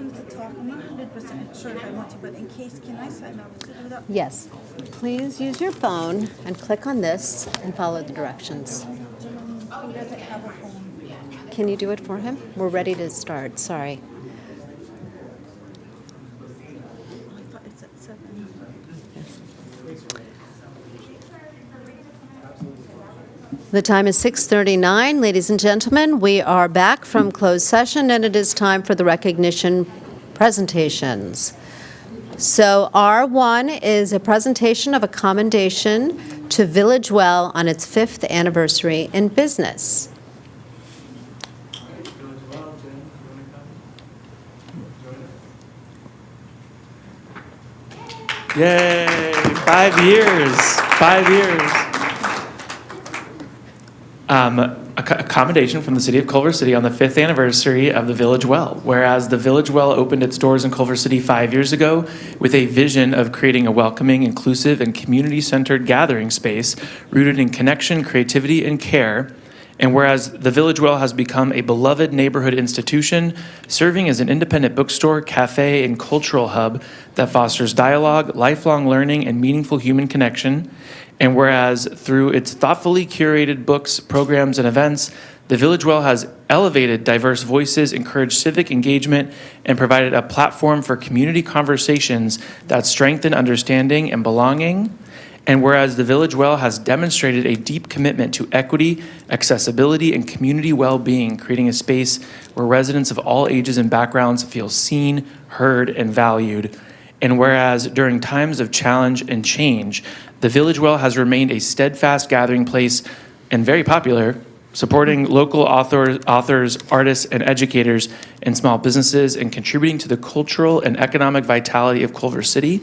wanted to talk. I'm not 100% sure if I want to, but in case, can I sign up to do that? Yes. Please use your phone and click on this and follow the directions. Who doesn't have a phone? Can you do it for him? We're ready to start. Sorry. I thought it's at 7. The time is 6:39. Ladies and gentlemen, we are back from closed session, and it is time for the recognition presentations. So R1 is a presentation of a commendation to Village Well on its 5th anniversary in business. Yay, 5 years, 5 years. A commendation from the City of Culver City on the 5th anniversary of the Village Well. Whereas the Village Well opened its doors in Culver City 5 years ago with a vision of creating a welcoming, inclusive, and community-centered gathering space rooted in connection, creativity, and care. And whereas the Village Well has become a beloved neighborhood institution, serving as an independent bookstore, cafe, and cultural hub that fosters dialogue, lifelong learning, and meaningful human connection. And whereas through its thoughtfully curated books, programs, and events, the Village Well has elevated diverse voices, encouraged civic engagement, and provided a platform for community conversations that strengthen understanding and belonging. And whereas the Village Well has demonstrated a deep commitment to equity, accessibility, and community well-being, creating a space where residents of all ages and backgrounds feel seen, heard, and valued. And whereas during times of challenge and change, the Village Well has remained a steadfast gathering place and very popular, supporting local authors, artists, and educators and small businesses, and contributing to the cultural and economic vitality of Culver City.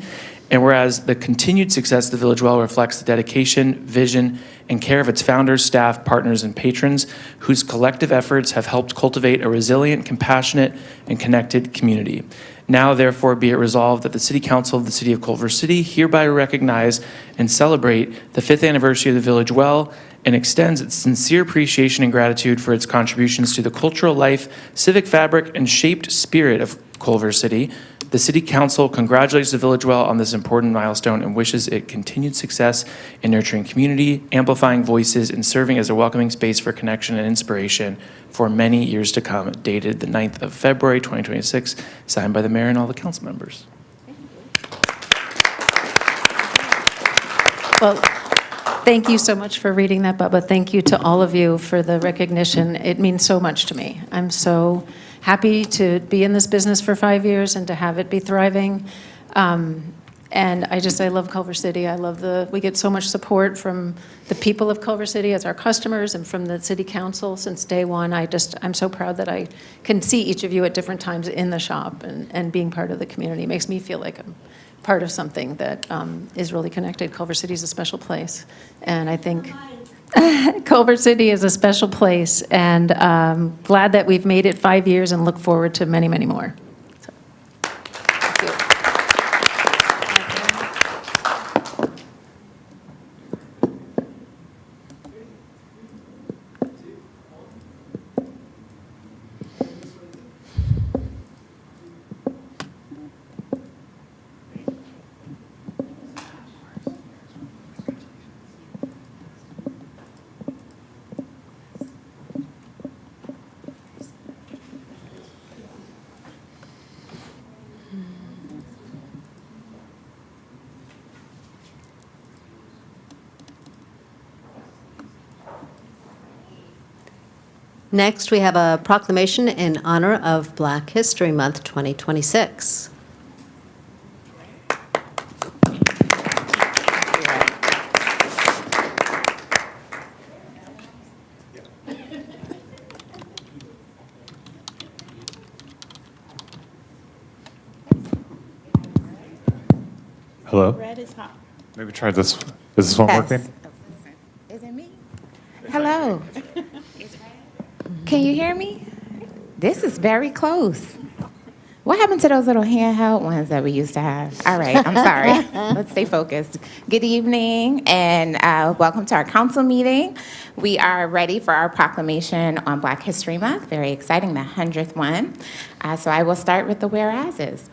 And whereas the continued success of the Village Well reflects the dedication, vision, and care of its founders, staff, partners, and patrons, whose collective efforts have helped cultivate a resilient, compassionate, and connected community. Now, therefore, be it resolved that the City Council of the City of Culver City hereby recognize and celebrate the 5th anniversary of the Village Well and extends its sincere appreciation and gratitude for its contributions to the cultural life, civic fabric, and shaped spirit of Culver City. The City Council congratulates the Village Well on this important milestone and wishes it continued success in nurturing community, amplifying voices, and serving as a welcoming space for connection and inspiration for many years to come. Dated the 9th of February, 2026, signed by the mayor and all the council members. Well, thank you so much for reading that, Bubba. Thank you to all of you for the recognition. It means so much to me. I'm so happy to be in this business for 5 years and to have it be thriving. And I love Culver City. We get so much support from the people of Culver City as our customers and from the City Council since day one. I'm so proud that I can see each of you at different times in the shop and being part of the community. It makes me feel like I'm part of something that is really connected. Culver City is a special place. And I think Culver City is a special place, and glad that we've made it 5 years and look forward to many, many more. So, thank you. Next, we have a proclamation in honor of Black History Month 2026. Hello? Red is hot. Maybe try this. Is this one Yes. working? Is it me? Hello. Can you hear me? This is very close. What happened to those little handheld ones that we used to have? All right, I'm sorry. Let's stay focused. Good evening and welcome to our council meeting. We are ready for our proclamation on Black History Month. Very exciting, the 100th one. So I will start with the whereases.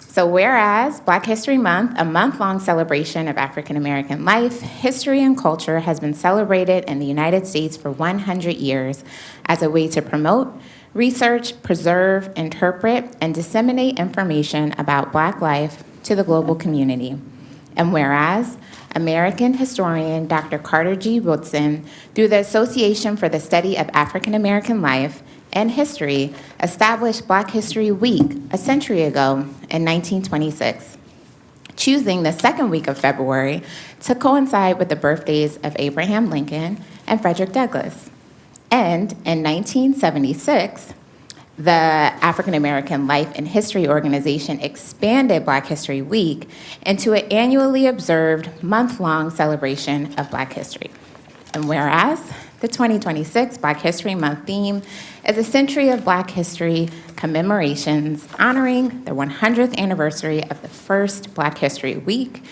So whereas Black History Month, a month-long celebration of African American life, history, and culture, has been celebrated in the United States for 100 years as a way to promote, research, preserve, interpret, and disseminate information about Black life to the global community. And whereas American historian Dr. Carter G. Woodson, through the Association for the Study of African American Life and History, established Black History Week a century ago in 1926, choosing the second week of February to coincide with the birthdays of Abraham Lincoln and Frederick Douglass. And in 1976, the African American Life and History Organization expanded Black History Week into an annually observed month-long celebration of Black history. And whereas the 2026 Black History Month theme is a century of Black history commemorations honoring the 100th anniversary of the first Black History Week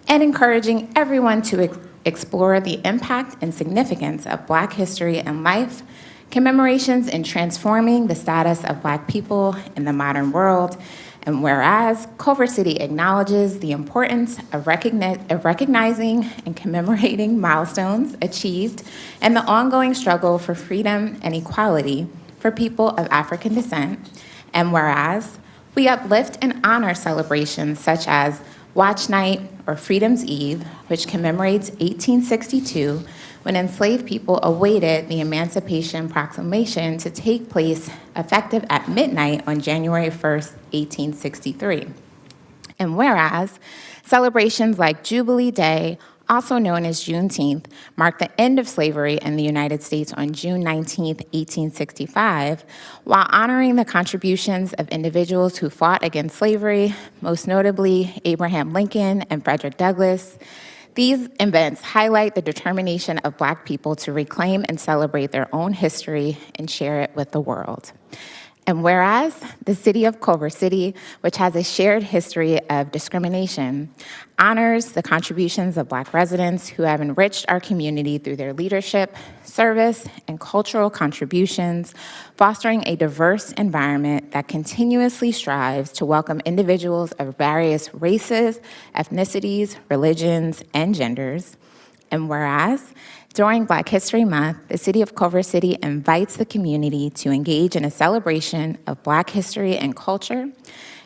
and encouraging everyone to explore the impact and significance of Black history and life, commemorations in transforming the status of Black people in the modern world. And whereas Culver City acknowledges the importance of recognizing and commemorating milestones achieved and the ongoing struggle for freedom and equality for people of African descent. And whereas we uplift and honor celebrations such as Watch Night or Freedom's Eve, which commemorates 1862, when enslaved people awaited the Emancipation Proclamation to take place effective at midnight on January 1st, 1863. And whereas celebrations like Jubilee Day, also known as Juneteenth, marked the end of slavery in the United States on June 19, 1865, while honoring the contributions of individuals who fought against slavery, most notably Abraham Lincoln and Frederick Douglass. These events highlight the determination of Black people to reclaim and celebrate their own history and share it with the world. And whereas the city of Culver City, which has a shared history of discrimination, honors the contributions of Black residents who have enriched our community through their leadership, service, and cultural contributions, fostering a diverse environment that continuously strives to welcome individuals of various races, ethnicities, religions, and genders. And whereas during Black History Month, the City of Culver City invites the community to engage in a celebration of Black history and culture,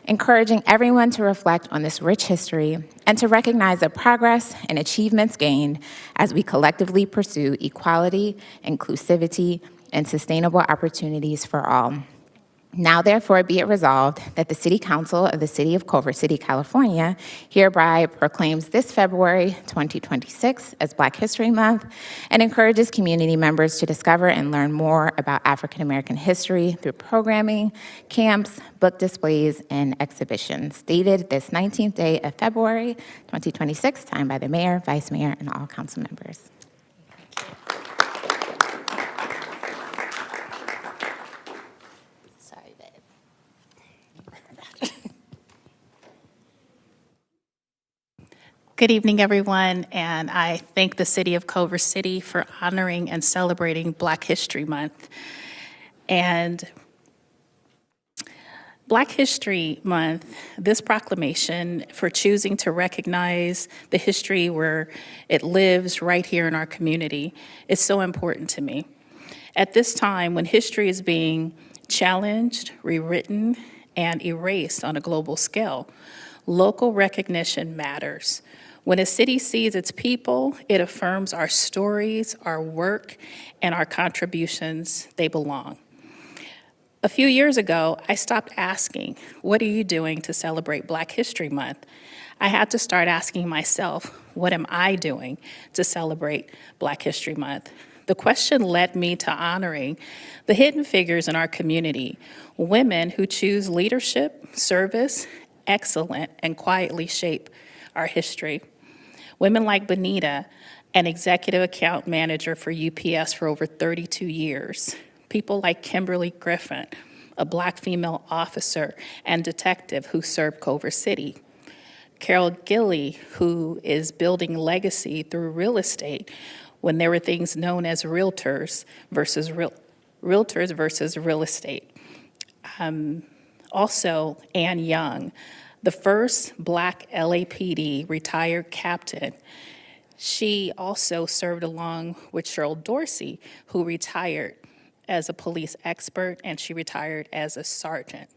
encouraging everyone to reflect on this rich history and to recognize the progress and achievements gained as we collectively pursue equality, inclusivity, and sustainable opportunities for all. Now, therefore, be it resolved that the City Council of the City of Culver City, California, hereby proclaims this February 2026 as Black History Month and encourages community members to discover and learn more about African American history through programming, camps, book displays, and exhibitions. Dated this 19th day of February 2026, signed by the Mayor, Vice Mayor, and all council members. Sorry, babe. Good evening, everyone, and I thank the City of Culver City for honoring and celebrating Black History Month. And Black History Month, this proclamation for choosing to recognize the history where it lives right here in our community is so important to me. At this time, when history is being challenged, rewritten, and erased on a global scale, local recognition matters. When a city sees its people, it affirms our stories, our work, and our contributions. They belong. A few years ago, I stopped asking, what are you doing to celebrate Black History Month? I had to start asking myself, what am I doing to celebrate Black History Month? The question led me to honoring the hidden figures in our community, women who choose leadership, service, excellence, and quietly shape our history. Women like Benita, an executive account manager for UPS for over 32 years. People like Kimberly Griffin, a Black female officer and detective who served Culver City. Carol Gilley, who is building legacy through real estate when there were things known as realtors versus real estate. Also, Ann Young, the first Black LAPD retired captain. She also served along with Cheryl Dorsey, who retired as a police expert, and she retired as a sergeant.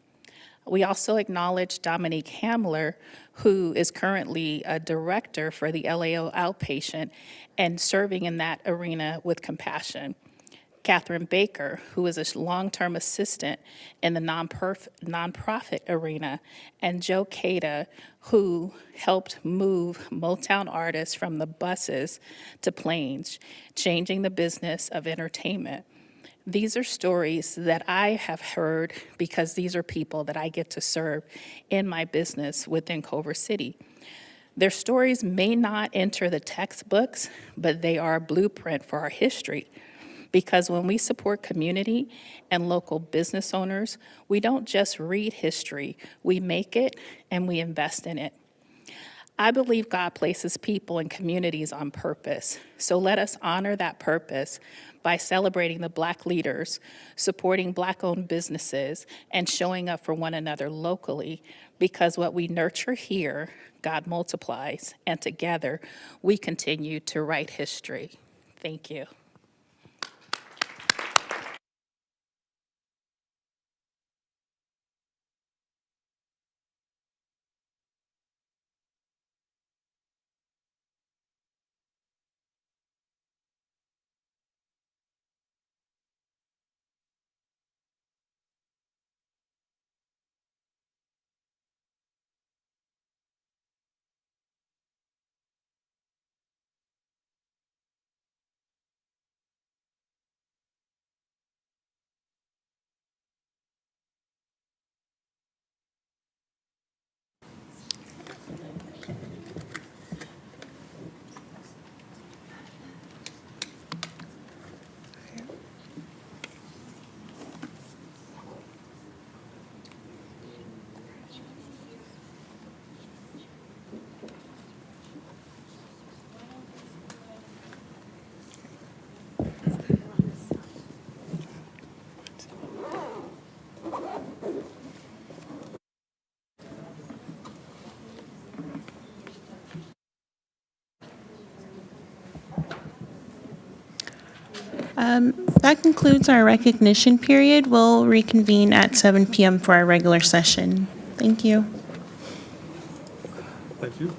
We also acknowledge Dominique Hamler, who is currently a director for the LAO outpatient and serving in that arena with compassion. Catherine Baker, who is a long-term assistant in the nonprofit arena, and Joe Cada, who helped move Motown artists from the buses to planes, changing the business of entertainment. These are stories that I have heard because these are people that I get to serve in my business within Culver City. Their stories may not enter the textbooks, but they are a blueprint for our history. Because when we support community and local business owners, we don't just read history, we make it and we invest in it. I believe God places people and communities on purpose, so let us honor that purpose by celebrating the Black leaders, supporting Black-owned businesses, and showing up for one another locally, because what we nurture here, God multiplies, and together we continue to write history. Thank you. That concludes our recognition period. We'll reconvene at 7 p.m. for our regular session. Thank you. Thank you.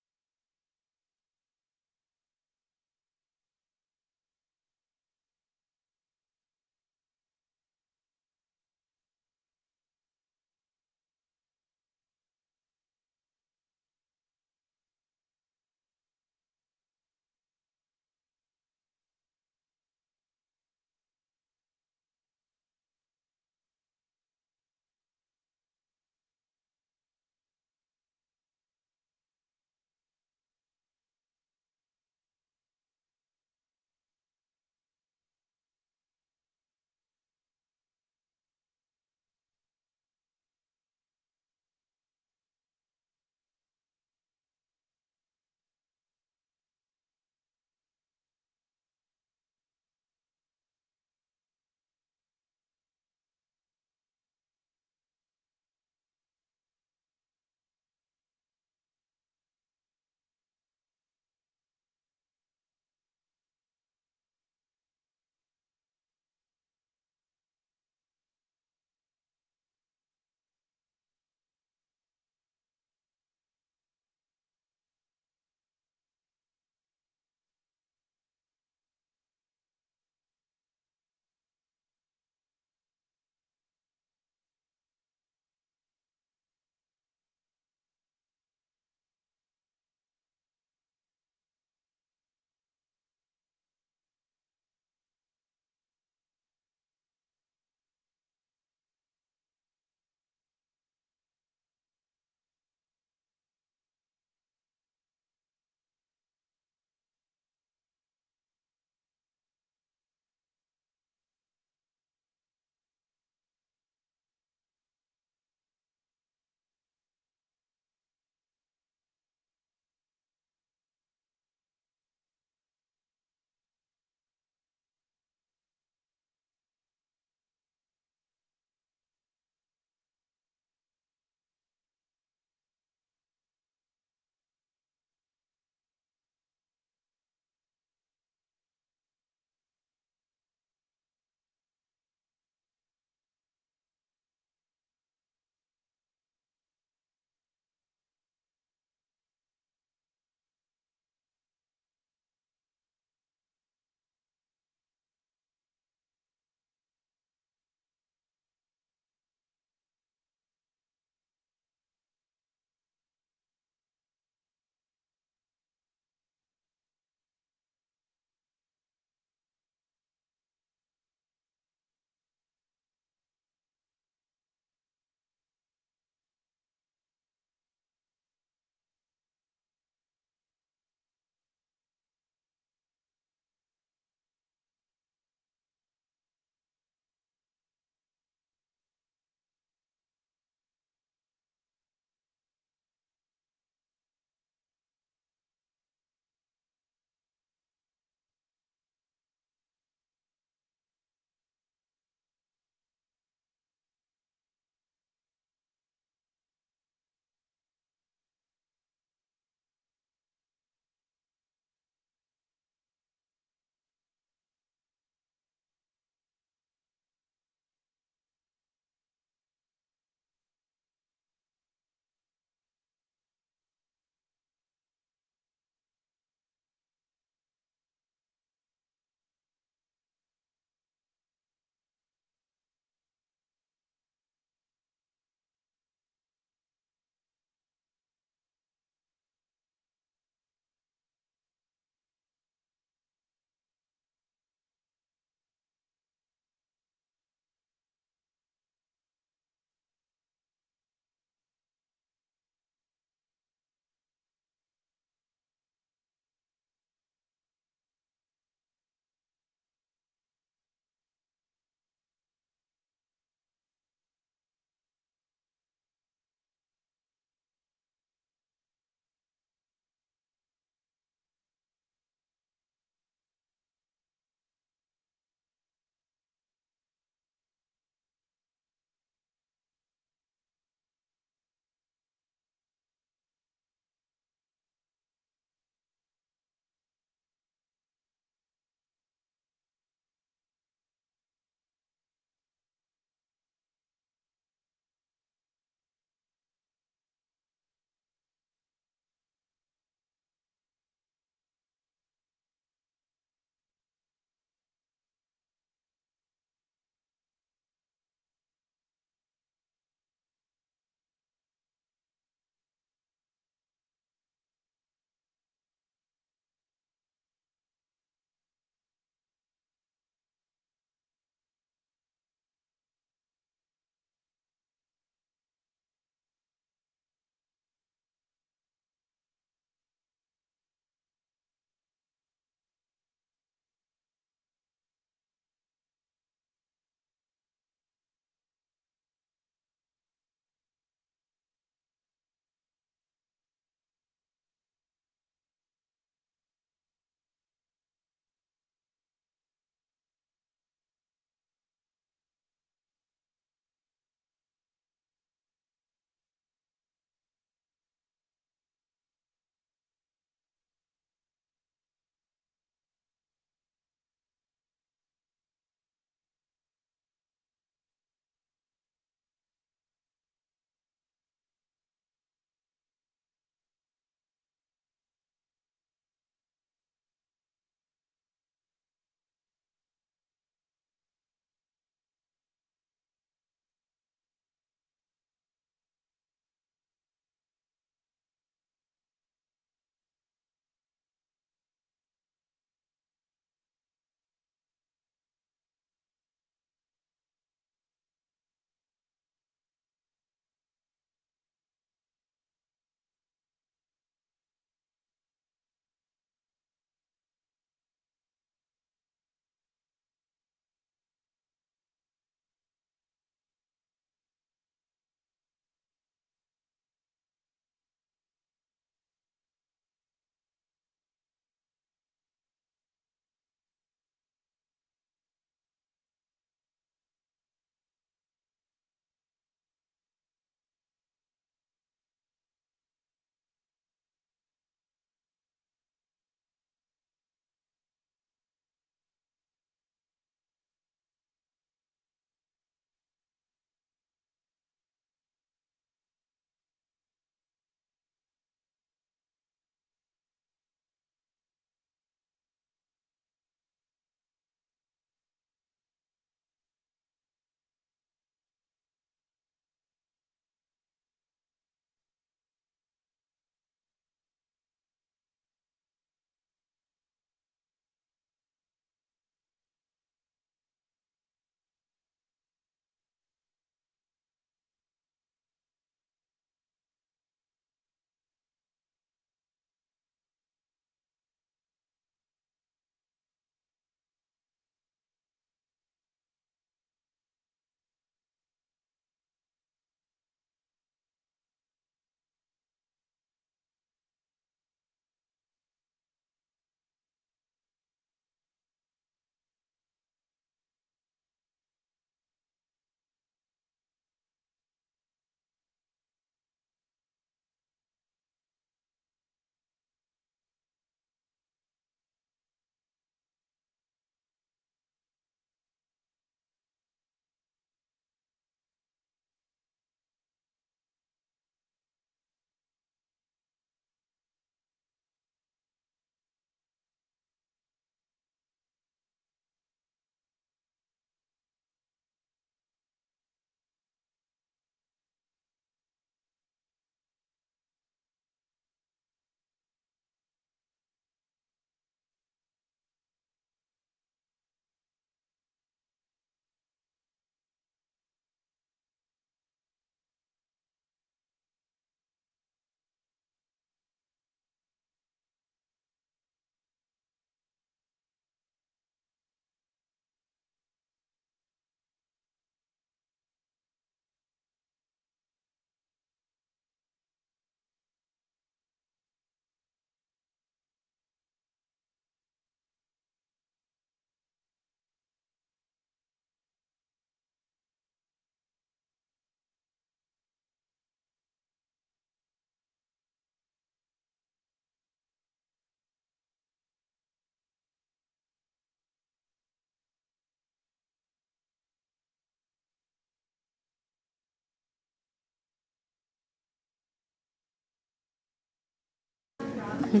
Add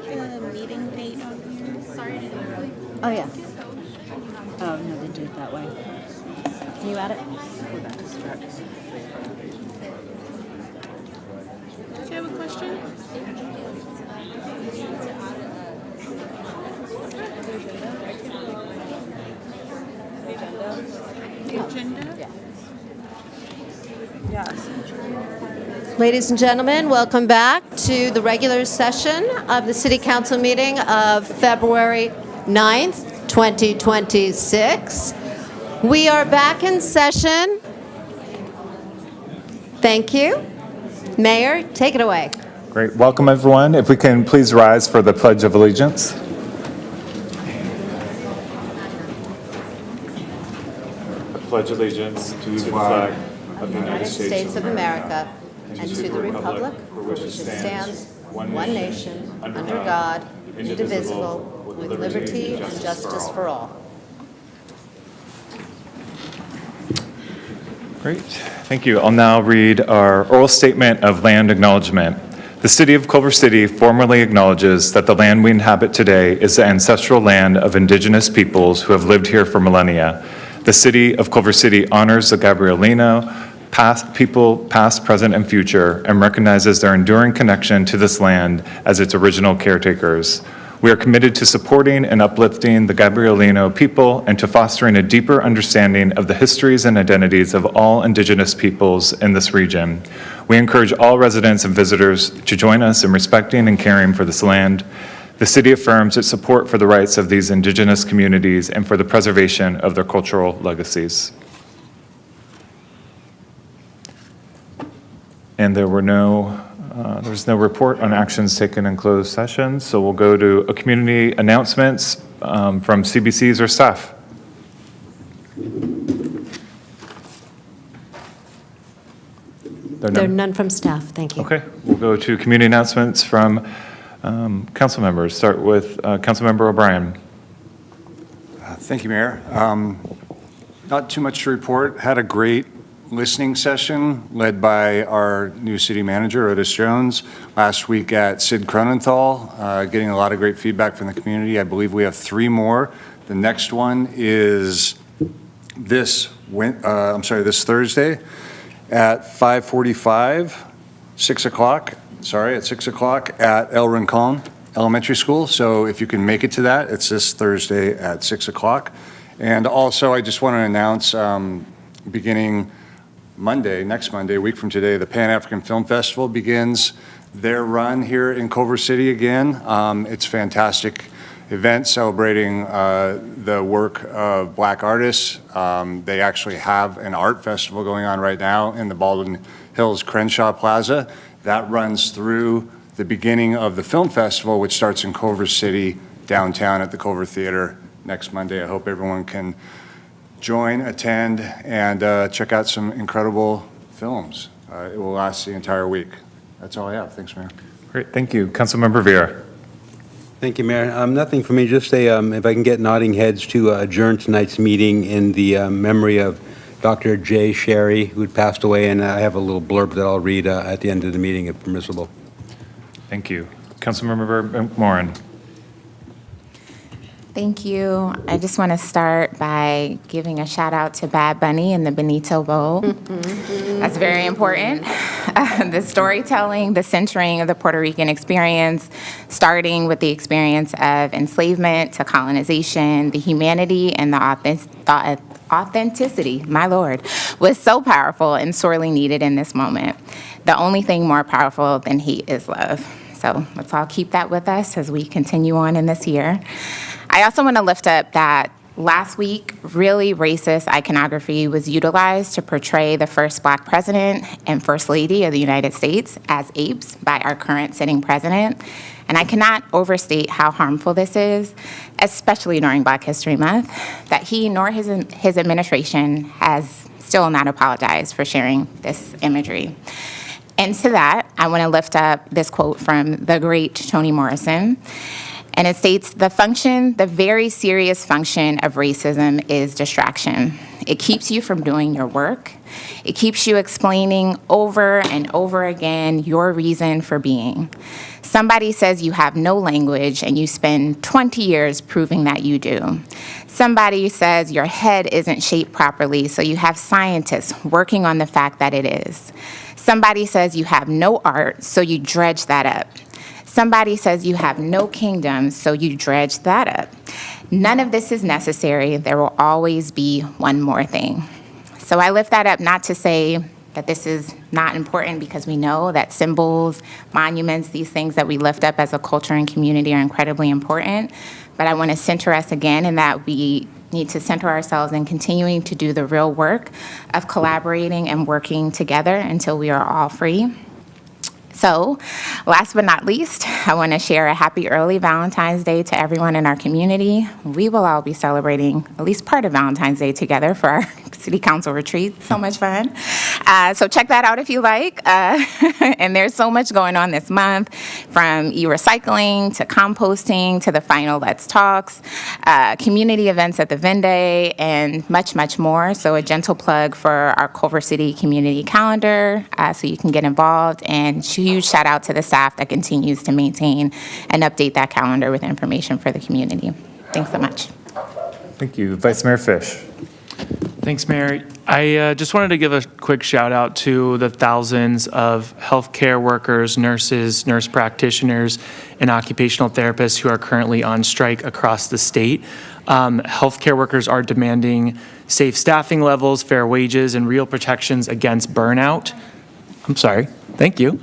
the meeting date on here. Oh, yeah. Oh, no, they do it that way. Can you add it? Do you have a question? The agenda? Ladies and gentlemen, welcome back to the regular session of the City Council meeting of February 9th, 2026. We are back in session. Thank you. Mayor, take it away. Great. Welcome, everyone. If we can please rise for the Pledge of Allegiance. I pledge allegiance to the flag of the United States of America and to the republic for which it stands, one nation, under God, indivisible, with liberty and justice for all. Great. Thank you. I'll now read our oral statement of land acknowledgement. The City of Culver City formally acknowledges that the land we inhabit today is the ancestral land of Indigenous peoples who have lived here for millennia. The City of Culver City honors the Gabrielino people, past, present, and future, and recognizes their enduring connection to this land as its original caretakers. We are committed to supporting and uplifting the Gabrielino people and to fostering a deeper understanding of the histories and identities of all Indigenous peoples in this region. We encourage all residents and visitors to join us in respecting and caring for this land. The city affirms its support for the rights of these Indigenous communities and for the preservation of their cultural legacies. And there was no report on actions taken in closed session, so we'll go to a community announcements from CBCs or staff. There are none from staff. Thank you. Okay, we'll go to community announcements from council members. Start with Councilmember O'Brien. Thank you, Mayor. Not too much to report. Had a great listening session led by our new city manager, Otis Jones, last week at Sid Cronenthal, getting a lot of great feedback from the community. I believe we have 3 more. The next one is this Thursday at 5:45, 6 o'clock at El Rincon Elementary School. So if you can make it to that, it's this Thursday at 6 o'clock. And also, I just want to announce beginning next Monday, a week from today, the Pan-African Film Festival begins their run here in Culver City again. It's a fantastic event celebrating the work of Black artists. They actually have an art festival going on right now in the Baldwin Hills Crenshaw Plaza. That runs through the beginning of the film festival, which starts in Culver City downtown at the Culver Theater next Monday. I hope everyone can join, attend, and check out some incredible films. It will last the entire week. That's all I have. Thanks, Mayor. Great, thank you. Councilmember Vieira. Thank you, Mayor. Nothing for me, just if I can get nodding heads to adjourn tonight's meeting in the memory of Dr. Jay Sherry, who had passed away, and I have a little blurb that I'll read at the end of the meeting, if permissible. Thank you. Councilmember Moran. Thank you. I just want to start by giving a shout out to Bad Bunny and the Benito Bowl. That's very important. The storytelling, the centering of the Puerto Rican experience, starting with the experience of enslavement to colonization, the humanity and the authenticity, my Lord, was so powerful and sorely needed in this moment. The only thing more powerful than hate is love. So let's all keep that with us as we continue on in this year. I also want to lift up that last week, really racist iconography was utilized to portray the first Black president and First Lady of the United States as apes by our current sitting president. And I cannot overstate how harmful this is, especially during Black History Month, that he nor his administration has still not apologized for sharing this imagery. And to that, I want to lift up this quote from the great Toni Morrison. And it states, the very serious function of racism is distraction. It keeps you from doing your work. It keeps you explaining over and over again your reason for being. Somebody says you have no language and you spend 20 years proving that you do. Somebody says your head isn't shaped properly, so you have scientists working on the fact that it is. Somebody says you have no art, so you dredge that up. Somebody says you have no kingdom, so you dredge that up. None of this is necessary. There will always be one more thing. So I lift that up not to say that this is not important, because we know that symbols, monuments, these things that we lift up as a culture and community are incredibly important. But I want to center us again in that we need to center ourselves in continuing to do the real work of collaborating and working together until we are all free. So, last but not least, I want to share a happy early Valentine's Day to everyone in our community. We will all be celebrating at least part of Valentine's Day together for our city council retreat. So much fun. So check that out if you like. And there's so much going on this month, from e-recycling to composting to the final Let's Talks, community events at the Vende, and much, much more. So a gentle plug for our Culver City community calendar, so you can get involved, and huge shout out to the staff that continues to maintain and update that calendar with information for the community. Thanks so much. Thank you. Vice Mayor Fish. Thanks, Mayor. I just wanted to give a quick shout out to the thousands of healthcare workers, nurses, nurse practitioners, and occupational therapists who are currently on strike across the state. Healthcare workers are demanding safe staffing levels, fair wages, and real protections against burnout. Thank you.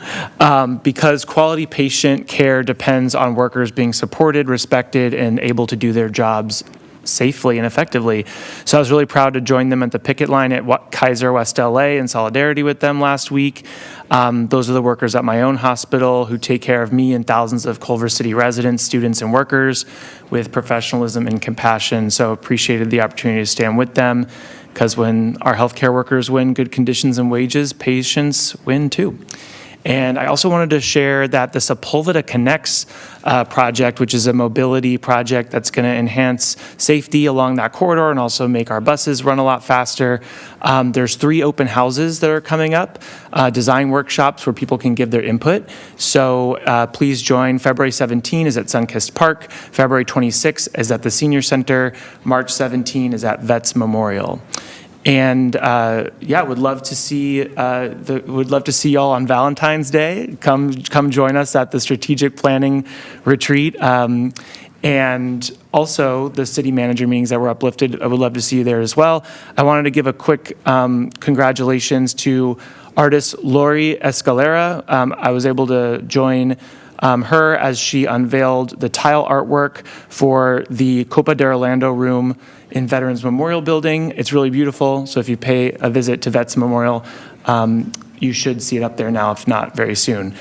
Because quality patient care depends on workers being supported, respected, and able to do their jobs safely and effectively. So I was really proud to join them at the picket line at Kaiser West LA in solidarity with them last week. Those are the workers at my own hospital who take care of me and thousands of Culver City residents, students, and workers with professionalism and compassion. So appreciated the opportunity to stand with them, because when our healthcare workers win good conditions and wages, patients win too. And I also wanted to share that the Sepulveda Connects project, which is a mobility project that's going to enhance safety along that corridor and also make our buses run a lot faster. There's 3 open houses that are coming up, design workshops where people can give their input. So please join. February 17 is at Sunkist Park. February 26 is at the Senior Center. March 17 is at Vets Memorial. And would love to see y'all on Valentine's Day. Come join us at the strategic planning retreat. And also the city manager meetings that were uplifted. I would love to see you there as well. I wanted to give a quick congratulations to artist Lori Escalera. I was able to join her as she unveiled the tile artwork for the Copa de Orlando room in Veterans Memorial Building. It's really beautiful, so if you pay a visit to Vets Memorial, you should see it up there now, if not very soon.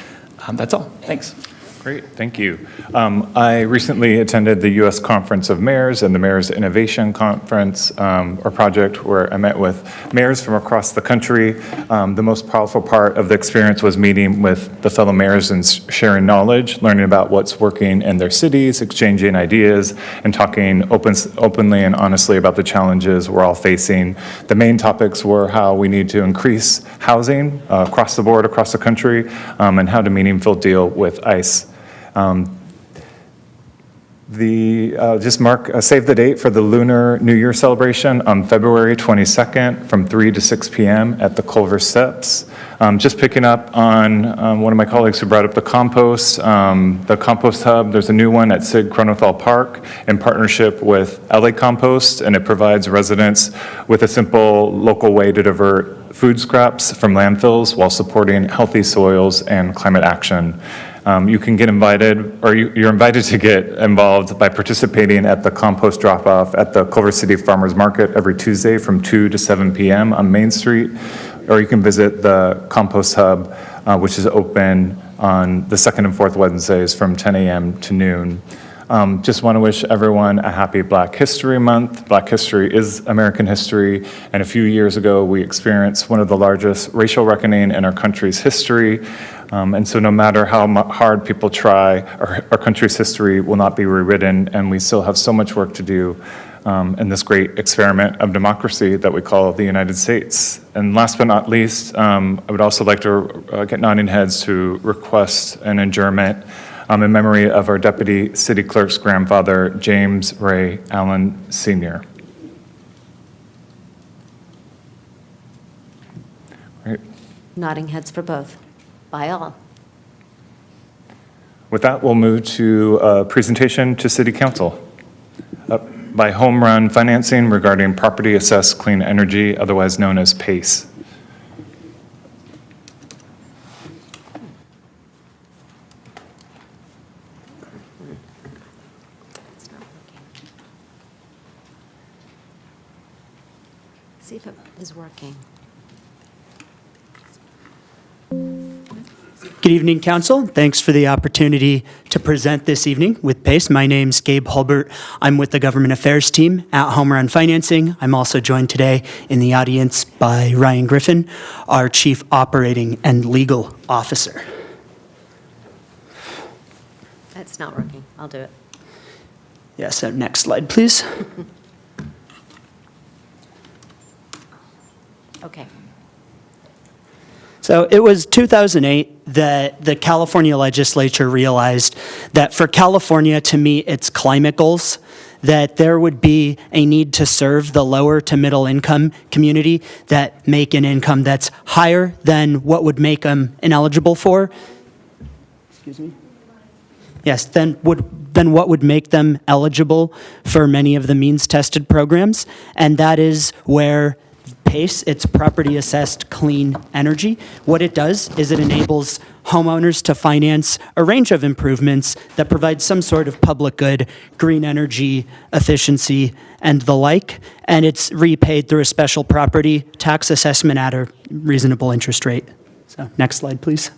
That's all. Thanks. Great, thank you. I recently attended the U.S. Conference of Mayors and the Mayors Innovation Conference or project, where I met with mayors from across the country. The most powerful part of the experience was meeting with the fellow mayors and sharing knowledge, learning about what's working in their cities, exchanging ideas, and talking openly and honestly about the challenges we're all facing. The main topics were how we need to increase housing across the board, across the country, and how to meaningfully deal with ICE. Save the date for the Lunar New Year celebration on February 22nd from 3 to 6 p.m. at the Culver Steps. Just picking up on one of my colleagues who brought up the compost hub. There's a new one at Sig Cronenthal Park in partnership with LA Compost, and it provides residents with a simple local way to divert food scraps from landfills while supporting healthy soils and climate action. You can get invited, or you're invited to get involved by participating at the compost drop-off at the Culver City Farmers Market every Tuesday from 2 to 7 p.m. on Main Street, or you can visit the Compost Hub, which is open on the second and fourth Wednesdays from 10 a.m. to noon. Just want to wish everyone a happy Black History Month. Black history is American history, and a few years ago we experienced one of the largest racial reckoning in our country's history. And so no matter how hard people try, our country's history will not be rewritten, and we still have so much work to do in this great experiment of democracy that we call the United States. And last but not least, I would also like to get nodding heads to request an adjournment in memory of our Deputy City Clerk's grandfather, James Ray Allen Sr. Right. Nodding heads for both. By all. With that, we'll move to a presentation to City Council by Home Run Financing regarding property assessed clean energy, otherwise known as PACE. See if it is working. Good evening, Council. Thanks for the opportunity to present this evening with PACE. My name's Gabe Hulbert. I'm with the Government Affairs team at Home Run Financing. I'm also joined today in the audience by Ryan Griffin, our Chief Operating and Legal Officer. It's not working. I'll do it. Yes, so next slide, please. Okay. So it was 2008 that the California legislature realized that for California to meet its climate goals, that there would be a need to serve the lower to middle income community that make an income that's higher than what would make them ineligible for. Excuse me? Yes, then what would make them eligible for many of the means-tested programs, and that is where PACE, it's property assessed clean energy. What it does is it enables homeowners to finance a range of improvements that provide some sort of public good, green energy, efficiency, and the like, and it's repaid through a special property tax assessment at a reasonable interest rate. So next slide, please.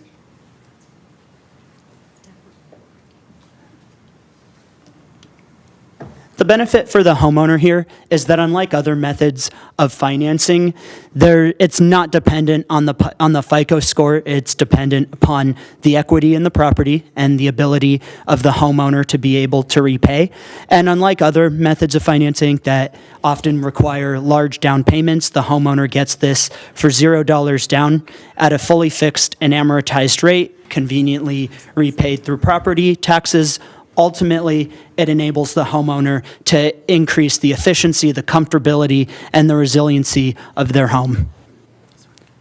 The benefit for the homeowner here is that unlike other methods of financing, it's not dependent on the FICO score. It's dependent upon the equity in the property and the ability of the homeowner to be able to repay. And unlike other methods of financing that often require large down payments, the homeowner gets this for $0 down at a fully fixed and amortized rate, conveniently repaid through property taxes. Ultimately, it enables the homeowner to increase the efficiency, the comfortability, and the resiliency of their home.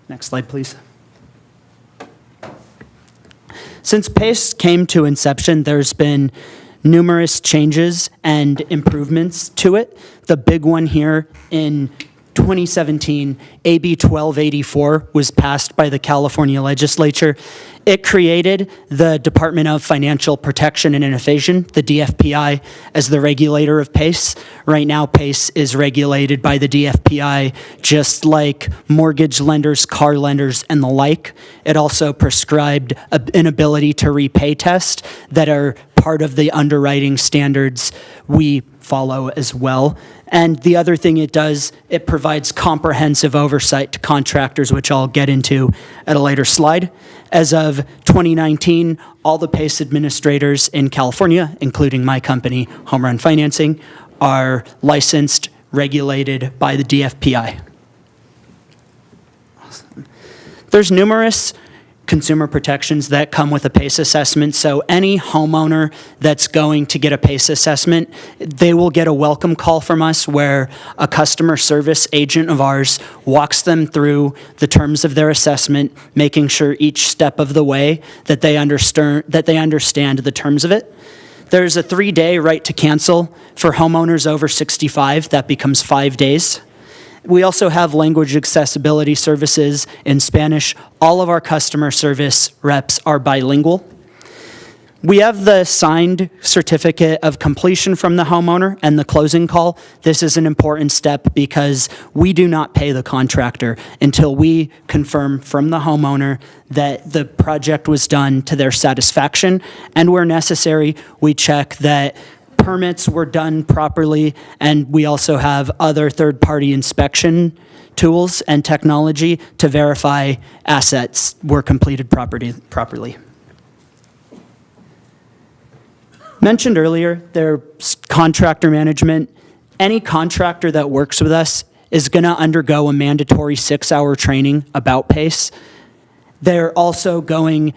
Next slide, please. Since PACE came to inception, there's been numerous changes and improvements to it. The big one here in 2017, AB 1284 was passed by the California legislature. It created the Department of Financial Protection and Innovation, the DFPI, as the regulator of PACE. Right now, PACE is regulated by the DFPI, just like mortgage lenders, car lenders, and the like. It also prescribed an ability to repay test that are part of the underwriting standards we follow as well. And the other thing it does, it provides comprehensive oversight to contractors, which I'll get into at a later slide. As of 2019, all the PACE administrators in California, including my company, Home Run Financing, are licensed, regulated by the DFPI. Awesome. There's numerous consumer protections that come with a PACE assessment. So any homeowner that's going to get a PACE assessment, they will get a welcome call from us where a customer service agent of ours walks them through the terms of their assessment, making sure each step of the way that they understand the terms of it. There's a 3-day right to cancel for homeowners over 65. That becomes 5 days. We also have language accessibility services in Spanish. All of our customer service reps are bilingual. We have the signed certificate of completion from the homeowner and the closing call. This is an important step because we do not pay the contractor until we confirm from the homeowner that the project was done to their satisfaction. And where necessary, we check that permits were done properly, and we also have other third-party inspection tools and technology to verify assets were completed properly. Mentioned earlier, there's contractor management any contractor that works with us is going to undergo a mandatory 6-hour training about PACE. They're also going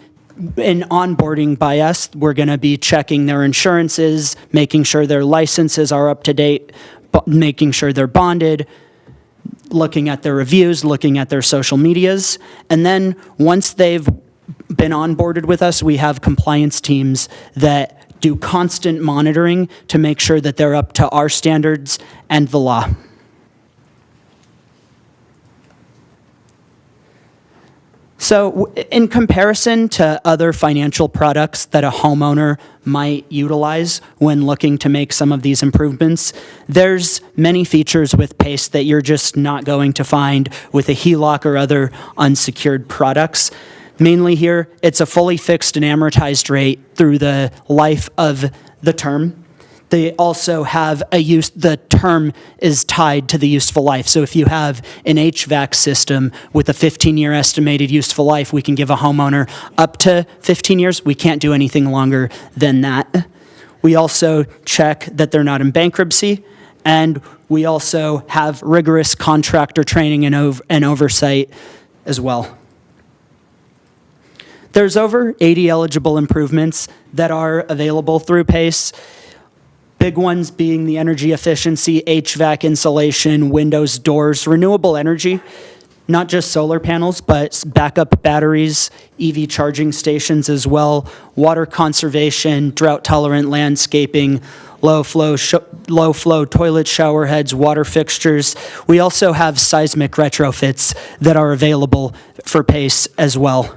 in onboarding by us. We're going to be checking their insurances, making sure their licenses are up to date, making sure they're bonded, looking at their reviews, looking at their social medias. And then once they've been onboarded with us, we have compliance teams that do constant monitoring to make sure that they're up to our standards and the law. So in comparison to other financial products that a homeowner might utilize when looking to make some of these improvements, there's many features with PACE that you're just not going to find with a HELOC or other unsecured products. Mainly here, it's a fully fixed and amortized rate through the life of the term. They also have the term is tied to the useful life. So if you have an HVAC system with a 15-year estimated useful life, we can give a homeowner up to 15 years. We can't do anything longer than that. We also check that they're not in bankruptcy, and we also have rigorous contractor training and oversight as well. There's over 80 eligible improvements that are available through PACE. Big ones being the energy efficiency, HVAC insulation, windows, doors, renewable energy, not just solar panels, but backup batteries, EV charging stations as well, water conservation, drought-tolerant landscaping, low-flow toilet shower heads, water fixtures. We also have seismic retrofits that are available for PACE as well.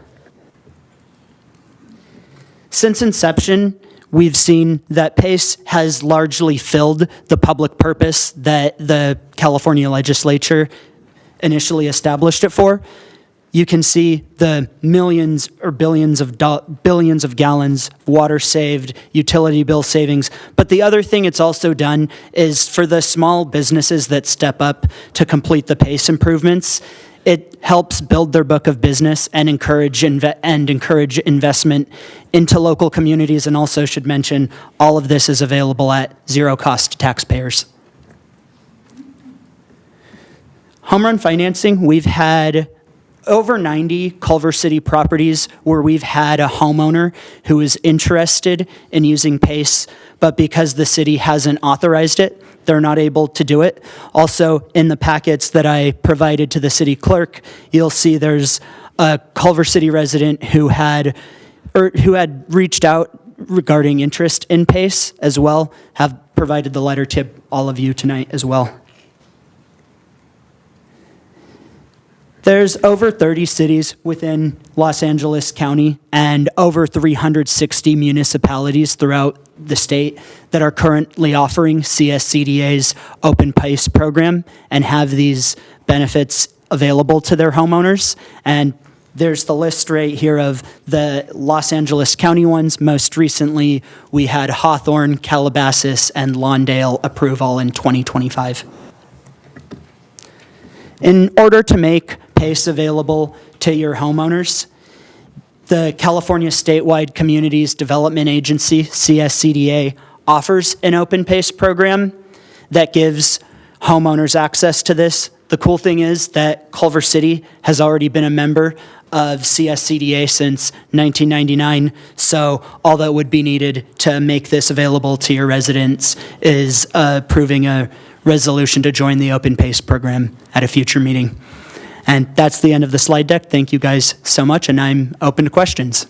Since inception, we've seen that PACE has largely filled the public purpose that the California legislature initially established it for. You can see the millions or billions of gallons of water saved, utility bill savings. But the other thing it's also done is for the small businesses that step up to complete the PACE improvements, it helps build their book of business and encourage investment into local communities. And also should mention, all of this is available at zero cost to taxpayers. Home run financing, we've had over 90 Culver City properties where we've had a homeowner who is interested in using PACE, but because the city hasn't authorized it, they're not able to do it. Also, in the packets that I provided to the city clerk, you'll see there's a Culver City resident who had reached out regarding interest in PACE as well, have provided the letter to all of you tonight as well. There's over 30 cities within Los Angeles County and over 360 municipalities throughout the state that are currently offering CSCDA's Open PACE program and have these benefits available to their homeowners. And there's the list right here of the Los Angeles County ones. Most recently, we had Hawthorne, Calabasas, and Lawndale approve all in 2025. In order to make PACE available to your homeowners, the California Statewide Communities Development Agency, CSCDA, offers an Open PACE program that gives homeowners access to this. The cool thing is that Culver City has already been a member of CSCDA since 1999, so all that would be needed to make this available to your residents is approving a resolution to join the Open PACE program at a future meeting. And that's the end of the slide deck. Thank you guys so much, and I'm open to questions.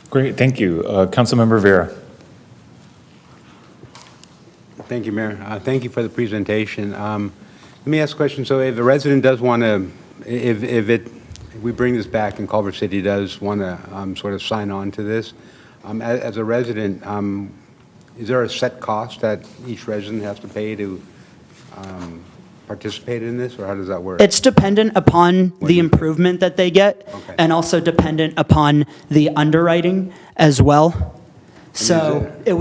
Great, thank you. Councilmember Vera. Thank you, Mayor. Thank you for the presentation. Let me ask a question. So if a resident does want to, if we bring this back and Culver City does want to sort of sign on to this, as a resident, is there a set cost that each resident has to pay to participate in this, or how does that work? It's dependent upon the improvement that they get, Okay. and also dependent upon the underwriting as well. So it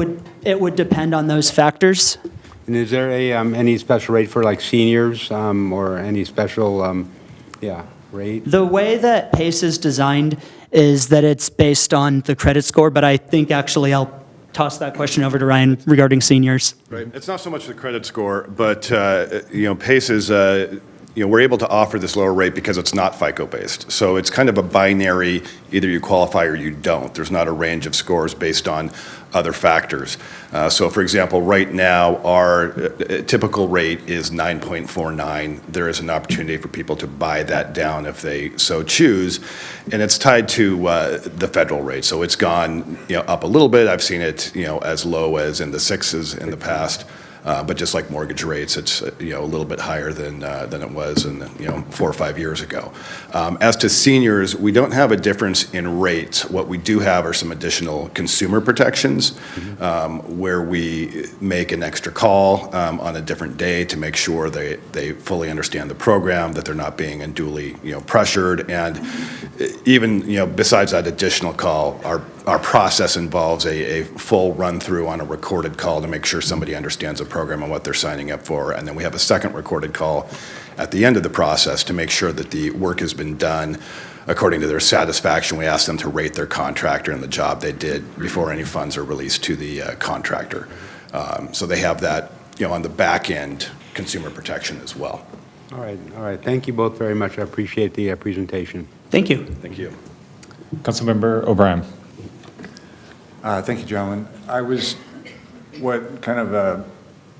would depend on those factors. And is there any special rate for like seniors or any special rate? The way that PACE is designed is that it's based on the credit score, but I think actually I'll toss that question over to Ryan regarding seniors. Right. It's not so much the credit score, but, PACE is, we're able to offer this lower rate because it's not FICO-based. So it's kind of a binary, either you qualify or you don't. There's not a range of scores based on other factors. So for example, right now, our typical rate is 9.49. There is an opportunity for people to buy that down if they so choose. And it's tied to the federal rate. So it's gone, up a little bit. I've seen it, as low as in the sixes in the past. But just like mortgage rates, it's a little bit higher than it was in 4 or 5 years ago. As to seniors, we don't have a difference in rates. What we do have are some additional consumer protections, where we make an extra call on a different day to make sure they fully understand the program, that they're not being unduly pressured, and even besides that additional call, our process involves a full run-through on a recorded call to make sure somebody understands the program and what they're signing up for. And then we have a second recorded call at the end of the process to make sure that the work has been done according to their satisfaction. We ask them to rate their contractor and the job they did before any funds are released to the contractor. So they have that, on the back end, consumer protection as well. All right. Thank you both very much. I appreciate the presentation. Thank you. Thank you. Councilmember O'Brien. Thank you, gentlemen. What kind of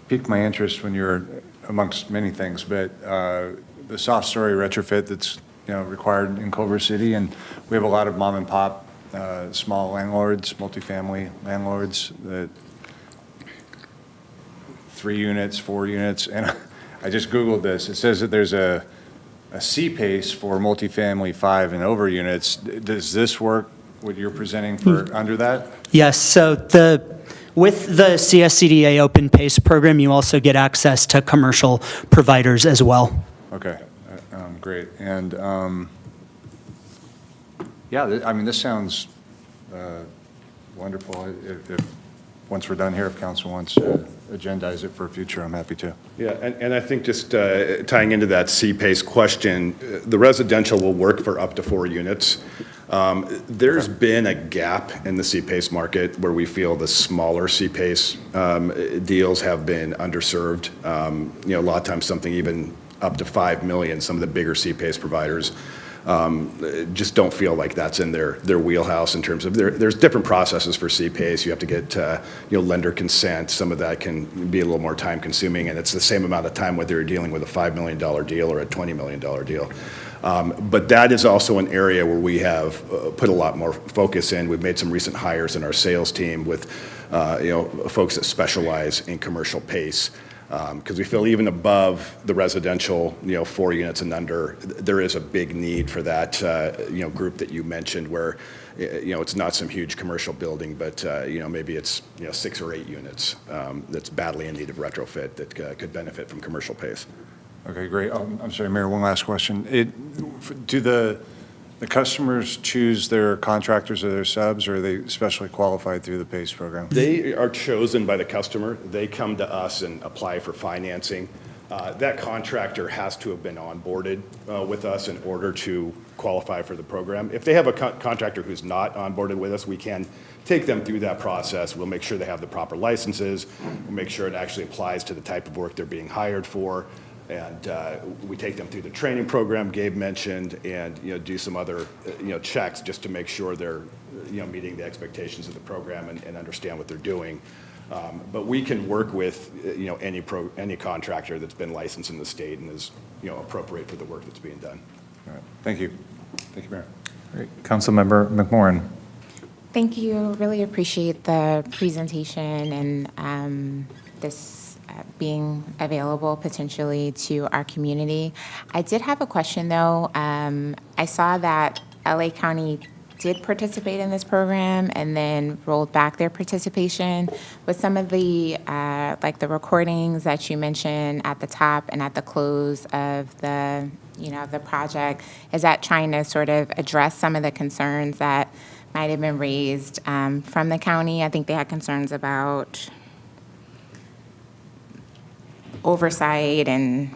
piqued my interest when you're amongst many things, but the soft story retrofit that's required in Culver City, and we have a lot of mom and pop small landlords, multifamily landlords, that 3 units, 4 units, and I just Googled this. It says that there's a CPACE for multifamily 5 and over units. Does this work, what you're presenting for under that? Yes, so with the CSCDA Open PACE program, you also get access to commercial providers as well. Okay, great. And this sounds wonderful. If once we're done here, if council wants to agendize it for future, I'm happy to. Yeah, and I think just tying into that CPACE question, the residential will work for up to 4 units. There's been a gap in the CPACE market where we feel the smaller CPACE deals have been underserved. A lot of times something even up to 5 million, some of the bigger CPACE providers just don't feel like that's in their wheelhouse in terms of there's different processes for CPACE. You have to get lender consent. Some of that can be a little more time consuming, and it's the same amount of time whether you're dealing with a $5 million deal or a $20 million deal. But that is also an area where we have put a lot more focus in. We've made some recent hires in our sales team with folks that specialize in commercial PACE. Because we feel even above the residential, 4 units and under, there is a big need for that, group that you mentioned where, it's not some huge commercial building, but, maybe it's, 6 or 8 units that's badly in need of retrofit that could benefit from commercial PACE. Okay, great. I'm sorry, Mayor, one last question. Do the customers choose their contractors or their subs, or are they specially qualified through the PACE program? They are chosen by the customer. They come to us and apply for financing. That contractor has to have been onboarded with us in order to qualify for the program. If they have a contractor who's not onboarded with us, we can take them through that process. We'll make sure they have the proper licenses. We'll make sure it actually applies to the type of work they're being hired for. And we take them through the training program Gabe mentioned, and do some other checks just to make sure they're meeting the expectations of the program and understand what they're doing. But we can work with any contractor that's been licensed in the state and is appropriate for the work that's being done. All right. Thank you. Thank you, Mayor. Great. Councilmember McMorrin. Thank you. Really appreciate the presentation and this being available potentially to our community. I did have a question, though. I saw that LA County did participate in this program and then rolled back their participation. With some of the, like the recordings that you mentioned at the top and at the close of the, the project, is that trying to sort of address some of the concerns that might have been raised from the county? I think they had concerns about oversight and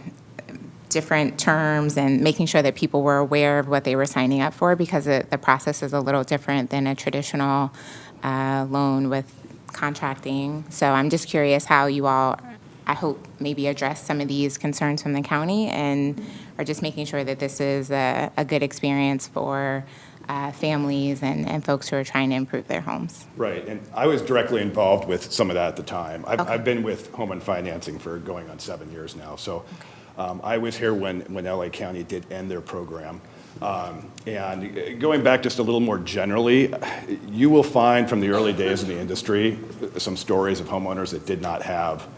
different terms and making sure that people were aware of what they were signing up for, because the process is a little different than a traditional loan with contracting. So I'm just curious how you all, I hope, maybe address some of these concerns from the county and are just making sure that this is a good experience for families and folks who are trying to improve their homes. Right, and I was directly involved with some of that at the time. I've, Okay. I've been with Home and Financing for going on 7 years now, so I was here when LA County did end their program. And going back just a little more generally, you will find from the early days in the industry some stories of homeowners that did not have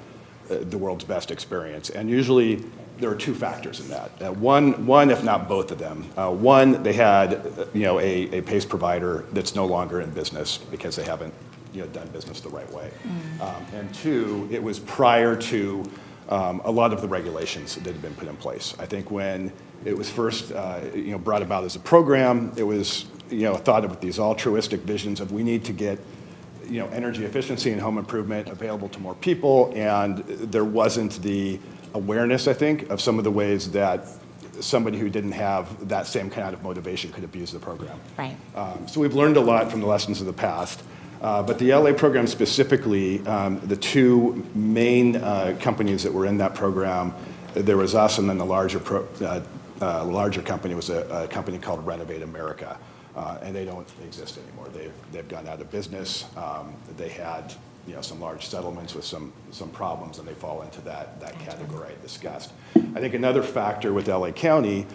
the world's best experience. And usually there are two factors in that. One, if not both of them. One, they had a PACE provider that's no longer in business because they haven't done business the right way. And two, it was prior to a lot of the regulations that had been put in place. I think when it was first brought about as a program, it was thought of with these altruistic visions of we need to get energy efficiency and home improvement available to more people, and there wasn't the awareness, I think, of some of the ways that somebody who didn't have that same kind of motivation could abuse the program. Right. So we've learned a lot from the lessons of the past. But the LA program specifically, the two main companies that were in that program, there was us, and then the larger company was a company called Renovate America. And they don't exist anymore. They've gone out of business. They had some large settlements with some problems, and they fall into that category I discussed. I think another factor with LA County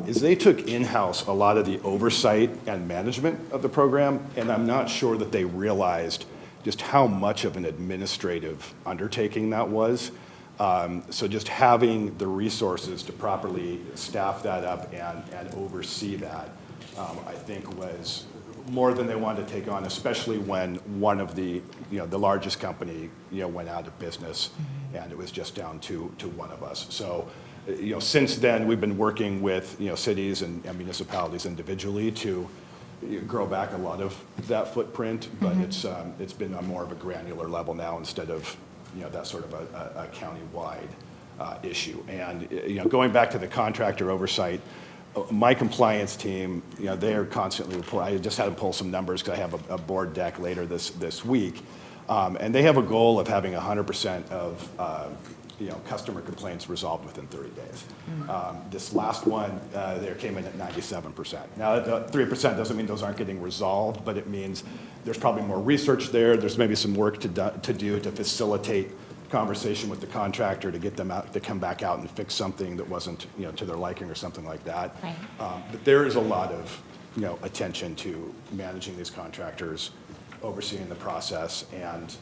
is they took in-house a lot of the oversight and management of the program, and I'm not sure that they realized just how much of an administrative undertaking that was. So just having the resources to properly staff that up and oversee that, I think was more than they wanted to take on, especially when one of the largest company, went out of business, and it was just down to one of us. So, since then, we've been working with, cities and municipalities individually to grow back a lot of that footprint, but it's been on more of a granular level now instead of, that sort of a county-wide issue. And, going back to the contractor oversight, my compliance team, they are constantly reporting. I just had to pull some numbers because I have a board deck later this week. And they have a goal of having 100% of customer complaints resolved within 30 days. This last one, they came in at 97%. Now, 3% doesn't mean those aren't getting resolved, but it means there's probably more research there. There's maybe some work to do to facilitate conversation with the contractor to get them out, to come back out and fix something that wasn't, to their liking or something like that. Right. But there is a lot of, attention to managing these contractors, overseeing the process, and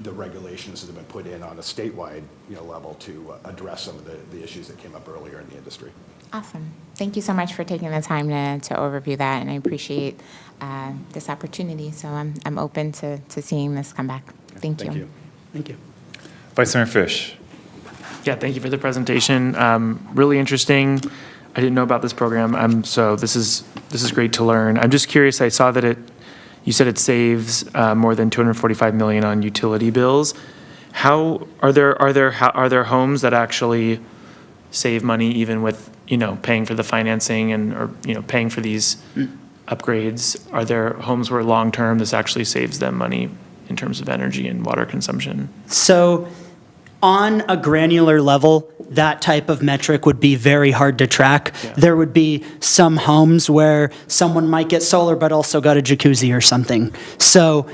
the regulations that have been put in on a statewide, level to address some of the issues that came up earlier in the industry. Awesome. Thank you so much for taking the time to overview that, and I appreciate this opportunity. So I'm open to seeing this come back. Thank you. Thank you. Vice Mayor Fish. Yeah, thank you for the presentation. Really interesting. I didn't know about this program. So this is great to learn. I'm just curious. I saw that you said it saves more than $245 million on utility bills. How are there homes that actually save money even with paying for the financing or paying for these upgrades? Are there homes where long term this actually saves them money in terms of energy and water consumption? So on a granular level, that type of metric would be very hard to track. Yeah. There would be some homes where someone might get solar but also got a jacuzzi or something. So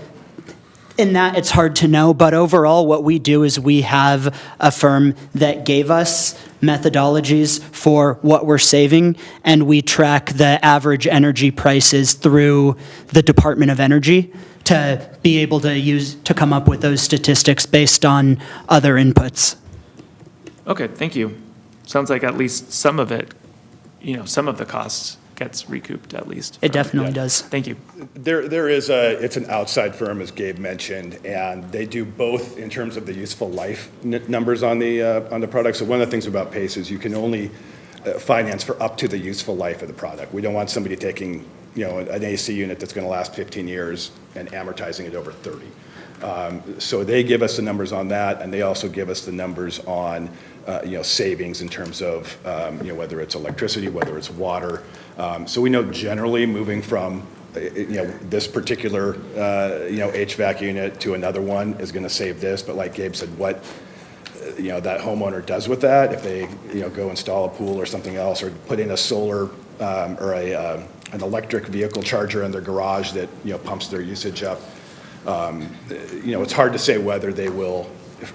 in that, it's hard to know. But overall, what we do is we have a firm that gave us methodologies for what we're saving, and we track the average energy prices through the Department of Energy to be able to come up with those statistics based on other inputs. Okay, thank you. Sounds like at least some of it, some of the costs gets recouped at least. It definitely does. Thank you. There is it's an outside firm, as Gabe mentioned, and they do both in terms of the useful life numbers on the product. So one of the things about PACE is you can only finance for up to the useful life of the product. We don't want somebody taking an AC unit that's going to last 15 years and amortizing it over 30. So they give us the numbers on that, and they also give us the numbers on savings in terms of whether it's electricity, whether it's water. So we know generally moving from this particular, HVAC unit to another one is going to save this, but like Gabe said, what, that homeowner does with that, if they, go install a pool or something else, or put in a solar or an electric vehicle charger in their garage that, pumps their usage up. It's hard to say whether they will,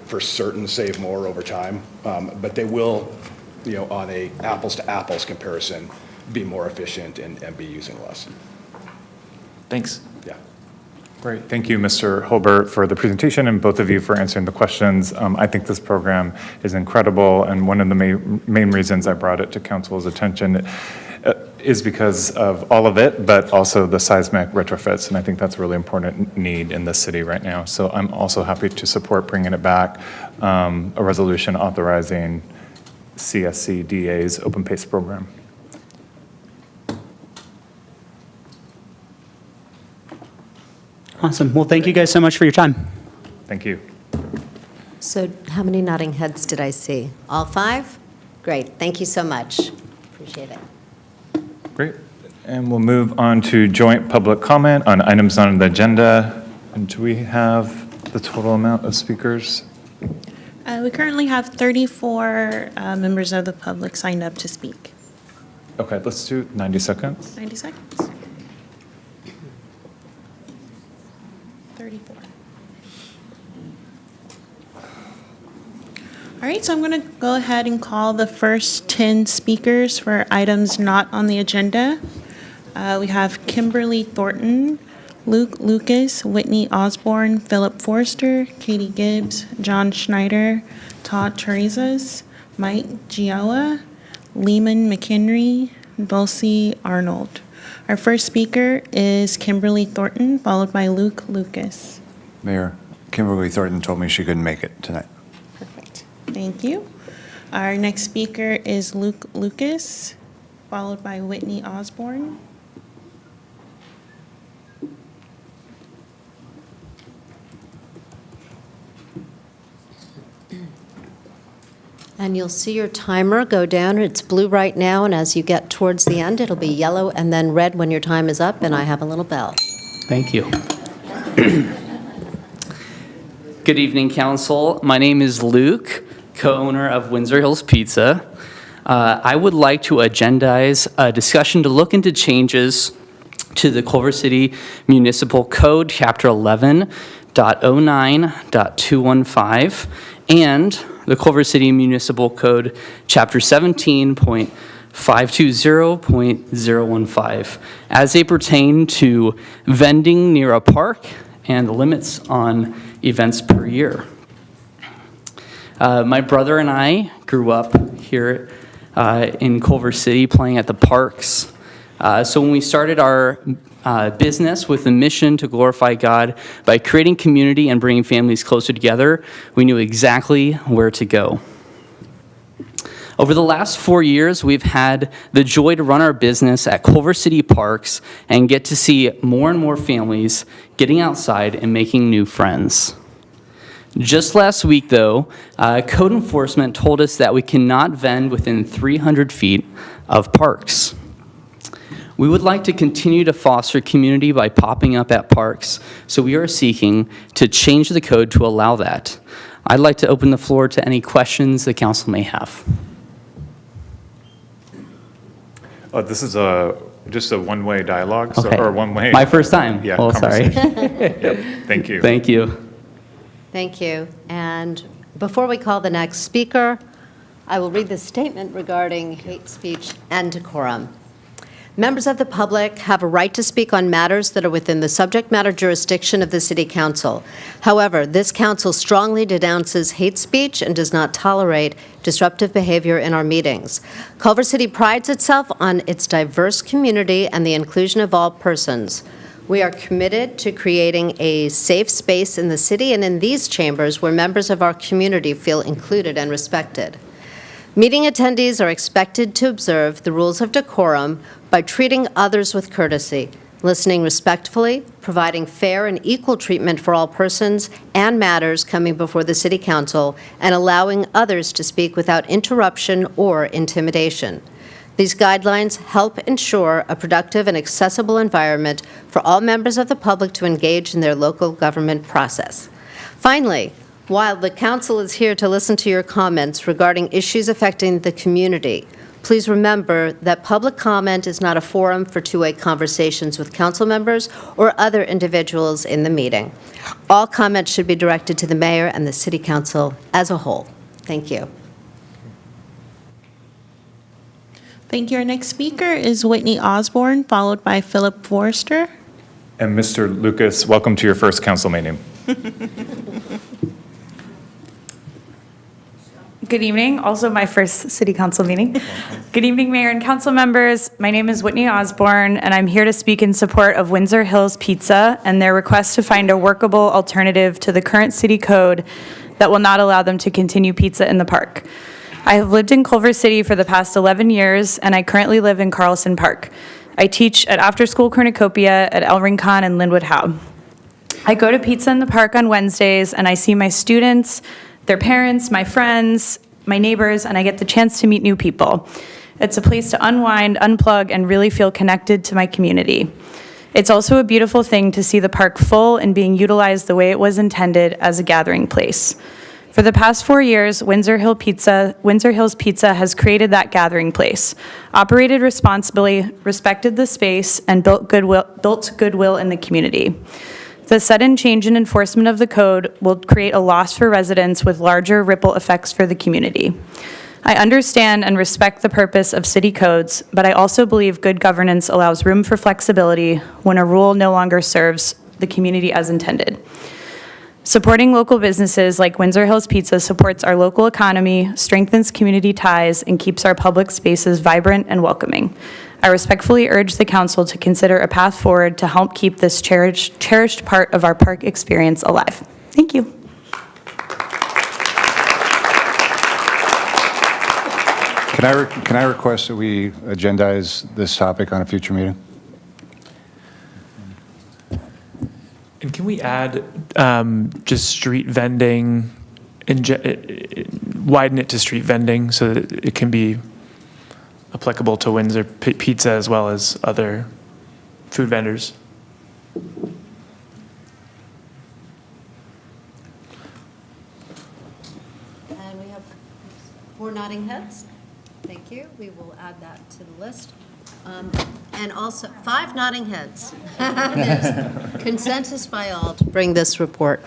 for certain, save more over time, but they will, on a apples to apples comparison, be more efficient and be using less. Thanks. Yeah. Great. Thank you, Mr. Holbert, for the presentation, and both of you for answering the questions. I think this program is incredible, and one of the main reasons I brought it to council's attention is because of all of it, but also the seismic retrofits, and I think that's a really important need in the city right now. So I'm also happy to support bringing it back, a resolution authorizing CSCDA's Open PACE program. Awesome. Well, thank you guys so much for your time. Thank you. So how many nodding heads did I see? All 5? Great. Thank you so much. Appreciate it. Great. And we'll move on to joint public comment on items on the agenda. And do we have the total amount of speakers? We currently have 34 members of the public signed up to speak. Okay, let's do 90 seconds. 90 seconds. 34. All right, so I'm going to go ahead and call the first 10 speakers for items not on the agenda. We have Kimberly Thornton, Luke Lucas, Whitney Osborne, Philip Forrester, Katie Gibbs, John Schneider, Todd Teresas, Mike Gioa, Lehman McHenry, Dulcie Arnold. Our first speaker is Kimberly Thornton, followed by Luke Lucas. Mayor, Kimberly Thornton told me she couldn't make it tonight. Perfect. Thank you. Our next speaker is Luke Lucas, followed by Whitney Osborne. And you'll see your timer go down. It's blue right now, and as you get towards the end, it'll be yellow and then red when your time is up, and I have a little bell. Thank you. Good evening, Council. My name is Luke, co-owner of Windsor Hills Pizza. I would like to agendize a discussion to look into changes to the Culver City Municipal Code, Chapter 11.09.215, and the Culver City Municipal Code, Chapter 17.520.015, as they pertain to vending near a park and the limits on events per year. My brother and I grew up here in Culver City playing at the parks. So when we started our business with a mission to glorify God by creating community and bringing families closer together, we knew exactly where to go. Over the last 4 years, we've had the joy to run our business at Culver City Parks and get to see more and more families getting outside and making new friends. Just last week, though, code enforcement told us that we cannot vend within 300 feet of parks. We would like to continue to foster community by popping up at parks, so we are seeking to change the code to allow that. I'd like to open the floor to any questions the council may have. This is just a one-way dialogue, Okay. or one-way? My first time. Yeah, Oh, sorry. conversation. Yep, thank you. Thank you. Thank you. And before we call the next speaker, I will read the statement regarding hate speech and decorum. Members of the public have a right to speak on matters that are within the subject matter jurisdiction of the City Council. However, this council strongly denounces hate speech and does not tolerate disruptive behavior in our meetings. Culver City prides itself on its diverse community and the inclusion of all persons. We are committed to creating a safe space in the city and in these chambers where members of our community feel included and respected. Meeting attendees are expected to observe the rules of decorum by treating others with courtesy, listening respectfully, providing fair and equal treatment for all persons and matters coming before the City Council, and allowing others to speak without interruption or intimidation. These guidelines help ensure a productive and accessible environment for all members of the public to engage in their local government process. Finally, while the council is here to listen to your comments regarding issues affecting the community, please remember that public comment is not a forum for two-way conversations with council members or other individuals in the meeting. All comments should be directed to the mayor and the city council as a whole. Thank you. Thank you. Our next speaker is Whitney Osborne, followed by Philip Forrester. And Mr. Lucas, welcome to your first council meeting. Good evening, also my first city council meeting. Good evening, Mayor and council members. My name is Whitney Osborne, and I'm here to speak in support of Windsor Hills Pizza and their request to find a workable alternative to the current city code that will not allow them to continue pizza in the park. I have lived in Culver City for the past 11 years, and I currently live in Carlson Park. I teach at After School Cornucopia at El Rincon and Linwood Howe. I go to Pizza in the Park on Wednesdays, and I see my students, their parents, my friends, my neighbors, and I get the chance to meet new people. It's a place to unwind, unplug, and really feel connected to my community. It's also a beautiful thing to see the park full and being utilized the way it was intended as a gathering place. For the past 4 years, Windsor Hills Pizza has created that gathering place, operated responsibly, respected the space, and built goodwill in the community. The sudden change in enforcement of the code will create a loss for residents with larger ripple effects for the community. I understand and respect the purpose of city codes, but I also believe good governance allows room for flexibility when a rule no longer serves the community as intended. Supporting local businesses like Windsor Hills Pizza supports our local economy, strengthens community ties, and keeps our public spaces vibrant and welcoming. I respectfully urge the council to consider a path forward to help keep this cherished part of our park experience alive. Thank you. Can I request that we agendize this topic on a future meeting? And can we add just street vending, and widen it to street vending so that it can be applicable to Windsor Pizza as well as other food vendors? And we have 4 nodding heads. Thank you. We will add that to the list. And also 5 nodding heads. There's consensus by all to bring this report.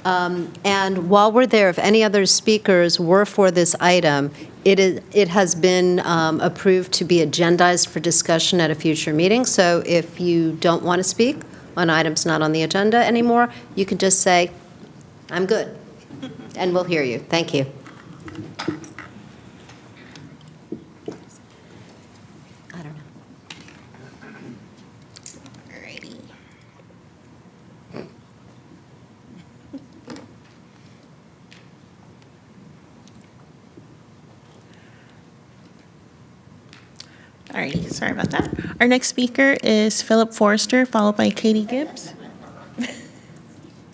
And while we're there, if any other speakers were for this item, it has been approved to be agendized for discussion at a future meeting. So if you don't want to speak on items not on the agenda anymore, you can just say, I'm good, and we'll hear you. Thank you. I don't know. Alrighty. Alrighty, sorry about that. Our next speaker is Philip Forrester, followed by Katie Gibbs.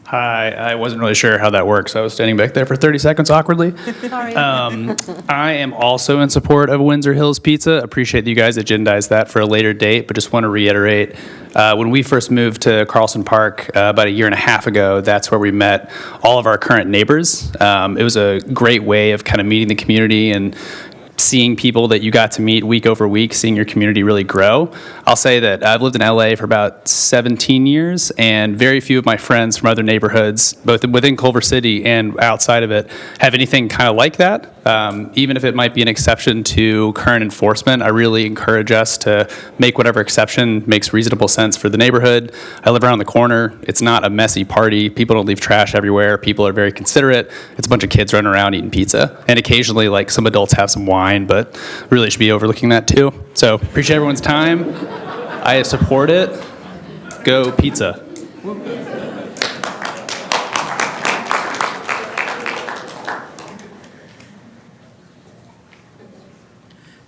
Hi, I wasn't really sure how that works. I was standing back there for 30 seconds awkwardly. Sorry. I am also in support of Windsor Hills Pizza. Appreciate that you guys agendized that for a later date, but just want to reiterate, when we first moved to Carlson Park about 1.5 years ago, that's where we met all of our current neighbors. It was a great way of kind of meeting the community and seeing people that you got to meet week over week, seeing your community really grow. I'll say that I've lived in LA for about 17 years, and very few of my friends from other neighborhoods, both within Culver City and outside of it, have anything kind of like that. Even if it might be an exception to current enforcement, I really encourage us to make whatever exception makes reasonable sense for the neighborhood. I live around the corner. It's not a messy party. People don't leave trash everywhere. People are very considerate. It's a bunch of kids running around eating pizza. And occasionally, like, some adults have some wine, but really should be overlooking that too. So appreciate everyone's time. I support it. Go pizza.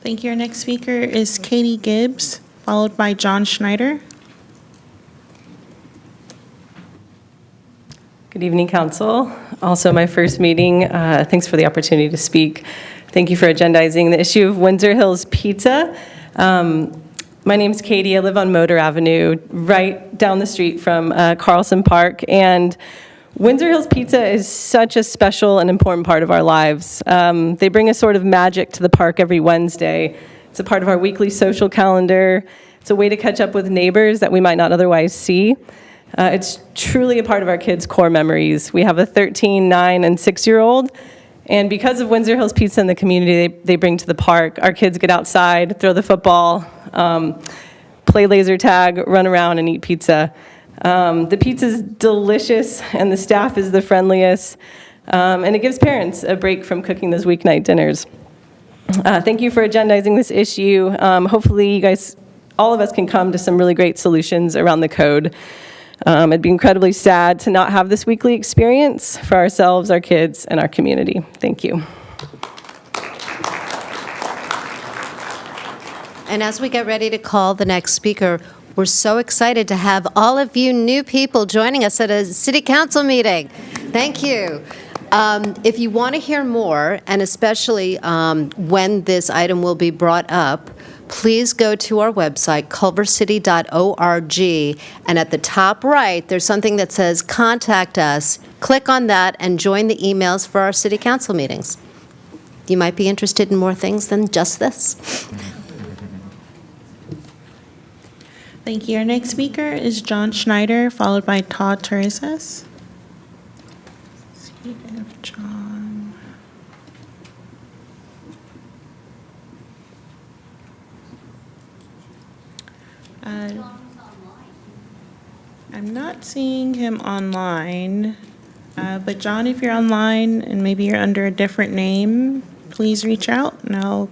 Thank you. Our next speaker is Katie Gibbs, followed by John Schneider. Good evening, Council. Also, my first meeting. Thanks for the opportunity to speak. Thank you for agendizing the issue of Windsor Hills Pizza. My name's Katie. I live on Motor Avenue, right down the street from Carlson Park. And Windsor Hills Pizza is such a special and important part of our lives. They bring a sort of magic to the park every Wednesday. It's a part of our weekly social calendar. It's a way to catch up with neighbors that we might not otherwise see. It's truly a part of our kids' core memories. We have a 13, 9, and 6-year-old. And because of Windsor Hills Pizza and the community they bring to the park, our kids get outside, throw the football, play laser tag, run around, and eat pizza. The pizza's delicious, and the staff is the friendliest, and it gives parents a break from cooking those weeknight dinners. Thank you for agendizing this issue. Hopefully, you guys, all of us can come to some really great solutions around the code. It'd be incredibly sad to not have this weekly experience for ourselves, our kids, and our community. Thank you. And as we get ready to call the next speaker, we're so excited to have all of you new people joining us at a city council meeting. Thank you. If you want to hear more, and especially when this item will be brought up, please go to our website, culvercity.org, and at the top right, there's something that says Contact Us. Click on that and join the emails for our city council meetings. You might be interested in more things than just this. Thank you. Our next speaker is John Schneider, followed by Todd Teresas. John. I'm not seeing him online, but John, if you're online and maybe you're under a different name, please reach out and I'll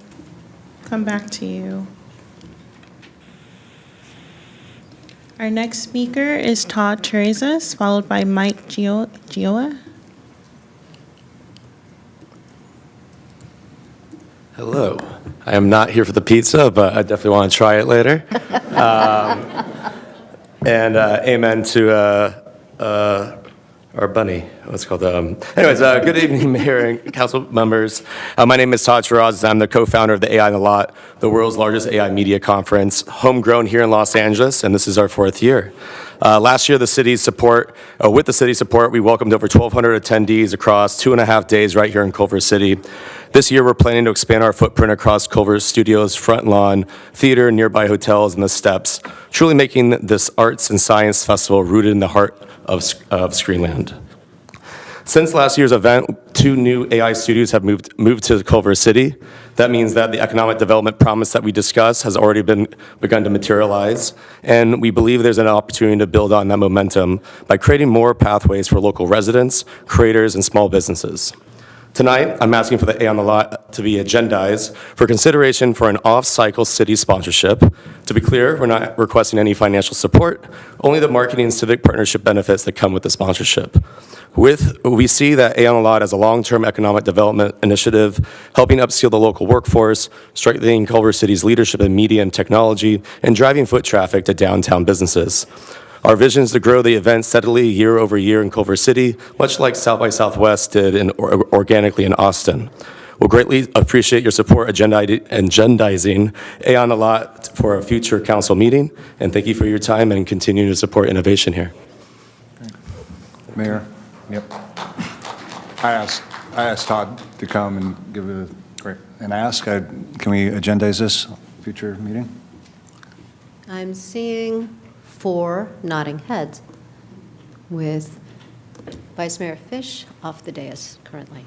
come back to you. Our next speaker is Todd Teresas, followed by Mike Gioa. Hello. I am not here for the pizza, but I definitely want to try it later. And amen to our bunny. What's it called? Anyways, good evening, Mayor and council members. My name is Todd Shiraz. I'm the co-founder of the AI in the Lot, the world's largest AI media conference, homegrown here in Los Angeles, and this is our 4th year. Last year, with the city's support, we welcomed over 1,200 attendees across 2.5 days right here in Culver City. This year, we're planning to expand our footprint across Culver Studios, front lawn, theater, nearby hotels, and the steps, truly making this arts and science festival rooted in the heart of Screenland. Since last year's event, 2 new AI studios have moved to Culver City. That means that the economic development promise that we discussed has already begun to materialize, and we believe there's an opportunity to build on that momentum by creating more pathways for local residents, creators, and small businesses. Tonight, I'm asking for the AI on the Lot to be agendized for consideration for an off-cycle city sponsorship. To be clear, we're not requesting any financial support, only the marketing and civic partnership benefits that come with the sponsorship. We see that AI on the Lot as a long-term economic development initiative, helping upskill the local workforce, strengthening Culver City's leadership in media and technology, and driving foot traffic to downtown businesses. Our vision is to grow the event steadily year over year in Culver City, much like South by Southwest did organically in Austin. We'll greatly appreciate your support agendizing AI on the Lot for a future council meeting, and thank you for your time and continuing to support innovation here. Mayor, yep. I asked Todd to come and give it can we agendize this future meeting? I'm seeing 4 nodding heads with Vice Mayor Fish off the dais currently.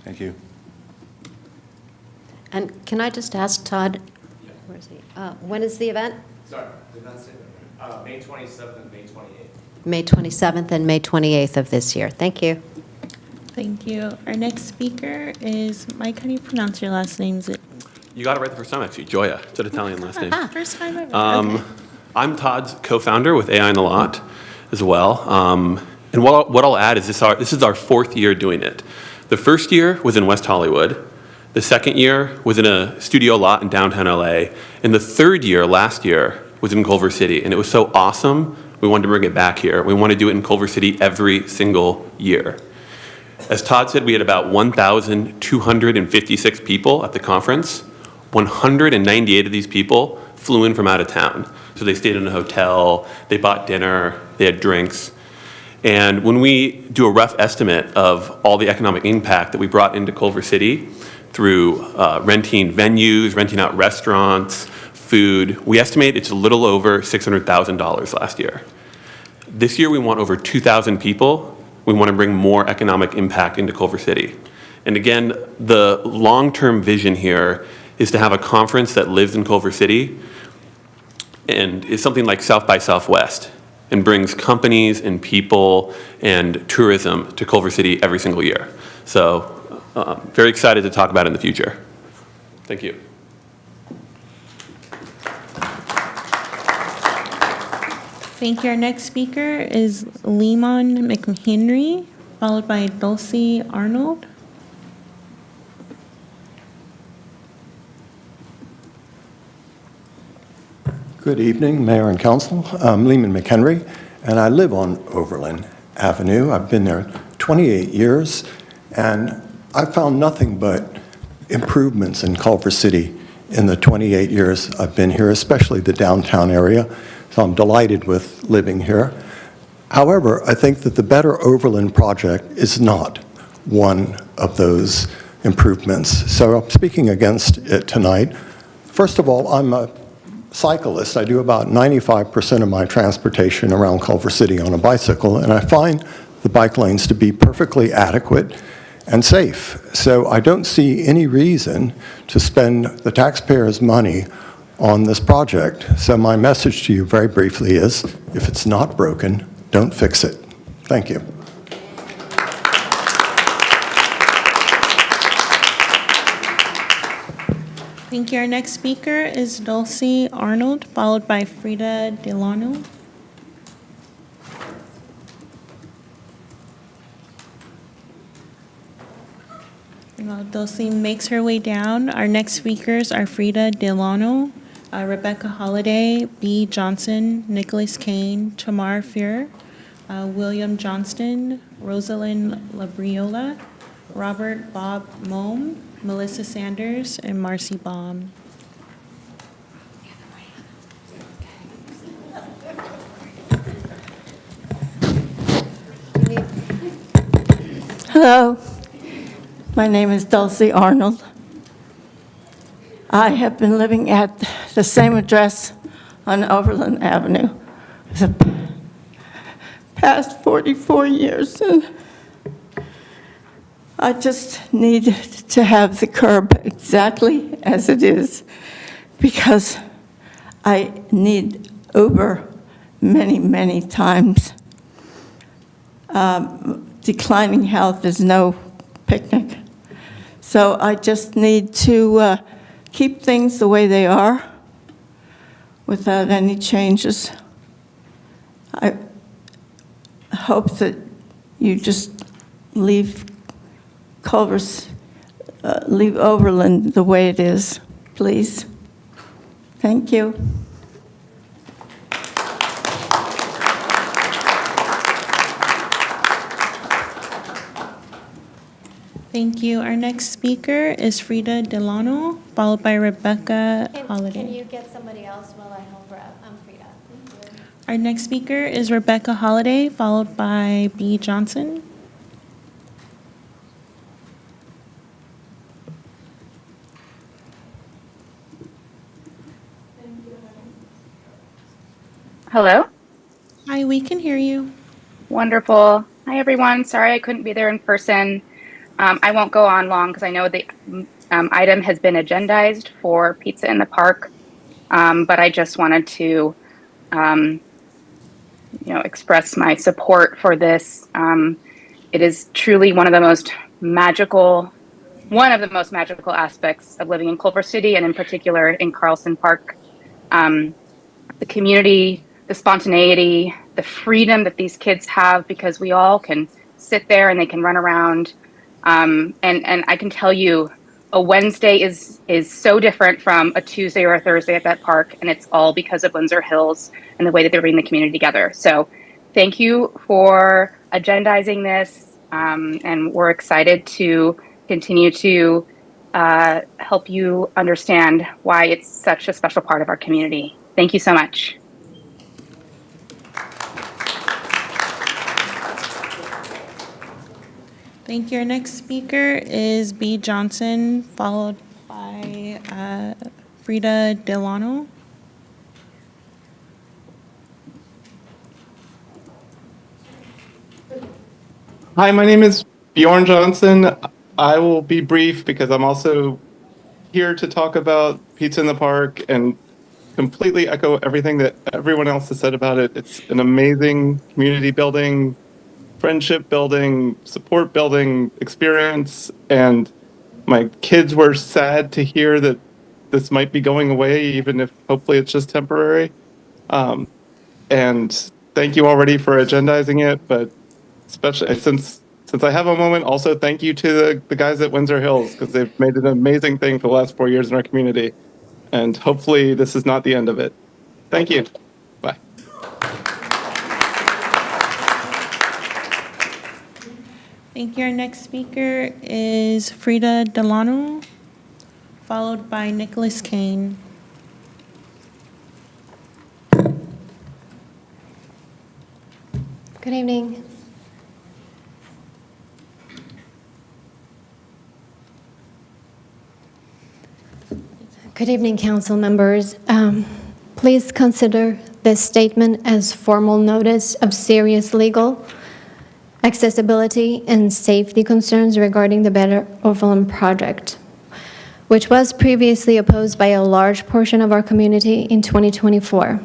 Thank you. And can I just ask Todd, where is he? When is the event? Sorry, did not say that. May 27th and May 28th. May 27th and May 28th of this year. Thank you. Thank you. Our next speaker is Mike. How do you pronounce your last name? Is it? You got it right the first time, actually. Gioia. It's an Italian last name. First time ever. Okay. I'm Todd's co-founder with AI in the Lot as well. And what I'll add is this is our 4th year doing it. The first year was in West Hollywood. The second year was in a studio lot in downtown LA. And the third year, last year, was in Culver City. And it was so awesome, we wanted to bring it back here. We want to do it in Culver City every single year. As Todd said, we had about 1,256 people at the conference. 198 of these people flew in from out of town. So they stayed in a hotel, they bought dinner, they had drinks. And when we do a rough estimate of all the economic impact that we brought into Culver City through renting venues, renting out restaurants, food, we estimate it's a little over $600,000 last year. This year we want over 2,000 people. We want to bring more economic impact into Culver City. And again, the long-term vision here is to have a conference that lives in Culver City and is something like South by Southwest and brings companies and people and tourism to Culver City every single year. So very excited to talk about it in the future. Thank you. Thank you. Our next speaker is Lemon McHenry, followed by Dulcie Arnold. Good evening, Mayor and Council. I'm Lehman McHenry, and I live on Overland Avenue. I've been there 28 years, and I've found nothing but improvements in Culver City in the 28 years I've been here, especially the downtown area. So I'm delighted with living here. However, I think that the Better Overland project is not one of those improvements. So I'm speaking against it tonight. First of all, I'm a cyclist. I do about 95% of my transportation around Culver City on a bicycle, and I find the bike lanes to be perfectly adequate and safe. So I don't see any reason to spend the taxpayers' money on this project. So my message to you very briefly is, if it's not broken, don't fix it. Thank you. Thank you. Our next speaker is Dulcie Arnold, followed by Frida Delano. While Dulcie makes her way down, our next speakers are Frida Delano, Rebecca Holliday, B. Johnson, Nicholas Kane, Tamar Fuhr, William Johnston, Rosalind Labriola, Robert Bob Mohm, Melissa Sanders, and Marcy Baum. Hello, my name is Dulcie Arnold. I have been living at the same address on Overland Avenue for the past 44 years. And I just need to have the curb exactly as it is because I need Uber many, many times. Declining health is no picnic. So I just need to keep things the way they are without any changes. I hope that you just leave leave Overland the way it is, please. Thank you. Thank you. Our next speaker is Frida Delano, followed by Rebecca Holliday. Can you get somebody else while I help her out? I'm Frida. Thank you. Our next speaker is Rebecca Holliday, followed by B. Johnson. Hello? Hi, we can hear you. Wonderful. Hi, everyone. Sorry I couldn't be there in person. I won't go on long because I know the item has been agendized for Pizza in the Park, but I just wanted to, express my support for this. It is truly one of the most magical aspects of living in Culver City, and in particular in Carlson Park. The community, the spontaneity, the freedom that these kids have because we all can sit there and they can run around. And I can tell you a Wednesday is so different from a Tuesday or a Thursday at that park, and it's all because of Windsor Hills and the way that they bring the community together. So thank you for agendizing this, and we're excited to continue to help you understand why it's such a special part of our community. Thank you so much. Thank you. Our next speaker is B. Johnson, followed by Frida Delano. Hi, my name is Bjorn Johnson. I will be brief because I'm also here to talk about Pizza in the Park and completely echo everything that everyone else has said about it. It's an amazing community building, friendship building, support building experience. And my kids were sad to hear that this might be going away, even if hopefully it's just temporary. And thank you already for agendizing it, but especially since I have a moment, also thank you to the guys at Windsor Hills, because they've made an amazing thing for the last 4 years in our community. And hopefully this is not the end of it. Thank you. Bye. Thank you. Our next speaker is Frida Delano, followed by Nicholas Kane. Good evening. Good evening, council members. Please consider this statement as formal notice of serious legal, accessibility, and safety concerns regarding the Better Overland project, which was previously opposed by a large portion of our community in 2024.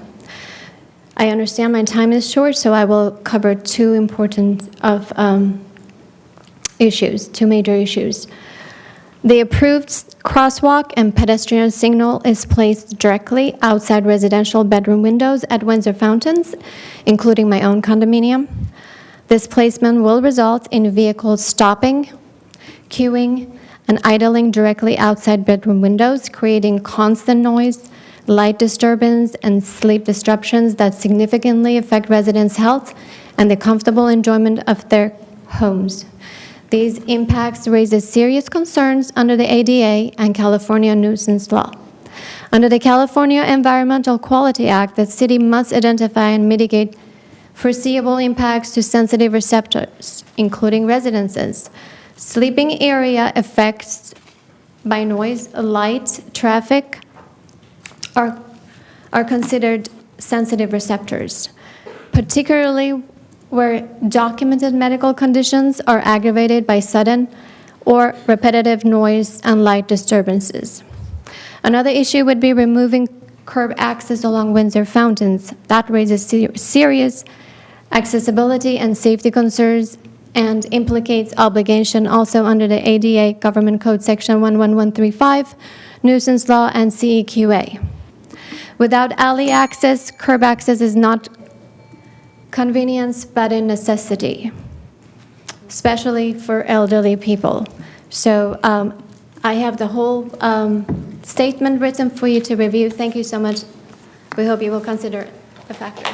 I understand my time is short, so I will cover two major issues. The approved crosswalk and pedestrian signal is placed directly outside residential bedroom windows at Windsor Fountains, including my own condominium. This placement will result in vehicles stopping, queuing, and idling directly outside bedroom windows, creating constant noise, light disturbance, and sleep disruptions that significantly affect residents' health and the comfortable enjoyment of their homes. These impacts raise serious concerns under the ADA and California nuisance law. Under the California Environmental Quality Act, the city must identify and mitigate foreseeable impacts to sensitive receptors, including residences. Sleeping area effects by noise, light, traffic are considered sensitive receptors, particularly where documented medical conditions are aggravated by sudden or repetitive noise and light disturbances. Another issue would be removing curb access along Windsor Fountains. That raises serious accessibility and safety concerns and implicates obligation also under the ADA Government Code Section 11135, Nuisance Law, and CEQA. Without alley access, curb access is not convenience but a necessity, especially for elderly people. So I have the whole statement written for you to review. Thank you so much. We hope you will consider the factors.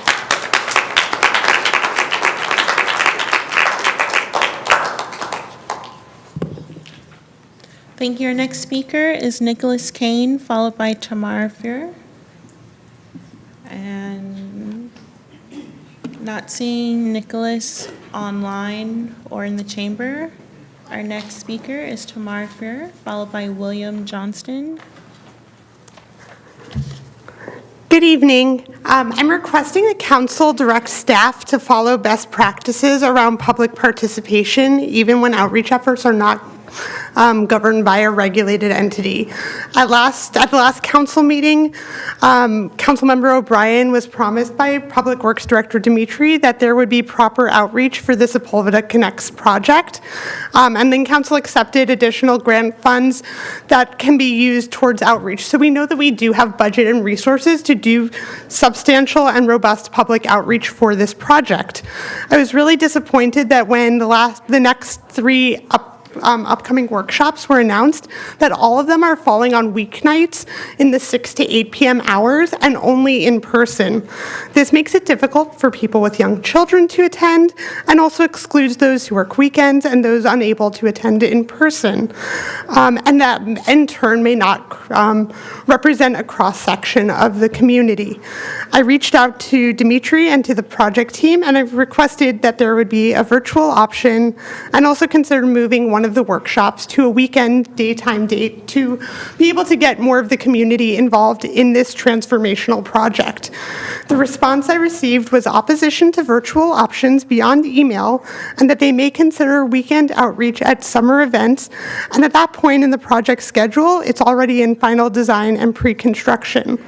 Thank you. Our next speaker is Nicholas Kane, followed by Tamara Fuhr. And not seeing Nicholas online or in the chamber. Our next speaker is Tamara Fuhr, followed by William Johnston. Good evening. I'm requesting that council direct staff to follow best practices around public participation, even when outreach efforts are not governed by a regulated entity. At the last council meeting, Councilmember O'Brien was promised by Public Works Director Dimitri that there would be proper outreach for the Sepulveda Connects project. And then council accepted additional grant funds that can be used towards outreach. So we know that we do have budget and resources to do substantial and robust public outreach for this project. I was really disappointed that when the next three upcoming workshops were announced, that all of them are falling on weeknights in the 6 to 8 p.m. hours and only in person. This makes it difficult for people with young children to attend and also excludes those who work weekends and those unable to attend in person. And that in turn may not represent a cross-section of the community. I reached out to Dimitri and to the project team, and I've requested that there would be a virtual option and also consider moving one of the workshops to a weekend daytime date to be able to get more of the community involved in this transformational project. The response I received was opposition to virtual options beyond email, and that they may consider weekend outreach at summer events, and at that point in the project schedule, it's already in final design and pre-construction.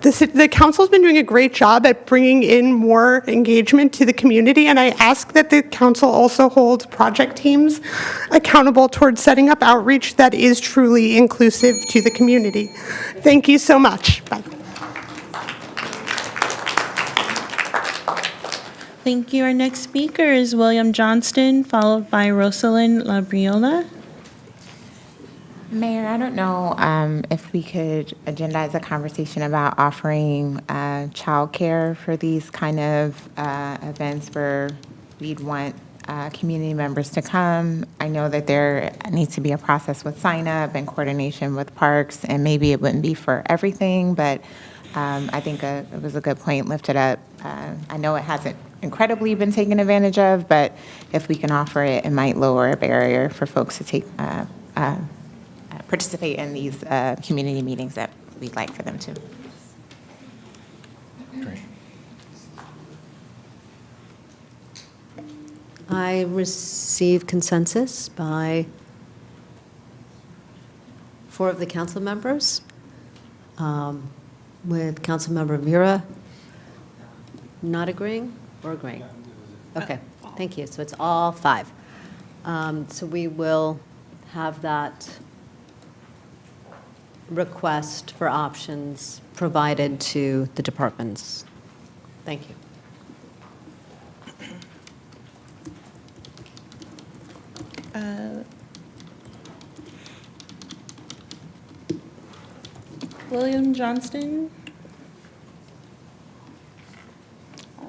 The council's been doing a great job at bringing in more engagement to the community, and I ask that the council also hold project teams accountable towards setting up outreach that is truly inclusive to the community. Thank you so much. Bye. Thank you. Our next speaker is William Johnston, followed by Rosalind Labriola. Mayor, I don't know if we could agendize a conversation about offering childcare for these kind of events where we'd want community members to come. I know that there needs to be a process with sign up and coordination with parks, and maybe it wouldn't be for everything, but I think it was a good point lifted up. I know it hasn't incredibly been taken advantage of, but if we can offer it, it might lower a barrier for folks to take participate in these community meetings that we'd like for them to. Great. I receive consensus by 4 of the council members, with Councilmember Mira not agreeing or agreeing. Okay, thank you. So it's all 5. So we will have that request for options provided to the departments. Thank you. William Johnston.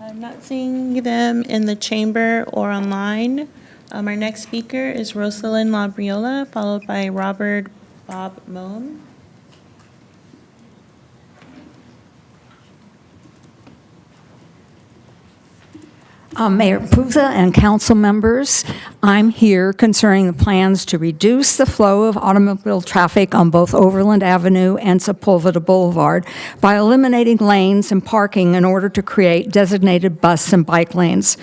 I'm not seeing them in the chamber or online. Our next speaker is Rosalind Labriola, followed by Robert Bob Moen. Mayor Puza and council members, I'm here concerning the plans to reduce the flow of automobile traffic on both Overland Avenue and Sepulveda Boulevard by eliminating lanes and parking in order to create designated bus and bike lanes.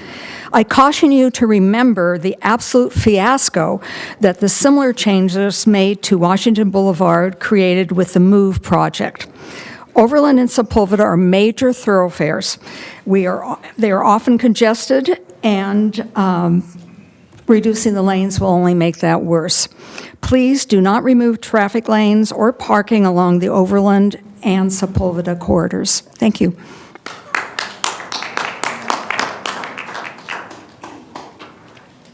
I caution you to remember the absolute fiasco that the similar changes made to Washington Boulevard created with the MOVE project. Overland and Sepulveda are major thoroughfares. They are often congested, and reducing the lanes will only make that worse. Please do not remove traffic lanes or parking along the Overland and Sepulveda corridors. Thank you.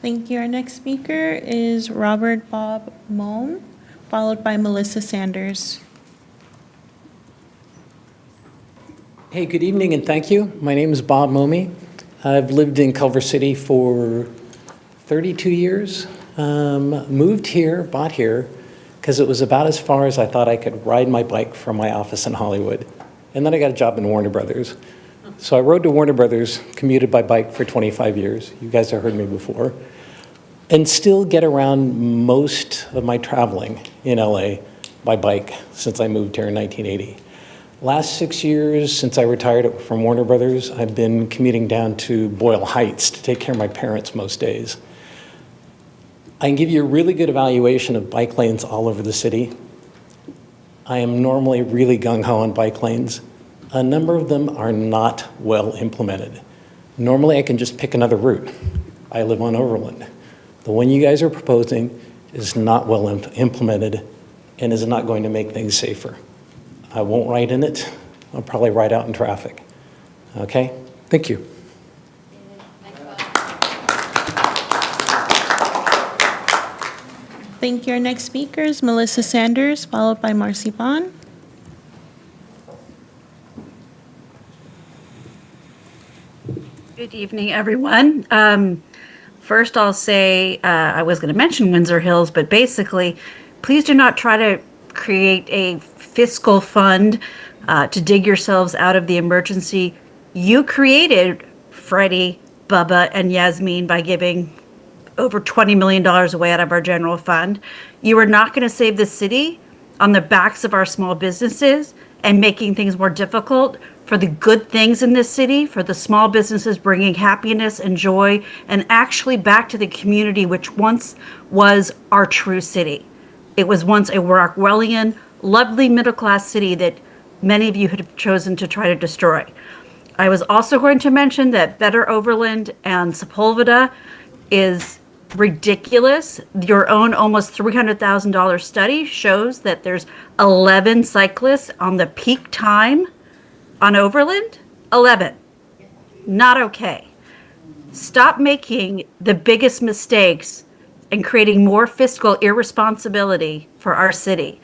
Thank you. Our next speaker is Robert Bob Moen, followed by Melissa Sanders. Hey, good evening and thank you. My name is Bob Momi. I've lived in Culver City for 32 years. Moved here, bought here, because it was about as far as I thought I could ride my bike from my office in Hollywood. And then I got a job in Warner Brothers. So I rode to Warner Brothers, commuted by bike for 25 years. You guys have heard me before. And still get around most of my traveling in LA by bike since I moved here in 1980. Last 6 years, since I retired from Warner Brothers, I've been commuting down to Boyle Heights to take care of my parents most days. I can give you a really good evaluation of bike lanes all over the city. I am normally really gung-ho on bike lanes. A number of them are not well implemented. Normally, I can just pick another route. I live on Overland. The one you guys are proposing is not well implemented and is not going to make things safer. I won't ride in it. I'll probably ride out in traffic. Okay? Thank you. Thank you. Our next speaker is Melissa Sanders, followed by Marcy Bond. Good evening, everyone. First, I'll say I was going to mention Windsor Hills, but basically, please do not try to create a fiscal fund to dig yourselves out of the emergency. You created Freddie, Bubba, and Yasmin by giving over $20 million away out of our general fund. You are not going to save the city on the backs of our small businesses and making things more difficult for the good things in this city, for the small businesses bringing happiness and joy, and actually back to the community, which once was our true city. It was once a Rockwellian, lovely middle-class city that many of you have chosen to try to destroy. I was also going to mention that Better Overland and Sepulveda is ridiculous. Your own almost $300,000 study shows that there's 11 cyclists on the peak time on Overland. 11. Not okay. Stop making the biggest mistakes and creating more fiscal irresponsibility for our city.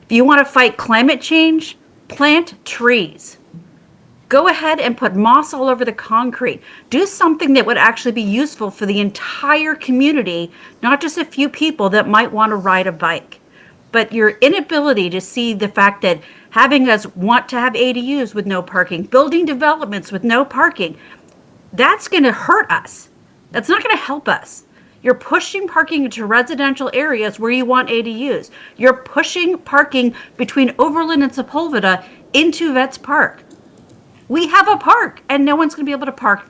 If you want to fight climate change, plant trees. Go ahead and put moss all over the concrete. Do something that would actually be useful for the entire community, not just a few people that might want to ride a bike. But your inability to see the fact that having us want to have ADUs with no parking, building developments with no parking, that's going to hurt us. That's not going to help us. You're pushing parking into residential areas where you want ADUs. You're pushing parking between Overland and Sepulveda into Vets Park. We have a park, and no one's going to be able to park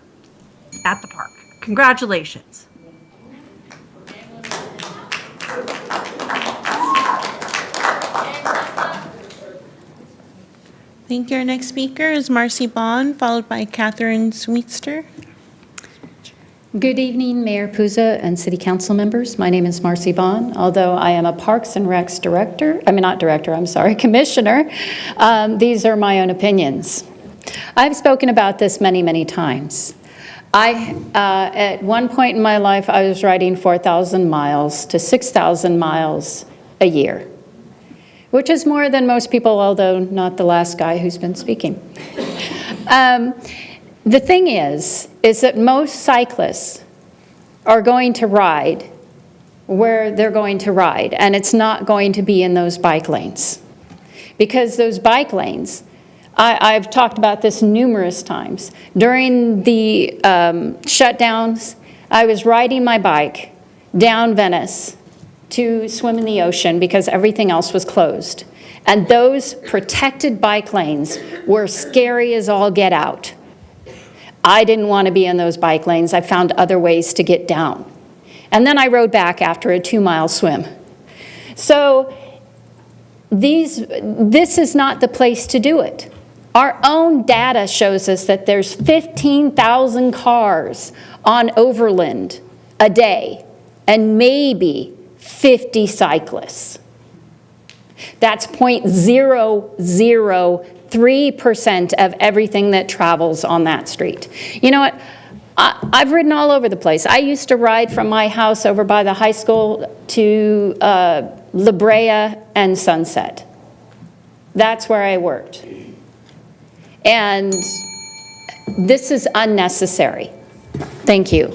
at the park. Congratulations. Thank you. Our next speaker is Marcy Bond, followed by Catherine Sweetster. Good evening, Mayor Puza and City Council members. My name is Marcy Bond. Although I am a Parks and Recs commissioner, these are my own opinions. I've spoken about this many, many times. At one point in my life, I was riding 4,000 miles to 6,000 miles a year, which is more than most people, although not the last guy who's been speaking. The thing is that most cyclists are going to ride where they're going to ride, and it's not going to be in those bike lanes. Because those bike lanes, I've talked about this numerous times. During the shutdowns, I was riding my bike down Venice to swim in the ocean because everything else was closed. And those protected bike lanes were scary as all get out. I didn't want to be in those bike lanes. I found other ways to get down. And then I rode back after a 2-mile swim. So this is not the place to do it. Our own data shows us that there's 15,000 cars on Overland a day and maybe 50 cyclists. That's 0.003% of everything that travels on that street. You know what? I've ridden all over the place. I used to ride from my house over by the high school to La Brea and Sunset. That's where I worked. And this is unnecessary. Thank you.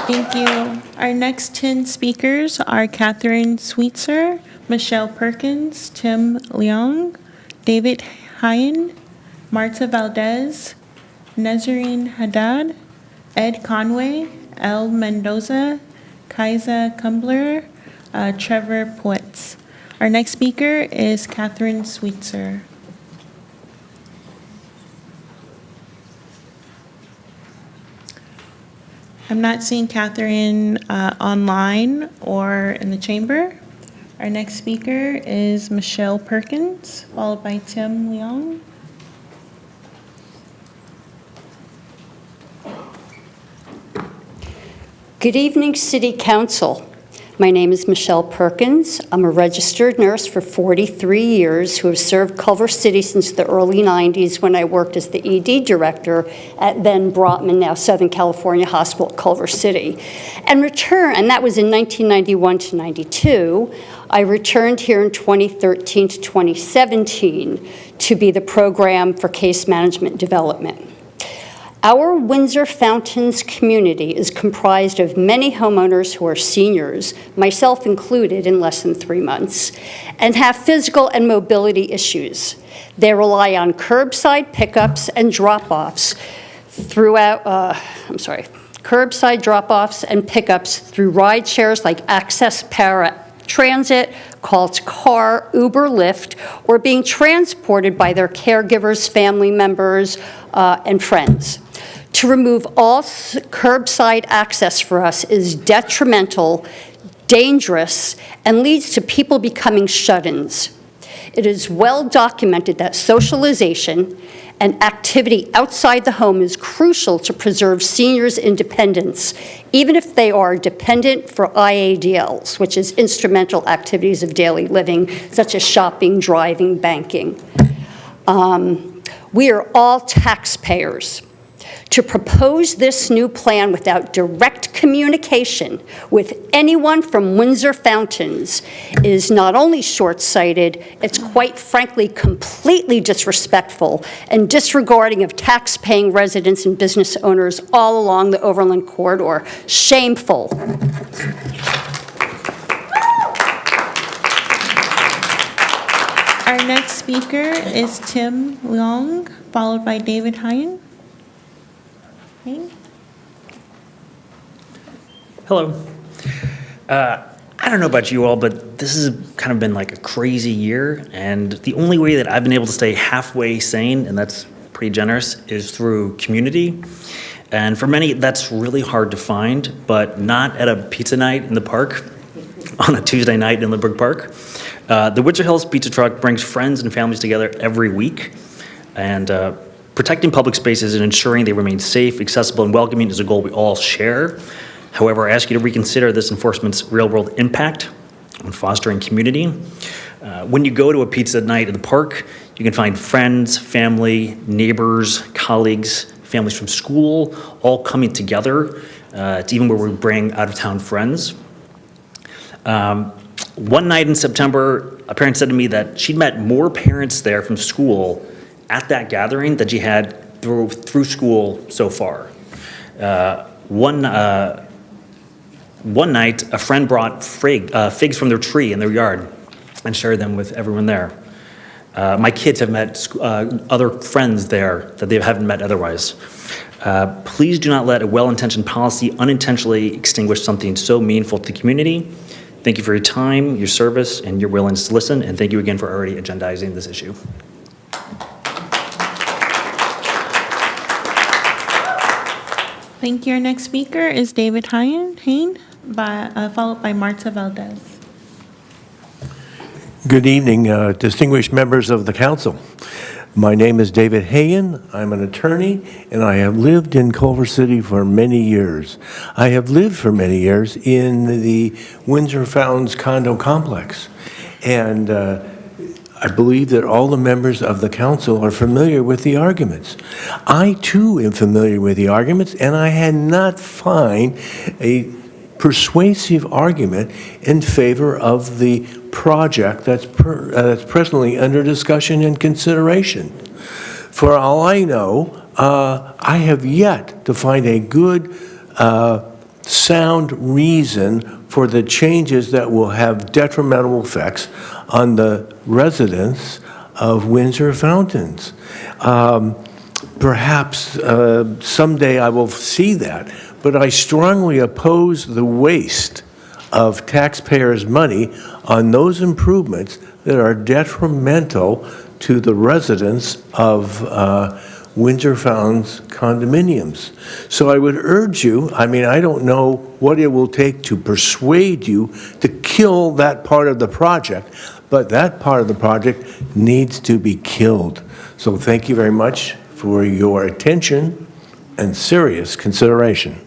Thank you. Our next 10 speakers are Catherine Sweetser, Michelle Perkins, Tim Leong, David Hyen, Marta Valdez, Nazarene Haddad, Ed Conway, El Mendoza, Kaisa Kumbler, Trevor Poetz. Our next speaker is Catherine Sweetser. I'm not seeing Catherine online or in the chamber. Our next speaker is Michelle Perkins, followed by Tim Leong. Good evening, City Council. My name is Michelle Perkins. I'm a registered nurse for 43 years who have served Culver City since the early 90s when I worked as the ED director at then Brotman, now Southern California Hospital, Culver City. And that was in 1991 to 92. I returned here in 2013 to 2017 to be the program for case management development. Our Windsor Fountains community is comprised of many homeowners who are seniors, myself included in less than 3 months, and have physical and mobility issues. They rely on curbside pickups and drop-offs curbside drop-offs and pickups through ride shares like Access Transit, Called Car, Uber, Lyft, or being transported by their caregivers, family members, and friends. To remove all curbside access for us is detrimental, dangerous, and leads to people becoming shut-ins. It is well documented that socialization and activity outside the home is crucial to preserve seniors' independence, even if they are dependent for IADLs, which is instrumental activities of daily living, such as shopping, driving, banking. We are all taxpayers. To propose this new plan without direct communication with anyone from Windsor Fountains is not only short-sighted, it's quite frankly completely disrespectful and disregarding of tax-paying residents and business owners all along the Overland Corridor. Shameful. Our next speaker is Tim Leong, followed by David Hyen. Hello. I don't know about you all, but this has kind of been like a crazy year, and the only way that I've been able to stay halfway sane, and that's pretty generous, is through community. And for many, that's really hard to find, but not at a pizza night in the park on a Tuesday night in Lindbergh Park. The Windsor Hills Pizza Truck brings friends and families together every week, and protecting public spaces and ensuring they remain safe, accessible, and welcoming is a goal we all share. However, I ask you to reconsider this enforcement's real-world impact on fostering community. When you go to a pizza night in the park, you can find friends, family, neighbors, colleagues, families from school, all coming together. It's even where we bring out-of-town friends. One night in September, a parent said to me that she'd met more parents there from school at that gathering that she had through school so far. One night, a friend brought figs from their tree in their yard and shared them with everyone there. My kids have met other friends there that they haven't met otherwise. Please do not let a well-intentioned policy unintentionally extinguish something so meaningful to the community. Thank you for your time, your service, and your willingness to listen, and thank you again for already agendizing this issue. Thank you. Our next speaker is David Hyen, followed by Marta Valdez. Good evening, distinguished members of the council. My name is David Hayen. I'm an attorney, and I have lived in Culver City for many years. I have lived for many years in the Windsor Fountains condo complex, and I believe that all the members of the council are familiar with the arguments. I, too, am familiar with the arguments, and I had not found a persuasive argument in favor of the project that's presently under discussion and consideration. For all I know, I have yet to find a good, sound reason for the changes that will have detrimental effects on the residents of Windsor Fountains. Perhaps someday I will see that, but I strongly oppose the waste of taxpayers' money on those improvements that are detrimental to the residents of Windsor Fountains condominiums. So I would urge you, I mean, I don't know what it will take to persuade you to kill that part of the project, but that part of the project needs to be killed. So thank you very much for your attention and serious consideration.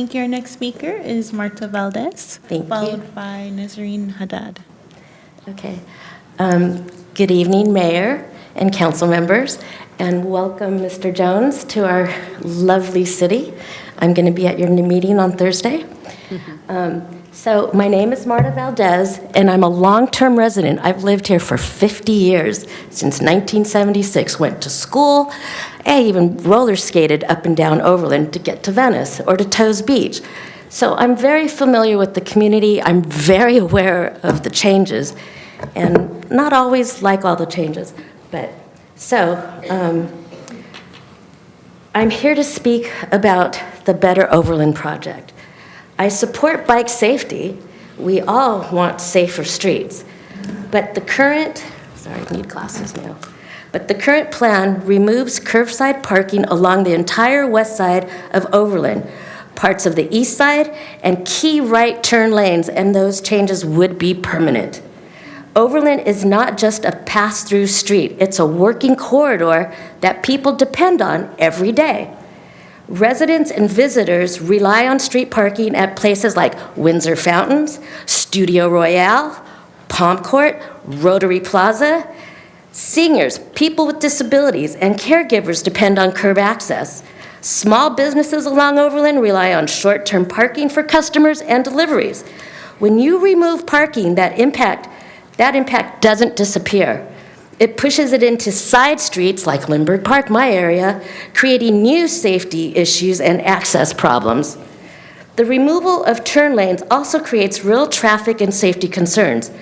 Thank you. Our next speaker is Marta Valdez, Thank you. followed by Nazreen Haddad. Okay. Good evening, Mayor and council members, and welcome, Mr. Jones, to our lovely city. I'm going to be at your meeting on Thursday. So my name is Marta Valdez, and I'm a long-term resident. I've lived here for 50 years, since 1976. Went to school. I even roller skated up and down Overland to get to Venice or to Toes Beach. So I'm very familiar with the community. I'm very aware of the changes, and not always like all the changes. I'm here to speak about the Better Overland project. I support bike safety. We all want safer streets. But the current, sorry, I need glasses now. But the current plan removes curbside parking along the entire west side of Overland, parts of the east side, and key right turn lanes, and those changes would be permanent. Overland is not just a pass-through street. It's a working corridor that people depend on every day. Residents and visitors rely on street parking at places like Windsor Fountains, Studio Royale, Palm Court, Rotary Plaza. Seniors, people with disabilities, and caregivers depend on curb access. Small businesses along Overland rely on short-term parking for customers and deliveries. When you remove parking, that impact doesn't disappear. It pushes it into side streets like Lindbergh Park, my area, creating new safety issues and access problems. The removal of turn lanes also creates real traffic and safety concerns.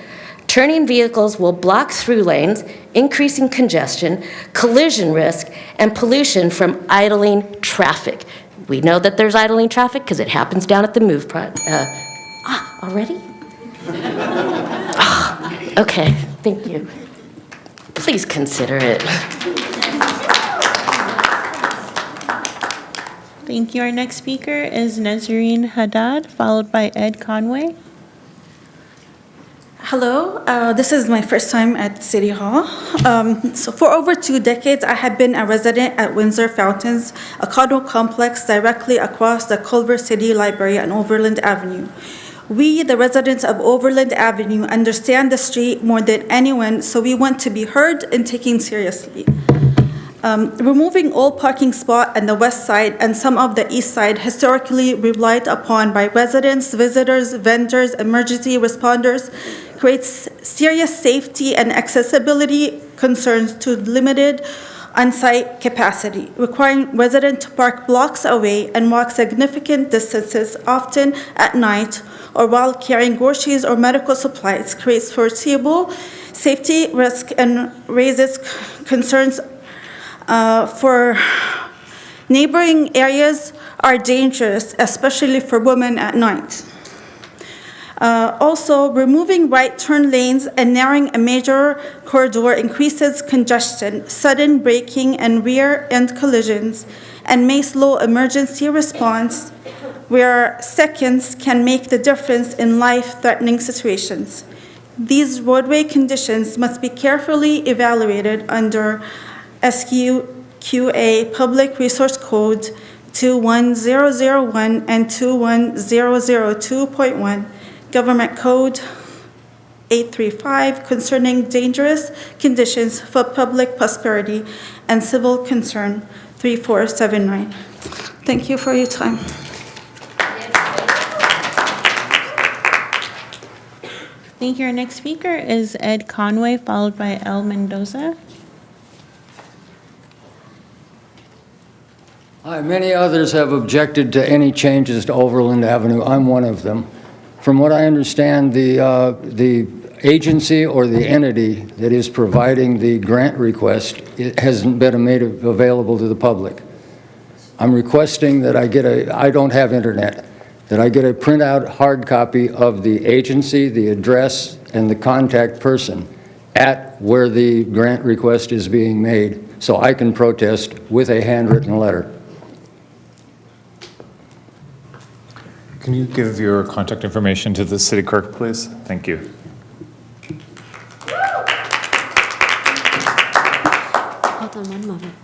Turning vehicles will block through lanes, increasing congestion, collision risk, and pollution from idling traffic. We know that there's idling traffic because it happens down at the Move already? Okay, thank you. Please consider it. Thank you. Our next speaker is Nazreen Haddad, followed by Ed Conway. Hello, this is my first time at City Hall. So for over 2 decades, I have been a resident at Windsor Fountains, a condo complex directly across the Culver City Library on Overland Avenue. We, the residents of Overland Avenue, understand the street more than anyone, so we want to be heard and taken seriously. Removing all parking spots on the west side and some of the east side historically relied upon by residents, visitors, vendors, emergency responders creates serious safety and accessibility concerns to limited on-site capacity, requiring residents to park blocks away and walk significant distances, often at night or while carrying groceries or medical supplies, creates foreseeable safety risk and raises concerns for neighboring areas are dangerous, especially for women at night. Also, removing right turn lanes and narrowing a major corridor increases congestion, sudden braking and rear-end collisions, and may slow emergency response where seconds can make the difference in life-threatening situations. These roadway conditions must be carefully evaluated under SQA Public Resource Code 21001 and 21002.1, Government Code 835 concerning dangerous conditions for public prosperity, and Civil Concern 3479. Thank you for your time. Thank you. Our next speaker is Ed Conway, followed by El Mendoza. Hi, many others have objected to any changes to Overland Avenue. I'm one of them. From what I understand, the agency or the entity that is providing the grant request, it hasn't been made available to the public. I'm requesting that I don't have internet, that I get a printout hard copy of the agency, the address, and the contact person at where the grant request is being made, so I can protest with a handwritten letter. Can you give your contact information to the city clerk, please? Thank you. Hold on one moment.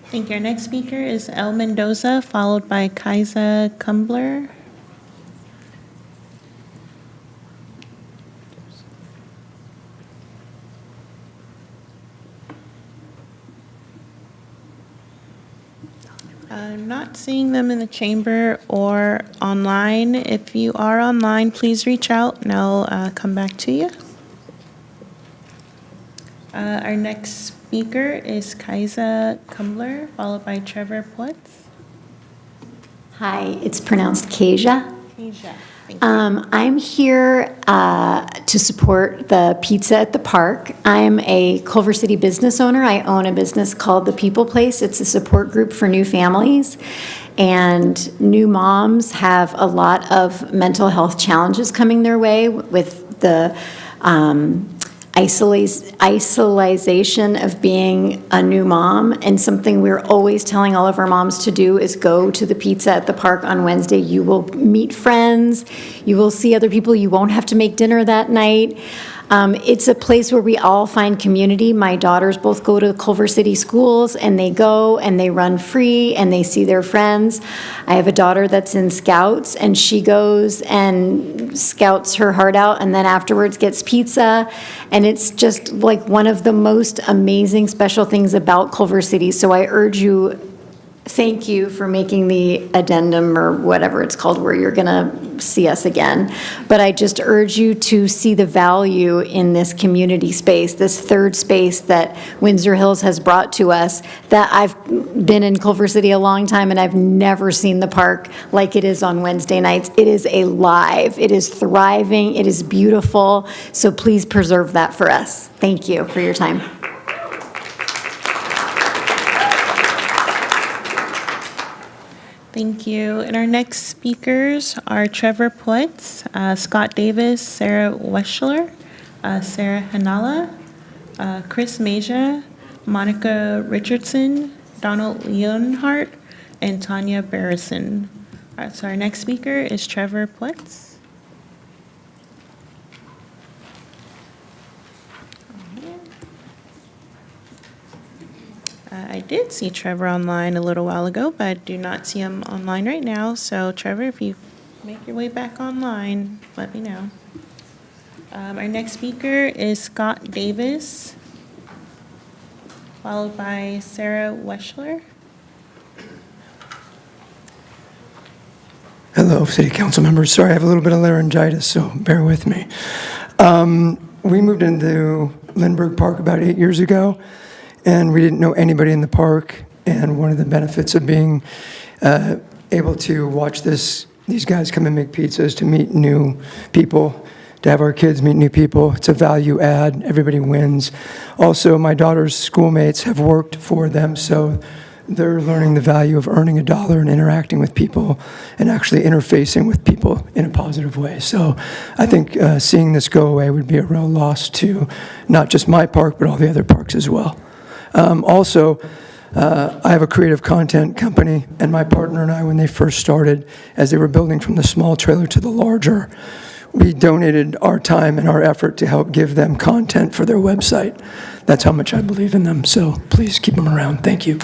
Thank you. Our next speaker is El Mendoza, followed by Kaisa Kumbler. Not seeing them in the chamber or online. If you are online, please reach out and I'll come back to you. Our next speaker is Kaisa Kumbler, followed by Trevor Plutz. Hi, it's pronounced Kasia. Kasia. I'm here to support the pizza at the park. I'm a Culver City business owner. I own a business called The People Place. It's a support group for new families. And new moms have a lot of mental health challenges coming their way with the isolation of being a new mom. And something we're always telling all of our moms to do is go to the pizza at the park on Wednesday. You will meet friends, you will see other people, you won't have to make dinner that night. It's a place where we all find community. My daughters both go to Culver City schools, and they go and they run free and they see their friends. I have a daughter that's in Scouts, and she goes and scouts her heart out and then afterwards gets pizza. And it's just like one of the most amazing special things about Culver City. So I urge you, thank you for making the addendum or whatever it's called where you're going to see us again. But I just urge you to see the value in this community space, this third space that Windsor Hills has brought to us. That I've been in Culver City a long time and I've never seen the park like it is on Wednesday nights. It is alive, it is thriving, it is beautiful. So please preserve that for us. Thank you for your time. Thank you. And our next speakers are Trevor Plutz, Scott Davis, Sarah Weschler, Sarah Hanala, Chris Meja, Monica Richardson, Donald Leonhardt, and Tanya Barrison. All right, so our next speaker is Trevor Plutz. I did see Trevor online a little while ago, but I do not see him online right now. So Trevor, if you make your way back online, let me know. Our next speaker is Scott Davis, followed by Sarah Weschler. Hello, City Council members. Sorry, I have a little bit of laryngitis, so bear with me. We moved into Lindbergh Park about 8 years ago, and we didn't know anybody in the park. And one of the benefits of being able to watch these guys come and make pizzas, to meet new people, to have our kids meet new people, it's a value add. Everybody wins. Also, my daughter's schoolmates have worked for them, so they're learning the value of earning $1 and interacting with people and actually interfacing with people in a positive way. So I think seeing this go away would be a real loss to not just my park, but all the other parks as well. Also, I have a creative content company, and my partner and I, when they first started, as they were building from the small trailer to the larger, we donated our time and our effort to help give them content for their website. That's how much I believe in them, so please keep them around. Thank you.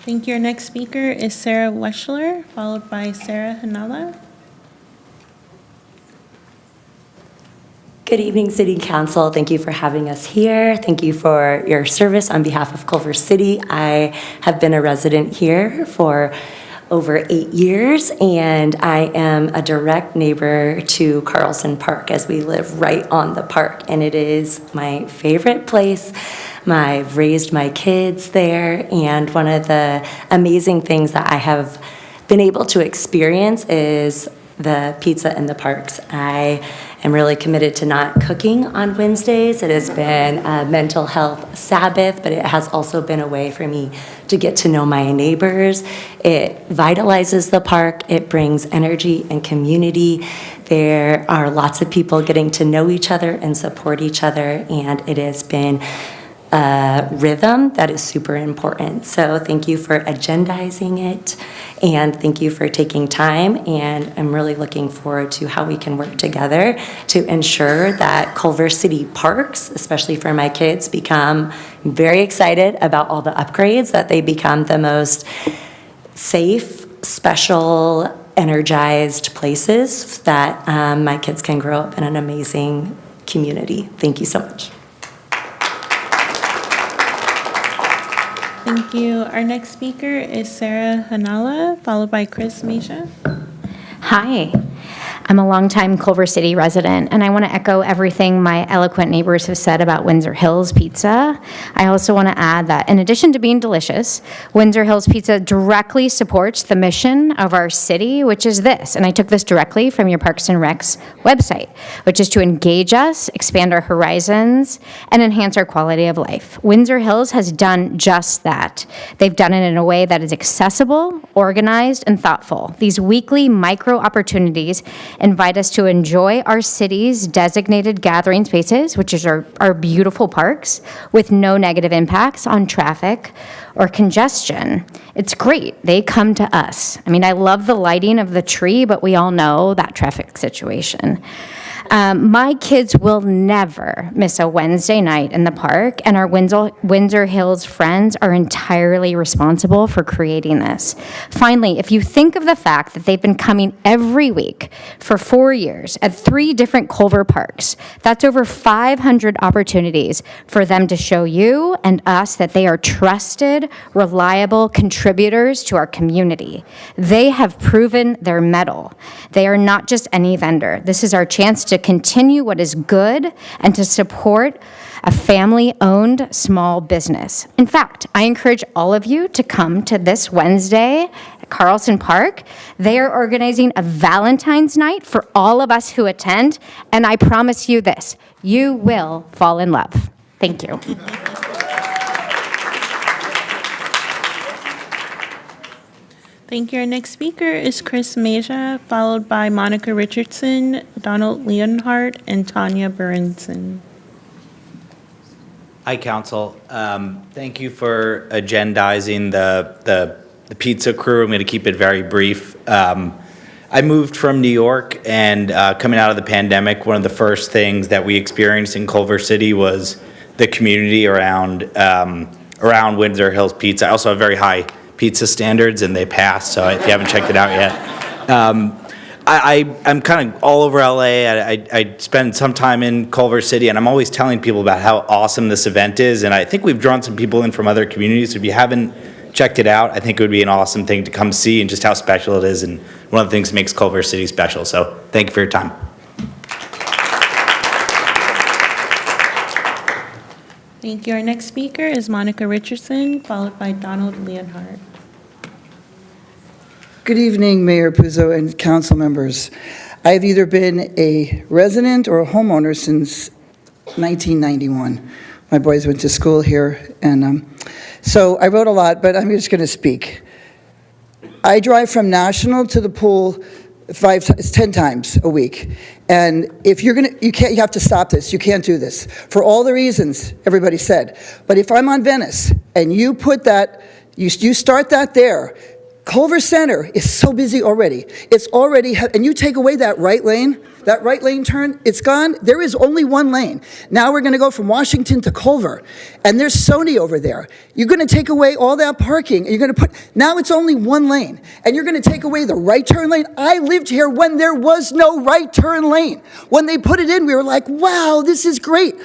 Thank you. Our next speaker is Sarah Weschler, followed by Sarah Hanala. Good evening, City Council. Thank you for having us here. Thank you for your service on behalf of Culver City. I have been a resident here for over 8 years, and I am a direct neighbor to Carlson Park, as we live right on the park, and it is my favorite place. I've raised my kids there, and one of the amazing things that I have been able to experience is the pizza in the parks. I am really committed to not cooking on Wednesdays. It has been a mental health Sabbath, but it has also been a way for me to get to know my neighbors. It vitalizes the park. It brings energy and community. There are lots of people getting to know each other and support each other, and it has been rhythm that is super important. So thank you for agendizing it, and thank you for taking time, and I'm really looking forward to how we can work together to ensure that Culver City parks, especially for my kids, become very excited about all the upgrades, that they become the most safe, special, energized places that my kids can grow up in an amazing community. Thank you so much. Thank you. Our next speaker is Sarah Hanala, followed by Chris Misha. Hi, I'm a longtime Culver City resident, and I want to echo everything my eloquent neighbors have said about Windsor Hills Pizza. I also want to add that in addition to being delicious, Windsor Hills Pizza directly supports the mission of our city, which is this, and I took this directly from your Parks and Recs website, which is to engage us, expand our horizons, and enhance our quality of life. Windsor Hills has done just that. They've done it in a way that is accessible, organized, and thoughtful. These weekly micro opportunities invite us to enjoy our city's designated gathering spaces, which is our beautiful parks, with no negative impacts on traffic or congestion. It's great. They come to us. I mean, I love the lighting of the tree, but we all know that traffic situation. My kids will never miss a Wednesday night in the park, and our Windsor Hills friends are entirely responsible for creating this. Finally, if you think of the fact that they've been coming every week for 4 years at 3 different Culver parks, that's over 500 opportunities for them to show you and us that they are trusted, reliable contributors to our community. They have proven their mettle. They are not just any vendor. This is our chance to continue what is good and to support a family-owned small business. In fact, I encourage all of you to come to this Wednesday at Carlson Park. They are organizing a Valentine's night for all of us who attend, and I promise you this, you will fall in love. Thank you. Thank you. Our next speaker is Chris Misha, followed by Monica Richardson, Donald Leonhardt, and Tanya Berenson. Hi, Council. Thank you for agendizing the pizza crew. I'm going to keep it very brief. I moved from New York, and coming out of the pandemic, one of the first things that we experienced in Culver City was the community around Windsor Hills Pizza. I also have very high pizza standards, and they passed, so if you haven't checked it out yet. I'm kind of all over LA. I spend some time in Culver City, and I'm always telling people about how awesome this event is, and I think we've drawn some people in from other communities. So if you haven't checked it out, I think it would be an awesome thing to come see and just how special it is, and one of the things that makes Culver City special. So thank you for your time. Thank you. Our next speaker is Monica Richardson, followed by Donald Leonhardt. Good evening, Mayor Puzo and council members. I've either been a resident or a homeowner since 1991. My boys went to school here, and so I wrote a lot, but I'm just going to speak. I drive from National to the pool 10 times a week, and if you're you have to stop this. You can't do this for all the reasons everybody said. But if I'm on Venice and you put that, you start that there. Culver Center is so busy already. It's already, and you take away that right lane turn, it's gone. There is only one lane. Now we're going to go from Washington to Culver, and there's Sony over there. You're going to take away all that parking, and you're going to now it's only one lane, and you're going to take away the right turn lane. I lived here when there was no right turn lane. When they put it in, we were like, wow, this is great.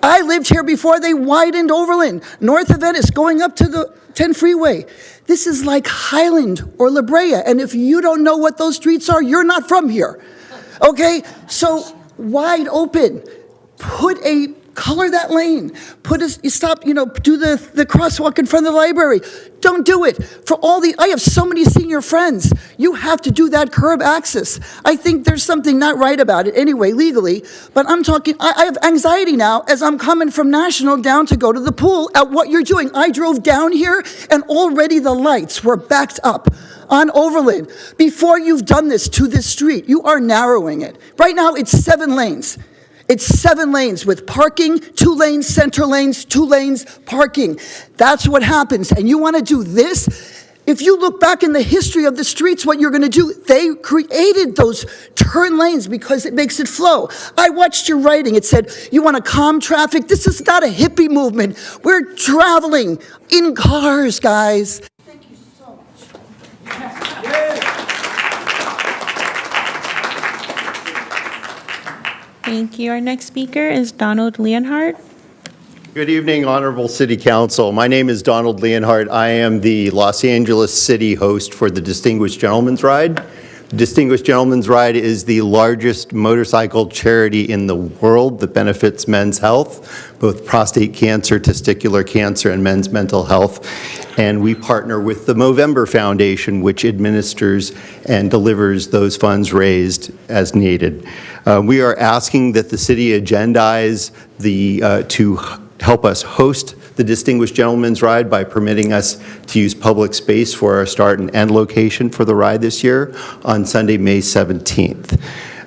I lived here before they widened Overland, north of Venice, going up to the 10 freeway. This is like Highland or La Brea, and if you don't know what those streets are, you're not from here. Okay, so wide open, color that lane, you stop, do the crosswalk in front of the library. Don't do it. I have so many senior friends. You have to do that curb access. I think there's something not right about it anyway, legally, but I'm talking, I have anxiety now as I'm coming from National down to go to the pool at what you're doing. I drove down here and already the lights were backed up on Overland. Before you've done this to this street, you are narrowing it. Right now it's 7 lanes. It's 7 lanes with parking, 2 lanes, center lanes, 2 lanes, parking. That's what happens. And you want to do this? If you look back in the history of the streets, what you're going to do, they created those turn lanes because it makes it flow. I watched your writing. It said, you want to calm traffic? This is not a hippie movement. We're traveling in cars, guys. Thank you so much. Thank you. Our next speaker is Donald Leonhardt. Good evening, Honorable City Council. My name is Donald Leonhardt. I am the Los Angeles City host for the Distinguished Gentleman's Ride. The Distinguished Gentleman's Ride is the largest motorcycle charity in the world that benefits men's health, both prostate cancer, testicular cancer, and men's mental health. And we partner with the Movember Foundation, which administers and delivers those funds raised as needed. We are asking that the city agendize to help us host the Distinguished Gentleman's Ride by permitting us to use public space for our start and end location for the ride this year on Sunday, May 17th.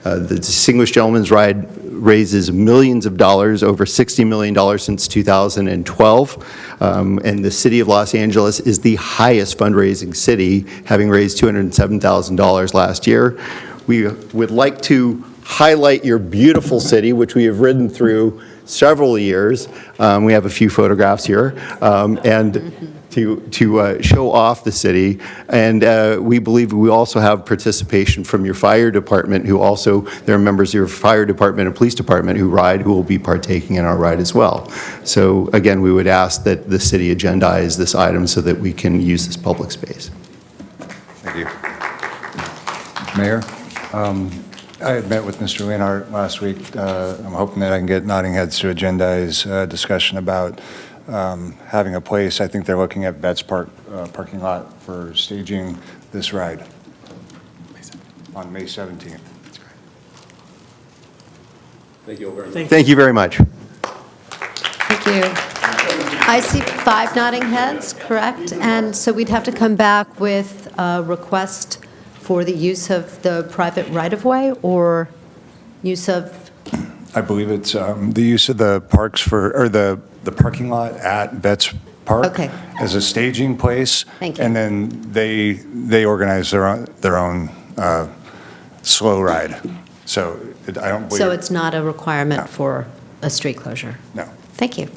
The Distinguished Gentleman's Ride raises millions of dollars, over $60 million since 2012, and the City of Los Angeles is the highest fundraising city, having raised $207,000 last year. We would like to highlight your beautiful city, which we have ridden through several years. We have a few photographs here, and to show off the city. And we believe we also have participation from your fire department, who also, there are members of your fire department and police department who will be partaking in our ride as well. So again, we would ask that the city agendize this item so that we can use this public space. Thank you. Mayor, I had met with Mr. Leonhardt last week. I'm hoping that I can get Nodding Heads to agendize a discussion about having a place. I think they're looking at Vets Park parking lot for staging this ride on May 17th. Thank you very much. Thank you very much. Thank you. I see 5 nodding heads, correct? And so we'd have to come back with a request for the use of the private right-of-way or use of? I believe it's the use of the parks or the parking lot at Vets Park as a staging place. Thank you. And then they organize their own slow ride. So I don't believe. So it's not a requirement for a street closure? No. Thank you.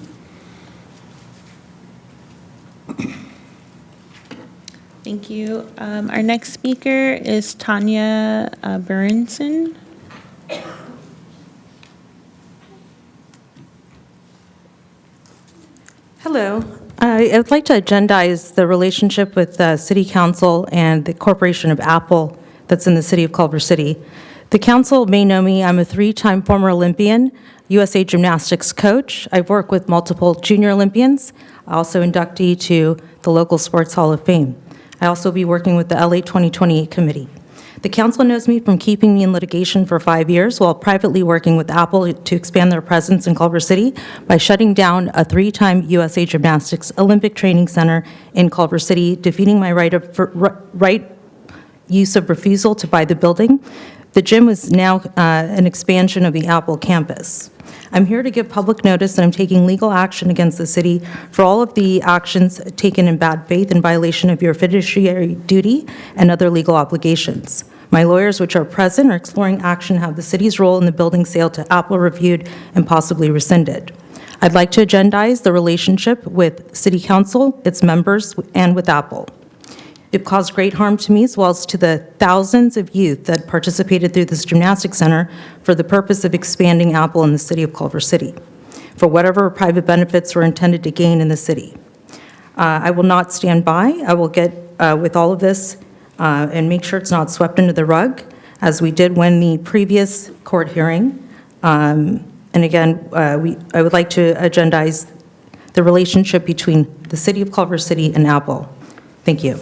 Thank you. Our next speaker is Tanya Berenson. Hello. I would like to agendize the relationship with the City Council and the Corporation of Apple that's in the city of Culver City. The council may know me. I'm a 3-time former Olympian, USA Gymnastics coach. I've worked with multiple junior Olympians, also inductee to the local Sports Hall of Fame. I also will be working with the LA 2028 committee. The council knows me from keeping me in litigation for 5 years while privately working with Apple to expand their presence in Culver City by shutting down a 3-time USA Gymnastics Olympic Training Center in Culver City, defeating my right use of refusal to buy the building. The gym is now an expansion of the Apple campus. I'm here to give public notice that I'm taking legal action against the city for all of the actions taken in bad faith in violation of your fiduciary duty and other legal obligations. My lawyers, which are present, are exploring action to have the city's role in the building sale to Apple reviewed and possibly rescinded. I'd like to agendize the relationship with City Council, its members, and with Apple. It caused great harm to me as well as to the thousands of youth that participated through this gymnastics center for the purpose of expanding Apple in the city of Culver City, for whatever private benefits were intended to gain in the city. I will not stand by. I will get with all of this and make sure it's not swept under the rug, as we did when the previous court hearing. And again, I would like to agendize the relationship between the city of Culver City and Apple. Thank you.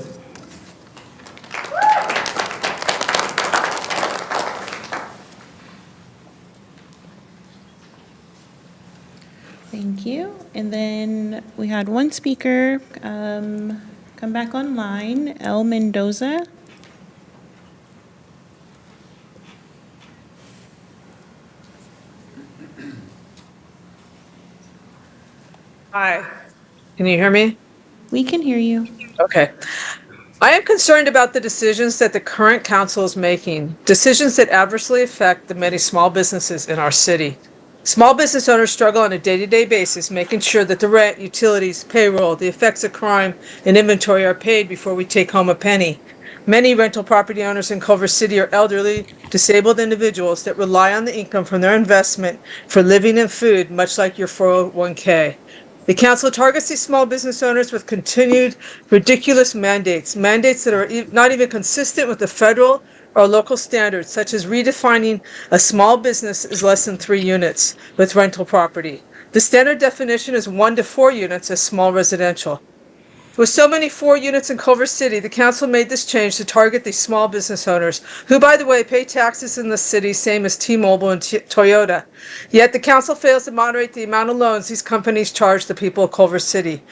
Thank you. And then we had one speaker come back online, El Mendoza. Hi, can you hear me? We can hear you. Okay. I am concerned about the decisions that the current council is making, decisions that adversely affect the many small businesses in our city. Small business owners struggle on a day-to-day basis, making sure that the rent, utilities, payroll, the effects of crime, and inventory are paid before we take home a penny. Many rental property owners in Culver City are elderly, disabled individuals that rely on the income from their investment for living and food, much like your 401k. The council targets these small business owners with continued ridiculous mandates that are not even consistent with the federal or local standards, such as redefining a small business as less than 3 units with rental property. The standard definition is 1 to 4 units as small residential. With so many 4 units in Culver City, the council made this change to target these small business owners, who, by the way, pay taxes in the city, same as T-Mobile and Toyota. Yet the council fails to moderate the amount of loans these companies charge the people of Culver City.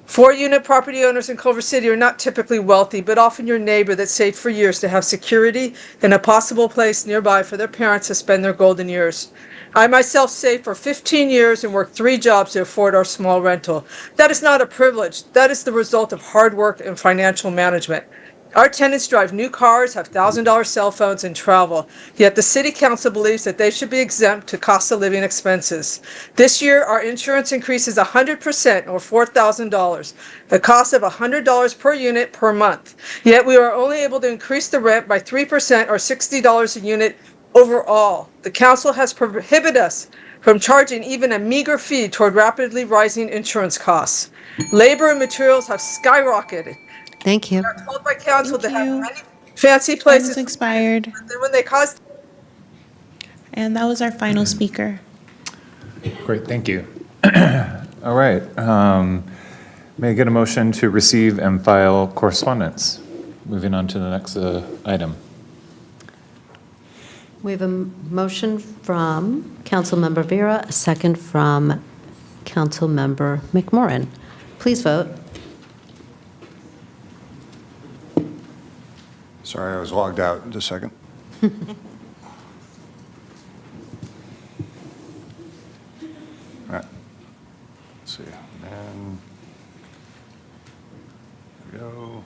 4-unit property owners in Culver City are not typically wealthy, but often your neighbor that saved for years to have security and a possible place nearby for their parents to spend their golden years. I myself saved for 15 years and worked 3 jobs to afford our small rental. That is not a privilege. That is the result of hard work and financial management. Our tenants drive new cars, have $1,000 cell phones, and travel. Yet the city council believes that they should be exempt to cost of living expenses. This year, our insurance increases 100% or $4,000, the cost of $100 per unit per month. Yet we are only able to increase the rent by 3% or $60 a unit overall. The council has prohibited us from charging even a meager fee toward rapidly rising insurance costs. Labor and materials have skyrocketed. Thank you. We are told by council to Thank have you. many fancy Time places, has expired. but then when they cause And that was our final speaker. Great, thank you. All right. May I get a motion to receive and file correspondence? Moving on to the next item. We have a motion from Councilmember Vera, a second from Councilmember McMorrin. Please vote. Sorry, I was logged out. Just a second. All right. Let's see. And there we go.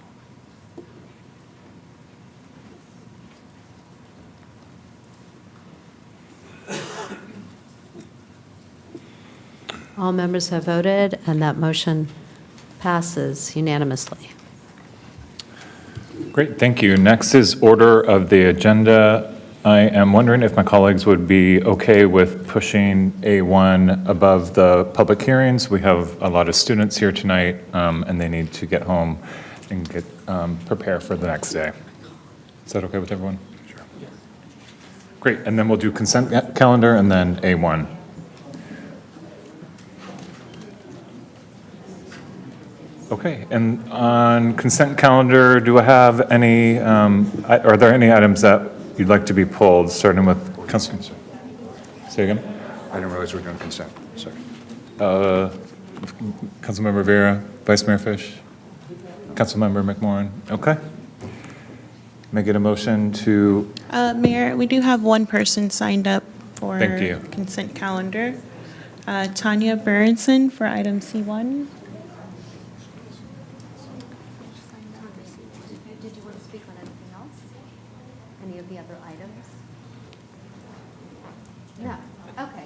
All members have voted, and that motion passes unanimously. Great, thank you. Next is order of the agenda. I am wondering if my colleagues would be okay with pushing A1 above the public hearings. We have a lot of students here tonight, and they need to get home and get prepare for the next day. Is that okay with everyone? Sure. Great, and then we'll do consent calendar and then A1. Okay, and on consent calendar, do I have any, are there any items that you'd like to be pulled, starting with Council? Say again? I didn't realize we were doing consent. Sorry. Councilmember Vera, Vice Mayor Fish, Councilmember McMorrin. Okay. May I get a motion to? Mayor, we do have one person signed up for Thank you. consent calendar. Tanya Berenson for item C1. Did you want to speak on anything else? Any of the other items? No, okay.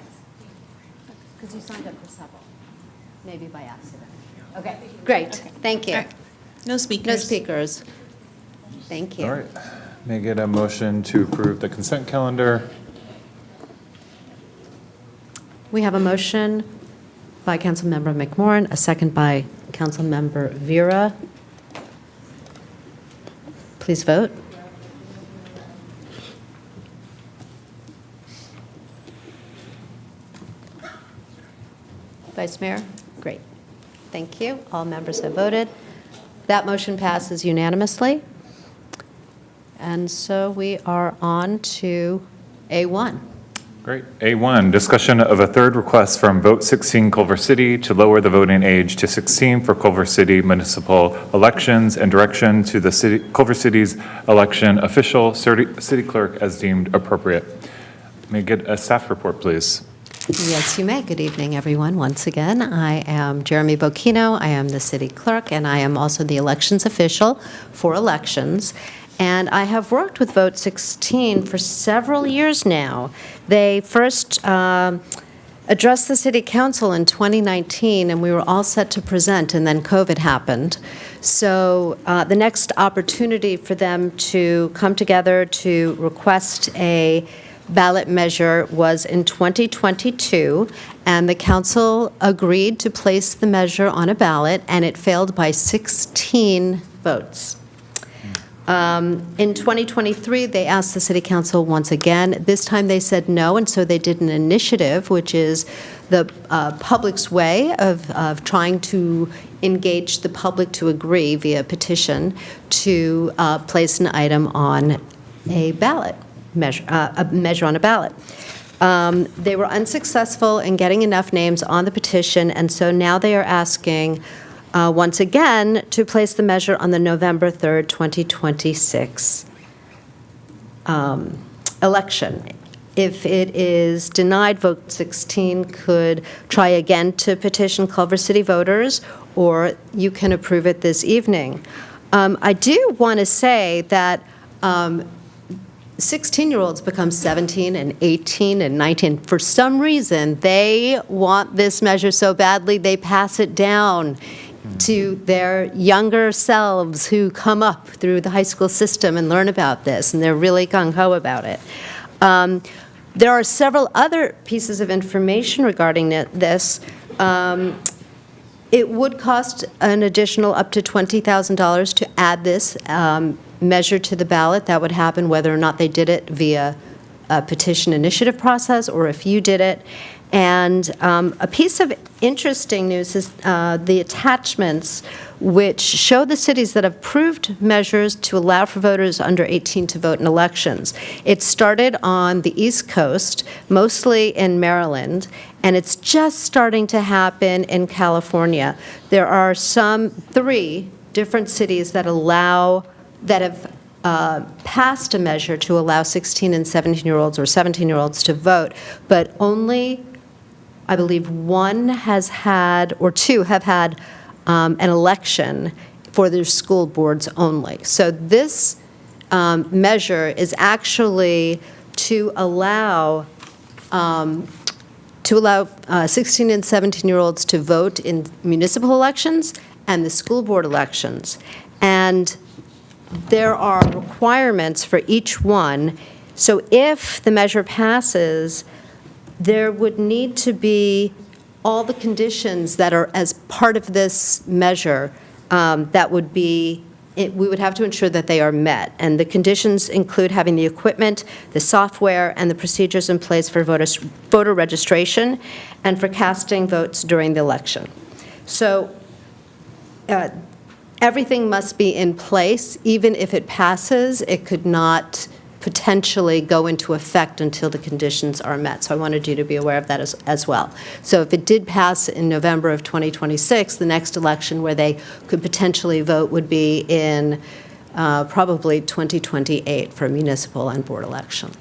Because you signed up for several, maybe by accident. Okay, great, thank you. All right. No speakers. No speakers. Thank you. All right. May I get a motion to approve the consent calendar? We have a motion by Councilmember McMorrin, a second by Councilmember Vera. Please vote. Vice Mayor? Great. Thank you. All members have voted. That motion passes unanimously. And so we are on to A1. Great. A1, discussion of a third request from Vote 16 Culver City to lower the voting age to 16 for Culver City municipal elections and direction to the city, Culver City's election official, city clerk as deemed appropriate. May I get a staff report, please? Yes, you may. Good evening, everyone. Once again, I am Jeremy Bocchino. I am the city clerk, and I am also the elections official for elections. And I have worked with Vote 16 for several years now. They first addressed the city council in 2019, and we were all set to present, and then COVID happened. So the next opportunity for them to come together to request a ballot measure was in 2022, and the council agreed to place the measure on a ballot, and it failed by 16 votes. In 2023, they asked the city council once again. This time they said no, and so they did an initiative, which is the public's way of trying to engage the public to agree via petition to place an item on a ballot. A measure on a ballot. They were unsuccessful in getting enough names on the petition, and so now they are asking once again to place the measure on the November 3rd, 2026 election. If it is denied, Vote 16 could try again to petition Culver City voters, or you can approve it this evening. I do want to say that 16-year-olds become 17 and 18 and 19. For some reason, they want this measure so badly, they pass it down to their younger selves who come up through the high school system and learn about this, and they're really gung-ho about it. There are several other pieces of information regarding this. It would cost an additional up to $20,000 to add this measure to the ballot. That would happen whether or not they did it via a petition initiative process or if you did it. And a piece of interesting news is the attachments, which show the cities that have approved measures to allow for voters under 18 to vote in elections. It started on the East Coast, mostly in Maryland, and it's just starting to happen in California. There are 3 different cities that have passed a measure to allow 16 and 17-year-olds or 17-year-olds to vote, but only, I believe, 1 has had, or 2 have had an election for their school boards only. So this measure is actually to allow 16 and 17-year-olds to vote in municipal elections and the school board elections. And there are requirements for each one. So if the measure passes, there would need to be all the conditions that are as part of this measure that would be, we would have to ensure that they are met. And the conditions include having the equipment, the software, and the procedures in place for voter registration and for casting votes during the election. So everything must be in place. Even if it passes, it could not potentially go into effect until the conditions are met. So I wanted you to be aware of that as well. So if it did pass in November of 2026, the next election where they could potentially vote would be in probably 2028 for a municipal and board election.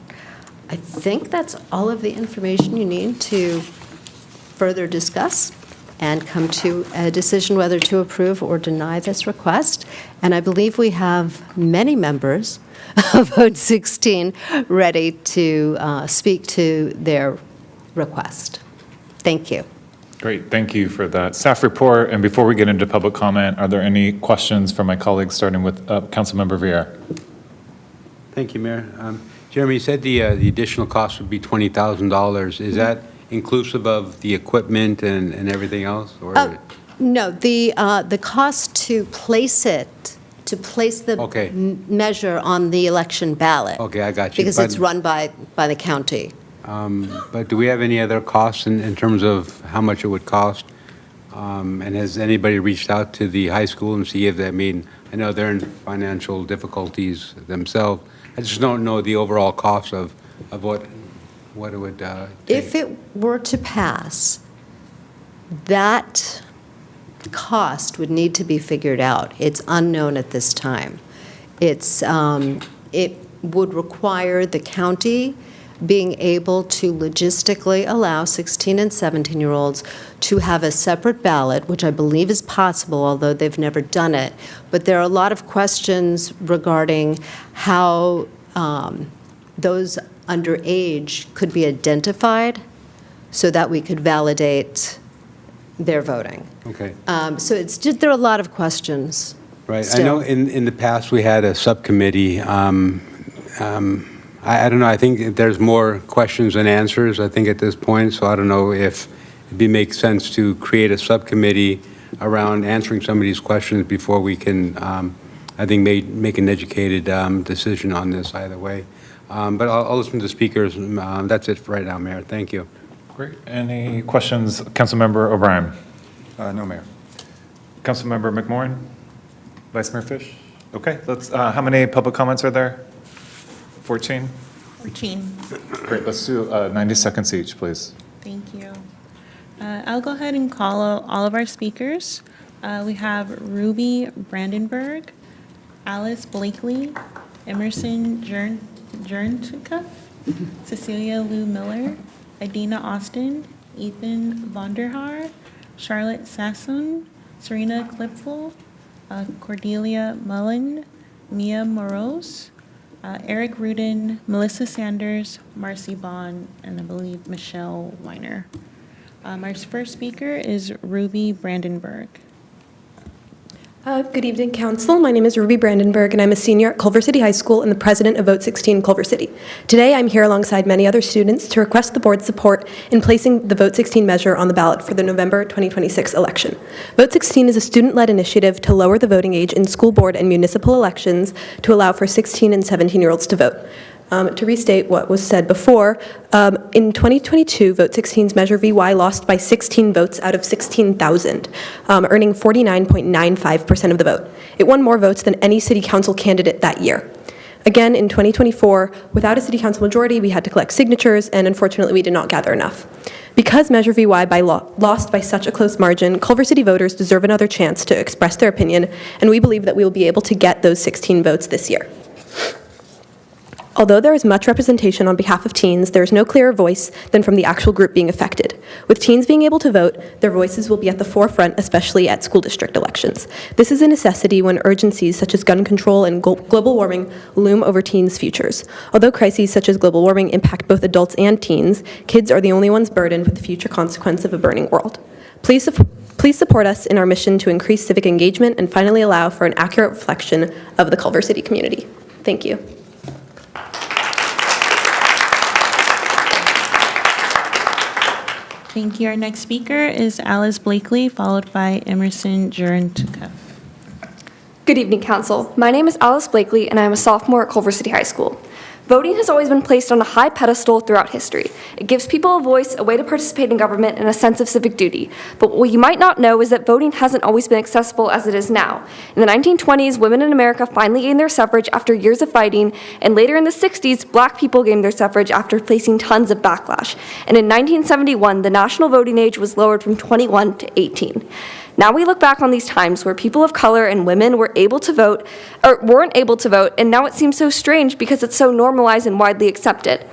I think that's all of the information you need to further discuss and come to a decision whether to approve or deny this request. And I believe we have many members of Vote 16 ready to speak to their request. Thank you. Great, thank you for that staff report. And before we get into public comment, are there any questions from my colleagues, starting with Councilmember Villar? Thank you, Mayor. Jeremy, you said the additional cost would be $20,000. Is that inclusive of the equipment and everything else? Or No, the cost to place the measure on the election ballot. Okay, I got you. Because it's run by the county. But do we have any other costs in terms of how much it would cost? And has anybody reached out to the high school and see if they, I know they're in financial difficulties themselves. I just don't know the overall cost of what it would take. If it were to pass, that cost would need to be figured out. It's unknown at this time. It would require the county being able to logistically allow 16 and 17-year-olds to have a separate ballot, which I believe is possible, although they've never done it. But there are a lot of questions regarding how those underage could be identified so that we could validate their voting. Okay. So it's just, there are a lot of questions. Right. I still. know in the past, we had a subcommittee. I don't know, I think there's more questions than answers, I think, at this point. So I don't know if it'd make sense to create a subcommittee around answering some of these questions before we can, I think, make an educated decision on this either way. But I'll listen to the speakers. That's it for right now, Mayor. Thank you. Great. Any questions? Councilmember O'Brien. No, Mayor. Councilmember McMorrin? Vice Mayor Fish? Okay, let's, how many public comments are there? 14? 14. Great, let's do 90 seconds each, please. Thank you. I'll go ahead and call all of our speakers. We have Ruby Brandenburg, Alice Blakely, Emerson Jerntuka, Cecilia Lou Miller, Adina Austin, Ethan Vonderhaar, Charlotte Sassoon, Serena Klipfel, Cordelia Mullen, Mia Morose, Eric Rudin, Melissa Sanders, Marcy Bond, and I believe Michelle Weiner. Our first speaker is Ruby Brandenburg. Good evening, Council. My name is Ruby Brandenburg, and I'm a senior at Culver City High School and the president of Vote 16 Culver City. Today, I'm here alongside many other students to request the board's support in placing the Vote 16 measure on the ballot for the November 2026 election. Vote 16 is a student-led initiative to lower the voting age in school board and municipal elections to allow for 16 and 17-year-olds to vote. To restate what was said before, in 2022, Vote 16's Measure VY lost by 16 votes out of 16,000, earning 49.95% of the vote. It won more votes than any city council candidate that year. Again, in 2024, without a city council majority, we had to collect signatures, and unfortunately, we did not gather enough. Because Measure VY lost by such a close margin, Culver City voters deserve another chance to express their opinion, and we believe that we will be able to get those 16 votes this year. Although there is much representation on behalf of teens, there is no clearer voice than from the actual group being affected. With teens being able to vote, their voices will be at the forefront, especially at school district elections. This is a necessity when urgencies such as gun control and global warming loom over teens' futures. Although crises such as global warming impact both adults and teens, kids are the only ones burdened with the future consequence of a burning world. Please support us in our mission to increase civic engagement and finally allow for an accurate reflection of the Culver City community. Thank you. Thank you. Our next speaker is Alice Blakely, followed by Emerson Jerntuka. Good evening, Council. My name is Alice Blakely, and I am a sophomore at Culver City High School. Voting has always been placed on a high pedestal throughout history. It gives people a voice, a way to participate in government, and a sense of civic duty. But what you might not know is that voting hasn't always been accessible as it is now. In the 1920s, women in America finally gained their suffrage after years of fighting, and later in the 60s, black people gained their suffrage after facing tons of backlash. And in 1971, the national voting age was lowered from 21 to 18. Now we look back on these times where people of color and women were able to vote, or weren't able to vote, and now it seems so strange because it's so normalized and widely accepted.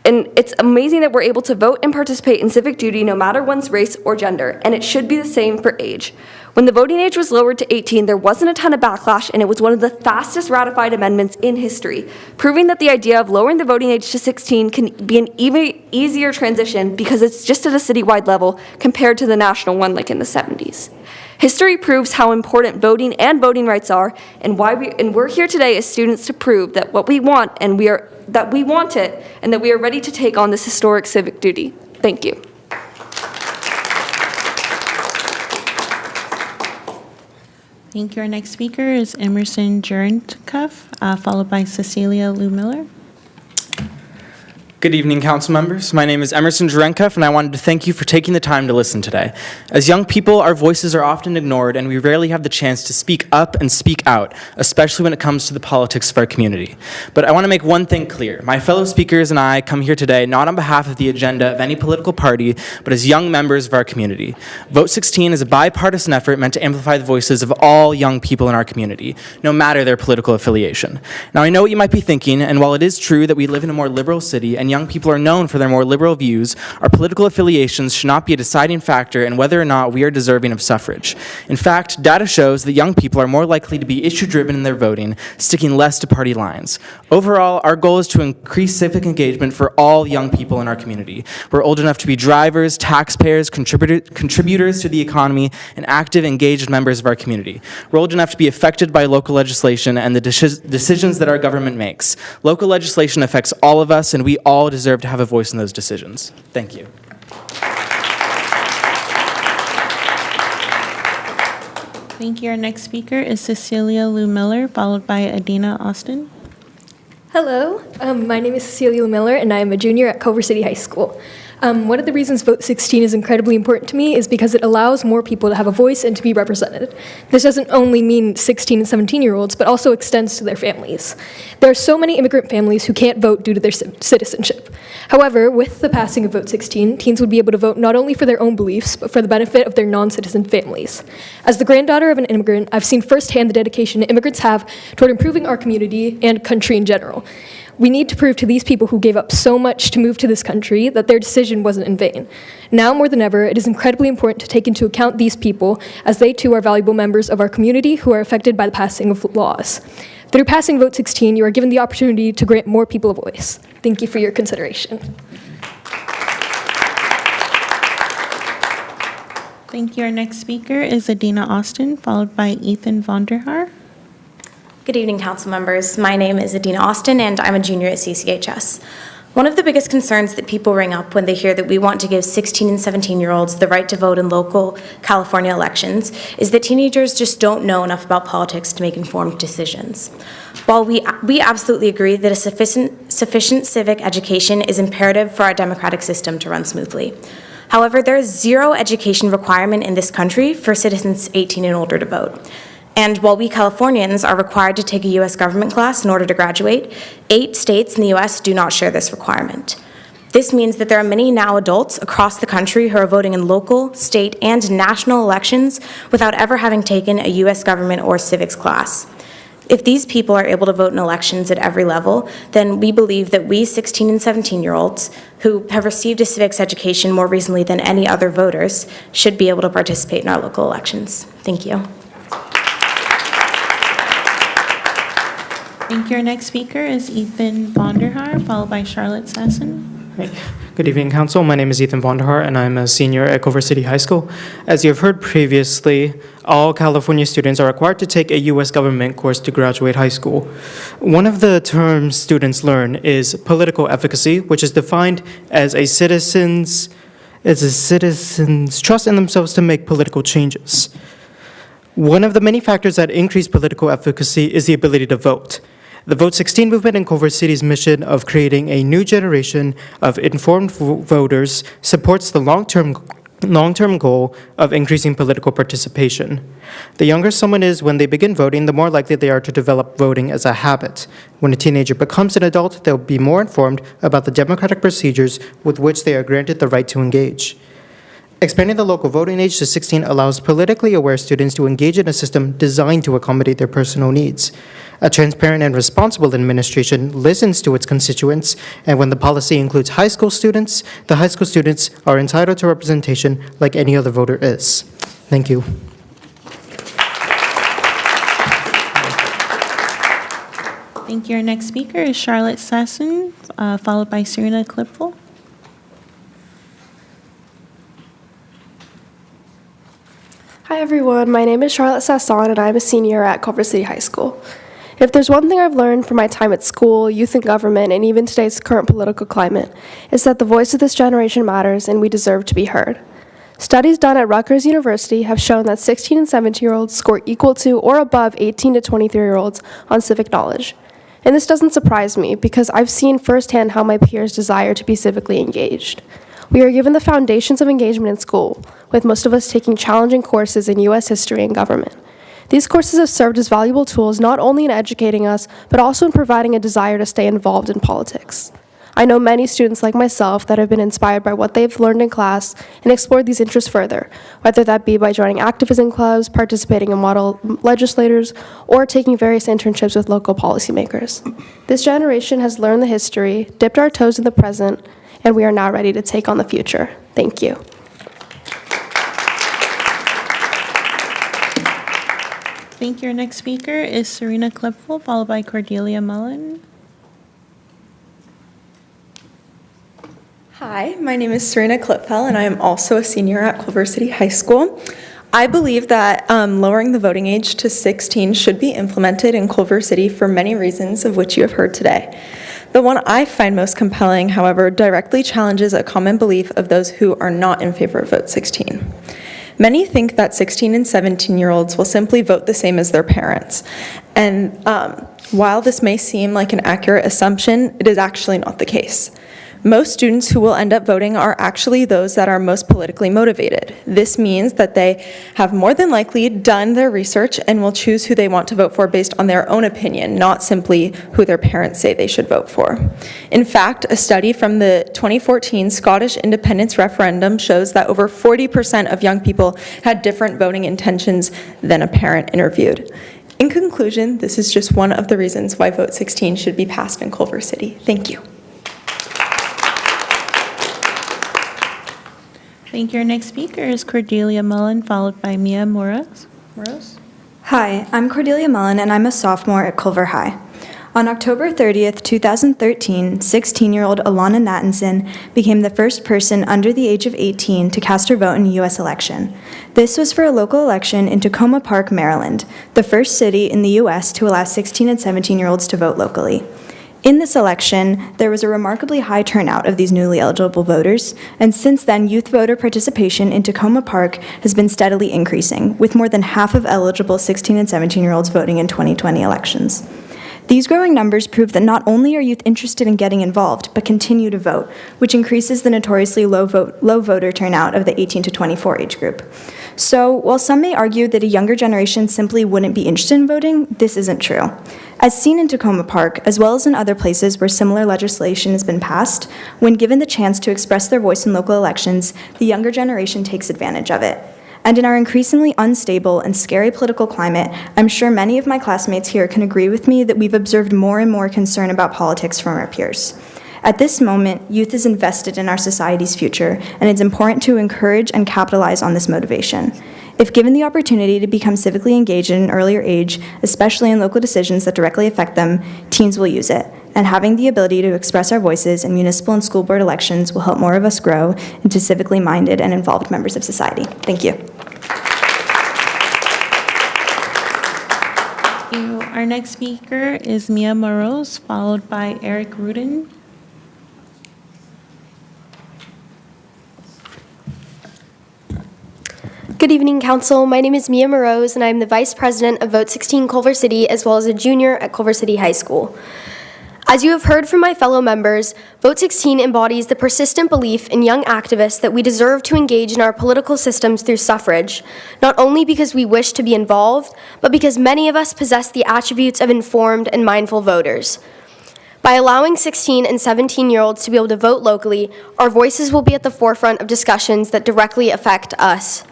And it's amazing that we're able to vote and participate in civic duty no matter one's race or gender, and it should be the same for age. When the voting age was lowered to 18, there wasn't a ton of backlash, and it was one of the fastest ratified amendments in history, proving that the idea of lowering the voting age to 16 can be an even easier transition because it's just at a citywide level compared to the national one like in the 70s. History proves how important voting and voting rights are, and we're here today as students to prove that what we want and that we want it, and that we are ready to take on this historic civic duty. Thank you. Thank you. Our next speaker is Emerson Jerntuka, followed by Cecilia Lou Miller. Good Good evening, council members. My name is Emerson Jurenkov, and I wanted to thank you for taking the time to listen today. As young people, our voices are often ignored, and we rarely have the chance to speak up and speak out, especially when it comes to the politics of our community. But I want to make one thing clear. My fellow speakers and I come here today not on behalf of the agenda of any political party, but as young members of our community. Vote 16 is a bipartisan effort meant to amplify the voices of all young people in our community, no matter their political affiliation. Now, I know what you might be thinking, and while it is true that we live in a more liberal city and young people are known for their more liberal views, our political affiliations should not be a deciding factor in whether or not we are deserving of suffrage. In fact, data shows that young people are more likely to be issue-driven in their voting, sticking less to party lines. Overall, our goal is to increase civic engagement for all young people in our community. We're old enough to be drivers, taxpayers, contributors to the economy, and active, engaged members of our community. We're old enough to be affected by local legislation and the decisions that our government makes. Local legislation affects all of us, and we all deserve to have a voice in those decisions. Thank you. Thank you. Our next speaker is Cecilia Lou Miller, followed by Adina Austin. Hello, my name is Cecilia Miller, and I am a junior at Culver City High School. One of the reasons Vote 16 is incredibly important to me is because it allows more people to have a voice and to be represented. This doesn't only mean 16 and 17-year-olds, but also extends to their families. There are so many immigrant families who can't vote due to their citizenship. However, with the passing of Vote 16, teens would be able to vote not only for their own beliefs, but for the benefit of their non-citizen families. As the granddaughter of an immigrant, I've seen firsthand the dedication immigrants have toward improving our community and country in general. We need to prove to these people who gave up so much to move to this country that their decision wasn't in vain. Now more than ever, it is incredibly important to take into account these people, as they too are valuable members of our community who are affected by the passing of laws. Through passing Vote 16, you are given the opportunity to grant more people a voice. Thank you for your consideration. Thank you. Our next speaker is Adina Austin, followed by Ethan Vonderhaar. Good evening, council members. My name is Adina Austin, and I'm a junior at CCHS. One of the biggest concerns that people bring up when they hear that we want to give 16 and 17-year-olds the right to vote in local California elections is that teenagers just don't know enough about politics to make informed decisions. While we absolutely agree that a sufficient civic education is imperative for our democratic system to run smoothly. However, there is zero education requirement in this country for citizens 18 and older to vote. And while we Californians are required to take a U.S. government class in order to graduate, 8 states in the U.S. do not share this requirement. This means that there are many now adults across the country who are voting in local, state, and national elections without ever having taken a U.S. government or civics class. If these people are able to vote in elections at every level, then we believe that we 16 and 17-year-olds who have received a civics education more recently than any other voters should be able to participate in our local elections. Thank you. Thank you. Our next speaker is Ethan Vonderhaar, followed by Charlotte Sasson. Hey. Good evening, Council. My name is Ethan Vonderhaar, and I'm a senior at Culver City High School. As you have heard previously, all California students are required to take a U.S. government course to graduate high school. One of the terms students learn is political efficacy, which is defined as a citizen's trust in themselves to make political changes. One of the many factors that increase political efficacy is the ability to vote. The Vote 16 movement in Culver City's mission of creating a new generation of informed voters supports the long-term goal of increasing political participation. The younger someone is when they begin voting, the more likely they are to develop voting as a habit. When a teenager becomes an adult, they'll be more informed about the democratic procedures with which they are granted the right to engage. Expanding the local voting age to 16 allows politically aware students to engage in a system designed to accommodate their personal needs. A transparent and responsible administration listens to its constituents, and when the policy includes high school students, the high school students are entitled to representation like any other voter is. Thank you. Thank you. Our next speaker is Charlotte Sasson, followed by Serena Klipfel. Hi everyone, my name is Charlotte Sasson and I'm a senior at Culver City High School. If there's one thing I've learned from my time at school, youth and government, and even today's current political climate, it's that the voice of this generation matters and we deserve to be heard. Studies done at Rutgers University have shown that 16 and 17-year-olds score equal to or above 18 to 23-year-olds on civic knowledge. And this doesn't surprise me because I've seen firsthand how my peers desire to be civically engaged. We are given the foundations of engagement in school, with most of us taking challenging courses in U.S. history and government. These courses have served as valuable tools not only in educating us, but also in providing a desire to stay involved in politics. I know many students like myself that have been inspired by what they've learned in class and explored these interests further, whether that be by joining activism clubs, participating in model legislators, or taking various internships with local policymakers. This generation has learned the history, dipped our toes in the present, and we are now ready to take on the future. Thank you. Thank you. Our next speaker is Serena Klipfel, followed by Cordelia Mullen. Hi, my name is Serena Klipfel, and I am also a senior at Culver City High School. I believe that lowering the voting age to 16 should be implemented in Culver City for many reasons, of which you have heard today. The one I find most compelling, however, directly challenges a common belief of those who are not in favor of Vote 16. Many think that 16 and 17-year-olds will simply vote the same as their parents. And while this may seem like an accurate assumption, it is actually not the case. Most students who will end up voting are actually those that are most politically motivated. This means that they have more than likely done their research and will choose who they want to vote for based on their own opinion, not simply who their parents say they should vote for. In fact, a study from the 2014 Scottish independence referendum shows that over 40% of young people had different voting intentions than a parent interviewed. In conclusion, this is just one of the reasons why Vote 16 should be passed in Culver City. Thank you. Thank you. Our next speaker is Cordelia Mullen, followed by Mia Moros. Hi, I'm Cordelia Mullen, and I'm a sophomore at Culver High. On October 30th, 2013, 16-year-old Alana Nattinson became the first person under the age of 18 to cast her vote in a U.S. election. This was for a local election in Tacoma Park, Maryland, the first city in the U.S. to allow 16 and 17-year-olds to vote locally. In this election, there was a remarkably high turnout of these newly eligible voters, and since then, youth voter participation in Tacoma Park has been steadily increasing, with more than half of eligible 16 and 17-year-olds voting in 2020 elections. These growing numbers prove that not only are youth interested in getting involved, but continue to vote, which increases the notoriously low voter turnout of the 18 to 24 age group. So, while some may argue that a younger generation simply wouldn't be interested in voting, this isn't true. As seen in Tacoma Park, as well as in other places where similar legislation has been passed, when given the chance to express their voice in local elections, the younger generation takes advantage of it. And in our increasingly unstable and scary political climate, I'm sure many of my classmates here can agree with me that we've observed more and more concern about politics from our peers. At this moment, youth is invested in our society's future, and it's important to encourage and capitalize on this motivation. If given the opportunity to become civically engaged at an earlier age, especially in local decisions that directly affect them, teens will use it. And having the ability to express our voices in municipal and school board elections will help more of us grow into civically minded and involved members of society. Thank you. Thank you. Our next speaker is Mia Moros, followed by Eric Rudin. Good evening, Council. My name is Mia Morose, and I'm the Vice President of Vote 16 Culver City, as well as a junior at Culver City High School. As you have heard from my fellow members, Vote 16 embodies the persistent belief in young activists that we deserve to engage in our political systems through suffrage, not only because we wish to be involved, but because many of us possess the attributes of informed and mindful voters. By allowing 16 and 17-year-olds to be able to vote locally, our voices will be at the forefront of discussions that directly affect us.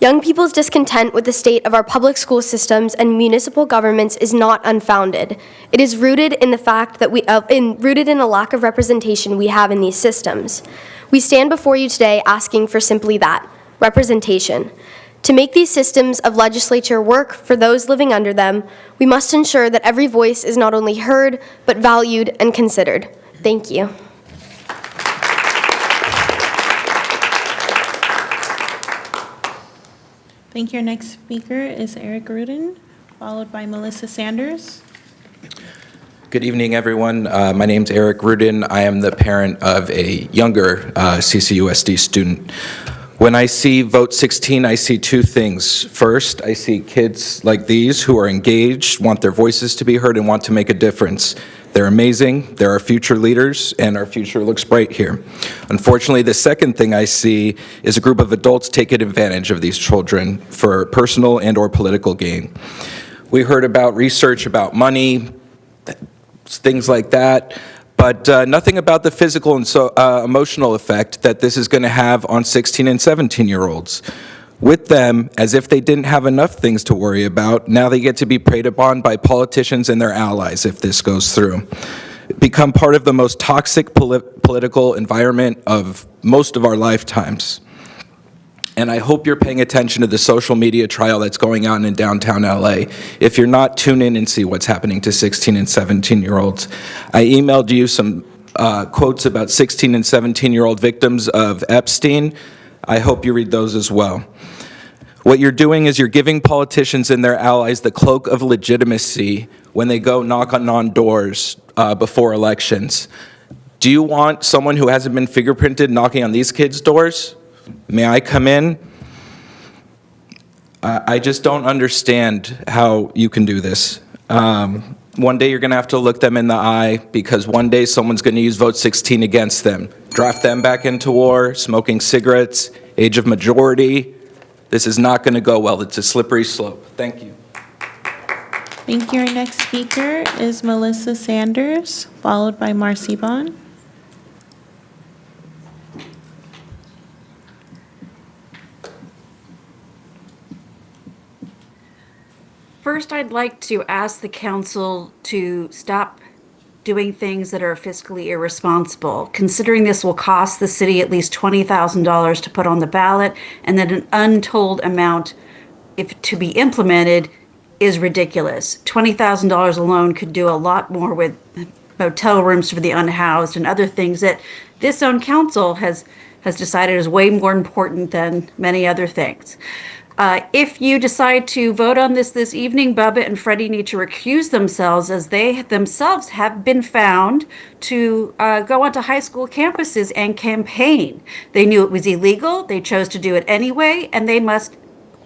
Young people's discontent with the state of our public school systems and municipal governments is not unfounded. It is rooted in the fact that rooted in a lack of representation we have in these systems. We stand before you today asking for simply that, representation. To make these systems of legislature work for those living under them, we must ensure that every voice is not only heard, but valued and considered. Thank you. Thank you. Our next speaker is Eric Rudin, followed by Melissa Sanders. Good evening, everyone. My name's Eric Rudin. I am the parent of a younger CCUSD student. When I see vote 16, I see two things. First, I see kids like these who are engaged, want their voices to be heard, and want to make a difference. They're amazing, they're our future leaders, and our future looks bright here. Unfortunately, the second thing I see is a group of adults taking advantage of these children for personal and or political gain. We heard about research about money, things like that, but nothing about the physical and emotional effect that this is going to have on 16 and 17-year-olds. With them, as if they didn't have enough things to worry about, now they get to be preyed upon by politicians and their allies if this goes through. Become part of the most toxic political environment of most of our lifetimes. And I hope you're paying attention to the social media trial that's going on in downtown LA. If you're not, tune in and see what's happening to 16 and 17-year-olds. I emailed you some quotes about 16 and 17-year-old victims of Epstein. I hope you read those as well. What you're doing is you're giving politicians and their allies the cloak of legitimacy when they go knock on doors before elections. Do you want someone who hasn't been fingerprinted knocking on these kids' doors? May I come in? I just don't understand how you can do this. One day you're going to have to look them in the eye because one day someone's going to use vote 16 against them. Draft them back into war, smoking cigarettes, age of majority. This is not going to go well. It's a slippery slope. Thank you. Thank you. Our next speaker is Melissa Sanders, followed by Marcy Bond. First, I'd like to ask the council to stop doing things that are fiscally irresponsible, considering this will cost the city at least $20,000 to put on the ballot, and that an untold amount, if to be implemented, is ridiculous. $20,000 alone could do a lot more with motel rooms for the unhoused and other things that this own council has decided is way more important than many other things. If you decide to vote on this evening, Bubba and Freddie need to recuse themselves, as they themselves have been found to go onto high school campuses and campaign. They knew it was illegal, they chose to do it anyway, and they must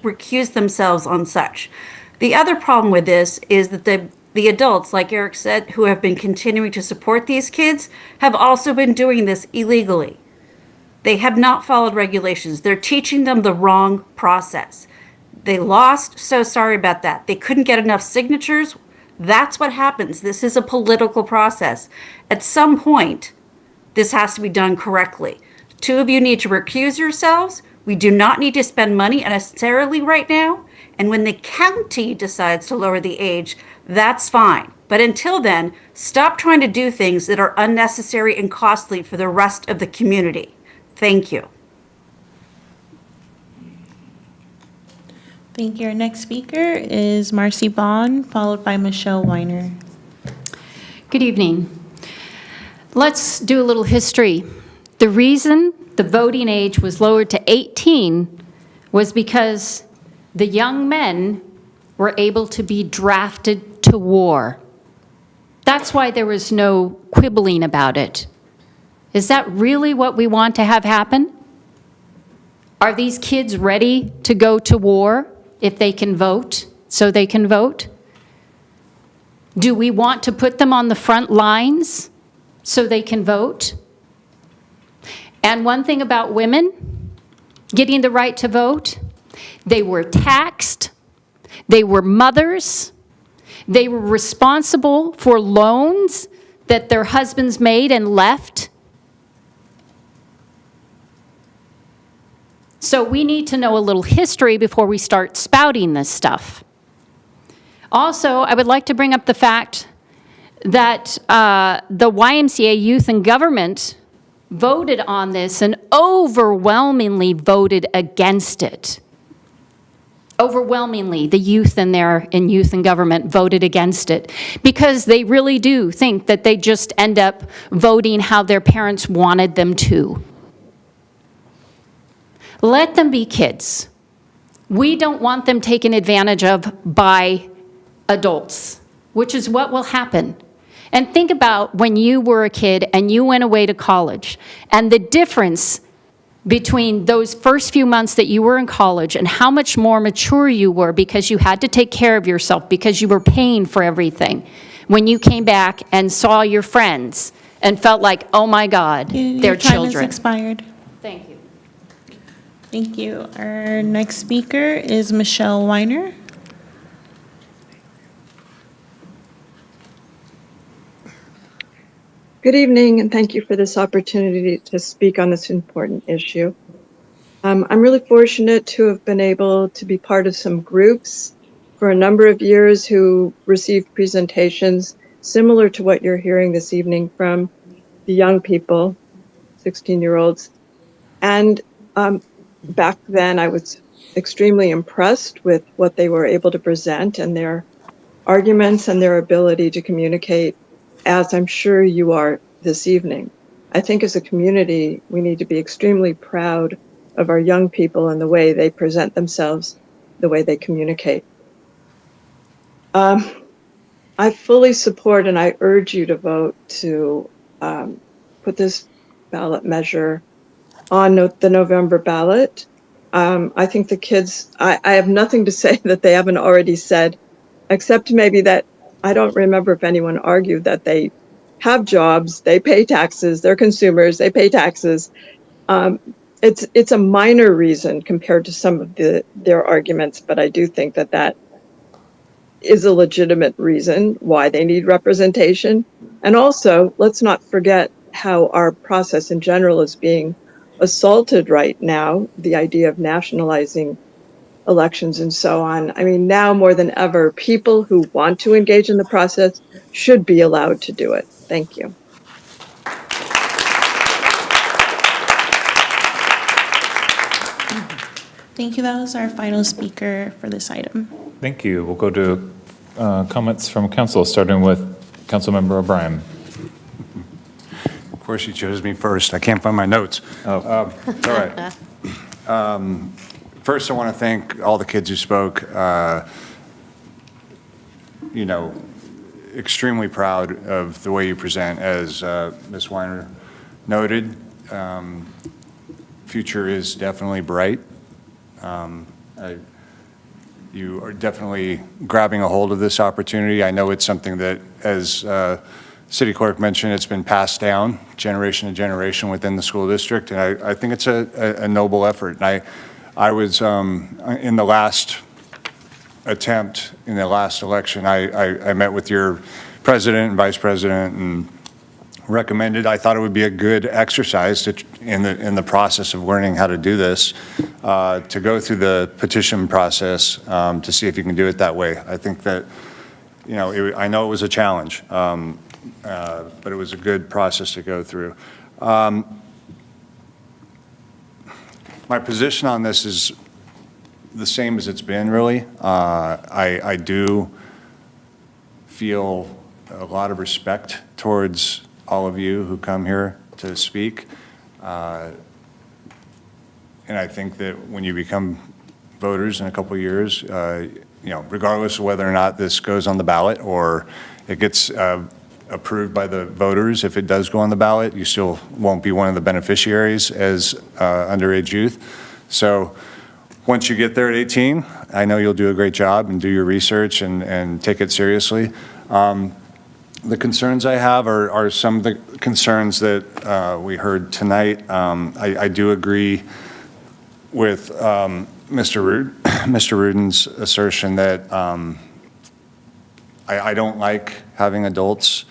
recuse themselves on such. The other problem with this is that the adults, like Eric said, who have been continuing to support these kids, have also been doing this illegally. They have not followed regulations. They're teaching them the wrong process. They lost, so sorry about that. They couldn't get enough signatures. That's what happens. This is a political process. At some point, this has to be done correctly. Two of you need to recuse yourselves. We do not need to spend money unnecessarily right now. And when the county decides to lower the age, that's fine. But until then, stop trying to do things that are unnecessary and costly for the rest of the community. Thank you. Thank you. Our next speaker is Marcy Bond, followed by Michelle Weiner. Good evening. Let's do a little history. The reason the voting age was lowered to 18 was because the young men were able to be drafted to war. That's why there was no quibbling about it. Is that really what we want to have happen? Are these kids ready to go to war if they can vote, so they can vote? Do we want to put them on the front lines so they can vote? And one thing about women getting the right to vote, they were taxed, they were mothers, they were responsible for loans that their husbands made and left. So we need to know a little history before we start spouting this stuff. Also, I would like to bring up the fact that the YMCA Youth in Government voted on this and overwhelmingly voted against it. Overwhelmingly, the youth in Youth in Government voted against it because they really do think that they just end up voting how their parents wanted them to. Let them be kids. We don't want them taken advantage of by adults, which is what will happen. And think about when you were a kid and you went away to college and the difference between those first few months that you were in college and how much more mature you were because you had to take care of yourself, because you were paying for everything, when you came back and saw your friends and felt like, oh my God, Your they're time children. has expired. Thank you. Thank you. Our next speaker is Michelle Weiner. Good evening, and thank you for this opportunity to speak on this important issue. I'm really fortunate to have been able to be part of some groups for a number of years who received presentations similar to what you're hearing this evening from the young people, 16-year-olds. And back then, I was extremely impressed with what they were able to present and their arguments and their ability to communicate, as I'm sure you are this evening. I think as a community, we need to be extremely proud of our young people and the way they present themselves, the way they communicate. I fully support and I urge you to vote to put this ballot measure on the November ballot. I think the kids, I have nothing to say that they haven't already said, except maybe that I don't remember if anyone argued that they have jobs, they pay taxes, they're consumers, they pay taxes. It's a minor reason compared to some of their arguments, but I do think that that is a legitimate reason why they need representation. And also, let's not forget how our process in general is being assaulted right now, the idea of nationalizing elections and so on. I mean, now more than ever, people who want to engage in the process should be allowed to do it. Thank you. Thank you. That was our final speaker for this item. Thank you. We'll go to comments from council, starting with Councilmember O'Brien. Of course, you chose me first. I can't find my notes. Oh. All right. First, I want to thank all the kids who spoke. Extremely proud of the way you present, as Ms. Weiner noted. Future is definitely bright. You are definitely grabbing a hold of this opportunity. I know it's something that, as City Clerk mentioned, it's been passed down generation to generation within the school district, and I think it's a noble effort. And I was, in the last attempt, in the last election, I met with your president and vice president and recommended, I thought it would be a good exercise in the process of learning how to do this, to go through the petition process to see if you can do it that way. I think that, I know it was a challenge, but it was a good process to go through. My position on this is the same as it's been, really. I do feel a lot of respect towards all of you who come here to speak. And I think that when you become voters in a couple of years, regardless of whether or not this goes on the ballot or it gets approved by the voters, if it does go on the ballot, you still won't be one of the beneficiaries as underage youth. So once you get there at 18, I know you'll do a great job and do your research and take it seriously. The concerns I have are some of the concerns that we heard tonight. I do agree with Mr. Rudin's assertion that I don't like having adults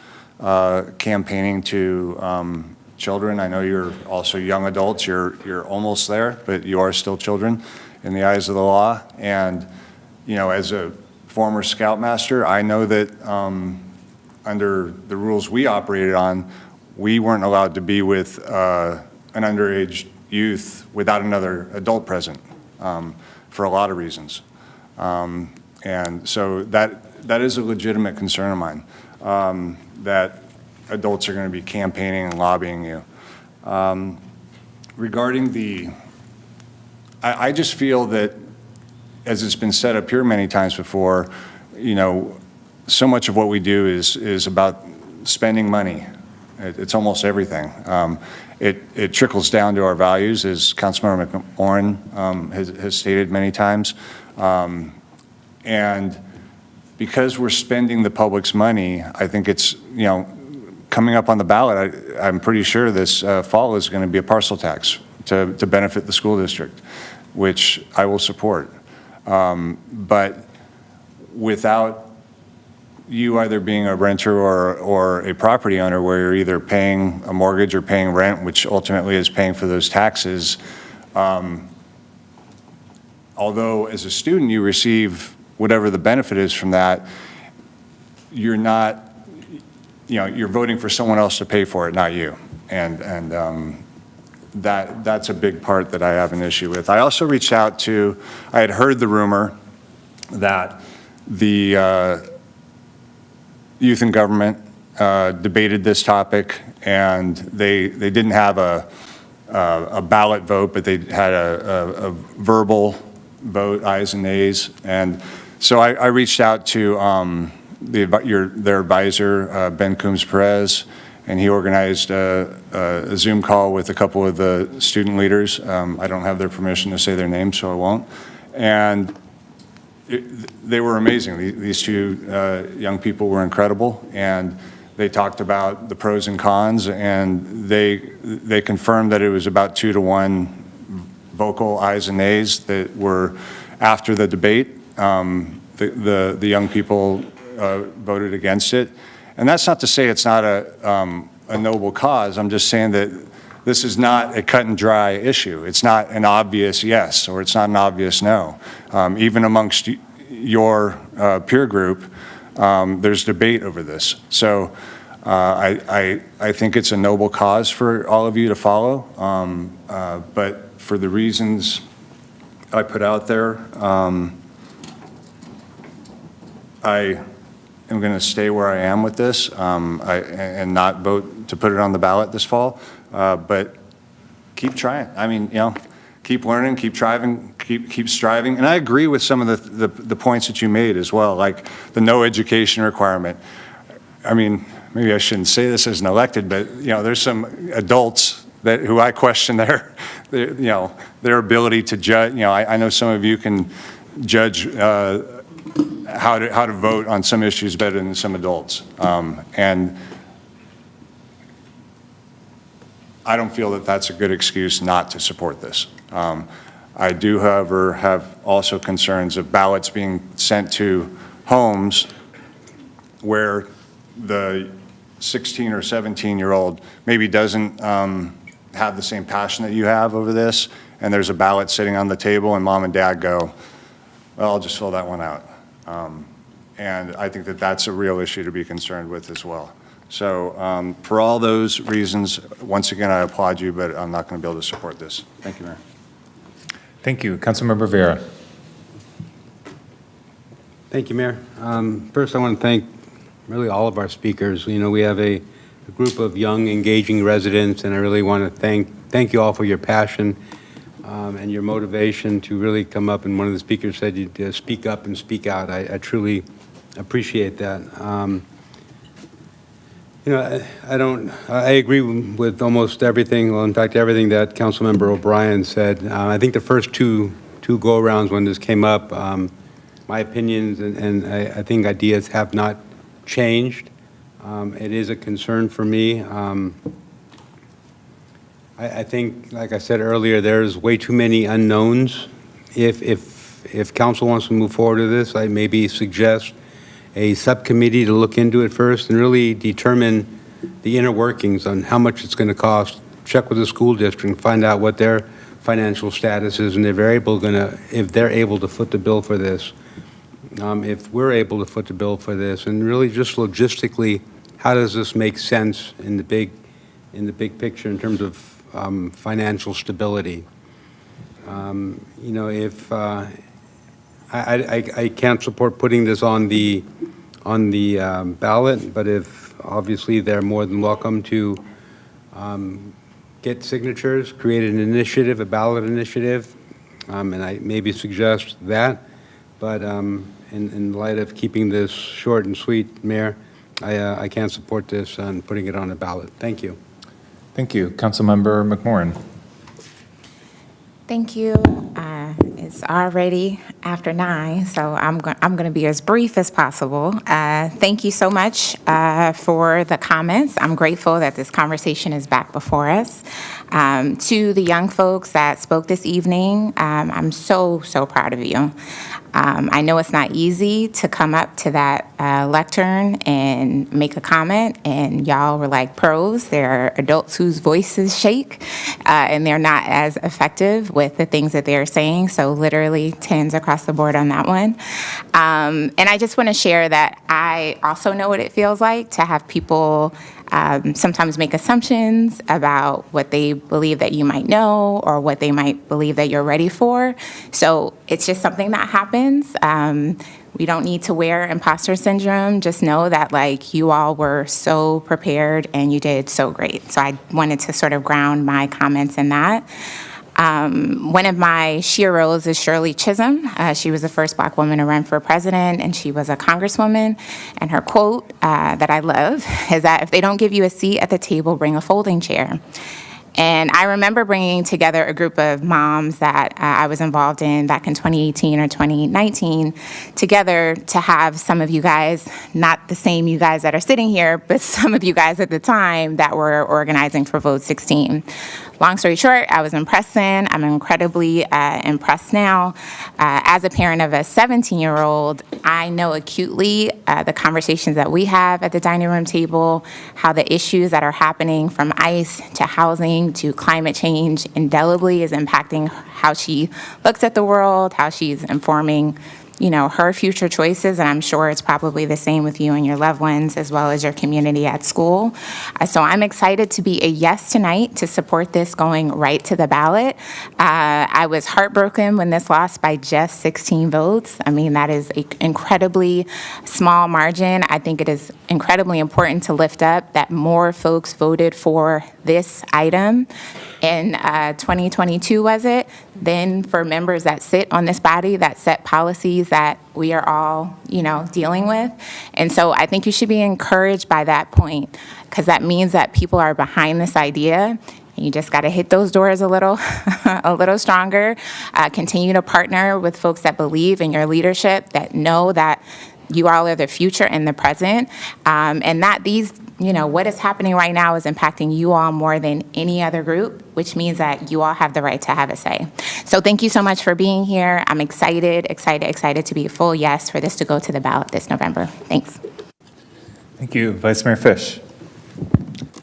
campaigning to children. I know you're also young adults. You're almost there, but you are still children in the eyes of the law. And as a former Scoutmaster, I know that under the rules we operated on, we weren't allowed to be with an underage youth without another adult present for a lot of reasons. And so that is a legitimate concern of mine, that adults are going to be campaigning and lobbying you. Regarding I just feel that, as it's been set up here many times before, so much of what we do is about spending money It's almost everything. It trickles down to our values, as Councilmember McMorrin has stated many times. And because we're spending the public's money, I think it's, coming up on the ballot, I'm pretty sure this fall is going to be a parcel tax to benefit the school district, which I will support. But without you either being a renter or a property owner, where you're either paying a mortgage or paying rent, which ultimately is paying for those taxes, although as a student you receive whatever the benefit is from that, you're not, you're voting for someone else to pay for it, not you. And that's a big part that I have an issue with. I also reached out to, I had heard the rumor that the Youth in Government debated this topic, and they didn't have a ballot vote, but they had a verbal vote, ayes and nays. And so I reached out to their advisor, Ben Coombs-Perez, and he organized a Zoom call with a couple of the student leaders. I don't have their permission to say their names, so I won't. And they were amazing. These two young people were incredible, and they talked about the pros and cons, and they confirmed that it was about 2-to-1 vocal ayes and nays that were after the debate. The young people voted against it. And that's not to say it's not a noble cause. I'm just saying that this is not a cut and dry issue. It's not an obvious yes, or it's not an obvious no. Even amongst your peer group, there's debate over this. So I think it's a noble cause for all of you to follow. But for the reasons I put out there, I am going to stay where I am with this and not vote to put it on the ballot this fall. But keep trying. I mean, keep learning, keep striving, keep striving. And I agree with some of the points that you made as well, like the no education requirement. I mean, maybe I shouldn't say this as an elected, but there's some adults who I question their ability to judge. I know some of you can judge how to vote on some issues better than some adults, and I don't feel that that's a good excuse not to support this. I do, however, have also concerns of ballots being sent to homes where the 16 or 17-year-old maybe doesn't have the same passion that you have over this, and there's a ballot sitting on the table and mom and dad go, well, I'll just fill that one out. And I think that that's a real issue to be concerned with as well. So for all those reasons, once again, I applaud you, but I'm not going to be able to support this. Thank you, Mayor. Thank you. Councilmember Vera. Thank you, Mayor. First, I want to thank really all of our speakers. We have a group of young, engaging residents, and I really want to thank you all for your passion and your motivation to really come up. And one of the speakers said you'd speak up and speak out. I truly appreciate that. I agree with almost everything, well, in fact, everything that Councilmember O'Brien said. I think the first two go-arounds when this came up, my opinions and I think ideas have not changed. It is a concern for me. I think, like I said earlier, there's way too many unknowns. If council wants to move forward with this, I maybe suggest a subcommittee to look into it first and really determine the inner workings on how much it's going to cost. Check with the school district, find out what their financial status is, and if they're able to foot the bill for this. If we're able to foot the bill for this, and really just logistically, how does this make sense in the big picture in terms of financial stability? If I can't support putting this on the ballot, but if obviously they're more than welcome to get signatures, create an initiative, a ballot initiative, and I maybe suggest that. But in light of keeping this short and sweet, Mayor, I can't support this and putting it on the ballot. Thank you. Thank you. Councilmember McMorrin. Thank you. It's already after 9, so I'm going to be as brief as possible. Thank you so much for the comments. I'm grateful that this conversation is back before us. To the young folks that spoke this evening, I'm so proud of you. I know it's not easy to come up to that lectern and make a comment, and y'all were like pros. There are adults whose voices shake, and they're not as effective with the things that they're saying, so literally 10s across the board on that one. And I just want to share that I also know what it feels like to have people sometimes make assumptions about what they believe that you might know or what they might believe that you're ready for. So it's just something that happens. We don't need to wear imposter syndrome. Just know that like you all were so prepared and you did so great. So I wanted to sort of ground my comments in that. One of my sheroes is Shirley Chisholm. She was the first Black woman to run for president, and she was a congresswoman. And her quote that I love is that if they don't give you a seat at the table, bring a folding chair. And I remember bringing together a group of moms that I was involved in back in 2018 or 2019 together to have some of you guys, not the same you guys that are sitting here, but some of you guys at the time that were organizing for Vote 16. Long story short, I was impressed then. I'm incredibly impressed now. As a parent of a 17-year-old, I know acutely the conversations that we have at the dining room table, how the issues that are happening from ICE to housing to climate change indelibly is impacting how she looks at the world, how she's informing her future choices, and I'm sure it's probably the same with you and your loved ones as well as your community at school. So I'm excited to be a yes tonight to support this going right to the ballot. I was heartbroken when this lost by just 16 votes. I mean, that is an incredibly small margin. I think it is incredibly important to lift up that more folks voted for this item in 2022, was it, than for members that sit on this body that set policies that we are all, dealing with. And so I think you should be encouraged by that point, because that means that people are behind this idea. You just got to hit those doors a little stronger. Continue to partner with folks that believe in your leadership, that know that you all are the future and the present, and that these, what is happening right now is impacting you all more than any other group, which means that you all have the right to have a say. So thank you so much for being here. I'm excited to be a full yes for this to go to the ballot this November. Thanks. Thank you. Vice Mayor Fish.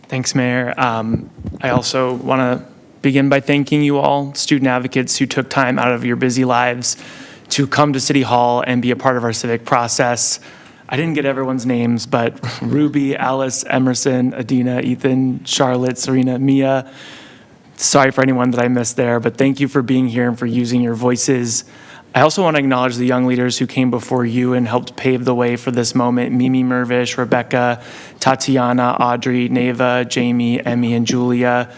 Thanks, Mayor. I also want to begin by thanking you all, student advocates who took time out of your busy lives to come to City Hall and be a part of our civic process. I didn't get everyone's names, but Ruby, Alice, Emerson, Adina, Ethan, Charlotte, Serena, Mia. Sorry for anyone that I missed there, but thank you for being here and for using your voices. I also want to acknowledge the young leaders who came before you and helped pave the way for this moment. Mimi Mervish, Rebecca, Tatiana, Audrey, Neva, Jamie, Emmy, and Julia.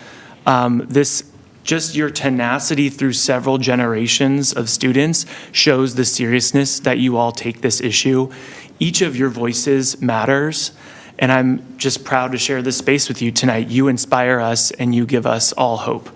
Just your tenacity through several generations of students shows the seriousness that you all take this issue. Each of your voices matters, and I'm just proud to share this space with you tonight. You inspire us and you give us all hope.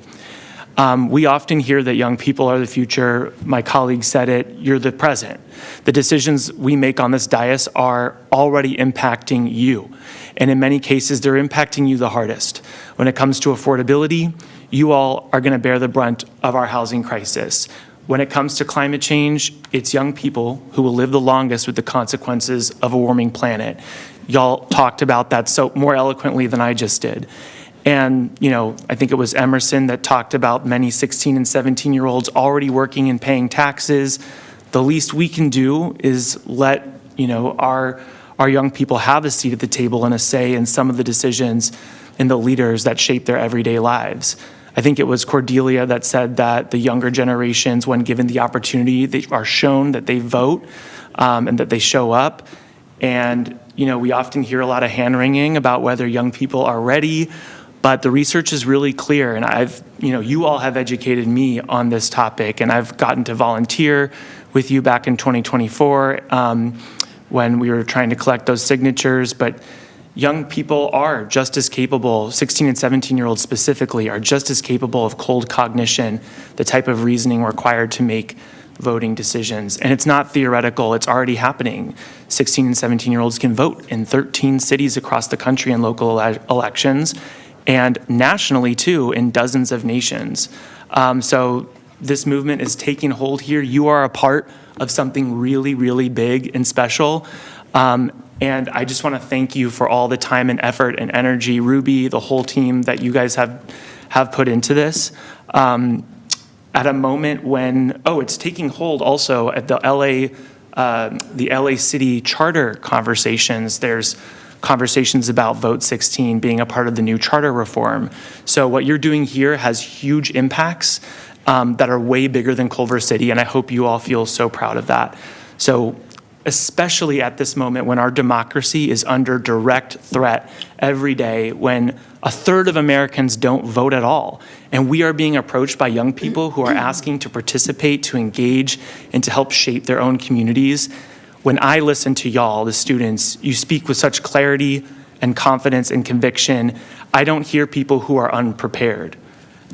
We often hear that young people are the future. My colleague said it, you're the present. The decisions we make on this dais are already impacting you. And in many cases, they're impacting you the hardest. When it comes to affordability, you all are gonna bear the brunt of our housing crisis. When it comes to climate change, it's young people who will live the longest with the consequences of a warming planet. Y'all talked about that so more eloquently than I just did. And, I think it was Emerson that talked about many 16 and 17-year-olds already working and paying taxes. The least we can do is let, our young people have a seat at the table and a say in some of the decisions and the leaders that shape their everyday lives. I think it was Cordelia that said that the younger generations, when given the opportunity, they are shown that they vote and that they show up. And, we often hear a lot of hand-wringing about whether young people are ready, but the research is really clear. And you all have educated me on this topic, and I've gotten to volunteer with you back in 2024. when we were trying to collect those signatures, but young people are just as capable, 16 and 17-year-olds specifically, are just as capable of cold cognition, the type of reasoning required to make voting decisions. And it's not theoretical, it's already happening. 16 and 17-year-olds can vote in 13 cities across the country in local elections, and nationally too, in dozens of nations. So this movement is taking hold here. You are a part of something really, really big and special. And I just want to thank you for all the time and effort and energy, Ruby, the whole team that you guys have put into this. At a moment when, it's taking hold also at the LA City Charter conversations. There's conversations about Vote 16 being a part of the new charter reform. So what you're doing here has huge impacts that are way bigger than Culver City, and I hope you all feel so proud of that. So especially at this moment when our democracy is under direct threat every day, when a third of Americans don't vote at all, and we are being approached by young people who are asking to participate, to engage, and to help shape their own communities. When I listen to y'all, the students, you speak with such clarity and confidence and conviction. I don't hear people who are unprepared.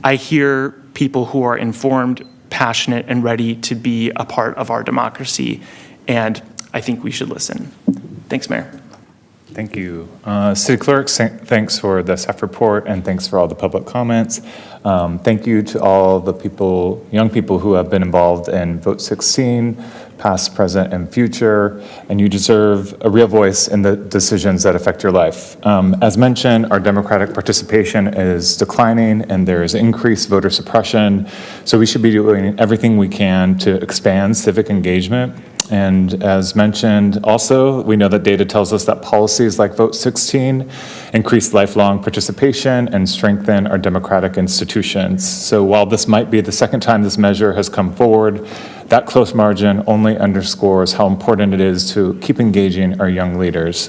I hear people who are informed, passionate, and ready to be a part of our democracy. And I think we should listen. Thanks, Mayor. Thank you. City Clerk, thanks for the staff report, and thanks for all the public comments. Thank you to all the people, young people who have been involved in Vote 16, past, present, and future, and you deserve a real voice in the decisions that affect your life. As mentioned, our democratic participation is declining, and there is increased voter suppression, so we should be doing everything we can to expand civic engagement. And as mentioned, also, we know that data tells us that policies like Vote 16 increase lifelong participation and strengthen our democratic institutions. So while this might be the second time this measure has come forward, that close margin only underscores how important it is to keep engaging our young leaders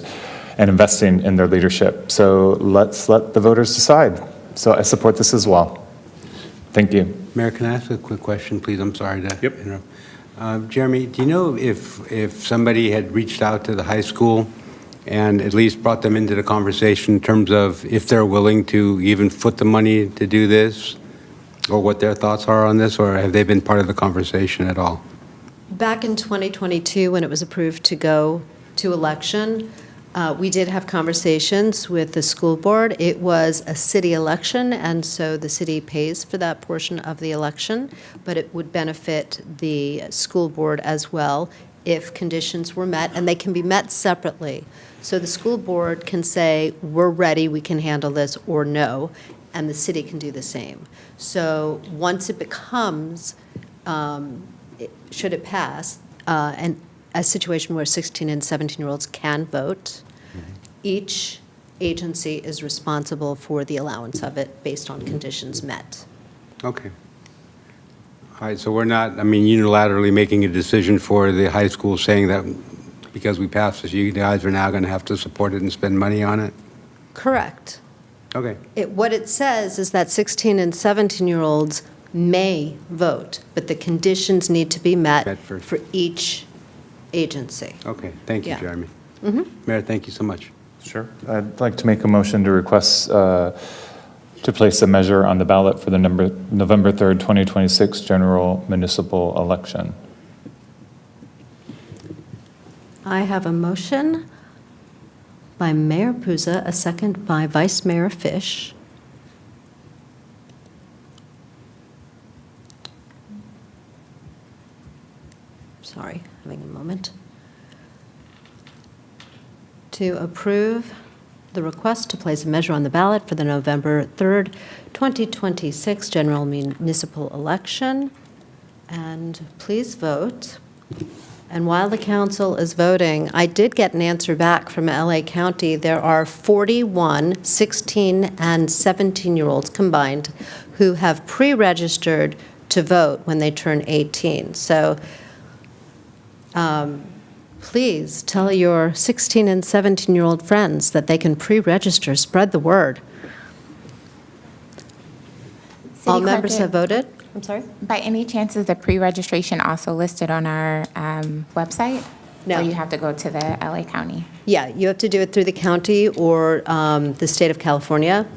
and investing in their leadership. So let's let the voters decide. So I support this as well. Thank you. Mayor, can I ask a quick question, please? I'm sorry to interrupt. Jeremy, do you know if somebody had reached out to the high school and at least brought them into the conversation in terms of if they're willing to even foot the money to do this, or what their thoughts are on this, or have they been part of the conversation at all? Back in 2022, when it was approved to go to election, we did have conversations with the school board. It was a city election, and so the city pays for that portion of the election, but it would benefit the school board as well if conditions were met, and they can be met separately. So the school board can say, we're ready, we can handle this, or no, and the city can do the same. So once it becomes, should it pass, and a situation where 16 and 17-year-olds can vote, each agency is responsible for the allowance of it based on conditions met. Okay. All right, so we're not, unilaterally making a decision for the high school saying that because we passed this, you guys are now going to have to support it and spend money on it? Correct. Okay. What it says is that 16 and 17-year-olds may vote, but the conditions need to be met for each agency. Okay, thank you, Yeah. Jeremy. Mm-hmm. Mayor, thank you so much. Sure. I'd like to make a motion to request to place a measure on the ballot for the November 3rd, 2026 general municipal election. I have a motion by Mayor Puza, a second by Vice Mayor Fish. Sorry, having a moment. To approve the request to place a measure on the ballot for the November 3rd, 2026 general municipal election. And please vote. And while the council is voting, I did get an answer back from LA County. There are 41 16 and 17-year-olds combined who have pre-registered to vote when they turn 18. So please tell your 16 and 17-year-old friends that they can pre-register. Spread the word. All members have voted? I'm sorry? By any chance, is the pre-registration also listed on our website? No. Or you have to go to the LA County? Yeah, you have to do it through the county or the state of California.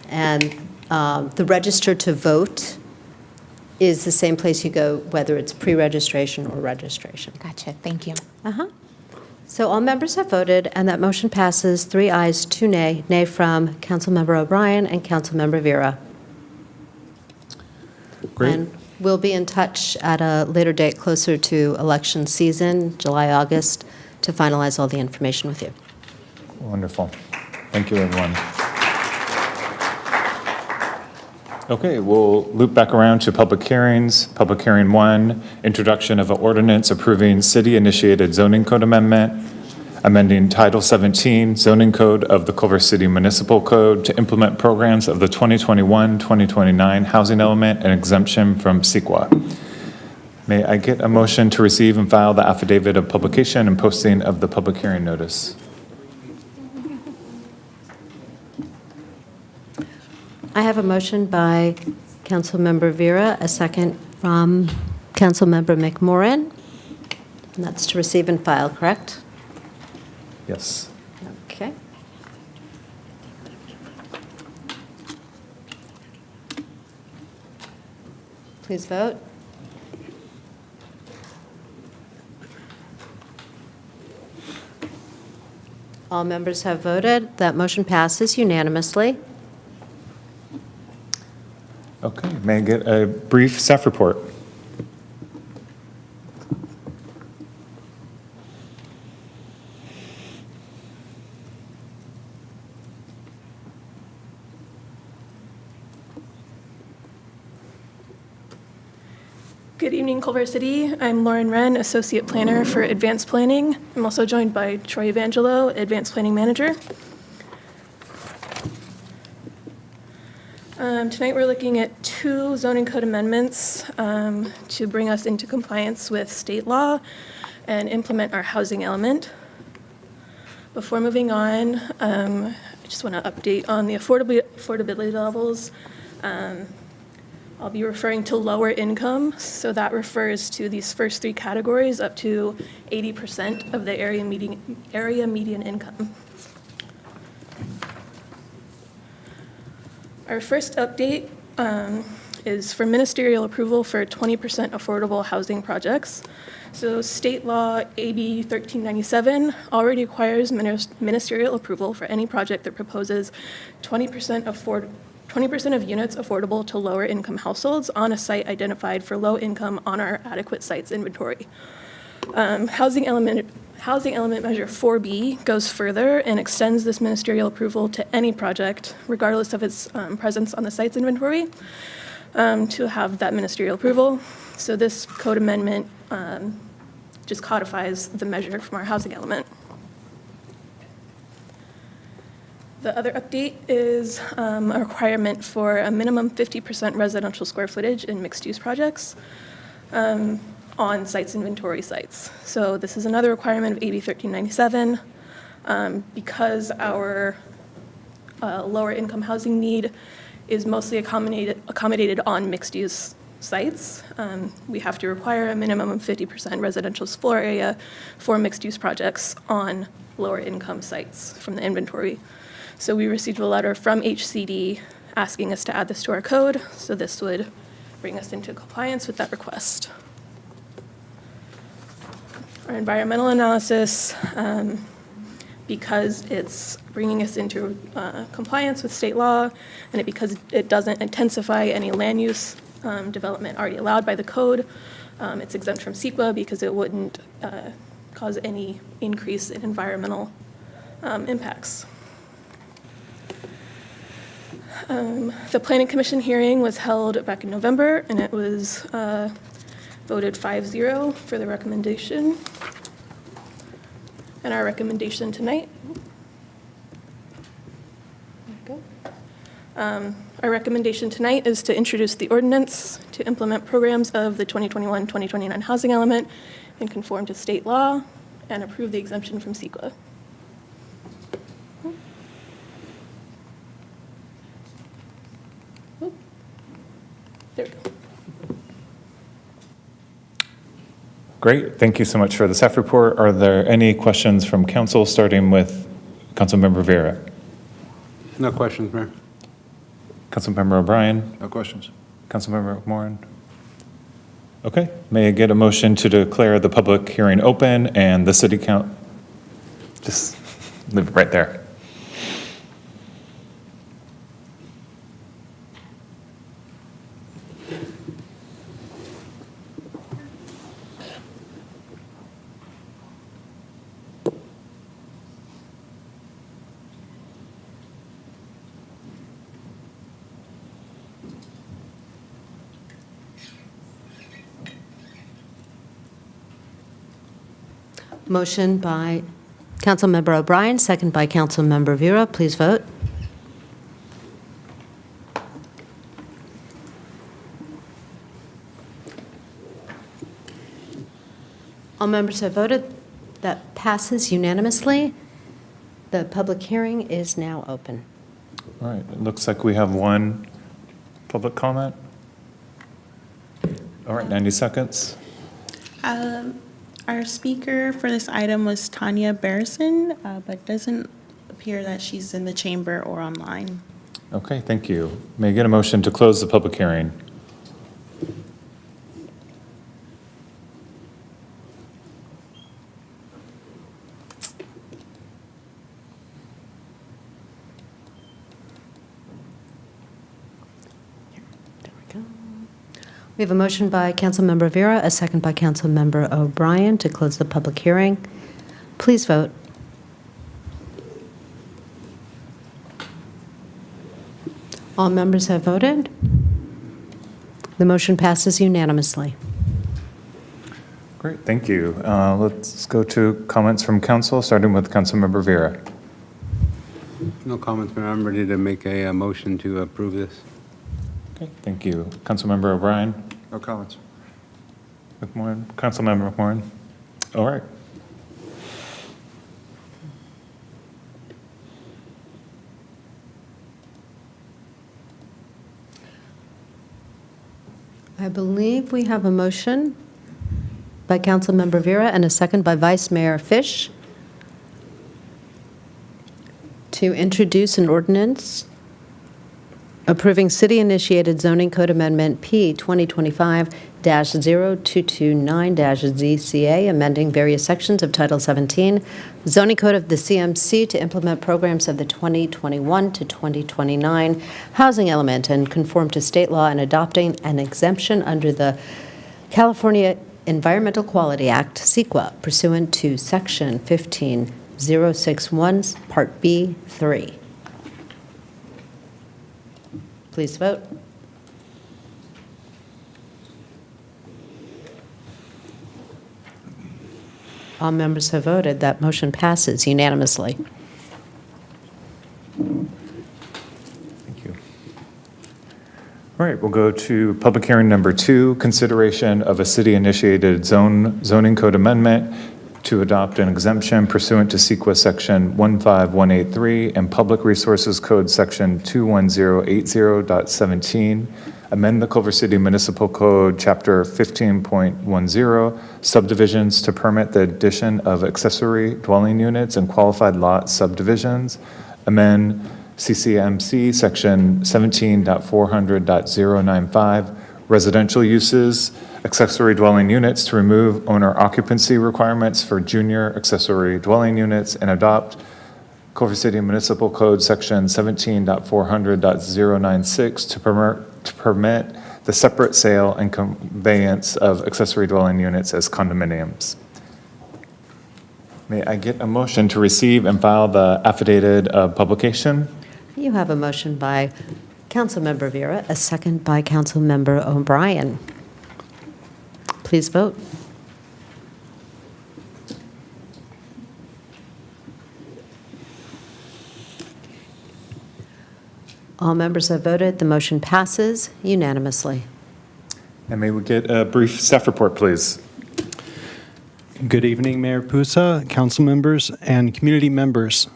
And the register to vote is the same place you go, whether it's pre-registration or registration. Gotcha, thank you. Uh-huh. So all members have voted, and that motion passes 3 ayes, 2 nay. Nay from Councilmember O'Brien and Councilmember Vera. Great. And we'll be in touch at a later date closer to election season, July, August, to finalize all the information with you. Wonderful. Thank you, everyone. Okay, we'll loop back around to public hearings. Public hearing 1, introduction of an ordinance approving city-initiated zoning code amendment, amending Title 17 zoning code of the Culver City Municipal Code to implement programs of the 2021-2029 housing element and exemption from CEQA. May I get a motion to receive and file the affidavit of publication and posting of the public hearing notice? I have a motion by Councilmember Vera, a second from Councilmember McMorrin. And that's to receive and file, correct? Yes. Okay. Please vote. All members have voted. That motion passes unanimously. Okay, may I get a brief staff report? Good evening, Culver City. I'm Lauren Wren, Associate Planner for Advanced Planning. I'm also joined by Troy Evangelo, Advanced Planning Manager. Tonight we're looking at 2 zoning code amendments to bring us into compliance with state law and implement our housing element. Before moving on, I just want to update on the affordability levels. I'll be referring to lower income, so that refers to these first 3 categories up to 80% of the area median income. Our first update is for ministerial approval for 20% affordable housing projects. So state law AB 1397 already requires ministerial approval for any project that proposes 20% of units affordable to lower income households on a site identified for low income on our adequate sites inventory. Housing element measure 4B goes further and extends this ministerial approval to any project, regardless of its presence on the site's inventory, to have that ministerial approval. So this code amendment just codifies the measure from our housing element. The other update is a requirement for a minimum 50% residential square footage in mixed-use projects on sites inventory sites. So this is another requirement of AB 1397. Because our lower income housing need is mostly accommodated on mixed-use sites, we have to require a minimum of 50% residential floor area for mixed-use projects on lower income sites from the inventory. So we received a letter from HCD asking us to add this to our code, so this would bring us into compliance with that request. Our environmental analysis, because it's bringing us into compliance with state law, and because it doesn't intensify any land use development already allowed by the code, it's exempt from CEQA because it wouldn't cause any increase in environmental impacts. The Planning Commission hearing was held back in November, and it was voted 5-0 for the recommendation. And our recommendation tonight. Our recommendation tonight is to introduce the ordinance to implement programs of the 2021-2029 housing element and conform to state law and approve the exemption from CEQA. There we go. Great. Thank you so much for the staff report. Are there any questions from council, starting with Councilmember Vera? No questions, Mayor. Councilmember O'Brien? No questions. Councilmember Moran? Okay. May I get a motion to declare the public hearing open and the city count? Just leave it right there. Motion by Councilmember O'Brien, second by Councilmember Vera. Please vote. All members have voted. That passes unanimously. The public hearing is now open. All right. It looks like we have one public comment. All right, 90 seconds. Our speaker for this item was Tanya Barrison, but doesn't appear that she's in the chamber or online. Okay, thank you. May I get a motion to close the public hearing? We have a motion by Councilmember Vera, a second by Councilmember O'Brien to close the public hearing. Please vote. All members have voted. The motion passes unanimously. Great, thank you. Let's go to comments from council, starting with Councilmember Vera. No comments, Mayor. I'm ready to make a motion to approve this. Okay, thank you. Councilmember O'Brien? No comments. McMorrin? Councilmember McMorrin? All right. I believe we have a motion by Councilmember Vera and a second by Vice Mayor Fish to introduce an ordinance approving city-initiated zoning code amendment P 2025-0229-ZCA, amending various sections of Title 17, zoning code of the CMC to implement programs of the 2021 to 2029 housing element and conform to state law, and adopting an exemption under the California Environmental Quality Act, CEQA, pursuant to Section 15061, Part B3. Please vote. All members have voted. That motion passes unanimously. Thank you. All right, we'll go to public hearing number 2, consideration of a city-initiated zoning code amendment to adopt an exemption pursuant to CEQA Section 15183 and Public Resources Code Section 21080.17, amend the Culver City Municipal Code Chapter 15.10 subdivisions to permit the addition of accessory dwelling units and qualified lot subdivisions, amend CCMC Section 17.400.095 residential uses, accessory dwelling units to remove owner occupancy requirements for junior accessory dwelling units, and adopt Culver City Municipal Code Section 17.400.096 to permit the separate sale and conveyance of accessory dwelling units as condominiums. May I get a motion to receive and file the affidavit of publication? You have a motion by Councilmember Vera, a second by Councilmember O'Brien. Please vote. All members have voted. The motion passes unanimously. And may we get a brief staff report, please? Good evening, Mayor Pusa, council members, and community members.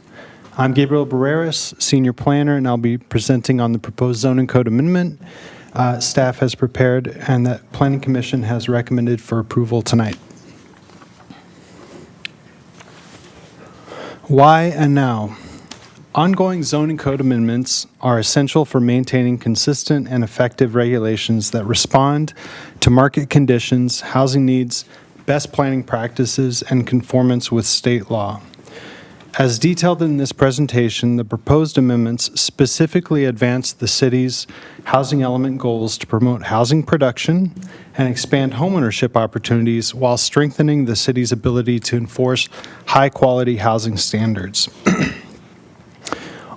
I'm Gabriel Barreras, Senior Planner, and I'll be presenting on the proposed zoning code amendment staff has prepared and that Planning Commission has recommended for approval tonight. Why and now? Ongoing zoning code amendments are essential for maintaining consistent and effective regulations that respond to market conditions, housing needs, best planning practices, and conformance with state law. As detailed in this presentation, the proposed amendments specifically advance the city's housing element goals to promote housing production and expand homeownership opportunities while strengthening the city's ability to enforce high-quality housing standards.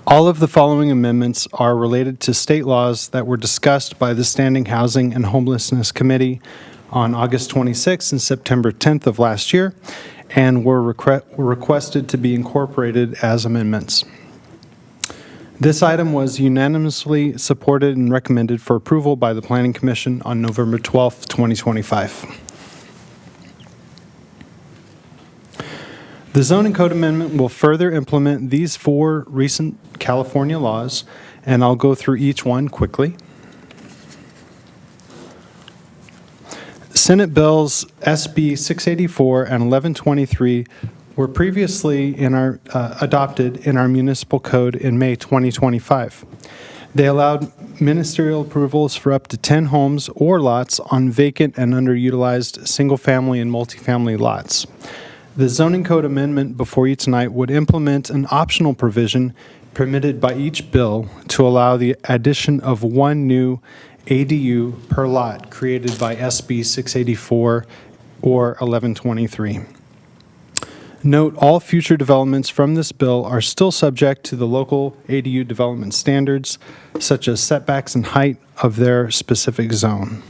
All of the following amendments are related to state laws that were discussed by the Standing Housing and Homelessness Committee on August 26th and September 10th of last year, and were requested to be incorporated as amendments. This item was unanimously supported and recommended for approval by the Planning Commission on November 12th, 2025. The zoning code amendment will further implement these 4 recent California laws, and I'll go through each one quickly. Senate Bills SB 684 and 1123 were previously adopted in our municipal code in May 2025. They allowed ministerial approvals for up to 10 homes or lots on vacant and underutilized single-family and multifamily lots. The zoning code amendment before you tonight would implement an optional provision permitted by each bill to allow the addition of 1 new ADU per lot created by SB 684 or 1123. Note, all future developments from this bill are still subject to the local ADU development standards, such as setbacks and height of their specific zone.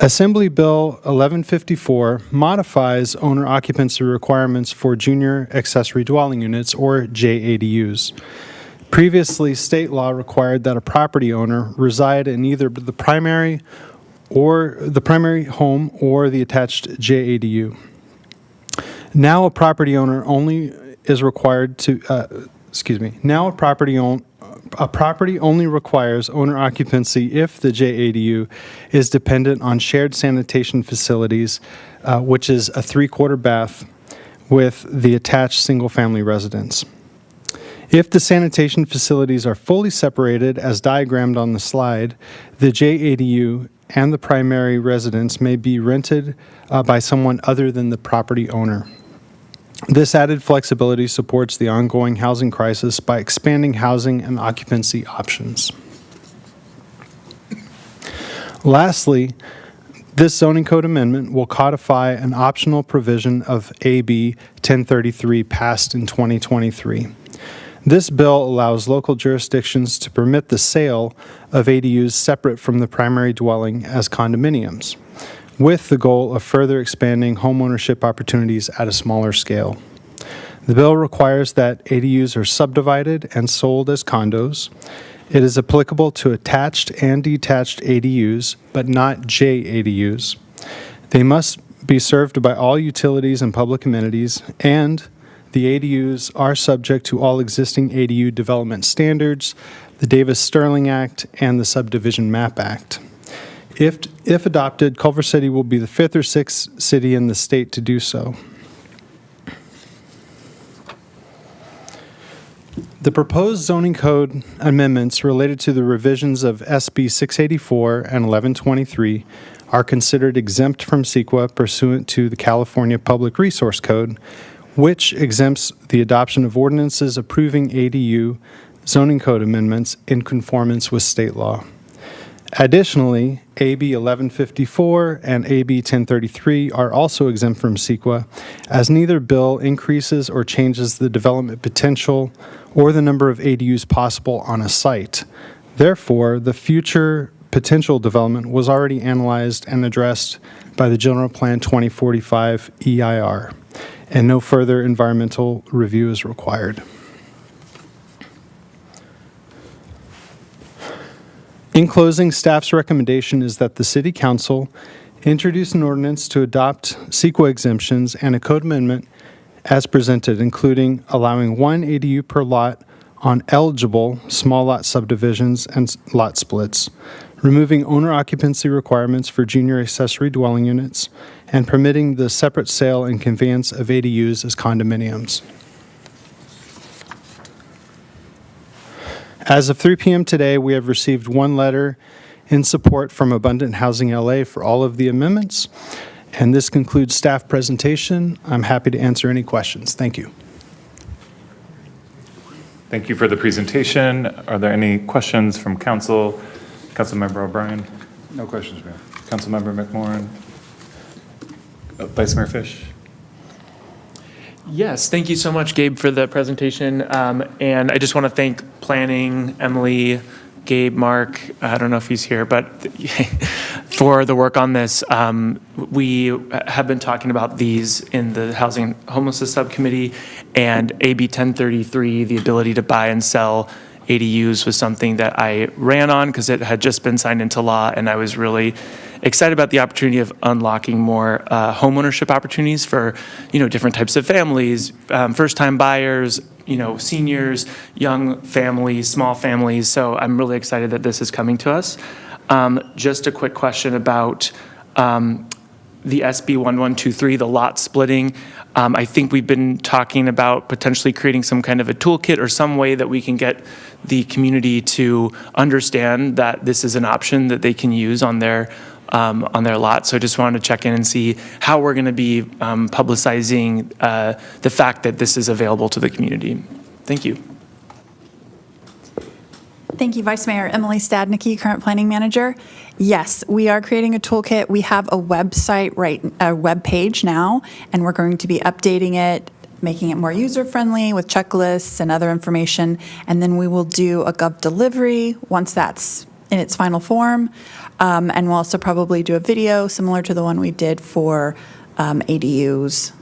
Assembly Bill 1154 modifies owner occupancy requirements for junior accessory dwelling units, or JADUs. Previously, state law required that a property owner reside in either the primary home or the attached JADU. Now a property owner only is required to, now a property only requires owner occupancy if the JADU is dependent on shared sanitation facilities, which is a 3/4 bath with the attached single-family residence. If the sanitation facilities are fully separated, as diagrammed on the slide, the JADU and the primary residence may be rented by someone other than the property owner. This added flexibility supports the ongoing housing crisis by expanding housing and occupancy options. Lastly, this zoning code amendment will codify an optional provision of AB 1033 passed in 2023. This bill allows local jurisdictions to permit the sale of ADUs separate from the primary dwelling as condominiums, with the goal of further expanding homeownership opportunities at a smaller scale. The bill requires that ADUs are subdivided and sold as condos. It is applicable to attached and detached ADUs, but not JADUs. They must be served by all utilities and public amenities, and the ADUs are subject to all existing ADU development standards, the Davis-Sterling Act, and the Subdivision Map Act. If adopted, Culver City will be the 5th or 6th city in the state to do so. The proposed zoning code amendments related to the revisions of SB 684 and 1123 are considered exempt from CEQA pursuant to the California Public Resource Code, which exempts the adoption of ordinances approving ADU zoning code amendments in conformance with state law. Additionally, AB 1154 and AB 1033 are also exempt from CEQA, as neither bill increases or changes the development potential or the number of ADUs possible on a site. Therefore, the future potential development was already analyzed and addressed by the General Plan 2045 EIR, and no further environmental review is required. In closing, staff's recommendation is that the City Council introduce an ordinance to adopt CEQA exemptions and a code amendment as presented, including allowing 1 ADU per lot on eligible small lot subdivisions and lot splits, removing owner occupancy requirements for junior accessory dwelling units, and permitting the separate sale and conveyance of ADUs as condominiums. As of 3 p.m. today, we have received one letter in support from Abundant Housing LA for all of the amendments. And this concludes staff presentation. I'm happy to answer any questions. Thank you. Thank you for the presentation. Are there any questions from council? Councilmember O'Brien? No questions, Mayor. Councilmember McMorrin? Vice Mayor Fish? Yes, thank you so much, Gabe, for the presentation. And I just want to thank planning, Emily, Gabe, Mark, I don't know if he's here, but for the work on this. We have been talking about these in the Housing and Homelessness Subcommittee, and AB 1033, the ability to buy and sell ADUs, was something that I ran on because it had just been signed into law, and I was really excited about the opportunity of unlocking more homeownership opportunities for, different types of families, first-time buyers, seniors, young families, small families. So I'm really excited that this is coming to us. Just a quick question about the SB 1123, the lot splitting. I think we've been talking about potentially creating some kind of a toolkit or some way that we can get the community to understand that this is an option that they can use on their lot. So I just wanted to check in and see how we're going to be publicizing the fact that this is available to the community. Thank you. Thank you, Vice Mayor. Emily Stadnicki, current planning manager. Yes, we are creating a toolkit. We have a website, a web page now, and we're going to be updating it, making it more user-friendly with checklists and other information. And then we will do a Gov delivery once that's in its final form. And we'll also probably do a video similar to the one we did for ADUs.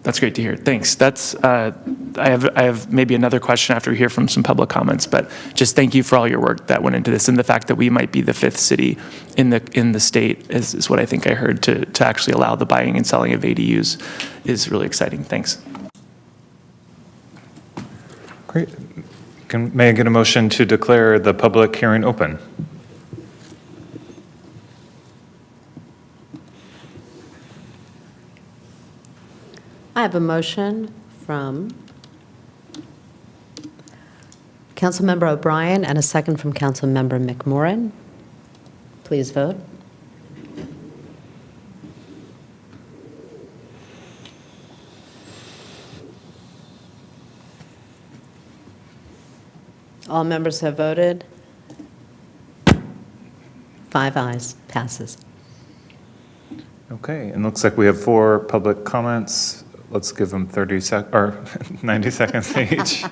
That's great to hear. Thanks. I have maybe another question after we hear from some public comments, but just thank you for all your work that went into this, and the fact that we might be the 5th city in the state is what I think I heard to actually allow the buying and selling of ADUs is really exciting. Thanks. Great. May I get a motion to declare the public hearing open? I have a motion from Councilmember O'Brien and a second from Councilmember McMorrin. Please vote. All members have voted. 5 ayes. Passes. Okay, and looks like we have 4 public comments. Let's give them 90 seconds each.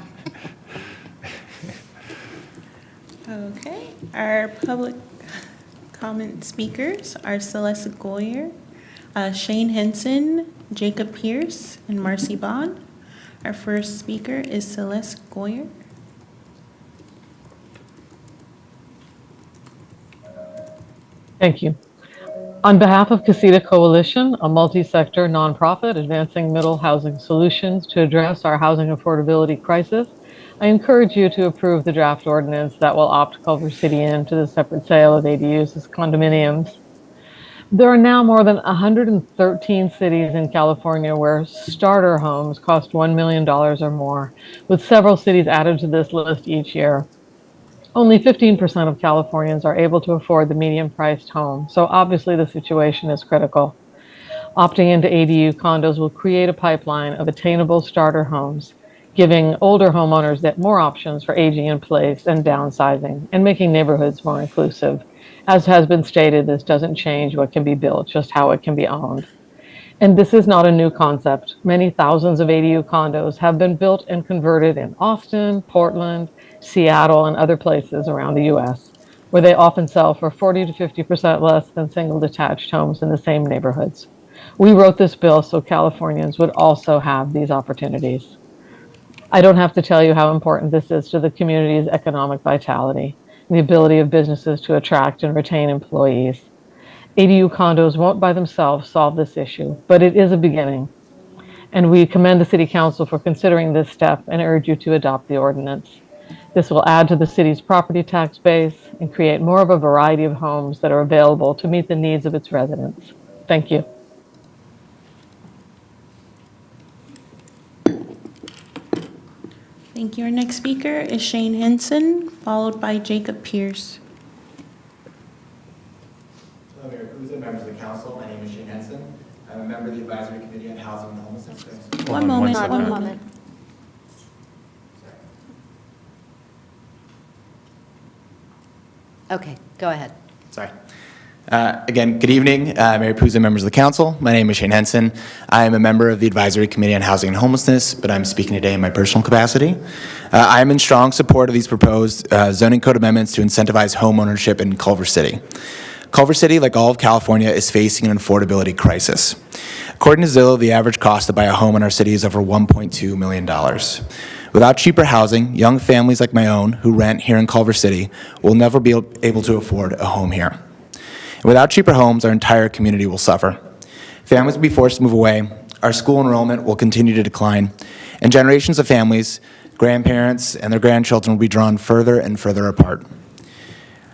Okay, our public comment speakers are Celeste Goyer, Shane Henson, Jacob Pierce, and Marcy Bond. Our first speaker is Celeste Goyer. Thank you. On behalf of Casita Coalition, a multi-sector nonprofit advancing middle housing solutions to address our housing affordability crisis, I encourage you to approve the draft ordinance that will opt Culver City into the separate sale of ADUs as condominiums. There are now more than 113 cities in California where starter homes cost $1 million or more, with several cities added to this list each year. Only 15% of Californians are able to afford the medium-priced home, so obviously the situation is critical. Opting into ADU condos will create a pipeline of attainable starter homes, giving older homeowners more options for aging in place and downsizing, and making neighborhoods more inclusive. As has been stated, this doesn't change what can be built, just how it can be owned. And this is not a new concept. Many thousands of ADU condos have been built and converted in Austin, Portland, Seattle, and other places around the U.S., where they often sell for 40 to 50% less than single detached homes in the same neighborhoods. We wrote this bill so Californians would also have these opportunities. I don't have to tell you how important this is to the community's economic vitality, the ability of businesses to attract and retain employees. ADU condos won't by themselves solve this issue, but it is a beginning. And we commend the City Council for considering this step and urge you to adopt the ordinance. This will add to the city's property tax base and create more of a variety of homes that are available to meet the needs of its residents. Thank you. Thank you. Our next speaker is Shane Henson, followed by Jacob Pierce. Hello, Mayor Kuza, members of the council. My name is Shane Henson. I'm a member of the Advisory Committee on Housing and Homelessness. One moment. Okay, go ahead. Sorry. Again, good evening, Mayor Puza, members of the council. My name is Shane Henson. I am a member of the Advisory Committee on Housing and Homelessness, but I'm speaking today in my personal capacity. I am in strong support of these proposed zoning code amendments to incentivize home ownership in Culver City. Culver City, like all of California, is facing an affordability crisis. According to Zillow, the average cost to buy a home in our city is over $1.2 million. Without cheaper housing, young families like my own who rent here in Culver City will never be able to afford a home here. Without cheaper homes, our entire community will suffer. Families will be forced to move away, our school enrollment will continue to decline, and generations of families, grandparents, and their grandchildren will be drawn further and further apart.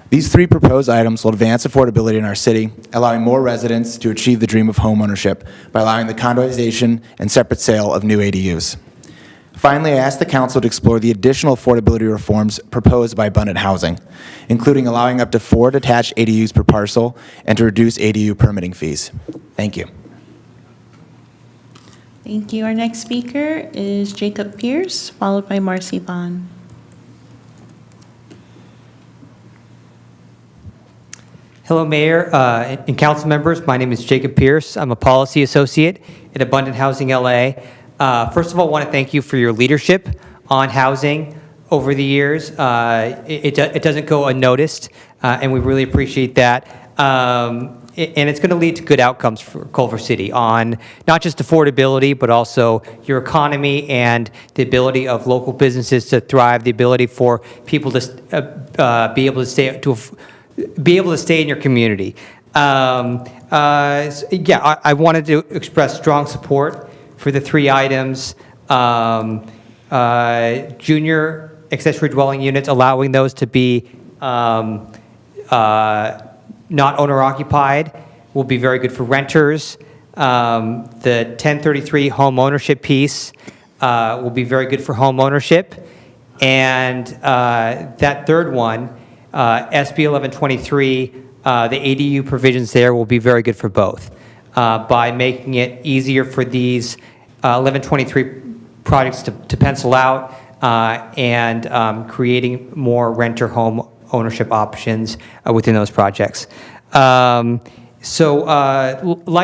These three proposed items will advance affordability in our city, allowing more residents to achieve the dream of home ownership by allowing the condoization and separate sale of new ADUs. Finally, I asked the council to explore the additional affordability reforms proposed by Abundant Housing, including allowing up to 4 detached ADUs per parcel and to reduce ADU permitting fees. Thank you. Thank you. Our next speaker is Jacob Pierce, followed by Marcy Bond. Hello, Mayor and council members. My name is Jacob Pierce. I'm a policy associate at Abundant Housing LA. First of all, I want to thank you for your leadership on housing over the years. It doesn't go unnoticed, and we really appreciate that. And it's going to lead to good outcomes for Culver City on not just affordability, but also your economy and the ability of local businesses to thrive, the ability for people to be able to stay in your community. I wanted to express strong support for the three items. Junior accessory dwelling units, allowing those to be not owner-occupied will be very good for renters. The 1033 home ownership piece will be very good for home ownership. And that third one, SB 1123, the ADU provisions there will be very good for both by making it easier for these 1123 projects to pencil out and creating more renter home ownership options within those projects. Like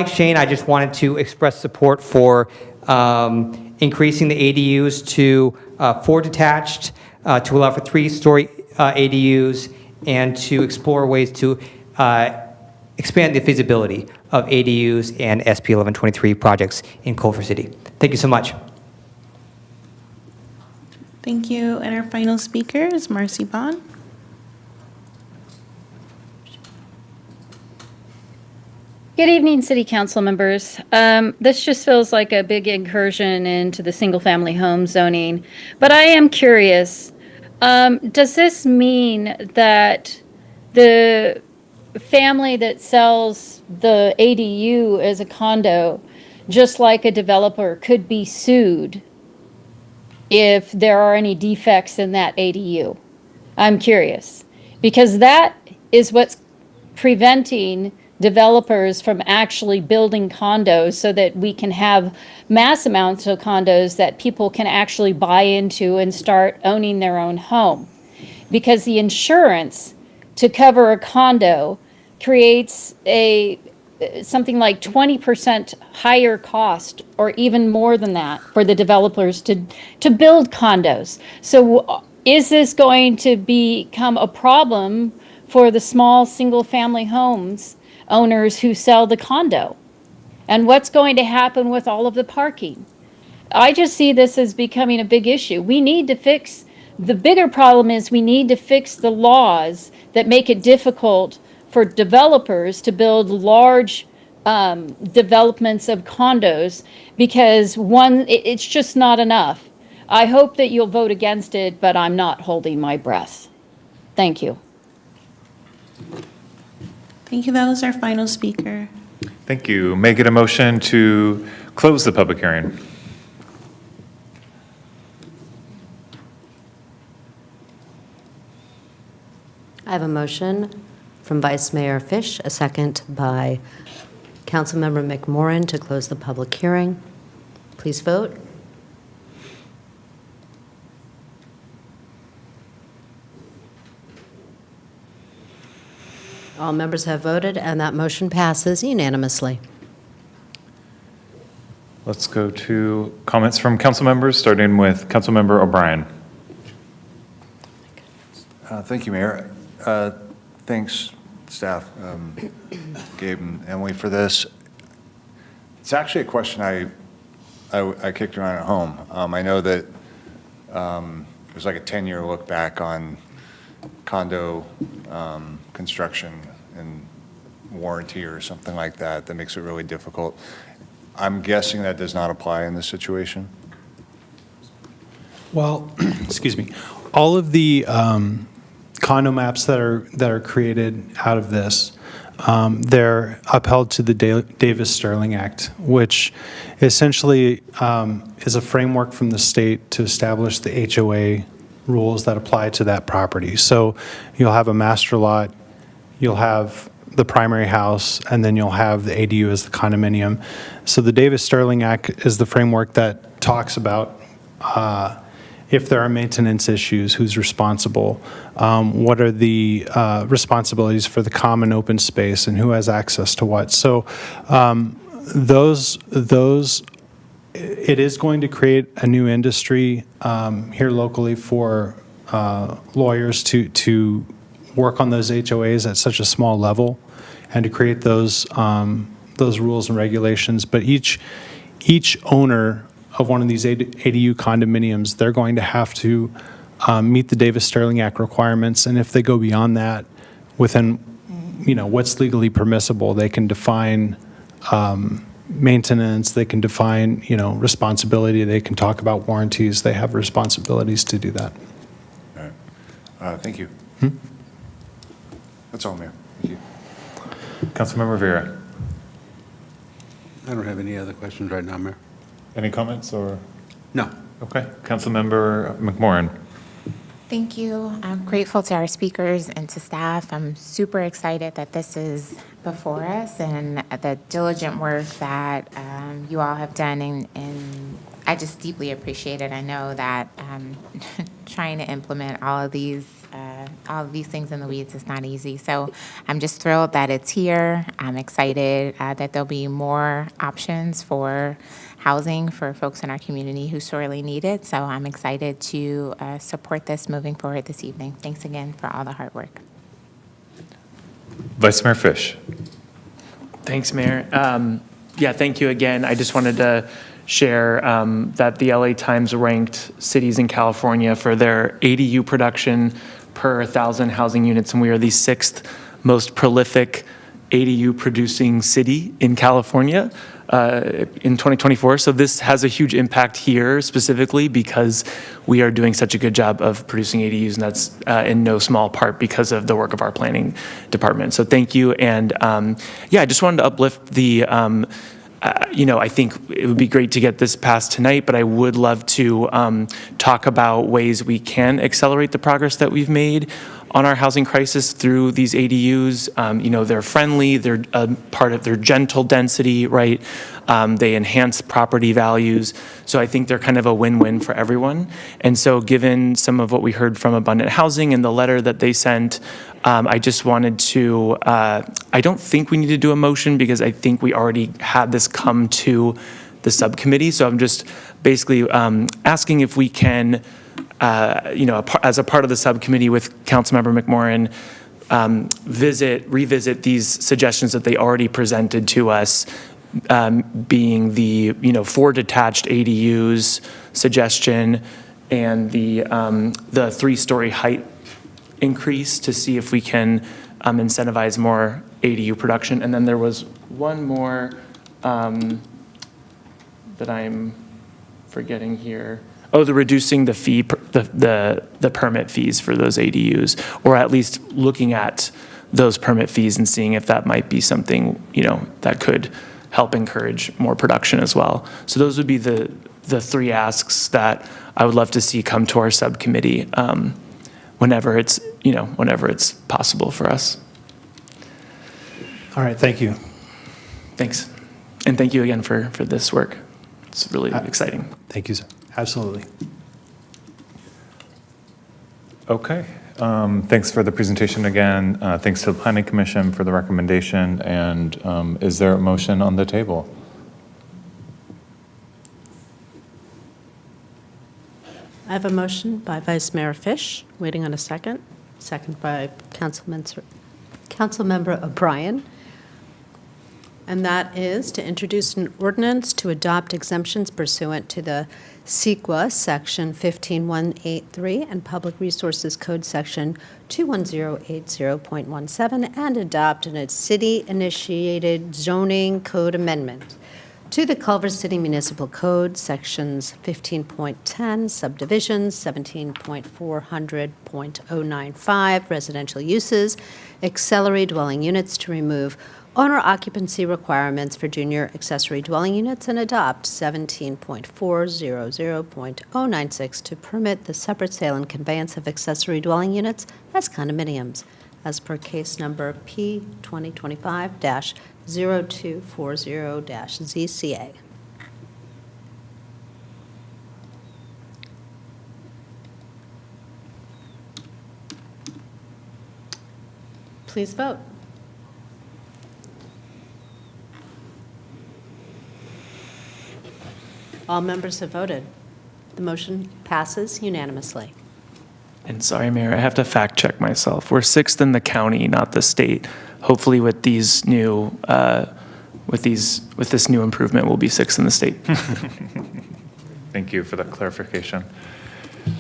Shane, I just wanted to express support for increasing the ADUs to 4 detached, to allow for 3-story ADUs, and to explore ways to expand the feasibility of ADUs and SB 1123 projects in Culver City. Thank you so much. Thank you. And our final speaker is Marcy Bond. Good evening, City Council members. This just feels like a big incursion into the single-family home zoning, but I am curious, does this mean that the family that sells the ADU as a condo, just like a developer, could be sued if there are any defects in that ADU? I'm curious, because that is what's preventing developers from actually building condos so that we can have mass amounts of condos that people can actually buy into and start owning their own home. Because the insurance to cover a condo creates something like 20% higher cost, or even more than that, for the developers to build condos. So is this going to become a problem for the small single-family homes owners who sell the condo? And what's going to happen with all of the parking? I just see this as becoming a big issue. We need to fix, the bigger problem is we need to fix the laws that make it difficult for developers to build large developments of condos, because one, it's just not enough. I hope that you'll vote against it, but I'm not holding my breath. Thank you. Thank you. That was our final speaker. Thank you. May I get a motion to close the public hearing? I have a motion from Vice Mayor Fish, a second by Councilmember McMorrin to close the public hearing. Please vote. All members have voted, and that motion passes unanimously. Let's go to comments from council members, starting with Councilmember O'Brien. Thank you, Mayor. Thanks, staff, Gabe and Emily, for this. It's actually a question I kicked around at home. I know that there's like a 10-year look back on condo construction and warranty or something like that that makes it really difficult. I'm guessing that does not apply in this situation? Well, excuse me, all of the condo maps that are created out of this, they're upheld to the Davis-Sterling Act, which essentially is a framework from the state to establish the HOA rules that apply to that property. So you'll have a master lot, you'll have the primary house, and then you'll have the ADU as the condominium. So the Davis-Sterling Act is the framework that talks about if there are maintenance issues, who's responsible, what are the responsibilities for the common open space, and who has access to what. So it is going to create a new industry here locally for lawyers to work on those HOAs at such a small level and to create those rules and regulations. But each owner of one of these ADU condominiums, they're going to have to meet the Davis-Sterling Act requirements. And if they go beyond that, within what's legally permissible, they can define maintenance, they can define responsibility, they can talk about warranties. They have responsibilities to do that. All right. Thank you. That's all, Mayor. Thank you. Councilmember Vera. I don't have any other questions right now, Mayor. Any comments or? No. Okay. Councilmember McMorrin. Thank you. I'm grateful to our speakers and to staff. I'm super excited that this is before us and the diligent work that you all have done, and I just deeply appreciate it. I know that trying to implement all of these things in the weeds is not easy. So I'm just thrilled that it's here. I'm excited that there'll be more options for housing for folks in our community who sorely need it. So I'm excited to support this moving forward this evening. Thanks again for all the hard work. Vice Mayor Fish. Thanks, Mayor. Yeah, thank you again. I just wanted to share that the LA Times ranked cities in California for their ADU production per 1,000 housing units, and we are the 6th most prolific ADU producing city in California in 2024. So this has a huge impact here specifically because we are doing such a good job of producing ADUs, and that's in no small part because of the work of our planning department. So thank you. And yeah, I just wanted to uplift the I think it would be great to get this passed tonight, but I would love to talk about ways we can accelerate the progress that we've made on our housing crisis through these ADUs. They're friendly, they're part of their gentle density, right? They enhance property values. So I think they're kind of a win-win for everyone. And so given some of what we heard from Abundant Housing and the letter that they sent, I just wanted to, I don't think we need to do a motion because I think we already had this come to the subcommittee. So I'm just basically asking if we can, as a part of the subcommittee with Councilmember McMorrin, revisit these suggestions that they already presented to us, being the 4 detached ADUs suggestion and the 3-story height increase to see if we can incentivize more ADU production. And then there was one more that I'm forgetting here. Oh, the reducing the fee, the permit fees for those ADUs, or at least looking at those permit fees and seeing if that might be something, that could help encourage more production as well. So those would be the three asks that I would love to see come to our subcommittee whenever it's possible for us. All right, thank you. Thanks. And thank you again for this work. It's really exciting. Thank you, sir. Absolutely. Okay. Thanks for the presentation again. Thanks to the Planning Commission for the recommendation. And is there a motion on the table? I have a motion by Vice Mayor Fish, waiting on a second. Second by Councilmember O'Brien. And that is to introduce an ordinance to adopt exemptions pursuant to the CEQA Section 15183 and Public Resources Code Section 21080.17 and adopt a city-initiated zoning code amendment to the Culver City Municipal Code, Sections 15.10, subdivisions, 17.400.095, residential uses, accessory dwelling units to remove owner occupancy requirements for junior accessory dwelling units and adopt 17.400.096 to permit the separate sale and conveyance of accessory dwelling units as condominiums, as per case number P 2025-0240-ZCA. Please vote. All members have voted. The motion passes unanimously. And sorry, Mayor, I have to fact check myself. We're 6th in the county, not the state. Hopefully with these new, with this new improvement, we'll be 6th in the state. Thank you for that clarification.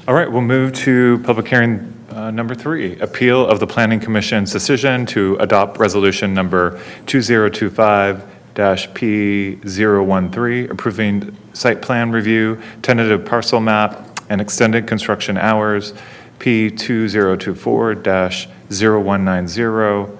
All right, we'll move to public hearing number 3, appeal of the Planning Commission's decision to adopt resolution number 2025-P013, approving site plan review, tentative parcel map, and extended construction hours, P2024-0190,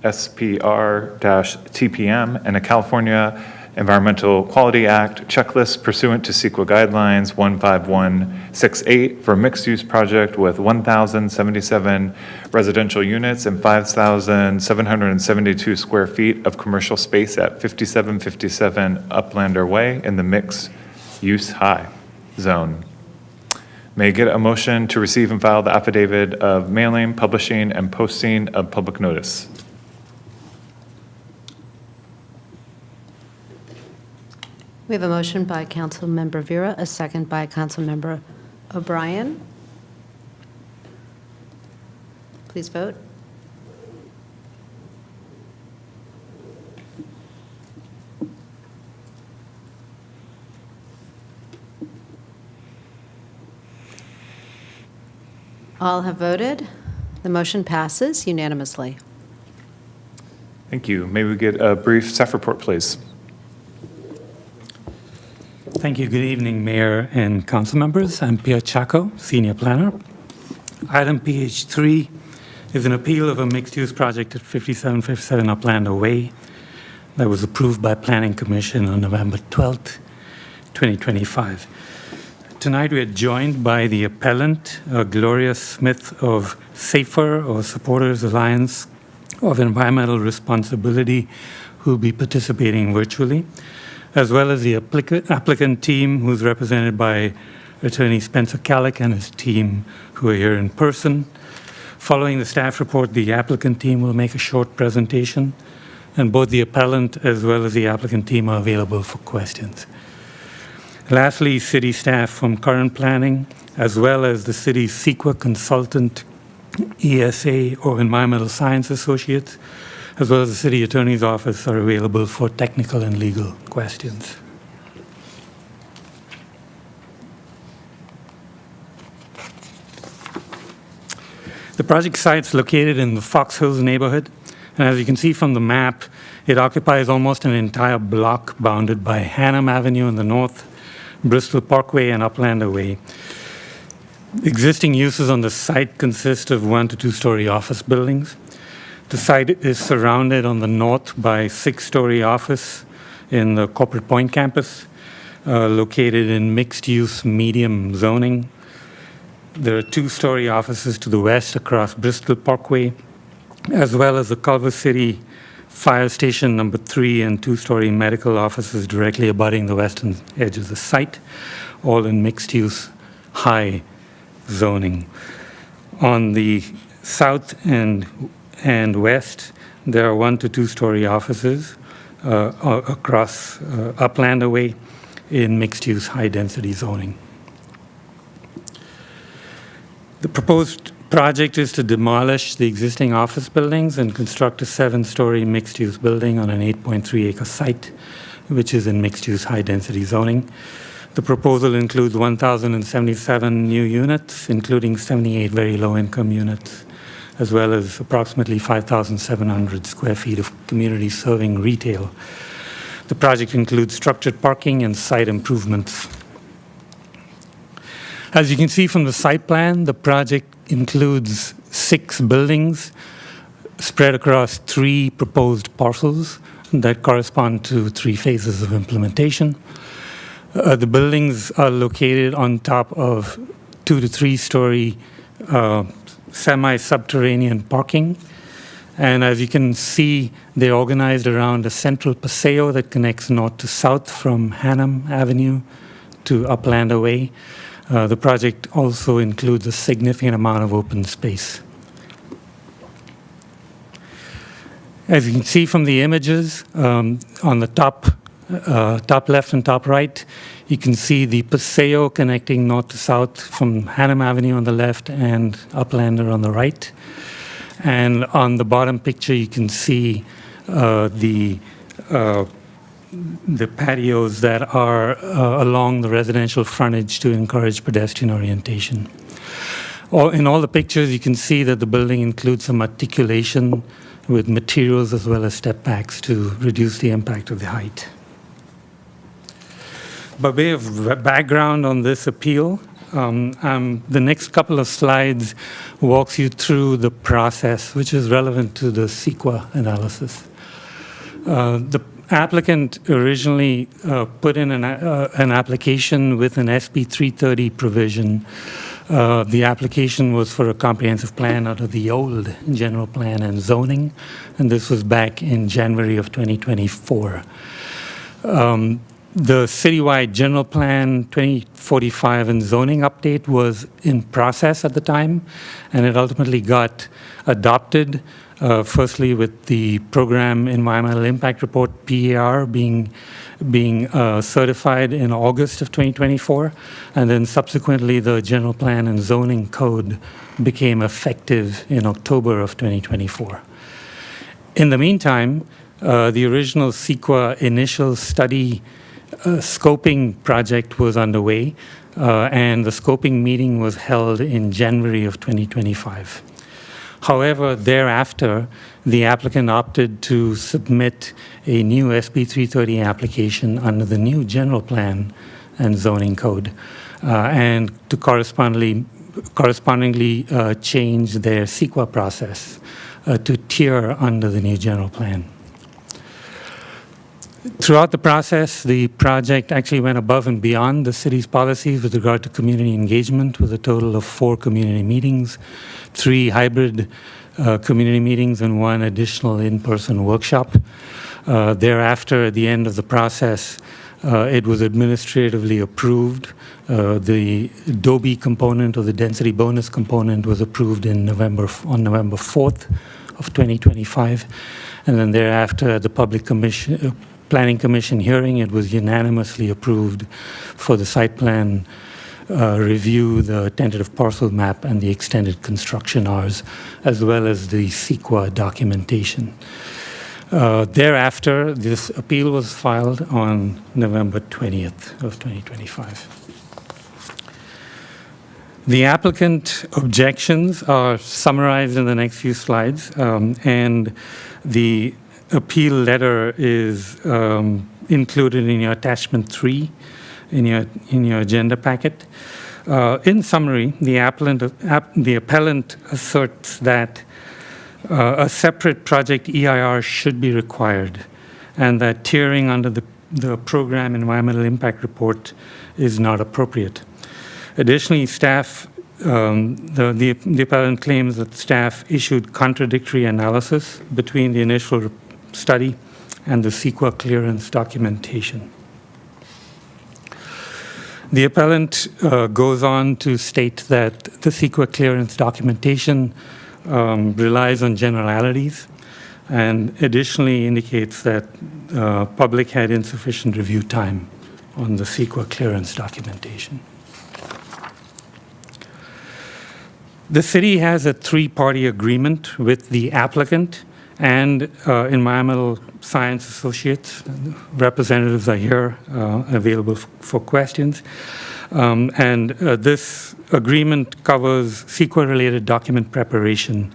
SPR-TPM, and a California Environmental Quality Act checklist pursuant to CEQA guidelines 15168 for a mixed-use project with 1,077 residential units and 5,772 square feet of commercial space at 5757 Uplander Way in the mixed-use high zone. May I get a motion to receive and file the affidavit of mailing, publishing, and posting of public notice? We have a motion by Councilmember Vera, a second by Councilmember O'Brien. Please vote. All have voted. The motion passes unanimously. Thank you. May we get a brief staff report, please? Thank you. Good evening, Mayor and council members. I'm Pierre Chaco, Senior Planner. Item PH3 is an appeal of a mixed-use project at 5757 Uplander Way that was approved by Planning Commission on November 12th, 2025. Tonight we are joined by the appellant, Gloria Smith of SAFER, or Supporters Alliance of Environmental Responsibility, who will be participating virtually, as well as the applicant team, who's represented by Attorney Spencer Calick and his team, who are here in person. Following the staff report, the applicant team will make a short presentation, and both the appellant as well as the applicant team are available for questions. Lastly, city staff from current planning, as well as the city's CEQA consultant, ESA, or Environmental Science Associates, as well as the city attorney's office, are available for technical and legal questions. The project site's located in the Fox Hills neighborhood, and as you can see from the map, it occupies almost an entire block bounded by Hannam Avenue in the north, Bristol Parkway, and Uplander Way. Existing uses on the site consist of 1 to 2-story office buildings. The site is surrounded on the north by 6-story office in the Corporate Point campus, located in mixed-use medium zoning. There are 2-story offices to the west across Bristol Parkway, as well as the Culver City Fire Station number 3 and 2-story medical offices directly abutting the western edge of the site, all in mixed-use high zoning. On the south and west, there are 1 to 2-story offices across Uplander Way in mixed-use high-density zoning. The proposed project is to demolish the existing office buildings and construct a 7-story mixed-use building on an 8.3-acre site, which is in mixed-use high-density zoning. The proposal includes 1,077 new units, including 78 very low-income units, as well as approximately 5,700 square feet of community-serving retail. The project includes structured parking and site improvements. As you can see from the site plan, the project includes 6 buildings spread across 3 proposed parcels that correspond to 3 phases of implementation. The buildings are located on top of 2 to 3-story semi-subterranean parking. And as you can see, they're organized around a central paseo that connects north to south from Hannam Avenue to Uplander Way. The project also includes a significant amount of open space. As you can see from the images, on the top left and top right, you can see the paseo connecting north to south from Hannam Avenue on the left and Uplander on the right. And on the bottom picture, you can see the patios that are along the residential frontage to encourage pedestrian orientation. In all the pictures, you can see that the building includes some articulation with materials as well as step backs to reduce the impact of the height. By way of background on this appeal, the next couple of slides walks you through the process, which is relevant to the CEQA analysis. The applicant originally put in an application with an SB 330 provision. The application was for a comprehensive plan out of the old general plan and zoning, and this was back in January of 2024. The citywide general plan 2045 and zoning update was in process at the time, and it ultimately got adopted, firstly with the program environmental impact report, PER, being certified in August of 2024, and then subsequently the general plan and zoning code became effective in October of 2024. In the meantime, the original CEQA initial study scoping project was underway, and the scoping meeting was held in January of 2025. However, thereafter, the applicant opted to submit a new SB 330 application under the new general plan and zoning code, and to correspondingly change their CEQA process to tier under the new general plan. Throughout the process, the project actually went above and beyond the city's policies with regard to community engagement, with a total of 4 community meetings, 3 hybrid community meetings, and 1 additional in-person workshop. Thereafter, at the end of the process, it was administratively approved. The DOBI component, or the density bonus component, was approved on November 4th of 2025. And then thereafter, at the Planning Commission hearing, it was unanimously approved for the site plan review, the tentative parcel map, and the extended construction hours, as well as the CEQA documentation. Thereafter, this appeal was filed on November 20th of 2025. The applicant objections are summarized in the next few slides, and the appeal letter is included in your attachment 3, in your agenda packet. In summary, the appellant asserts that a separate project EIR should be required, and that tiering under the program environmental impact report is not appropriate. Additionally, the appellant claims that staff issued contradictory analysis between the initial study and the CEQA clearance documentation. The appellant goes on to state that the CEQA clearance documentation relies on generalities, and additionally indicates that public had insufficient review time on the CEQA clearance documentation. The city has a three-party agreement with the applicant and Environmental Science Associates. Representatives are here available for questions. This agreement covers CEQA-related document preparation.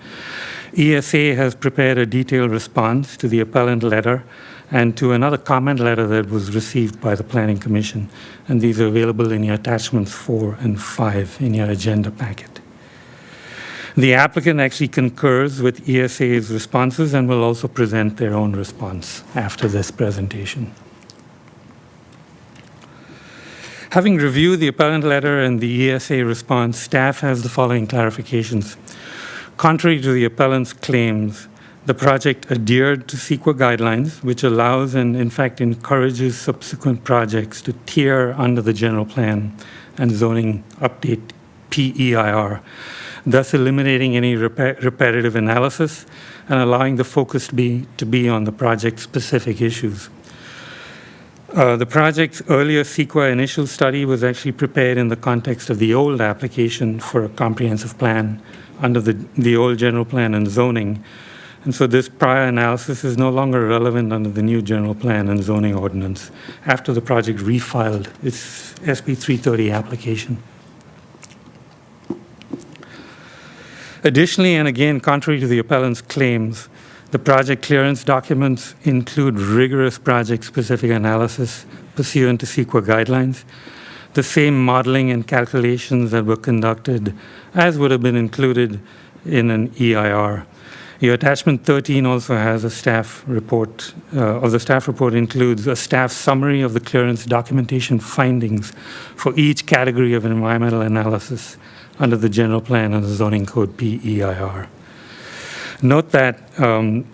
ESA has prepared a detailed response to the appellant letter and to another comment letter that was received by the Planning Commission. And these are available in your attachments 4 and 5 in your agenda packet. The applicant actually concurs with ESA's responses and will also present their own response after this presentation. Having reviewed the appellant letter and the ESA response, staff has the following clarifications. Contrary to the appellant's claims, the project adhered to CEQA guidelines, which allows and in fact encourages subsequent projects to tier under the general plan and zoning update PEIR, thus eliminating any repetitive analysis and allowing the focus to be on the project-specific issues. The project's earlier CEQA initial study was actually prepared in the context of the old application for a comprehensive plan under the old general plan and zoning. And so this prior analysis is no longer relevant under the new general plan and zoning ordinance after the project refiled its SB 330 application. Additionally, and again, contrary to the appellant's claims, the project clearance documents include rigorous project-specific analysis pursuant to CEQA guidelines, the same modeling and calculations that were conducted as would have been included in an EIR. Your attachment 13 also has a staff report, the staff report includes a staff summary of the clearance documentation findings for each category of environmental analysis under the general plan and the zoning code PEIR. Note that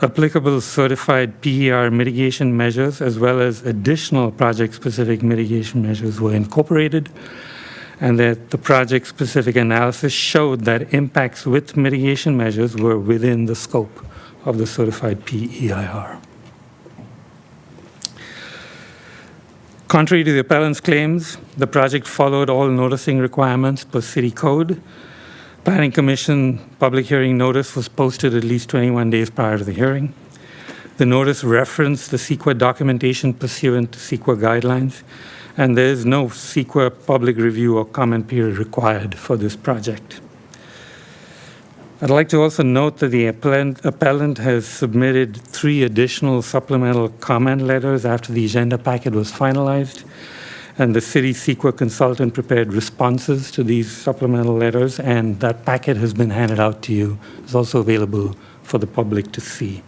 applicable certified PEIR mitigation measures as well as additional project-specific mitigation measures were incorporated, and that the project-specific analysis showed that impacts with mitigation measures were within the scope of the certified PEIR. Contrary to the appellant's claims, the project followed all noticing requirements per city code. Planning Commission public hearing notice was posted at least 21 days prior to the hearing. The notice referenced the CEQA documentation pursuant to CEQA guidelines, and there is no CEQA public review or comment period required for this project. I'd like to also note that the appellant has submitted 3 additional supplemental comment letters after the agenda packet was finalized, and the city CEQA consultant prepared responses to these supplemental letters, and that packet has been handed out to you. It's also available for the public to see.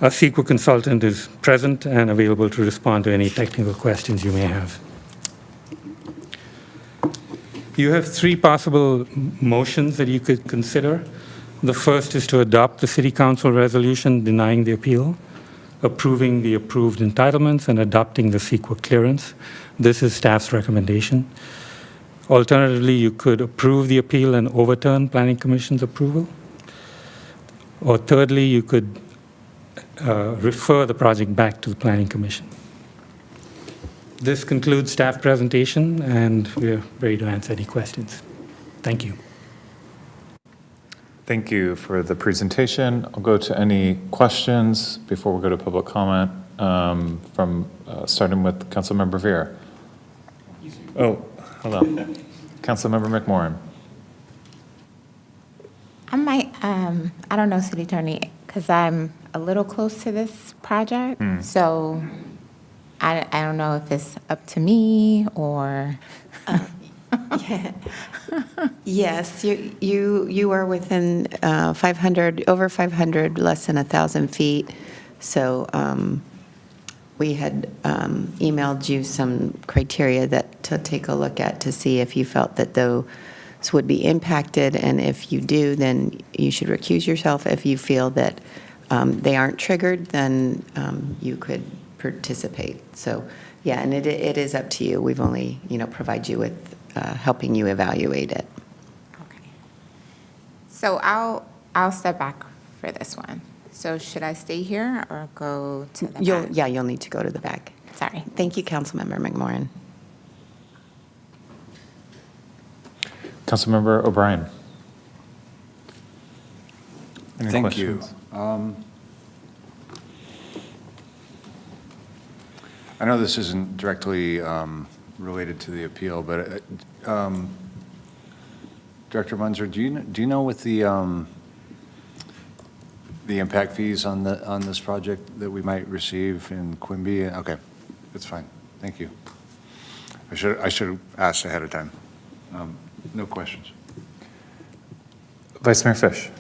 Our CEQA consultant is present and available to respond to any technical questions you may have. You have 3 possible motions that you could consider. The first is to adopt the City Council resolution denying the appeal, approving the approved entitlements, and adopting the CEQA clearance. This is staff's recommendation. Alternatively, you could approve the appeal and overturn Planning Commission's approval. Or thirdly, you could refer the project back to the Planning Commission. This concludes staff presentation, and we're ready to answer any questions. Thank you. Thank you for the presentation. I'll go to any questions before we go to public comment, starting with Councilmember Veer. Oh, hold on. Councilmember McMorrin. I might, I don't know, City Attorney, because I'm a little close to this project. So I don't know if it's up to me or. Yes, you are within 500, over 500, less than 1,000 feet. So we had emailed you some criteria that to take a look at to see if you felt that those would be impacted. And if you do, then you should recuse yourself. If you feel that they aren't triggered, then you could participate. So, yeah, and it is up to you. We've only, provide you with helping you evaluate it. So I'll step back for this one. So should I stay here or go to the back? You'll need to go to the back. Sorry. Thank you, Councilmember McMorrin. Councilmember O'Brien. Any Thank questions? you. I know this isn't directly related to the appeal, but Director Munzer, do you know what the impact fees on this project that we might receive in Quimby? Okay, that's fine. Thank you. I should have asked ahead of time. No questions. Vice Mayor Fish.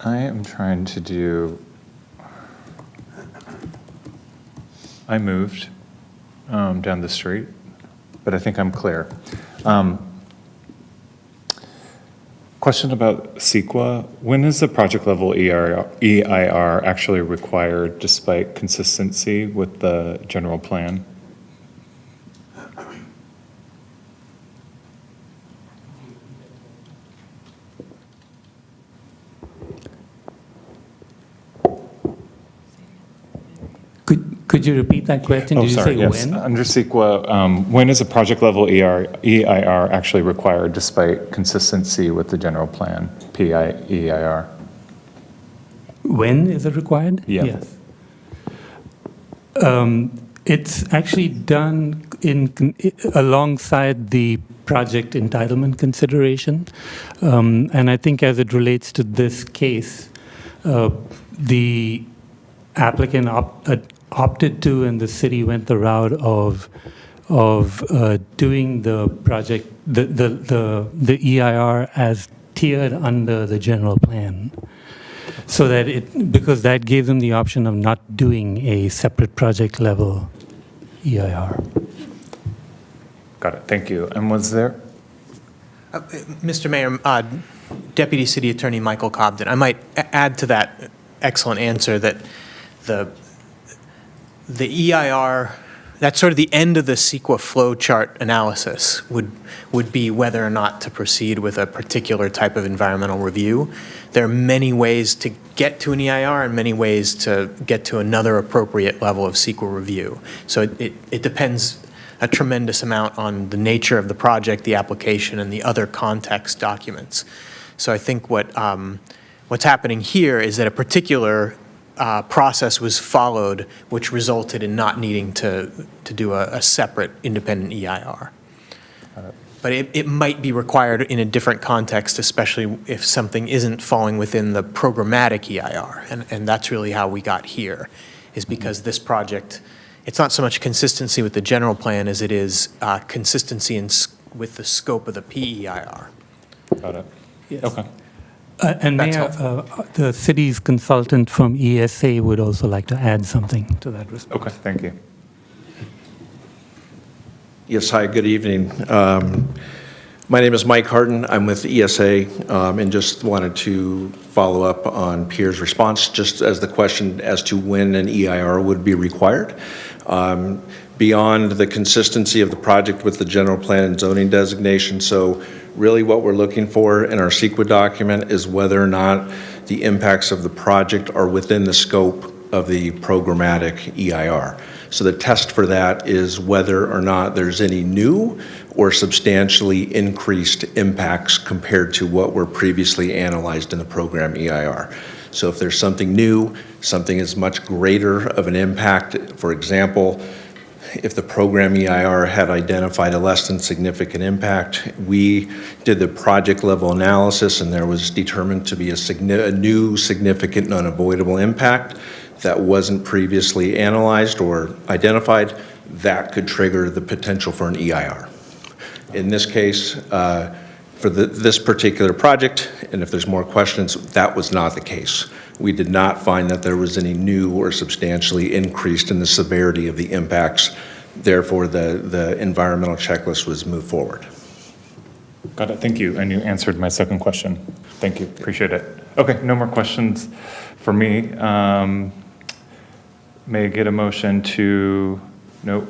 I am trying to do, I moved down the street, but I think I'm clear. Question about CEQA. When is the project level EIR actually required despite consistency with the general plan? Could you repeat that question? Oh, Did you sorry, say yes. when? Under CEQA, when is a project level EIR actually required despite consistency with the general plan, EIR? When is it required? Yeah. Yes. It's actually done alongside the project entitlement consideration. And I think as it relates to this case, the applicant opted to, and the city went the route of doing the project, the EIR as tiered under the general plan, so that because that gave them the option of not doing a separate project level EIR. Got it. Thank you. And was there? Mr. Mayor, Deputy City Attorney Michael Cobden, I might add to that excellent answer that the EIR, that's sort of the end of the CEQA flow chart analysis would be whether or not to proceed with a particular type of environmental review. There are many ways to get to an EIR and many ways to get to another appropriate level of CEQA review. So it depends a tremendous amount on the nature of the project, the application, and the other context documents. So I think what's happening here is that a particular process was followed, which resulted in not needing to do a separate independent EIR. But it might be required in a different context, especially if something isn't falling within the programmatic EIR. And that's really how we got here, is because this project, it's not so much consistency with the general plan as it is consistency with the scope of the PEIR. Got it. Yes. Okay. And Mayor, the city's consultant from ESA would also like to add something to that respect. Okay, thank you. Yes, hi, good evening. My name is Mike Harden. I'm with ESA and just wanted to follow up on Pierre's response, just as the question as to when an EIR would be required. Beyond the consistency of the project with the general plan and zoning designation. So really what we're looking for in our CEQA document is whether or not the impacts of the project are within the scope of the programmatic EIR. So the test for that is whether or not there's any new or substantially increased impacts compared to what were previously analyzed in the program EIR. So if there's something new, something is much greater of an impact, for example, if the program EIR had identified a less than significant impact. We did the project level analysis, and there was determined to be a new significant and unavoidable impact that wasn't previously analyzed or identified that could trigger the potential for an EIR. In this case, for this particular project, and if there's more questions, that was not the case. We did not find that there was any new or substantially increased in the severity of the impacts. Therefore, the environmental checklist was moved forward. Got it. Thank you. And you answered my second question. Thank you. Appreciate it. Okay, no more questions for me. May I get a motion to, nope.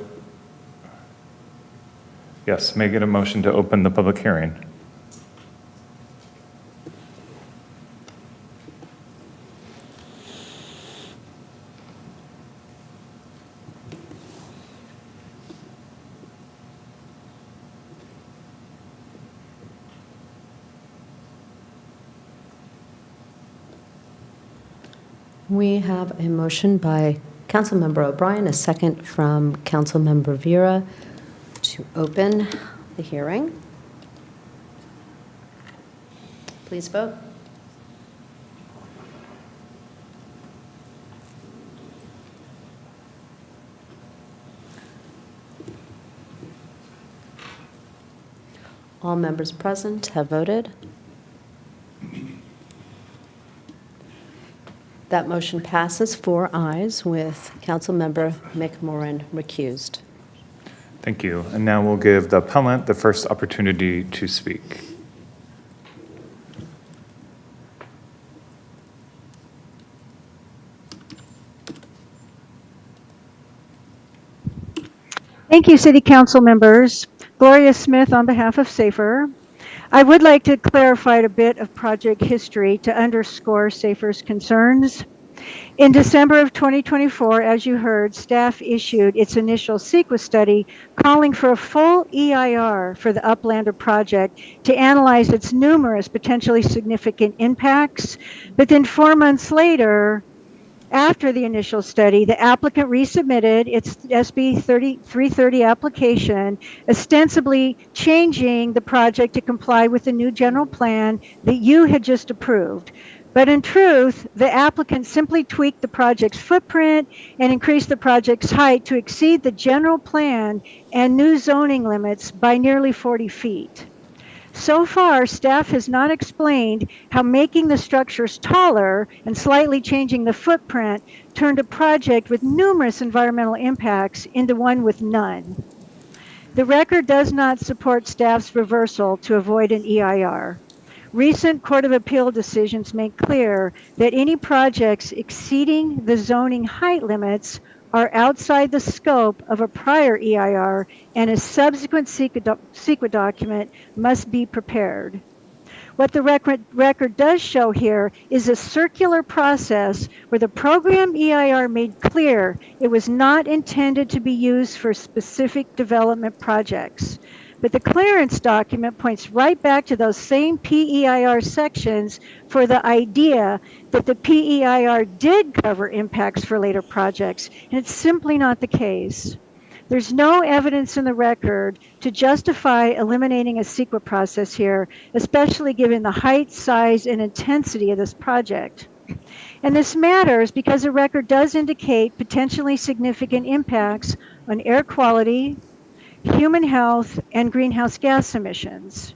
Yes, may I get a motion to open the public hearing? We have a motion by Councilmember O'Brien, a second from Councilmember Vera to open the hearing. Please vote. All members present have voted. That motion passes 4 ayes with Councilmember McMorrin recused. Thank you. And now we'll give the appellant the first opportunity to speak. Thank you, City Council members. Gloria Smith on behalf of SAFER. I would like to clarify a bit of project history to underscore SAFER's concerns. In December of 2024, as you heard, staff issued its initial CEQA study calling for a full EIR for the Uplander project to analyze its numerous potentially significant impacts. But then 4 months later, after the initial study, the applicant resubmitted its SB 330 application, ostensibly changing the project to comply with the new general plan that you had just approved. But in truth, the applicant simply tweaked the project's footprint and increased the project's height to exceed the general plan and new zoning limits by nearly 40 feet. So far, staff has not explained how making the structures taller and slightly changing the footprint turned a project with numerous environmental impacts into one with none. The record does not support staff's reversal to avoid an EIR. Recent Court of Appeal decisions make clear that any projects exceeding the zoning height limits are outside the scope of a prior EIR, and a subsequent CEQA document must be prepared. What the record does show here is a circular process where the program EIR made clear it was not intended to be used for specific development projects. But the clearance document points right back to those same PEIR sections for the idea that the PEIR did cover impacts for later projects, and it's simply not the case. There's no evidence in the record to justify eliminating a CEQA process here, especially given the height, size, and intensity of this project. And this matters because the record does indicate potentially significant impacts on air quality, human health, and greenhouse gas emissions.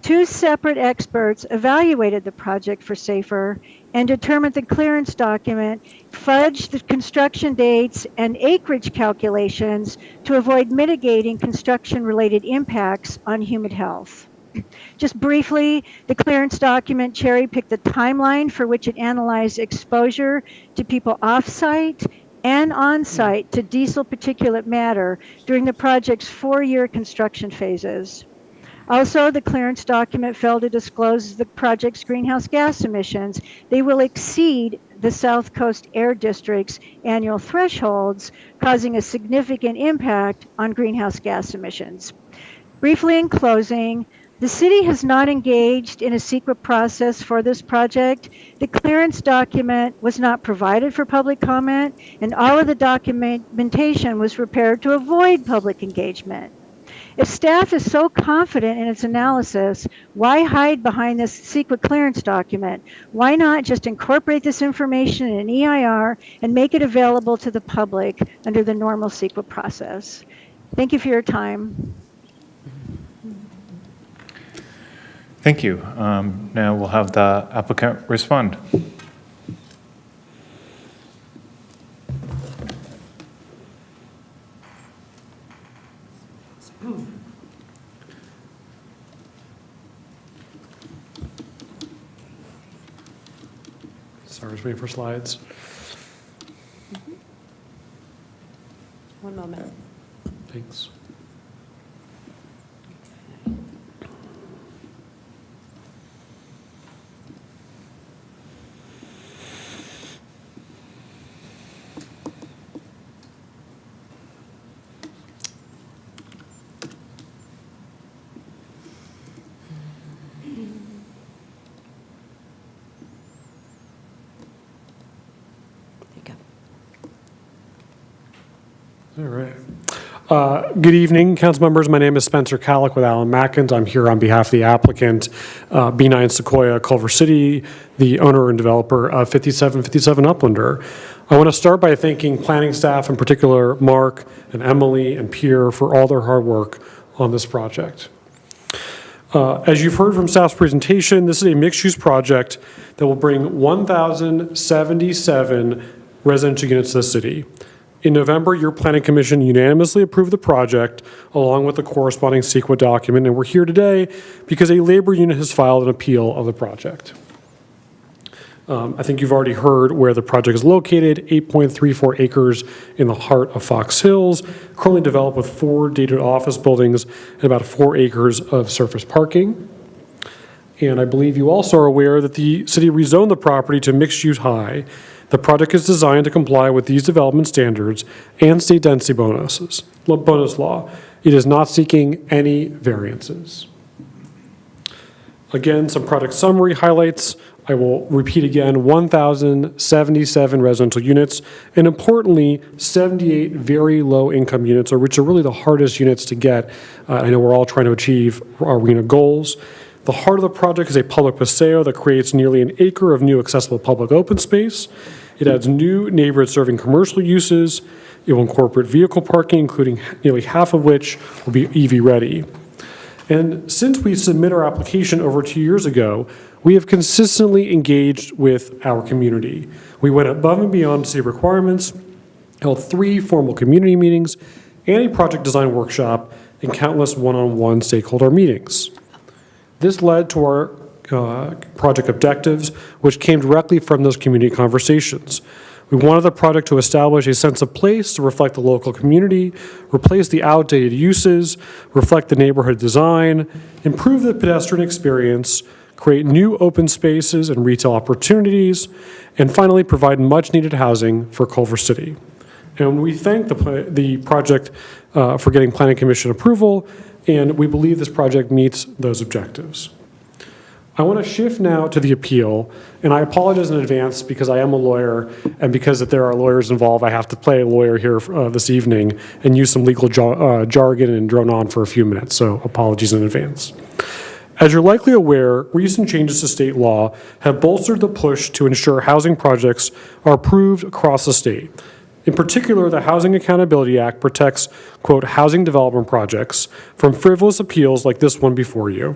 2 separate experts evaluated the project for SAFER and determined the clearance document fudged the construction dates and acreage calculations to avoid mitigating construction-related impacts on human health. Just briefly, the clearance document cherry-picked the timeline for which it analyzed exposure to people off-site and on-site to diesel particulate matter during the project's 4-year construction phases. Also, the clearance document failed to disclose the project's greenhouse gas emissions. They will exceed the South Coast Air District's annual thresholds, causing a significant impact on greenhouse gas emissions. Briefly in closing, The city has not engaged in a secret process for this project. The clearance document was not provided for public comment, and all of the documentation was prepared to avoid public engagement. If staff is so confident in its analysis, why hide behind this secret clearance document? Why not just incorporate this information in an EIR and make it available to the public under the normal secret process? Thank you for your time. Thank you. Now we'll have the applicant respond. Sorry, I was waiting for slides. One moment. Thanks. All right. Good evening, council members. My name is Spencer Calick with Alan Mackins. I'm here on behalf of the applicant, B9 Sequoia, Culver City, the owner and developer of 5757 Uplander. I want to start by thanking planning staff, in particular Mark and Emily and Pierre, for all their hard work on this project. As you've heard from staff's presentation, this is a mixed-use project that will bring 1,077 residential units to the city. In November, your planning commission unanimously approved the project along with the corresponding CEQA document, and we're here today because a labor unit has filed an appeal of the project. I think you've already heard where the project is located, 8.34 acres in the heart of Fox Hills, currently developed with 4 dated office buildings and about 4 acres of surface parking. And I believe you also are aware that the city rezoned the property to mixed-use high. The project is designed to comply with these development standards and state density bonus law. It is not seeking any variances. Again, some project summary highlights. I will repeat again, 1,077 residential units, and importantly, 78 very low-income units, which are really the hardest units to get. I know we're all trying to achieve our RHNA goals. The heart of the project is a public paseo that creates nearly an acre of new accessible public open space. It adds new neighborhood-serving commercial uses. It will incorporate vehicle parking, including nearly half of which will be EV-ready. And since we submitted our application over 2 years ago, we have consistently engaged with our community. We went above and beyond city requirements, held 3 formal community meetings, and a project design workshop, and countless one-on-one stakeholder meetings. This led to our project objectives, which came directly from those community conversations. We wanted the project to establish a sense of place to reflect the local community, replace the outdated uses, reflect the neighborhood design, improve the pedestrian experience, create new open spaces and retail opportunities, and finally provide much-needed housing for Culver City. And we thank the project for getting Planning Commission approval, and we believe this project meets those objectives. I want to shift now to the appeal, and I apologize in advance because I am a lawyer, and because if there are lawyers involved, I have to play a lawyer here this evening and use some legal jargon and drone on for a few minutes, so apologies in advance. As you're likely aware, recent changes to state law have bolstered the push to ensure housing projects are approved across the state. In particular, the Housing Accountability Act protects, quote, housing development projects from frivolous appeals like this one before you.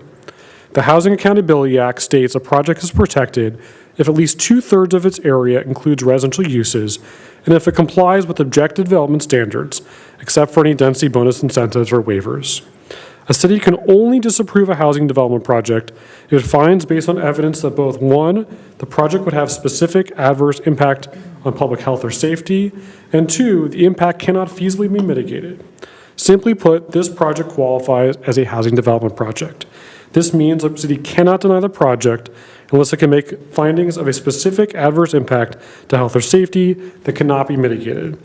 The Housing Accountability Act states a project is protected if at least 2/3 of its area includes residential uses and if it complies with objective development standards, except for any density bonus incentives or waivers. A city can only disapprove a housing development project if it finds, based on evidence, that both 1, the project would have specific adverse impact on public health or safety, and 2, the impact cannot feasibly be mitigated. Simply put, this project qualifies as a housing development project. This means the city cannot deny the project unless it can make findings of a specific adverse impact to health or safety that cannot be mitigated.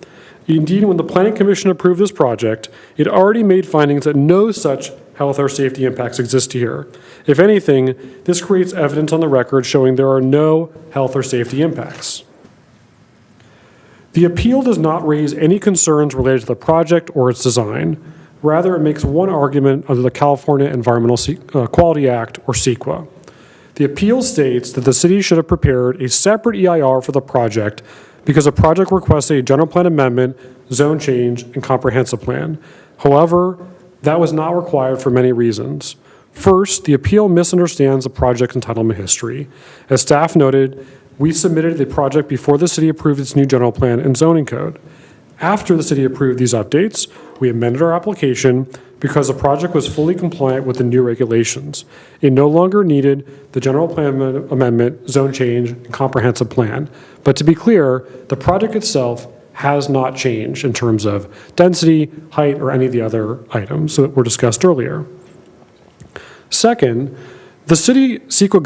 Indeed, when the Planning Commission approved this project, it already made findings that no such health or safety impacts exist here. If anything, this creates evidence on the record showing there are no health or safety impacts. The appeal does not raise any concerns related to the project or its design. Rather, it makes one argument under the California Environmental Quality Act, or CEQA. The appeal states that the city should have prepared a separate EIR for the project because the project requested a general plan amendment, zone change, and comprehensive plan. However, that was not required for many reasons. First, the appeal misunderstands the project's entitlement history. As staff noted, we submitted the project before the city approved its new general plan and zoning code. After the city approved these updates, we amended our application because the project was fully compliant with the new regulations. It no longer needed the general plan amendment, zone change, and comprehensive plan. But to be clear, the project itself has not changed in terms of density, height, or any of the other items that were discussed earlier. Second, the CEQA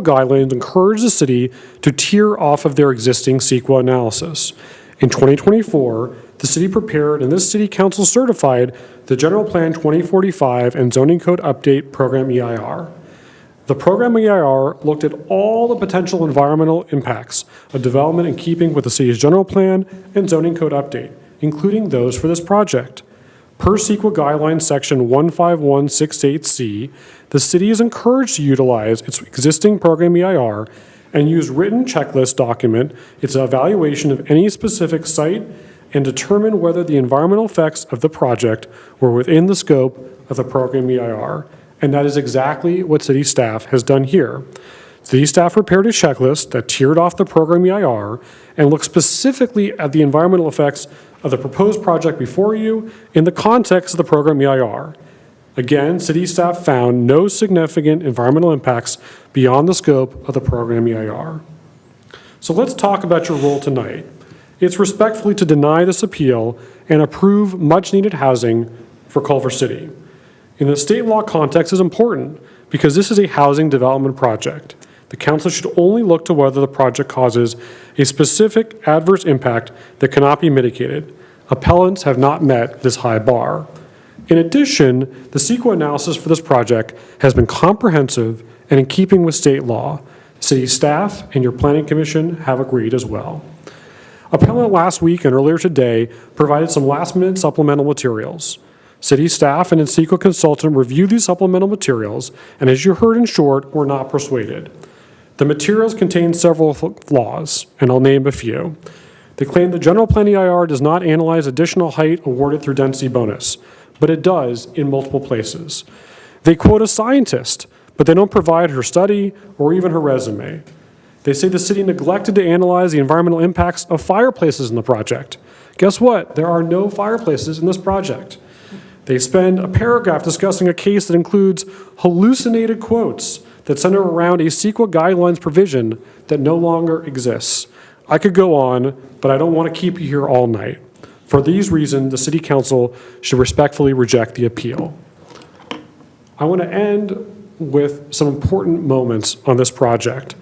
guidelines encourage the city to tier off of their existing CEQA analysis. In 2024, the city prepared and this city council certified the General Plan 2045 and Zoning Code Update Program EIR. The program EIR looked at all the potential environmental impacts of development in keeping with the city's general plan and zoning code update, including those for this project. Per CEQA guidelines section 15168C, the city is encouraged to utilize its existing program EIR and use written checklist document its evaluation of any specific site and determine whether the environmental effects of the project were within the scope of the program EIR. And that is exactly what city staff has done here. City staff prepared a checklist that tiered off the program EIR and looked specifically at the environmental effects of the proposed project before you in the context of the program EIR. Again, city staff found no significant environmental impacts beyond the scope of the program EIR. So let's talk about your role tonight. It's respectfully to deny this appeal and approve much-needed housing for Culver City. In the state law context is important because this is a housing development project. The council should only look to whether the project causes a specific adverse impact that cannot be mitigated. Appellants have not met this high bar. In addition, the CEQA analysis for this project has been comprehensive and in keeping with state law. City staff and your planning commission have agreed as well. Appellant last week and earlier today provided some last-minute supplemental materials. City staff and its CEQA consultant reviewed these supplemental materials, and as you heard in short, were not persuaded. The materials contain several flaws, and I'll name a few. They claim the general plan EIR does not analyze additional height awarded through density bonus, but it does in multiple places. They quote a scientist, but they don't provide her study or even her resume. They say the city neglected to analyze the environmental impacts of fireplaces in the project. Guess what? There are no fireplaces in this project. They spend a paragraph discussing a case that includes hallucinated quotes that center around a CEQA guidelines provision that no longer exists. I could go on, but I don't want to keep you here all night. For these reasons, the City Council should respectfully reject the appeal. I want to end with some important moments on this project.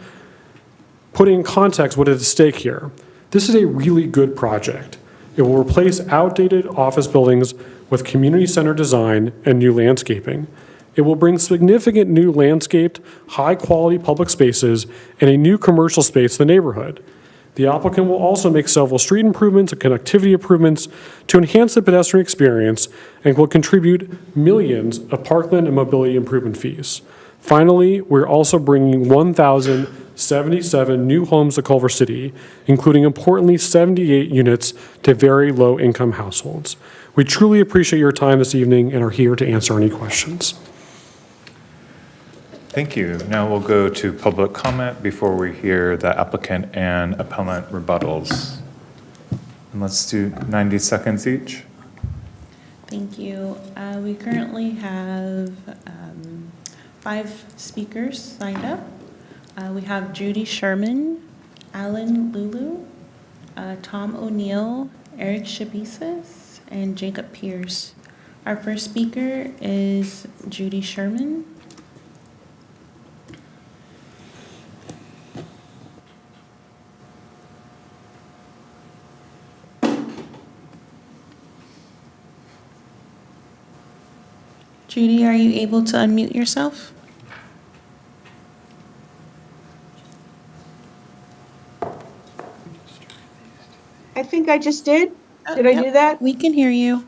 Putting in context what is at stake here. This is a really good project. It will replace outdated office buildings with community center design and new landscaping. It will bring significant new landscaped, high-quality public spaces and a new commercial space to the neighborhood. The applicant will also make several street improvements and connectivity improvements to enhance the pedestrian experience and will contribute millions of parkland and mobility improvement fees. Finally, we're also bringing 1,077 new homes to Culver City, including importantly 78 units to very low-income households. We truly appreciate your time this evening and are here to answer any questions. Thank you. Now we'll go to public comment before we hear the applicant and appellant rebuttals. And let's do 90 seconds each. Thank you. We currently have 5 speakers signed up. We have Judy Sherman, Alan Lulu, Tom O'Neill, Eric Shabisis, and Jacob Pierce. Our first speaker is Judy Sherman. Judy, are you able to unmute yourself? I think I just did. Did I do that? We can hear you.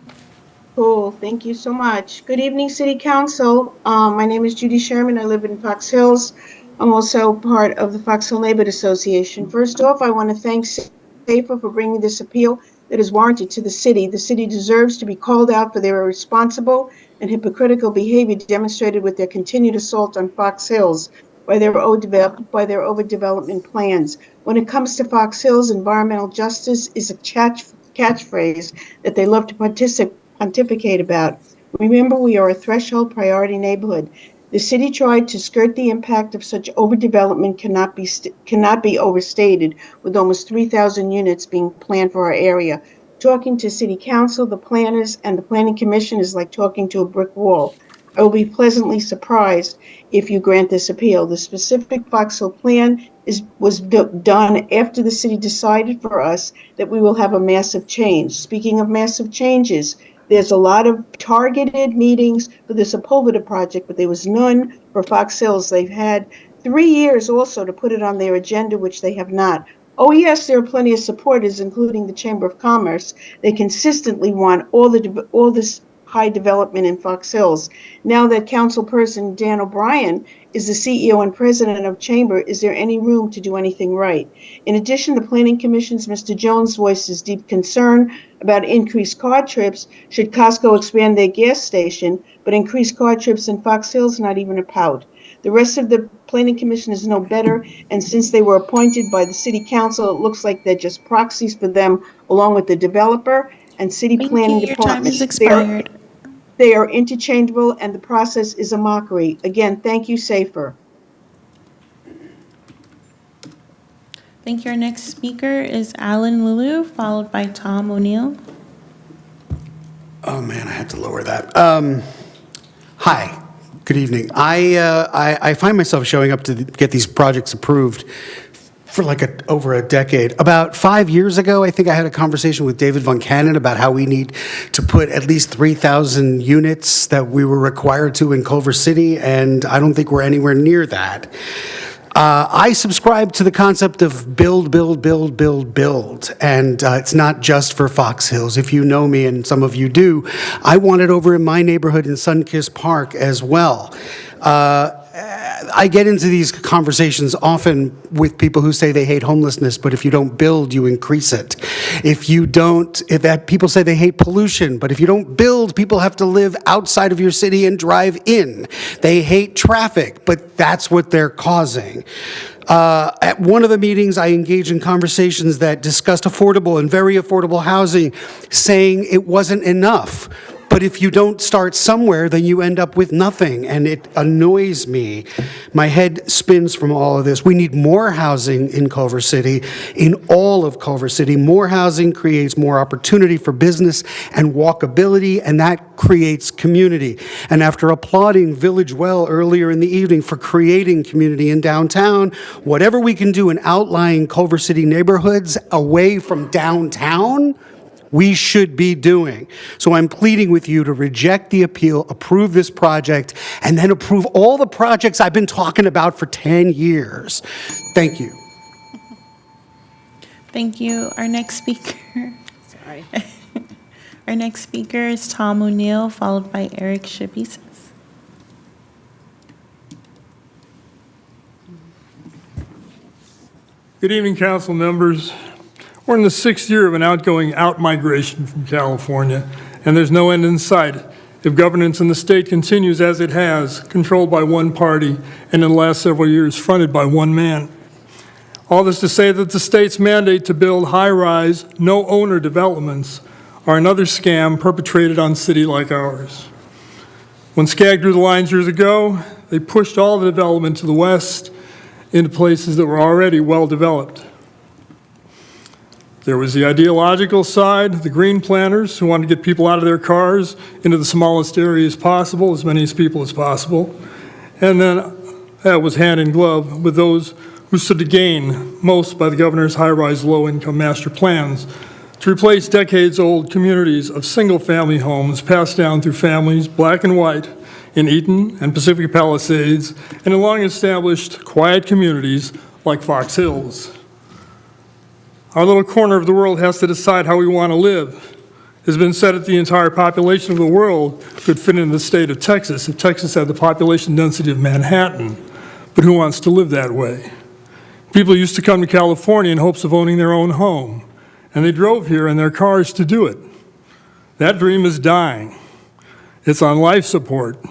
Cool. Thank you so much. Good evening, City Council. My name is Judy Sherman. I live in Fox Hills. I'm also part of the Fox Hill Neighborhood Association. First off, I want to thank SAFER for bringing this appeal that is warranted to the city. The city deserves to be called out for their irresponsible and hypocritical behavior demonstrated with their continued assault on Fox Hills by their overdevelopment plans. When it comes to Fox Hills, environmental justice is a catchphrase that they love to pontificate about. Remember, we are a threshold priority neighborhood. The city tried to skirt the impact of such overdevelopment cannot be overstated, with almost 3,000 units being planned for our area. Talking to City Council, the planners, and the Planning Commission is like talking to a brick wall. I will be pleasantly surprised if you grant this appeal. The specific Fox Hill plan was done after the city decided for us that we will have a massive change. Speaking of massive changes, there's a lot of targeted meetings for the Sepulveda project, but there was none for Fox Hills. They've had 3 years also to put it on their agenda, which they have not. Oh, yes, there are plenty of supporters, including the Chamber of Commerce. They consistently want all this high development in Fox Hills. Now that Councilperson Dan O'Brien is the CEO and president of Chamber, is there any room to do anything right? In addition, the Planning Commission's Mr. Jones voices deep concern about increased car trips should Costco expand their gas station, but increase car trips in Fox Hills, not even a pout. The rest of the Planning Commission is no better, and since they were appointed by the City Council, it looks like they're just proxies for them, along with the developer and city planning Your time department. has expired. They are interchangeable, and the process is a mockery. Again, thank you, SAFER. Thank you. Our next speaker is Alan Lulu, followed by Tom O'Neill. Oh, man, I had to lower that. Hi, good evening. I find myself showing up to get these projects approved for over a decade. About 5 years ago, I think I had a conversation with David Von Cannon about how we need to put at least 3,000 units that we were required to in Culver City, and I don't think we're anywhere near that. I subscribe to the concept of build, build, build, build, build, and it's not just for Fox Hills. If you know me, and some of you do, I want it over in my neighborhood in Sunkist Park as well. I get into these conversations often with people who say they hate homelessness, but if you don't build, you increase it. People say they hate pollution, but if you don't build, people have to live outside of your city and drive in. They hate traffic, but that's what they're causing. At one of the meetings, I engaged in conversations that discussed affordable and very affordable housing, saying it wasn't enough. But if you don't start somewhere, then you end up with nothing, and it annoys me. My head spins from all of this. We need more housing in Culver City, in all of Culver City. More housing creates more opportunity for business and walkability, and that creates community. And after applauding Village Well earlier in the evening for creating community in downtown, whatever we can do in outlying Culver City neighborhoods away from downtown, we should be doing. So I'm pleading with you to reject the appeal, approve this project, and then approve all the projects I've been talking about for 10 years. Thank you. Thank you. Our next speaker. Sorry. Our next speaker is Tom O'Neill, followed by Eric Shabisis. Good evening, council members. We're in the 6th year of an outgoing out-migration from California, and there's no end in sight if governance in the state continues as it has, controlled by one party, and in the last several years fronted by one man. All this to say that the state's mandate to build high-rise, no-owner developments are another scam perpetrated on a city like ours. When SCAG drew the lines years ago, they pushed all the development to the west into places that were already well-developed. There was the ideological side, the green planners who wanted to get people out of their cars into the smallest areas possible, as many people as possible. And then that was hand in glove with those who stood to gain most by the governor's high-rise, low-income master plans to replace decades-old communities of single-family homes passed down through families, black and white, in Eaton and Pacific Palisades, and in long-established quiet communities like Fox Hills. Our little corner of the world has to decide how we want to live. It has been said that the entire population of the world could fit in the state of Texas if Texas had the population density of Manhattan. But who wants to live that way? People used to come to California in hopes of owning their own home, and they drove here in their cars to do it. That dream is dying. It's on life support.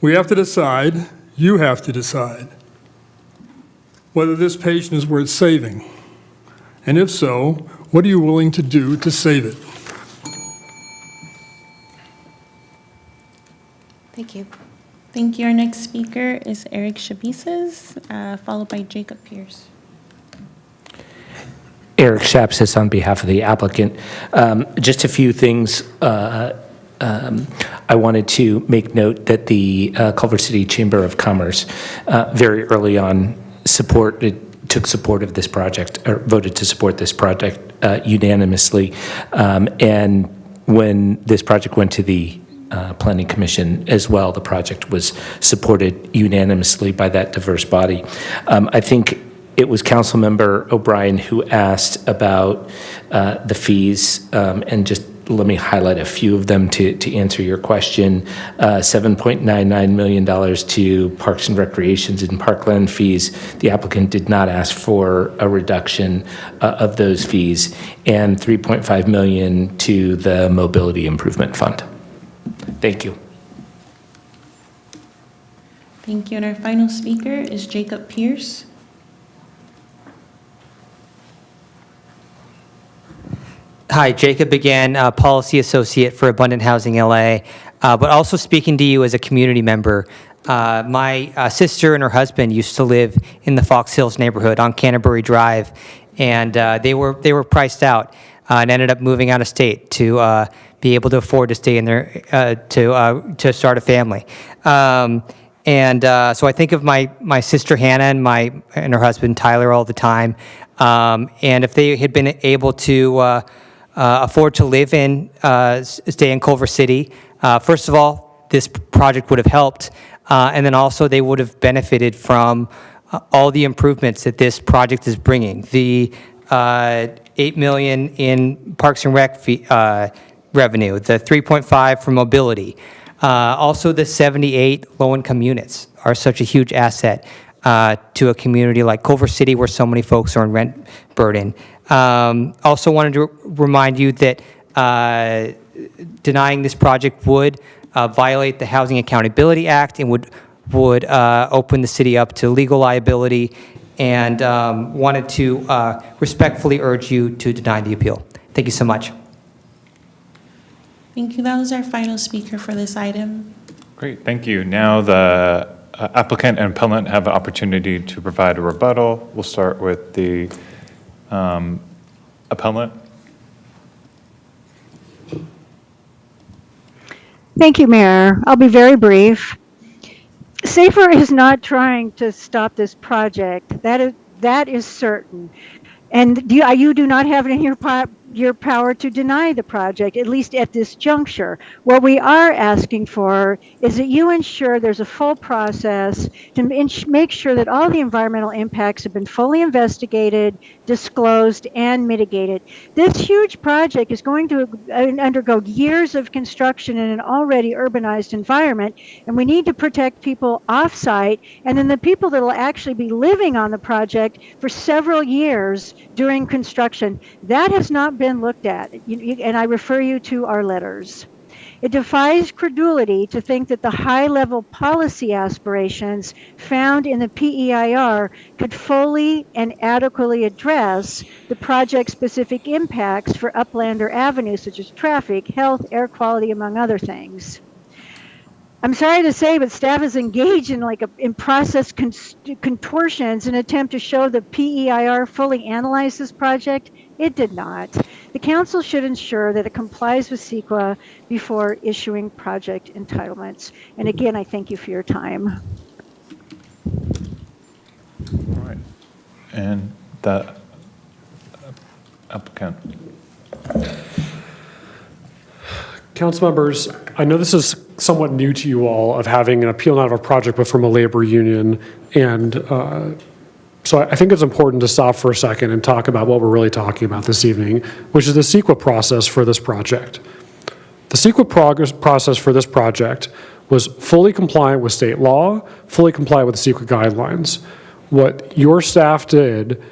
We have to decide, you have to decide, whether this patient is worth saving. And if so, what are you willing to do to save it? Thank you. Thank you. Our next speaker is Eric Shabisas, followed by Jacob Pierce. Eric Shapsis on behalf of the applicant. Just a few things. I wanted to make note that the Culver City Chamber of Commerce very early on took support of this project, or voted to support this project unanimously. And when this project went to the Planning Commission as well, the project was supported unanimously by that diverse body. I think it was Councilmember O'Brien who asked about the fees, and just let me highlight a few of them to answer your question. $7.99 million to Parks and Recreations and Parkland fees. The applicant did not ask for a reduction of those fees, and $3.5 million to the Mobility Improvement Fund. Thank you. Thank you. And our final speaker is Jacob Pierce. Hi, Jacob again, Policy Associate for Abundant Housing LA, but also speaking to you as a community member. My sister and her husband used to live in the Fox Hills neighborhood on Canterbury Drive, and they were priced out and ended up moving out of state to be able to afford to stay in there to start a family. So I think of my sister Hannah and her husband Tyler all the time, and if they had been able to afford to stay in Culver City. First of all, this project would have helped, and then also they would have benefited from all the improvements that this project is bringing. The $8 million in Parks and Rec revenue, the $3.5 for mobility, also the 78 low-income units are such a huge asset to a community like Culver City where so many folks are in rent burden. Also wanted to remind you that denying this project would violate the Housing Accountability Act and would open the city up to legal liability, and wanted to respectfully urge you to deny the appeal. Thank you so much. Thank you. That was our final speaker for this item. Great, thank you. Now the applicant and appellant have an opportunity to provide a rebuttal. We'll start with the appellant. Thank you, Mayor. I'll be very brief. SAFER is not trying to stop this project. That is certain. And you do not have it in your power to deny the project, at least at this juncture. What we are asking for is that you ensure there's a full process to make sure that all the environmental impacts have been fully investigated, disclosed, and mitigated. This huge project is going to undergo years of construction in an already urbanized environment, and we need to protect people off-site, and then the people that will actually be living on the project for several years during construction. That has not been looked at, and I refer you to our letters. It defies credulity to think that the high-level policy aspirations found in the PEIR could fully and adequately address the project-specific impacts for Uplander Avenue, such as traffic, health, air quality, among other things. I'm sorry to say, but staff is engaged in process contortions in an attempt to show the PEIR fully analyzed this project. It did not. The council should ensure that it complies with CEQA before issuing project entitlements. And again, I thank you for your time. All right. And the applicant. Council members, I know this is somewhat new to you all of having an appeal not of a project but from a labor union. And so I think it's important to stop for a second and talk about what we're really talking about this evening, which is the CEQA process for this project. The CEQA process for this project was fully compliant with state law, fully compliant with the CEQA guidelines. What your staff did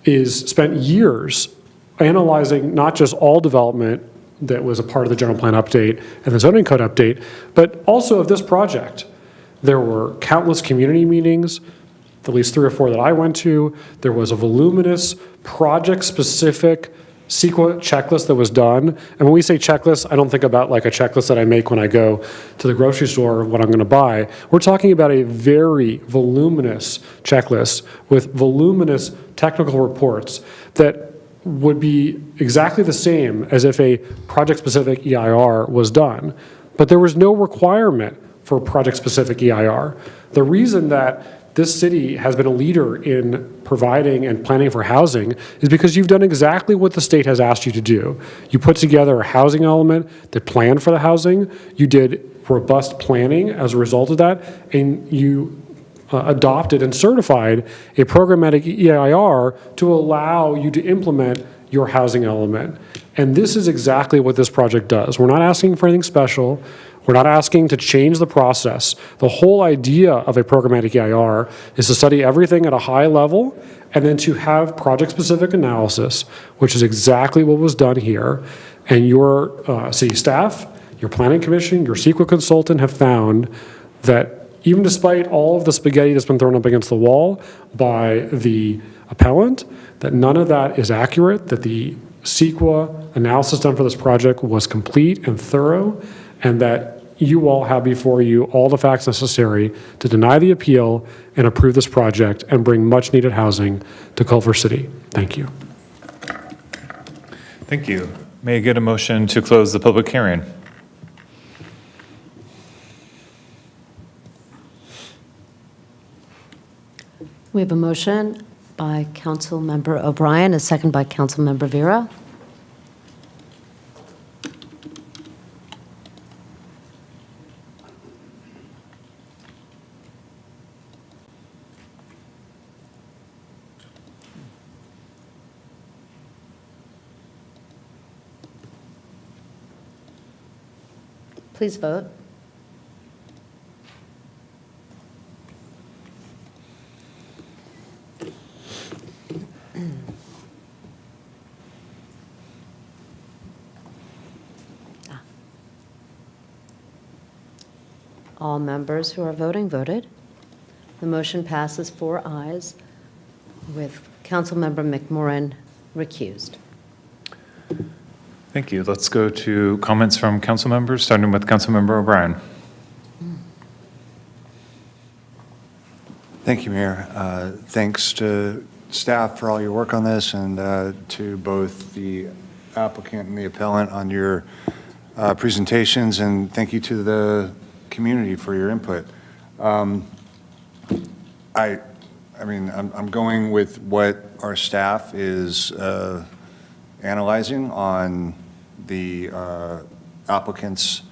is spent years analyzing not just all development that was a part of the general plan update and the zoning code update, but also of this project. There were countless community meetings, at least 3 or 4 that I went to. There was a voluminous project-specific CEQA checklist that was done. And when we say checklist, I don't think about like a checklist that I make when I go to the grocery store of what I'm going to buy. We're talking about a very voluminous checklist with voluminous technical reports that would be exactly the same as if a project-specific EIR was done. But there was no requirement for project-specific EIR. The reason that this city has been a leader in providing and planning for housing is because you've done exactly what the state has asked you to do. You put together a housing element that planned for the housing. You did robust planning as a result of that, and you adopted and certified a programmatic EIR to allow you to implement your housing element. And this is exactly what this project does. We're not asking for anything special. We're not asking to change the process. The whole idea of a programmatic EIR is to study everything at a high level and then to have project-specific analysis, which is exactly what was done here. And your city staff, your planning commission, your CEQA consultant have found that even despite all of the spaghetti that's been thrown up against the wall by the appellant, that none of that is accurate, that the CEQA analysis done for this project was complete and thorough, and that you all have before you all the facts necessary to deny the appeal and approve this project and bring much-needed housing to Culver City. Thank you. Thank you. May I get a motion to close the public hearing? We have a motion by Councilmember O'Brien, a second by Councilmember Vera. Please vote. All members who are voting voted. The motion passes 4 ayes, with Councilmember McMorrin recused. Thank you. Let's go to comments from council members, starting with Councilmember O'Brien. Thank you, Mayor. Thanks to staff for all your work on this, and to both the applicant and the appellant on your presentations, and thank you to the community for your input. I mean, I'm going with what our staff is analyzing on the applicant's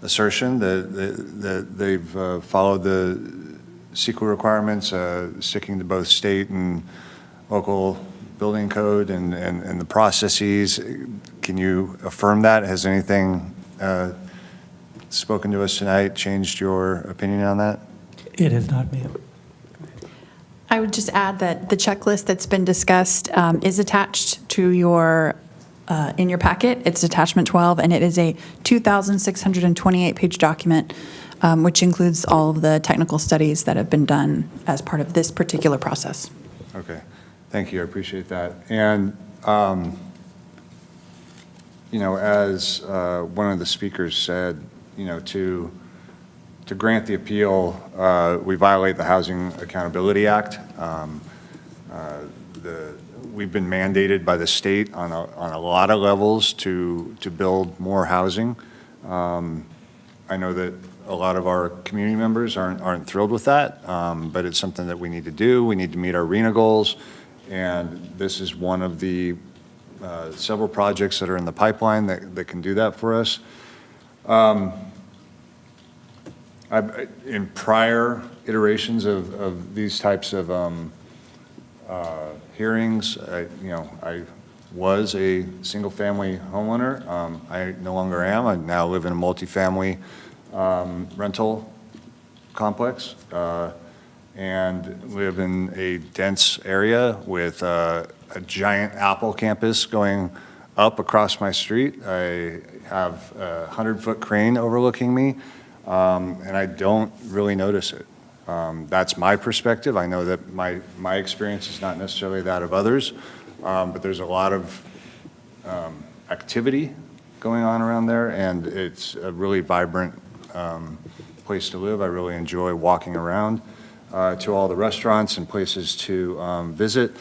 assertion that they've followed the CEQA requirements, sticking to both state and local building code and the processes. Can you affirm that? Has anything spoken to us tonight changed your opinion on that? It has not, ma'am. I would just add that the checklist that's been discussed is attached to your, in your packet. It's attachment 12, and it is a 2,628-page document, which includes all of the technical studies that have been done as part of this particular process. Okay, thank you, I appreciate that. And, you know, as one of the speakers said, you know, to grant the appeal, we violate the Housing Accountability Act. We've been mandated by the state on a lot of levels to build more housing. I know that a lot of our community members aren't thrilled with that, but it's something that we need to do. We need to meet our RENA goals, and this is one of the several projects that are in the pipeline that can do that for us. In prior iterations of these types of hearings, I was a single-family homeowner. I no longer am. I now live in a multifamily rental complex and live in a dense area with a giant Apple campus going up across my street. I have a 100-foot crane overlooking me, and I don't really notice it. That's my perspective. I know that my experience is not necessarily that of others, but there's a lot of activity going on around there, and it's a really vibrant place to live. I really enjoy walking around to all the restaurants and places to visit.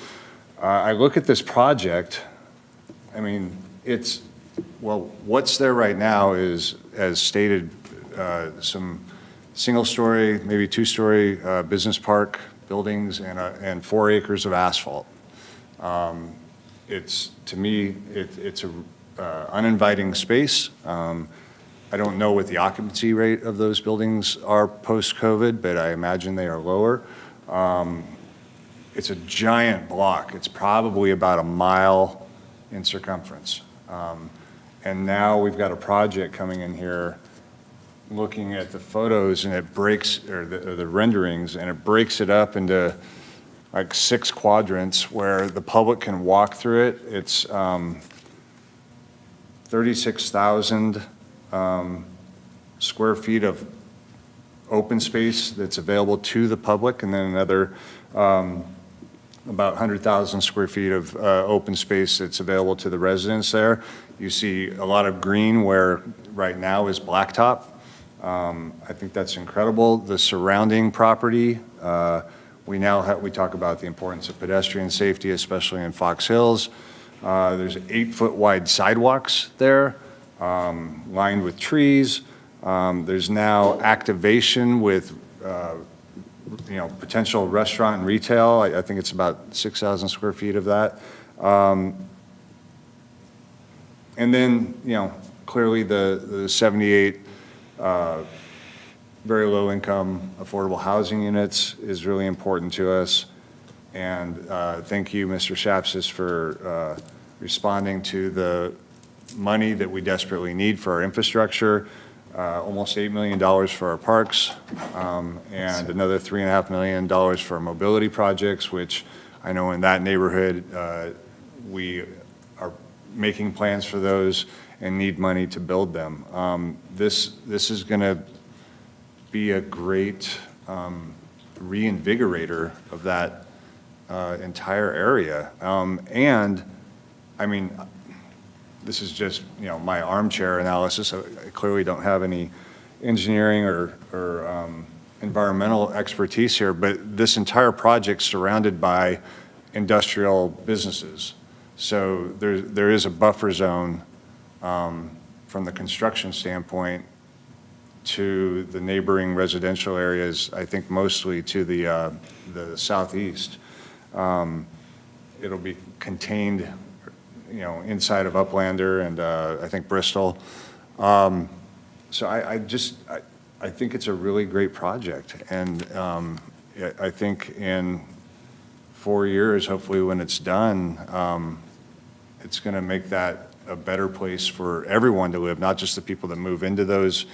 I look at this project, I mean, what's there right now is, as stated, some single-story, maybe two-story business park buildings and 4 acres of asphalt. To me, it's a uninviting space. I don't know what the occupancy rate of those buildings are post-COVID, but I imagine they are lower. It's a giant block. It's probably about a mile in circumference. And now we've got a project coming in here looking at the photos, and it breaks, or the renderings, and it breaks it up into like 6 quadrants where the public can walk through it. It's 36,000 square feet of open space that's available to the public, and then another about 100,000 square feet of open space that's available to the residents there. You see a lot of green where right now is blacktop. I think that's incredible. The surrounding property, we talk about the importance of pedestrian safety, especially in Fox Hills. There's 8-foot wide sidewalks there, lined with trees. There's now activation with potential restaurant and retail. I think it's about 6,000 square feet of that. And then, clearly the 78 very low income affordable housing units is really important to us. And thank you, Mr. Shapsis, for responding to the money that we desperately need for our infrastructure. Almost $8 million for our parks, and another $3.5 million for mobility projects, which I know in that neighborhood, we are making plans for those and need money to build them. This is going to be a great reinvigorator of that entire area. And I mean, this is just, my armchair analysis. I clearly don't have any engineering or environmental expertise here, but this entire project's surrounded by industrial businesses. So there is a buffer zone from the construction standpoint to the neighboring residential areas, I think mostly to the southeast. It'll be contained inside of Uplander and I think Bristol. So I think it's a really great project. And I think in 4 years, hopefully when it's done, it's going to make that a better place for everyone to live, not just the people that move into those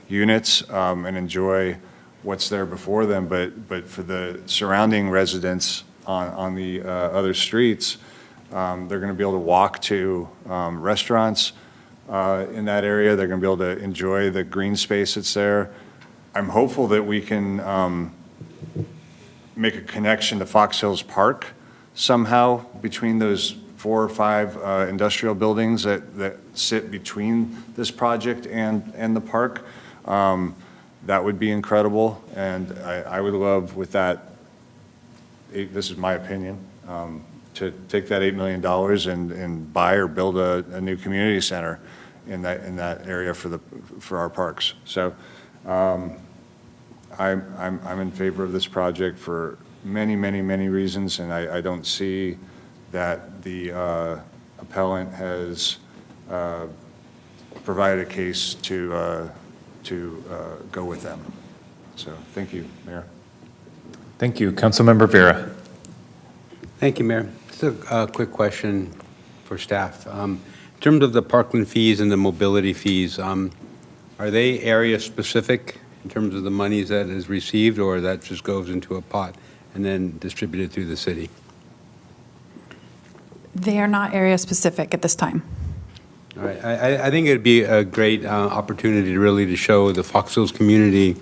units and enjoy what's there before them, but for the surrounding residents on the other streets. They're going to be able to walk to restaurants in that area. They're going to be able to enjoy the green space that's there. I'm hopeful that we can make a connection to Fox Hills Park somehow between those 4 or 5 industrial buildings that sit between this project and the park. That would be incredible. And I would love with that, this is my opinion, to take that $8 million and buy or build a new community center in that area for our parks. So I'm in favor of this project for many, many, many reasons, and I don't see that the appellant has provided a case to go with them. So thank you, Mayor. Thank you. Councilmember Vera. Thank you, Mayor. Just a quick question for staff. In terms of the parkland fees and the mobility fees, are they area-specific in terms of the monies that is received, or that just goes into a pot and then distributed through the city? They are not area-specific at this time. All right. I think it'd be a great opportunity really to show the Fox Hills community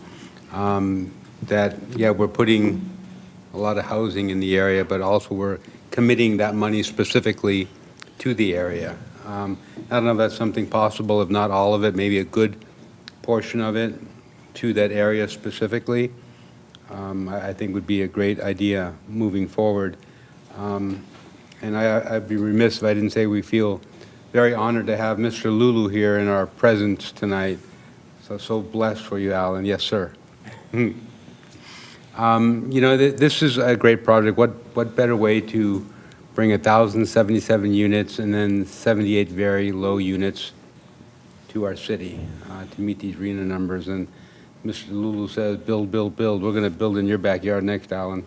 that, yeah, we're putting a lot of housing in the area, but also we're committing that money specifically to the area. I don't know if that's something possible, if not all of it, maybe a good portion of it to that area specifically. I think would be a great idea moving forward. And I'd be remiss if I didn't say we feel very honored to have Mr. Lulu here in our presence tonight. So blessed for you, Alan. Yes, sir. You know, this is a great project. What better way to bring 1,077 units and then 78 very low units to our city to meet these RENA numbers? And Mr. Lulu says, build, build, build. We're going to build in your backyard next, Alan.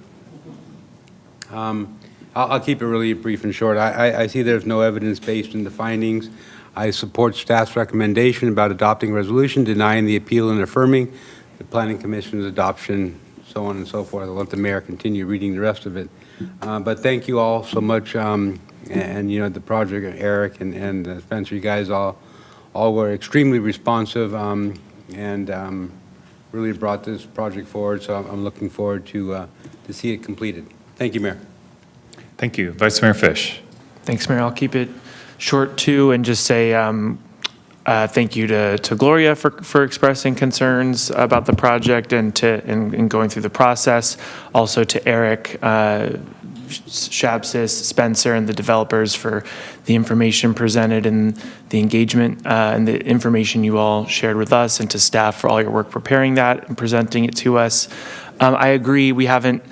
I'll keep it really brief and short. I see there's no evidence based in the findings. I support staff's recommendation about adopting a resolution denying the appeal and affirming the Planning Commission's adoption, so on and so forth. I'll let the mayor continue reading the rest of it. But thank you all so much. And you know, the project, Eric and Spencer, you guys all were extremely responsive and really brought this project forward. So I'm looking forward to see it completed. Thank you, Mayor. Thank you. Vice Mayor Fish. Thanks, Mayor. I'll keep it short too, and just say thank you to Gloria for expressing concerns about the project and in going through the process. Also to Eric, Shabsis, Spencer, and the developers for the information presented and the engagement and the information you all shared with us, and to staff for all your work preparing that and presenting it to us. I agree, we haven't,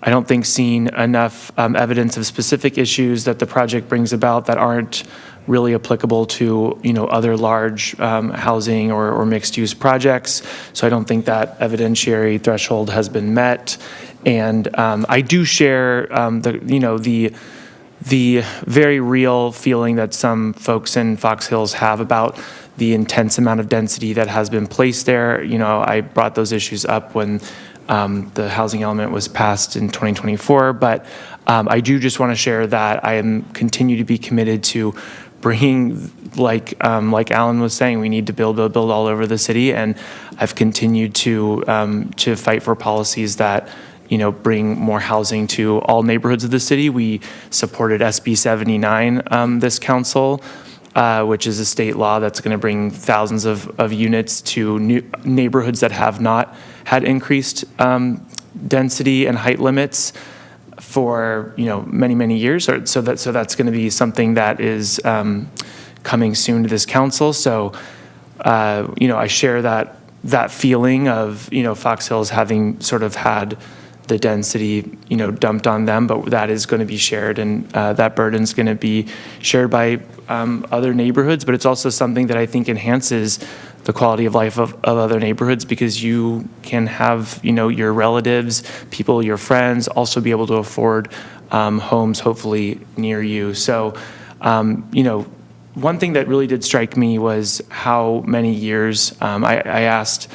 I don't think, seen enough evidence of specific issues that the project brings about that aren't really applicable to, you know, other large housing or mixed-use projects. So I don't think that evidentiary threshold has been met. And I do share the very real feeling that some folks in Fox Hills have about the intense amount of density that has been placed there. You know, I brought those issues up when the housing element was passed in 2024, but I do just want to share that I am continue to be committed to bringing, like Alan was saying, we need to build all over the city, and I've continued to fight for policies that, you know, bring more housing to all neighborhoods of the city. We supported SB 79 this council, which is a state law that's going to bring thousands of units to new neighborhoods that have not had increased density and height limits for, you know, many years. So that's going to be something that is coming soon to this council. So you know, I share that feeling of, you know, Fox Hills having sort of had the density, you know, dumped on them, but that is going to be shared, and that burden is going to be shared by other neighborhoods. But it's also something that I think enhances the quality of life of other neighborhoods, because you can have, you know, your relatives, people, your friends also be able to afford homes hopefully near you. So, you know, one thing that really did strike me was how many years, I asked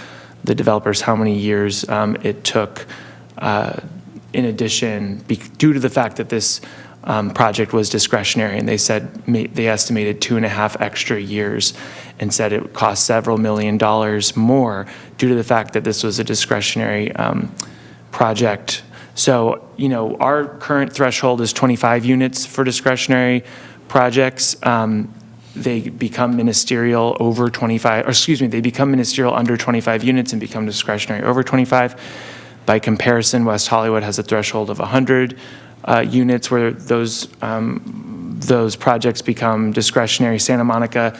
the developers how many years it took in addition, due to the fact that this project was discretionary, and they said they estimated 2.5 extra years, and said it would cost several $1 million more due to the fact that this was a discretionary project. So, you know, our current threshold is 25 units for discretionary projects. They become ministerial over 25, or excuse me, they become ministerial under 25 units and become discretionary over 25. By comparison, West Hollywood has a threshold of 100 units where those projects become discretionary. Santa Monica,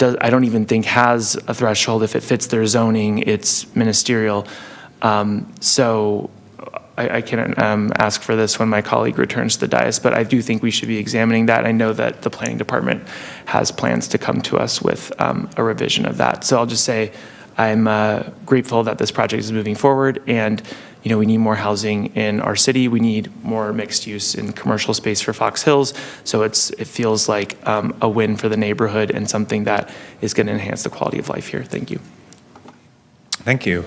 I don't even think has a threshold. If it fits their zoning, it's ministerial. So I can ask for this when my colleague returns to the dais, but I do think we should be examining that. I know that the planning department has plans to come to us with a revision of that. So I'll just say I'm grateful that this project is moving forward, and we need more housing in our city. We need more mixed use in commercial space for Fox Hills. So it feels like a win for the neighborhood and something that is going to enhance the quality of life here. Thank you. Thank you.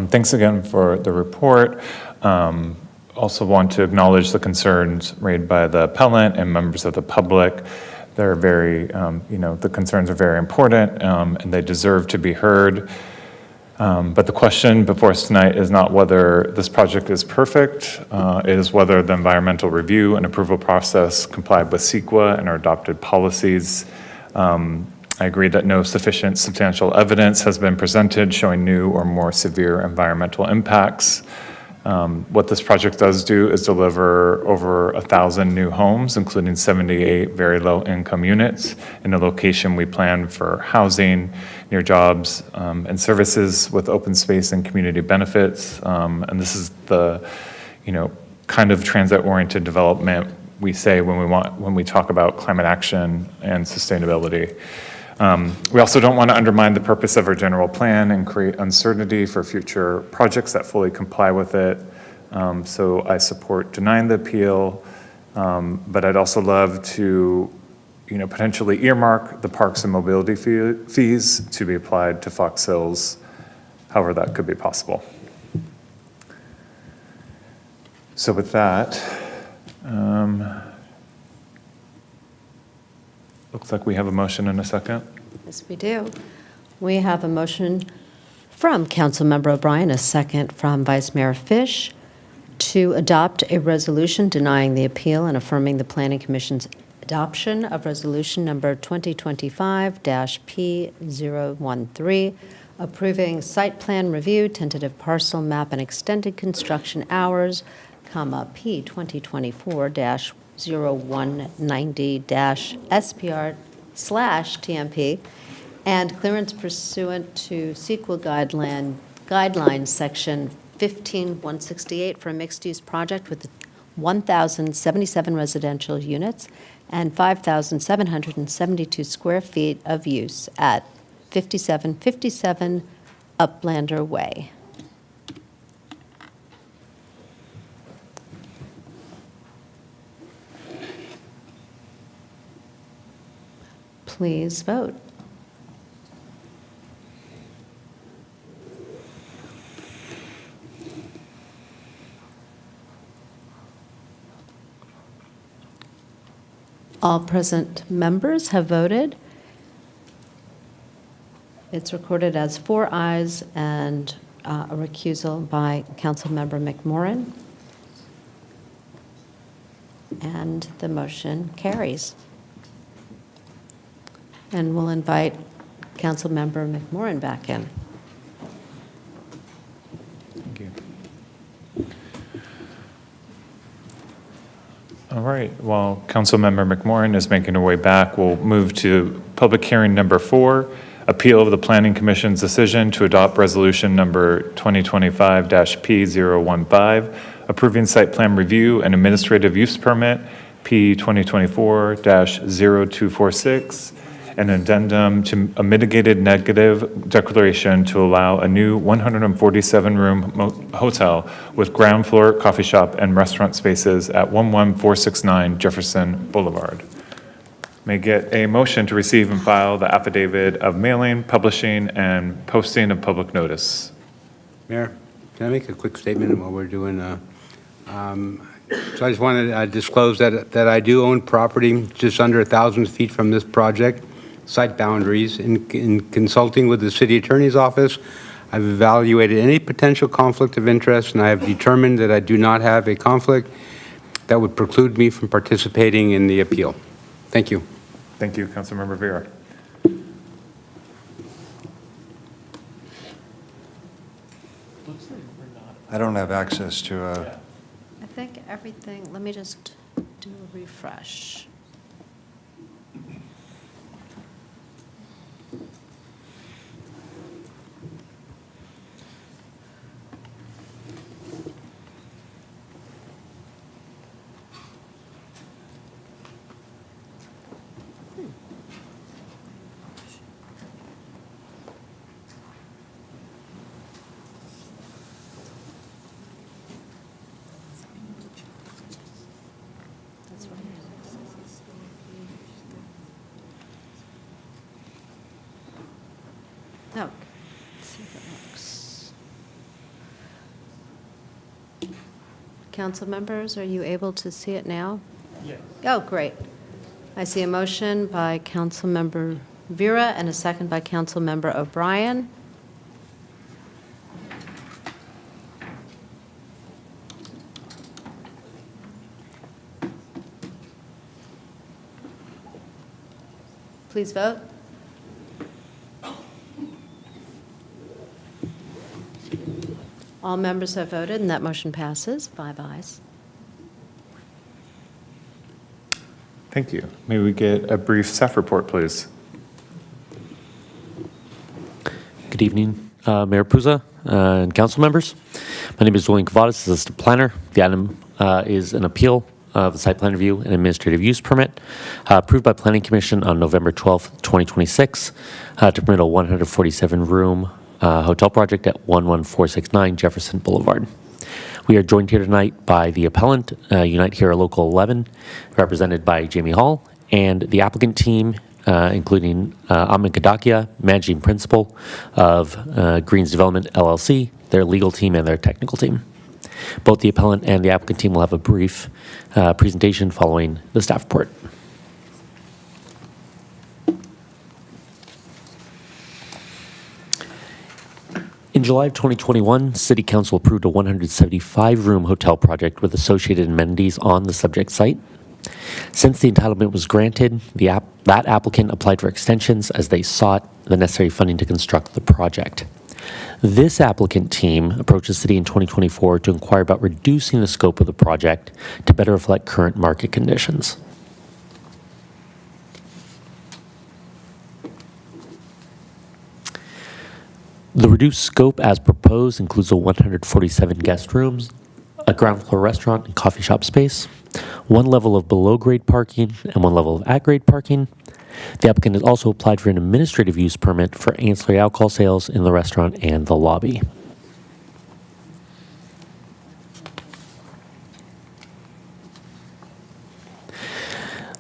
Thanks again for the report. Also want to acknowledge the concerns raised by the appellant and members of the public. They're very, the concerns are very important, and they deserve to be heard. But the question before us tonight is not whether this project is perfect, it is whether the environmental review and approval process complied with CEQA and our adopted policies. I agree that no sufficient substantial evidence has been presented showing new or more severe environmental impacts. What this project does do is deliver over 1,000 new homes, including 78 very low-income units in a location we plan for housing, near jobs, and services with open space and community benefits. And this is the, kind of transit-oriented development we say when we talk about climate action and sustainability. We also don't want to undermine the purpose of our general plan and create uncertainty for future projects that fully comply with it. So I support denying the appeal, but I'd also love to, potentially earmark the parks and mobility fees to be applied to Fox Hills, however that could be possible. So with that, looks like we have a motion and a second. Yes, we do. We have a motion from Councilmember O'Brien, a second from Vice Mayor Fish, to adopt a resolution denying the appeal and affirming the Planning Commission's adoption of resolution number 2025-P013, approving site plan review, tentative parcel map, and extended construction hours, P 2024-0190-SPR/TMP, and clearance pursuant to CEQA guidelines section 15168 for a mixed-use project with 1,077 residential units and 5,772 square feet of use at 5757 Uplander Way. Please vote. All present members have voted. It's recorded as 4 ayes and a recusal by Councilmember McMorrin. And the motion carries. And we'll invite Councilmember McMorrin back in. Thank you. All right, while Councilmember McMorrin is making her way back, we'll move to public hearing number 4, appeal of the Planning Commission's decision to adopt resolution number 2025-P015, approving site plan review and administrative use permit, P 2024-0246, an addendum to a mitigated negative declaration to allow a new 147-room hotel with ground floor coffee shop and restaurant spaces at 11469 Jefferson Boulevard. May I get a motion to receive and file the affidavit of mailing, publishing, and posting of public notice. Mayor, can I make a quick statement while we're doing, so I just wanted to disclose that I do own property just under 1,000 feet from this project, site boundaries. In consulting with the city attorney's office, I've evaluated any potential conflict of interest, and I have determined that I do not have a conflict that would preclude me from participating in the appeal. Thank you. Thank you, Councilmember Vera. I don't have access to a... I think everything, let me just do a refresh. Oh, let's see if it works. Council members, are you able to see it now? Yes. Oh, great. I see a motion by Councilmember Vera and a second by Councilmember O'Brien. Please vote. All members have voted, and that motion passes, 5 ayes. Thank you. May we get a brief staff report, please? Good evening, Mayor Puza and council members. My name is Julian Cavadas, Assistant Planner. The item is an appeal of the site plan review and administrative use permit approved by Planning Commission on November 12th, 2026 to permit a 147-room hotel project at 11469 Jefferson Boulevard. We are joined here tonight by the appellant, Unite Here Local 11, represented by Jamie Hall, and the applicant team, including Ahmed Kadakia, Managing Principal of Greens Development LLC, their legal team, and their technical team. Both the appellant and the applicant team will have a brief presentation following the staff report. In July of 2021, City Council approved a 175-room hotel project with associated amenities on the subject site. Since the entitlement was granted, that applicant applied for extensions as they sought the necessary funding to construct the project. This applicant team approached the city in 2024 to inquire about reducing the scope of the project to better reflect current market conditions. The reduced scope as proposed includes a 147 guest rooms, a ground floor restaurant and coffee shop space, one level of below-grade parking, and one level of at-grade parking. The applicant has also applied for an administrative use permit for ancillary alcohol sales in the restaurant and the lobby.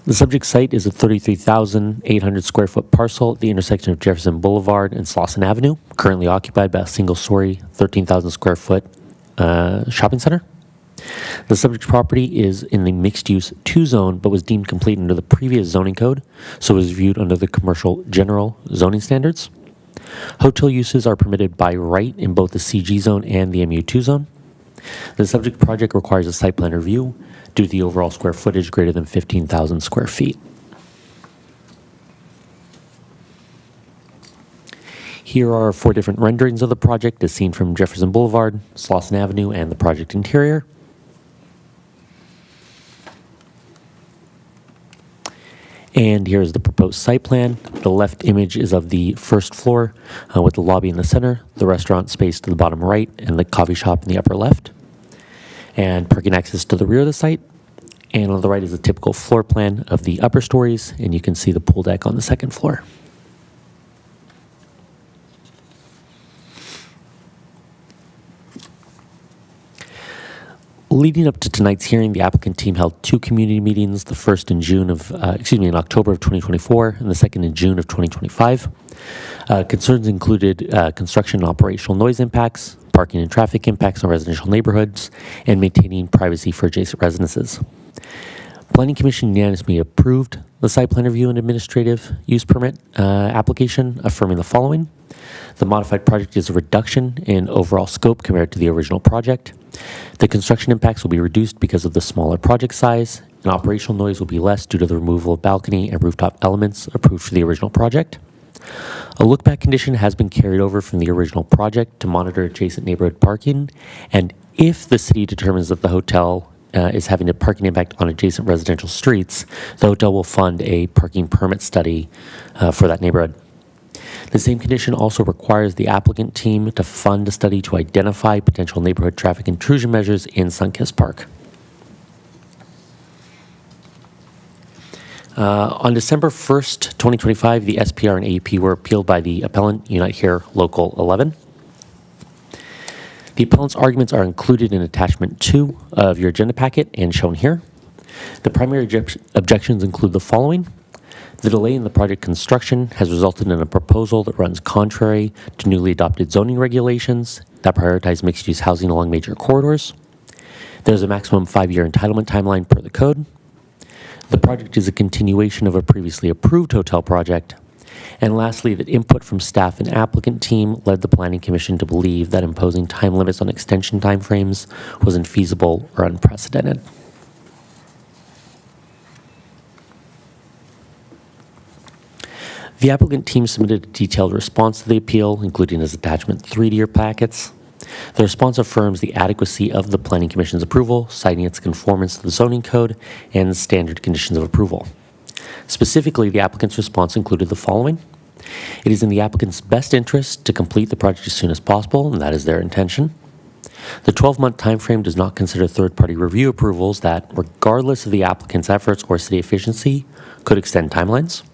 The subject site is a 33,800 square foot parcel at the intersection of Jefferson Boulevard and Slauson Avenue, currently occupied by a single-story, 13,000 square foot shopping center. The subject property is in the mixed-use 2 zone, but was deemed complete under the previous zoning code, so was viewed under the commercial general zoning standards. Hotel uses are permitted by right in both the CG zone and the MU2 zone. The subject project requires a site plan review due to the overall square footage greater than 15,000 square feet. Here are 4 different renderings of the project as seen from Jefferson Boulevard, Slauson Avenue, and the project interior. And here's the proposed site plan. The left image is of the first floor with the lobby in the center, the restaurant space to the bottom right, and the coffee shop in the upper left. And parking access to the rear of the site. And on the right is a typical floor plan of the upper stories, and you can see the pool deck on the second floor. Leading up to tonight's hearing, the applicant team held 2 community meetings, the first in in October of 2024 and the second in June of 2025. Concerns included construction and operational noise impacts, parking and traffic impacts on residential neighborhoods, and maintaining privacy for adjacent residences. Planning Commission unanimously approved the site plan review and administrative use permit application, affirming the following. The modified project is a reduction in overall scope compared to the original project. The construction impacts will be reduced because of the smaller project size, and operational noise will be less due to the removal of balcony and rooftop elements approved for the original project. A look-back condition has been carried over from the original project to monitor adjacent neighborhood parking, and if the city determines that the hotel is having a parking impact on adjacent residential streets, the hotel will fund a parking permit study for that neighborhood. The same condition also requires the applicant team to fund a study to identify potential neighborhood traffic intrusion measures in Sunkist Park. On December 1st, 2025, the SPR and AEP were appealed by the appellant, Unite Here Local 11. The appellant's arguments are included in attachment 2 of your agenda packet and shown here. The primary objections include the following. The delay in the project construction has resulted in a proposal that runs contrary to newly adopted zoning regulations that prioritize mixed-use housing along major corridors. There's a maximum 5-year entitlement timeline per the code. The project is a continuation of a previously approved hotel project. And lastly, that input from staff and applicant team led the Planning Commission to believe that imposing time limits on extension timeframes was infeasible or unprecedented. The applicant team submitted a detailed response to the appeal, including as attachment 3 to your packets. The response affirms the adequacy of the Planning Commission's approval, citing its conformance to the zoning code and standard conditions of approval. Specifically, the applicant's response included the following. It is in the applicant's best interest to complete the project as soon as possible, and that is their intention. The 12-month timeframe does not consider third-party review approvals that, regardless of the applicant's efforts or city efficiency, could extend timelines.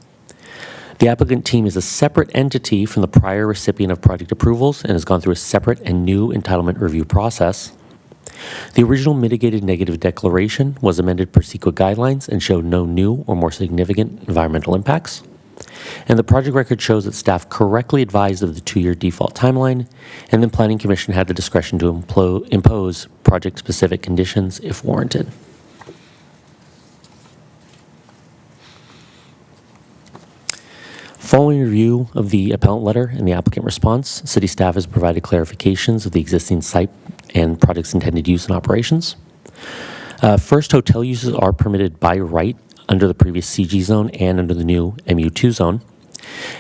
The applicant team is a separate entity from the prior recipient of project approvals and has gone through a separate and new entitlement review process. The original mitigated negative declaration was amended per CEQA guidelines and showed no new or more significant environmental impacts. And the project record shows that staff correctly advised of the 2-year default timeline, and the Planning Commission had the discretion to impose project-specific conditions if warranted. Following review of the appellant letter and the applicant response, city staff has provided clarifications of the existing site and project's intended use and operations. First, hotel uses are permitted by right under the previous CG zone and under the new MU2 zone.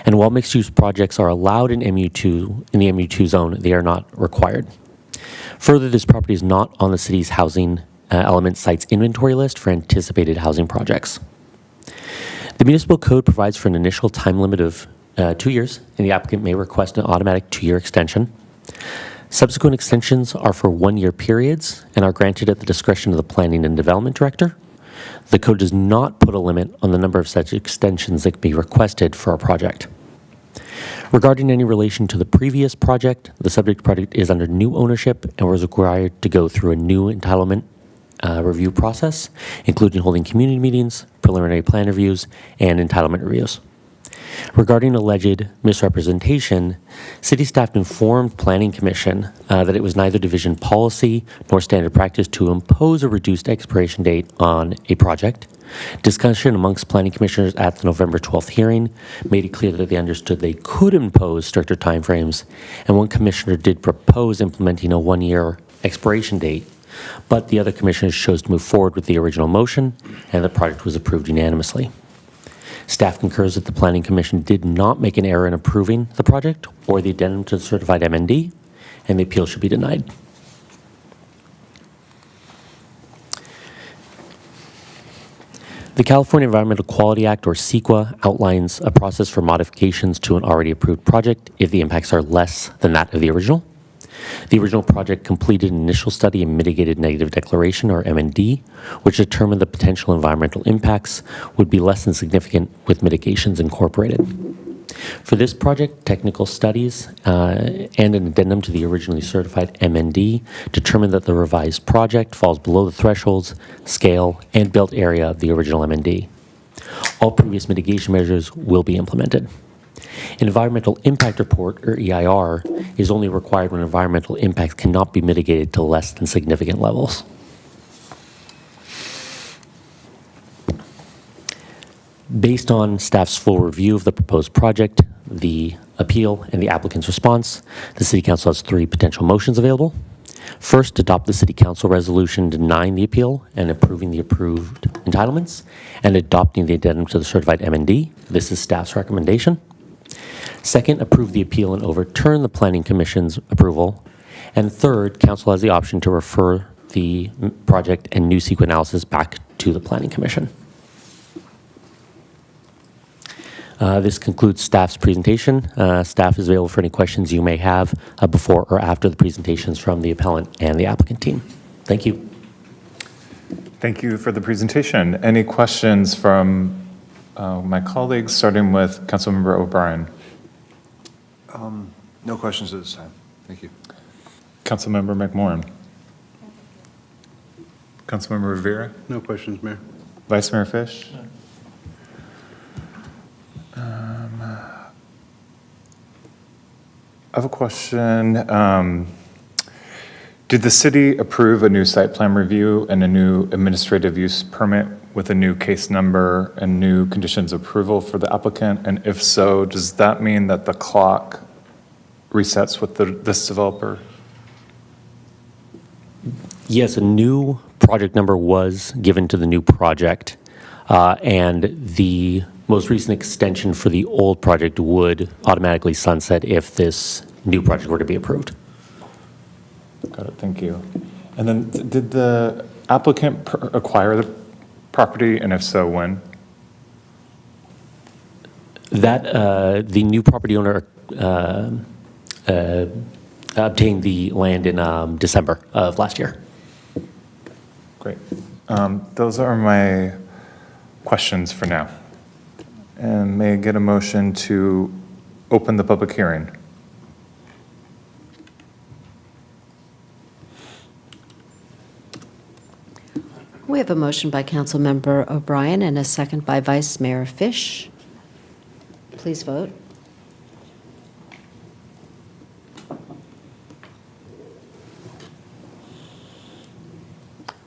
And while mixed-use projects are allowed in the MU2 zone, they are not required. Further, this property is not on the city's housing element sites inventory list for anticipated housing projects. The municipal code provides for an initial time limit of 2 years, and the applicant may request an automatic 2-year extension. Subsequent extensions are for 1-year periods and are granted at the discretion of the Planning and Development Director. The code does not put a limit on the number of such extensions that can be requested for a project. Regarding any relation to the previous project, the subject project is under new ownership and was required to go through a new entitlement review process, including holding community meetings, preliminary plan reviews, and entitlement reviews. Regarding alleged misrepresentation, city staff informed Planning Commission that it was neither division policy nor standard practice to impose a reduced expiration date on a project. Discussion amongst planning commissioners at the November 12th hearing made it clear that they understood they could impose stricter timeframes, and one commissioner did propose implementing a 1-year expiration date, but the other commissioners chose to move forward with the original motion, and the project was approved unanimously. Staff concurs that the Planning Commission did not make an error in approving the project or the addendum to the certified MND, and the appeal should be denied. The California Environmental Quality Act, or CEQA, outlines a process for modifications to an already approved project if the impacts are less than that of the original. The original project completed an initial study and mitigated negative declaration, or M&D, which determined the potential environmental impacts would be less than significant with mitigations incorporated. For this project, technical studies and an addendum to the originally certified M&D determined that the revised project falls below the thresholds, scale, and built area of the original M&D. All previous mitigation measures will be implemented. An environmental impact report, or EIR, is only required when environmental impacts cannot be mitigated to less than significant levels. Based on staff's full review of the proposed project, the appeal, and the applicant's response, the City Council has 3 potential motions available. First, adopt the City Council resolution denying the appeal and approving the approved entitlements, and adopting the addendum to the certified M&D. This is staff's recommendation. Second, approve the appeal and overturn the Planning Commission's approval. And third, Council has the option to refer the project and new CEQA analysis back to the Planning Commission. This concludes staff's presentation. Staff is available for any questions you may have before or after the presentations from the appellant and the applicant team. Thank you. Thank you for the presentation. Any questions from my colleagues, starting with Councilmember O'Brien? No questions at this time. Thank you. Councilmember McMorrin? Councilmember Rivera? No questions, Mayor. Vice Mayor Fish? I have a question. Did the city approve a new site plan review and a new administrative use permit with a new case number and new conditions of approval for the applicant? And if so, does that mean that the clock resets with this developer? Yes, a new project number was given to the new project, and the most recent extension for the old project would automatically sunset if this new project were to be approved. Got it, thank you. And then did the applicant acquire the property, and if so, when? That, the new property owner obtained the land in December of last year. Great. Those are my questions for now. And may I get a motion to open the public hearing? We have a motion by Councilmember O'Brien and a second by Vice Mayor Fish. Please vote.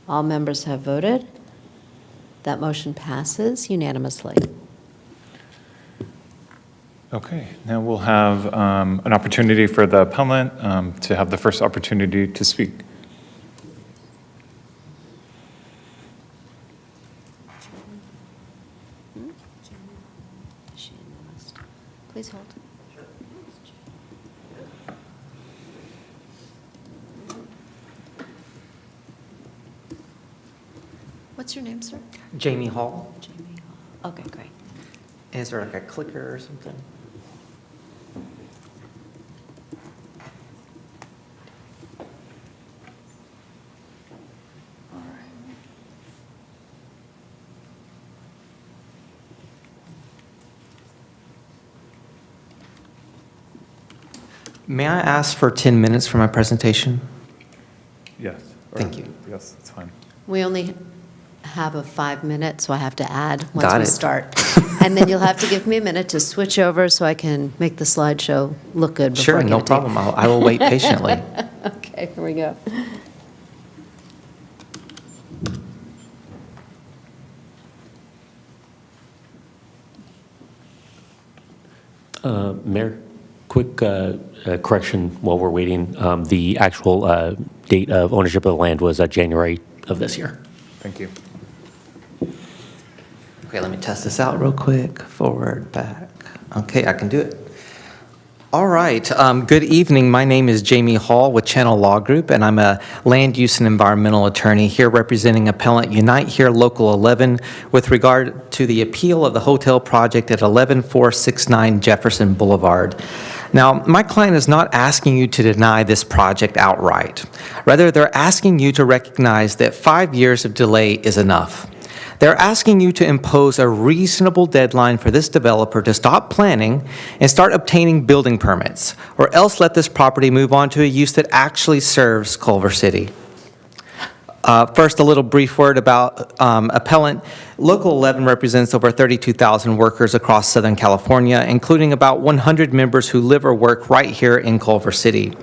All members have voted. That motion passes unanimously. Okay, now we'll have an opportunity for the appellant to have the first opportunity to speak. Please hold. What's your name, sir? Jamie Hall. Jamie Hall. Okay, great. Is there like a clicker or something? May I ask for 10 minutes for my presentation? Yes. Thank you. Yes, that's fine. We only have a 5 minutes, so I have to add once Got we it. start. And then you'll have to give me a minute to switch over so I can make the slideshow look good before Sure, I get no a tape. problem. I will wait patiently. Okay, here we go. Mayor, quick correction while we're waiting. The actual date of ownership of the land was January of this year. Thank you. Okay, let me test this out real quick. Forward, back. Okay, I can do it. All right. Good evening. My name is Jamie Hall with Channel Law Group, and I'm a land use and environmental attorney here representing appellant Unite Here Local 11 with regard to the appeal of the hotel project at 11469 Jefferson Boulevard. Now, my client is not asking you to deny this project outright. Rather, they're asking you to recognize that 5 years of delay is enough. They're asking you to impose a reasonable deadline for this developer to stop planning and start obtaining building permits, or else let this property move on to a use that actually serves Culver City. First, a little brief word about appellant. Local 11 represents over 32,000 workers across Southern California, including about 100 members who live or work right here in Culver City.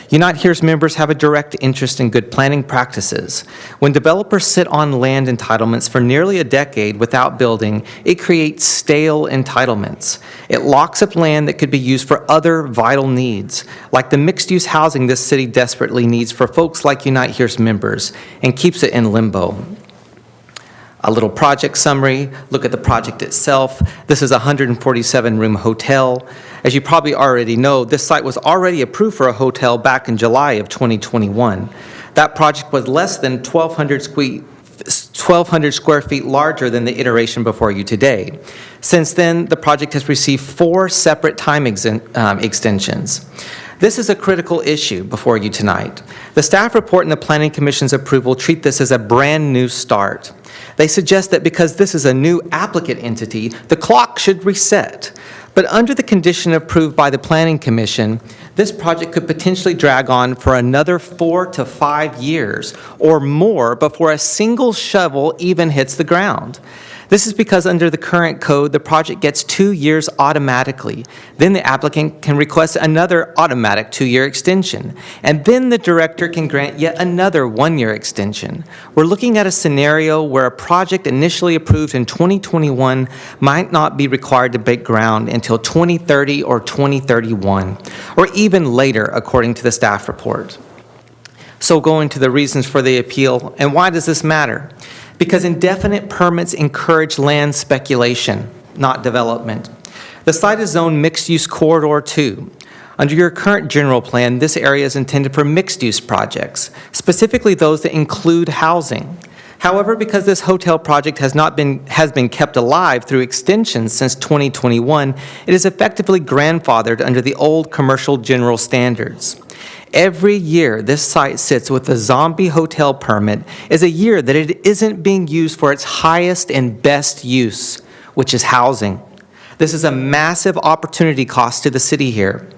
Unite Here's members have a direct interest in good planning practices. When developers sit on land entitlements for nearly a decade without building, it creates stale entitlements. It locks up land that could be used for other vital needs, like the mixed-use housing this city desperately needs for folks like Unite Here's members, and keeps it in limbo. A little project summary, look at the project itself. This is a 147-room hotel. As you probably already know, this site was already approved for a hotel back in July of 2021. That project was less than 1,200 square feet larger than the iteration before you today. Since then, the project has received 4 separate time extensions. This is a critical issue before you tonight. The staff report and the Planning Commission's approval treat this as a brand new start. They suggest that because this is a new applicant entity, the clock should reset. But under the condition approved by the Planning Commission, this project could potentially drag on for another 4 to 5 years or more before a single shovel even hits the ground. This is because under the current code, the project gets 2 years automatically. Then the applicant can request another automatic 2-year extension. And then the director can grant yet another 1-year extension. We're looking at a scenario where a project initially approved in 2021 might not be required to break ground until 2030 or 2031, or even later, according to the staff report. So going to the reasons for the appeal, and why does this matter? Because indefinite permits encourage land speculation, not development. The site is zoned mixed-use corridor 2. Under your current general plan, this area is intended for mixed-use projects, specifically those that include housing. However, because this hotel project has been kept alive through extensions since 2021, it is effectively grandfathered under the old commercial general standards. Every year this site sits with a zombie hotel permit is a year that it isn't being used for its highest and best use, which is housing. This is a massive opportunity cost to the city here.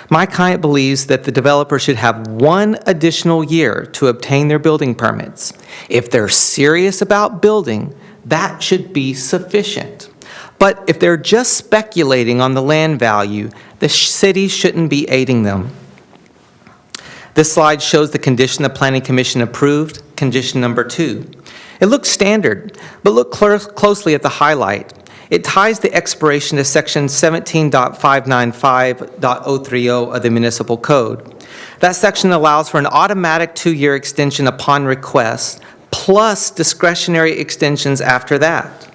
My client believes that the developer should have 1 additional year to obtain their building permits. If they're serious about building, that should be sufficient. But if they're just speculating on the land value, the city shouldn't be aiding them. This slide shows the condition the Planning Commission approved, condition number 2. It looks standard, but look closely at the highlight. It ties the expiration to section 17.595.030 of the municipal code. That section allows for an automatic 2-year extension upon request, plus discretionary extensions after that.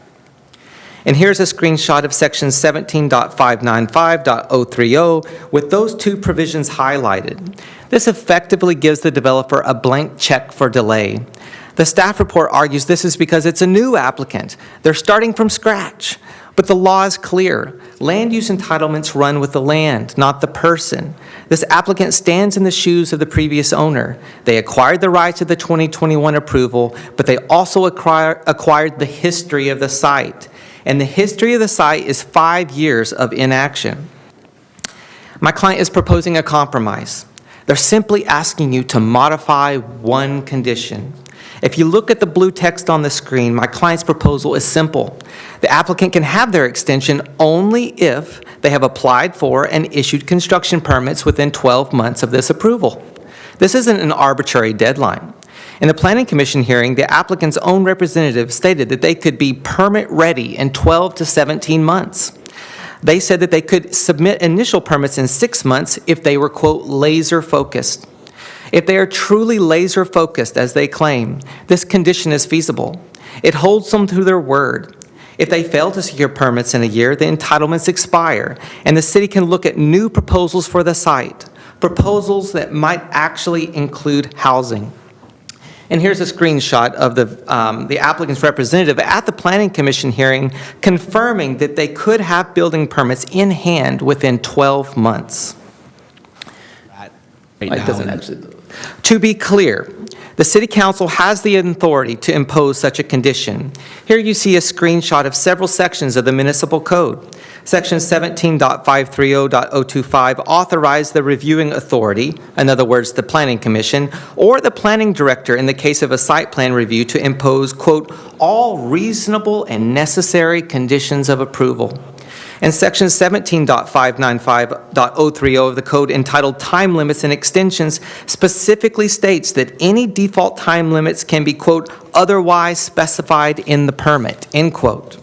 And here's a screenshot of section 17.595.030 with those 2 provisions highlighted. This effectively gives the developer a blank check for delay. The staff report argues this is because it's a new applicant. They're starting from scratch. But the law is clear. Land use entitlements run with the land, not the person. This applicant stands in the shoes of the previous owner. They acquired the rights of the 2021 approval, but they also acquired the history of the site. And the history of the site is 5 years of inaction. My client is proposing a compromise. They're simply asking you to modify 1 condition. If you look at the blue text on the screen, my client's proposal is simple. The applicant can have their extension only if they have applied for and issued construction permits within 12 months of this approval. This isn't an arbitrary deadline. In the Planning Commission hearing, the applicant's own representative stated that they could be permit ready in 12 to 17 months. They said that they could submit initial permits in 6 months if they were, quote, laser focused. If they are truly laser focused, as they claim, this condition is feasible. It holds them to their word. If they fail to secure permits in a year, the entitlements expire, and the city can look at new proposals for the site, proposals that might actually include housing. And here's a screenshot of the applicant's representative at the Planning Commission hearing confirming that they could have building permits in hand within 12 months. It doesn't actually. To be clear, the City Council has the authority to impose such a condition. Here you see a screenshot of several sections of the municipal code. Section 17.530.025 authorized the reviewing authority, in other words, the Planning Commission, or the planning director in the case of a site plan review to impose, quote, all reasonable and necessary conditions of approval. And section 17.595.030 of the code entitled Time Limits and Extensions specifically states that any default time limits can be, quote, otherwise specified in the permit, end quote.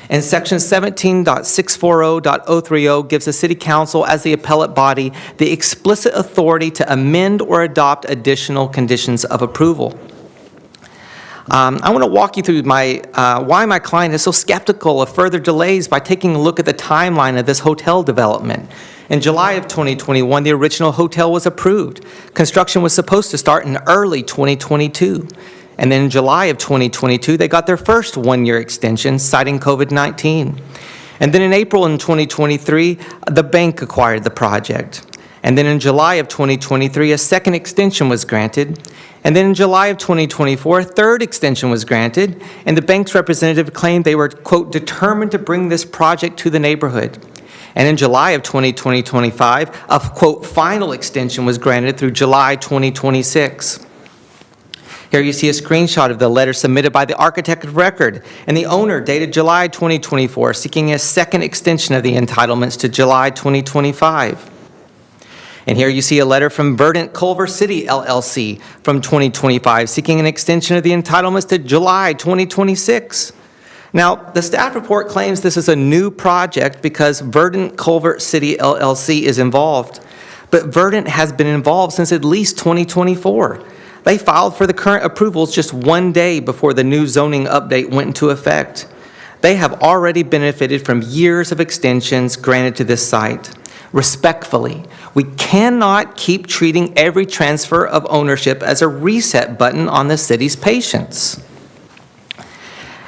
And section 17.640.030 gives the City Council as the appellate body the explicit authority to amend or adopt additional conditions of approval. I want to walk you through why my client is so skeptical of further delays by taking a look at the timeline of this hotel development. In July of 2021, the original hotel was approved. Construction was supposed to start in early 2022. And then in July of 2022, they got their first 1-year extension, citing COVID-19. And then in April in 2023, the bank acquired the project. And then in July of 2023, a second extension was granted. And then in July of 2024, a third extension was granted, and the bank's representative claimed they were, quote, determined to bring this project to the neighborhood. And in July of 2025, a, quote, final extension was granted through July 2026. Here you see a screenshot of the letter submitted by the architect of record and the owner dated July 2024, seeking a second extension of the entitlements to July 2025. And here you see a letter from Verdant Culver City LLC from 2025, seeking an extension of the entitlements to July 2026. Now, the staff report claims this is a new project because Verdant Culver City LLC is involved. But Verdant has been involved since at least 2024. They filed for the current approvals just one day before the new zoning update went into effect. They have already benefited from years of extensions granted to this site. Respectfully, we cannot keep treating every transfer of ownership as a reset button on the city's patience.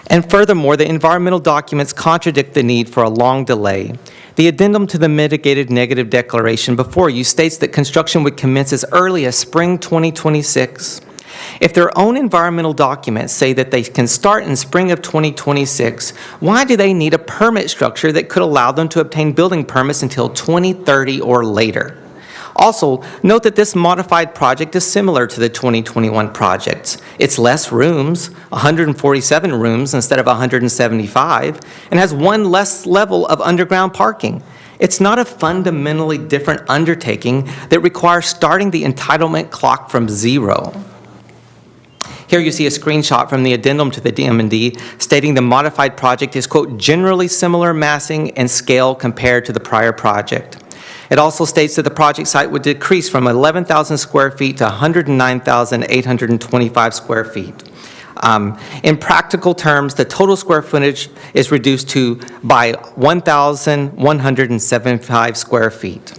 And furthermore, the environmental documents contradict the need for a long delay. The addendum to the mitigated negative declaration before you states that construction would commence as early as spring 2026. If their own environmental documents say that they can start in spring of 2026, why do they need a permit structure that could allow them to obtain building permits until 2030 or later? Also, note that this modified project is similar to the 2021 projects. It's less rooms, 147 rooms instead of 175, and has one less level of underground parking. It's not a fundamentally different undertaking that requires starting the entitlement clock from zero. Here you see a screenshot from the addendum to the DM&D stating the modified project is, quote, generally similar massing and scale compared to the prior project. It also states that the project site would decrease from 11,000 square feet to 109,825 square feet. In practical terms, the total square footage is reduced to by 1,175 square feet.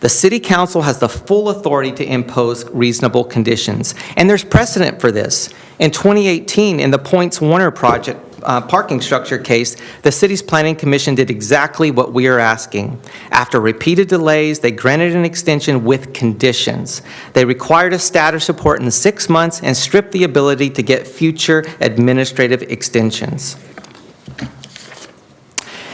The City Council has the full authority to impose reasonable conditions, and there's precedent for this. In 2018, in the Points Warner project parking structure case, the city's planning commission did exactly what we are asking. After repeated delays, they granted an extension with conditions. They required a status report in 6 months and stripped the ability to get future administrative extensions.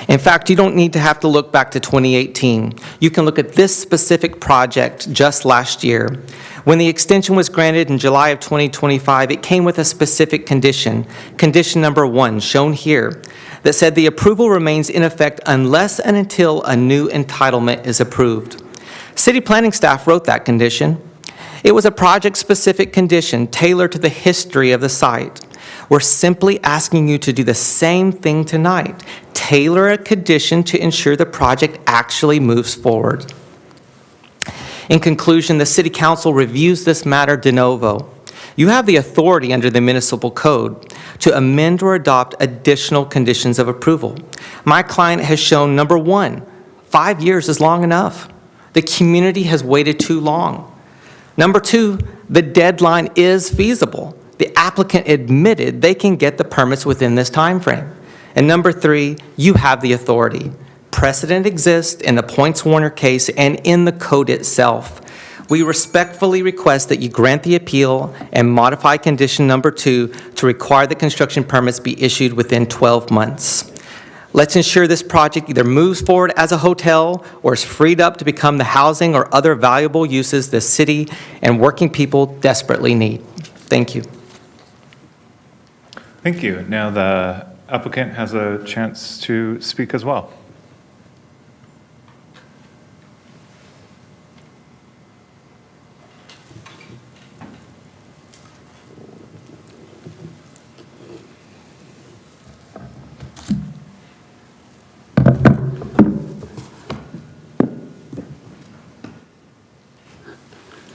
In fact, you don't need to have to look back to 2018. You can look at this specific project just last year. When the extension was granted in July of 2025, it came with a specific condition, condition number 1, shown here, that said the approval remains in effect unless and until a new entitlement is approved. City planning staff wrote that condition. It was a project-specific condition tailored to the history of the site. We're simply asking you to do the same thing tonight. Tailor a condition to ensure the project actually moves forward. In conclusion, the City Council reviews this matter de novo. You have the authority under the municipal code to amend or adopt additional conditions of approval. My client has shown, number 1, 5 years is long enough. The community has waited too long. Number 2, the deadline is feasible. The applicant admitted they can get the permits within this time frame. And number 3, you have the authority. Precedent exists in the Points Warner case and in the code itself. We respectfully request that you grant the appeal and modify condition number 2 to require the construction permits be issued within 12 months. Let's ensure this project either moves forward as a hotel or is freed up to become the housing or other valuable uses the city and working people desperately need. Thank you. Thank you. Now the applicant has a chance to speak as well.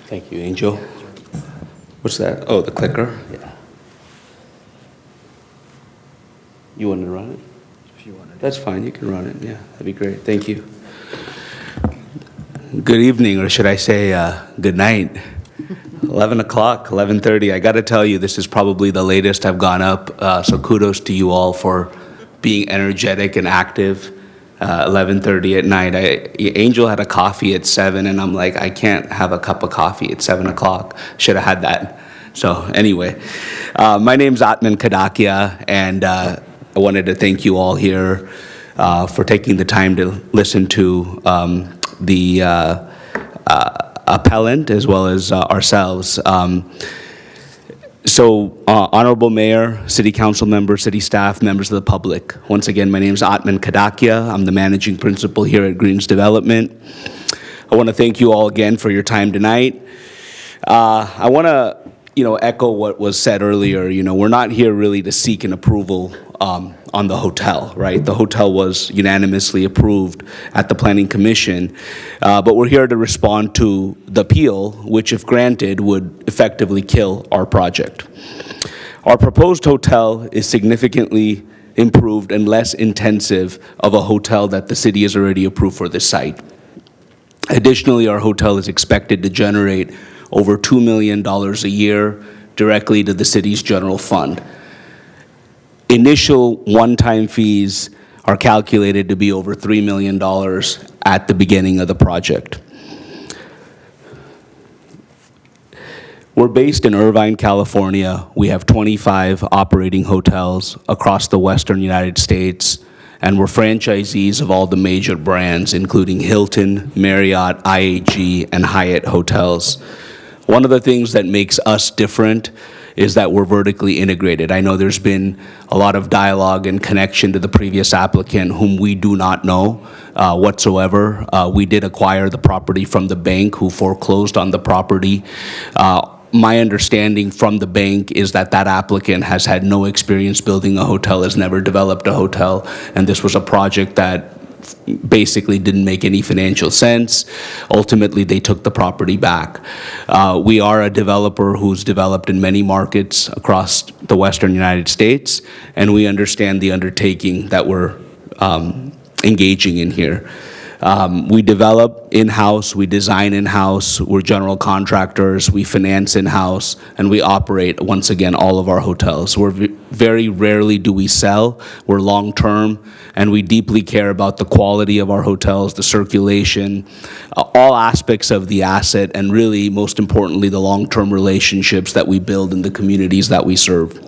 Thank you, Angel. What's that? Oh, the clicker? Yeah. You want to run it? If you want to. That's fine, you can run it, yeah, that'd be great, thank you. Good evening, or should I say, good night. 11 o'clock, 11:30, I gotta tell you, this is probably the latest I've gone up, so kudos to you all for being energetic and active. 11:30 at night. Angel had a coffee at 7, and I'm like, I can't have a cup of coffee at 7 o'clock. Should have had that. So anyway, my name's Atman Kadakia, and I wanted to thank you all here for taking the time to listen to the appellant as well as ourselves. Honorable Mayor, City Council members, city staff, members of the public. Once again, my name is Atman Kadakia. I'm the managing principal here at Greens Development. I want to thank you all again for your time tonight. I want to, echo what was said earlier. We're not here really to seek an approval on the hotel, right? The hotel was unanimously approved at the Planning Commission, but we're here to respond to the appeal, which if granted would effectively kill our project. Our proposed hotel is significantly improved and less intensive of a hotel that the city has already approved for this site. Additionally, our hotel is expected to generate over $2 million a year directly to the city's general fund. Initial one-time fees are calculated to be over $3 million at the beginning of the project. We're based in Irvine, California. We have 25 operating hotels across the western United States, and we're franchisees of all the major brands, including Hilton, Marriott, IHG, and Hyatt hotels. One of the things that makes us different is that we're vertically integrated. I know there's been a lot of dialogue and connection to the previous applicant whom we do not know whatsoever. We did acquire the property from the bank who foreclosed on the property. My understanding from the bank is that that applicant has had no experience building a hotel, has never developed a hotel, and this was a project that basically didn't make any financial sense. Ultimately, they took the property back. We are a developer who's developed in many markets across the western United States, and we understand the undertaking that we're engaging in here. We develop in-house, we design in-house, we're general contractors, we finance in-house, and we operate, once again, all of our hotels. Very rarely do we sell, we're long-term, and we deeply care about the quality of our hotels, the circulation, all aspects of the asset, and really, most importantly, the long-term relationships that we build in the communities that we serve.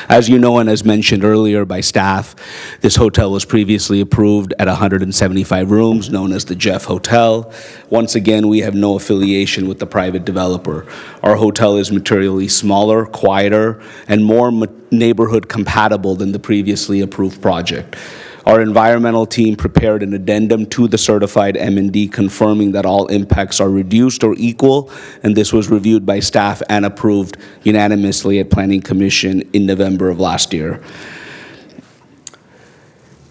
As you know, and as mentioned earlier by staff, this hotel was previously approved at 175 rooms, known as the Jeff Hotel. Once again, we have no affiliation with the private developer. Our hotel is materially smaller, quieter, and more neighborhood compatible than the previously approved project. Our environmental team prepared an addendum to the certified M&D confirming that all impacts are reduced or equal, and this was reviewed by staff and approved unanimously at Planning Commission in November of last year.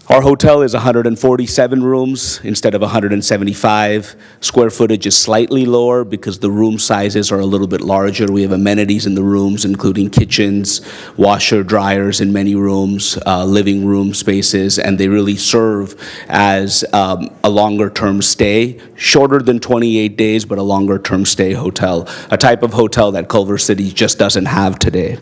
Our hotel is 147 rooms instead of 175. Square footage is slightly lower because the room sizes are a little bit larger. We have amenities in the rooms, including kitchens, washer, dryers in many rooms, living room spaces, and they really serve as a longer-term stay, shorter than 28 days, but a longer-term stay hotel, a type of hotel that Culver City just doesn't have today.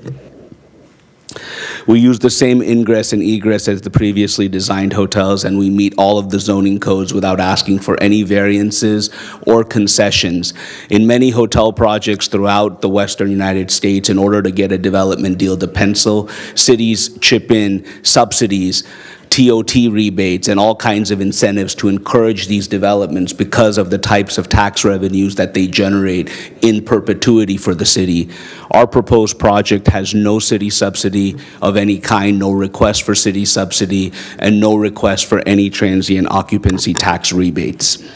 We use the same ingress and egress as the previously designed hotels, and we meet all of the zoning codes without asking for any variances or concessions. In many hotel projects throughout the western United States, in order to get a development deal to pencil, cities chip in subsidies, TOT rebates, and all kinds of incentives to encourage these developments because of the types of tax revenues that they generate in perpetuity for the city. Our proposed project has no city subsidy of any kind, no request for city subsidy, and no request for any transient occupancy tax rebates.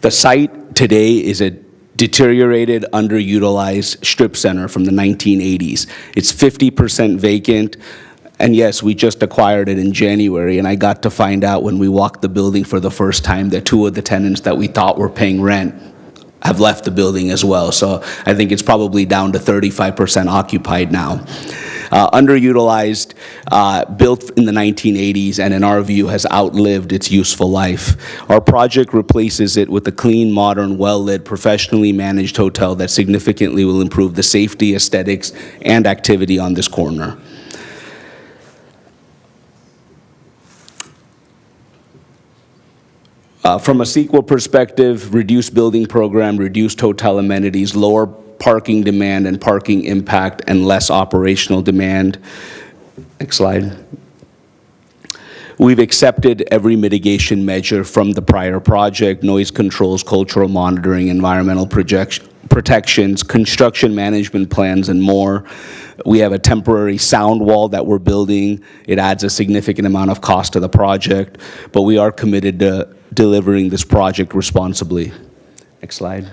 The site today is a deteriorated, underutilized strip center from the 1980s. It's 50% vacant. And yes, we just acquired it in January, and I got to find out when we walked the building for the first time that two of the tenants that we thought were paying rent have left the building as well. So I think it's probably down to 35% occupied now. Underutilized, built in the 1980s, and in our view has outlived its useful life. Our project replaces it with a clean, modern, well-lit, professionally managed hotel that significantly will improve the safety, aesthetics, and activity on this corner. From a CEQA perspective, reduced building program, reduced hotel amenities, lower parking demand and parking impact, and less operational demand. Next slide. We've accepted every mitigation measure from the prior project: noise controls, cultural monitoring, environmental protections, construction management plans, and more. We have a temporary sound wall that we're building. It adds a significant amount of cost to the project, but we are committed to delivering this project responsibly. Next slide.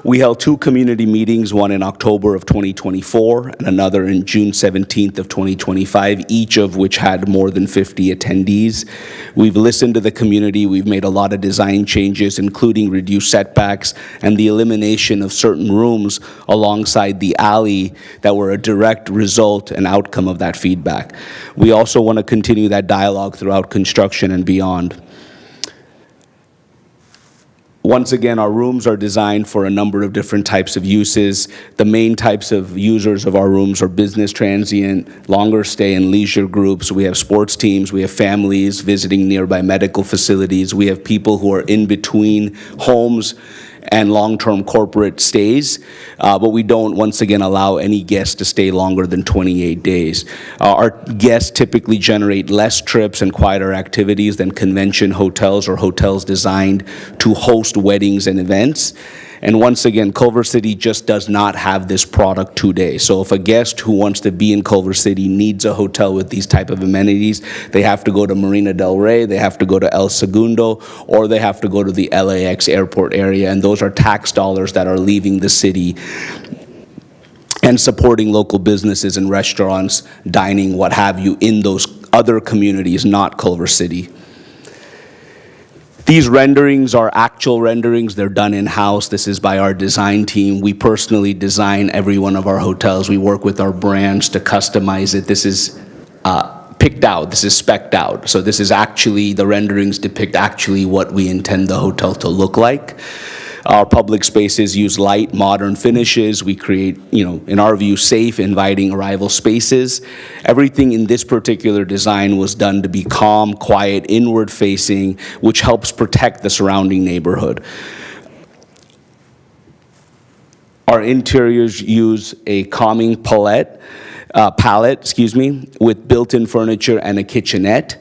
We held 2 community meetings, one in October of 2024 and another in June 17th of 2025, each of which had more than 50 attendees. We've listened to the community. We've made a lot of design changes, including reduced setbacks and the elimination of certain rooms alongside the alley that were a direct result and outcome of that feedback. We also want to continue that dialogue throughout construction and beyond. Once again, our rooms are designed for a number of different types of uses. The main types of users of our rooms are business transient, longer stay and leisure groups. We have sports teams, we have families visiting nearby medical facilities. We have people who are in between homes and long-term corporate stays, but we don't, once again, allow any guests to stay longer than 28 days. Our guests typically generate less trips and quieter activities than convention hotels or hotels designed to host weddings and events. And once again, Culver City just does not have this product today. So if a guest who wants to be in Culver City needs a hotel with these type of amenities, they have to go to Marina del Rey, they have to go to El Segundo, or they have to go to the LAX airport area. And those are tax dollars that are leaving the city and supporting local businesses and restaurants, dining, what have you, in those other communities, not Culver City. These renderings are actual renderings. They're done in-house. This is by our design team. We personally design every one of our hotels. We work with our brands to customize it. This is picked out. This is spec'd out. So this is actually, the renderings depict actually what we intend the hotel to look like. Our public spaces use light, modern finishes. We create, in our view, safe, inviting arrival spaces. Everything in this particular design was done to be calm, quiet, inward-facing, which helps protect the surrounding neighborhood. Our interiors use a calming palette, with built-in furniture and a kitchenette.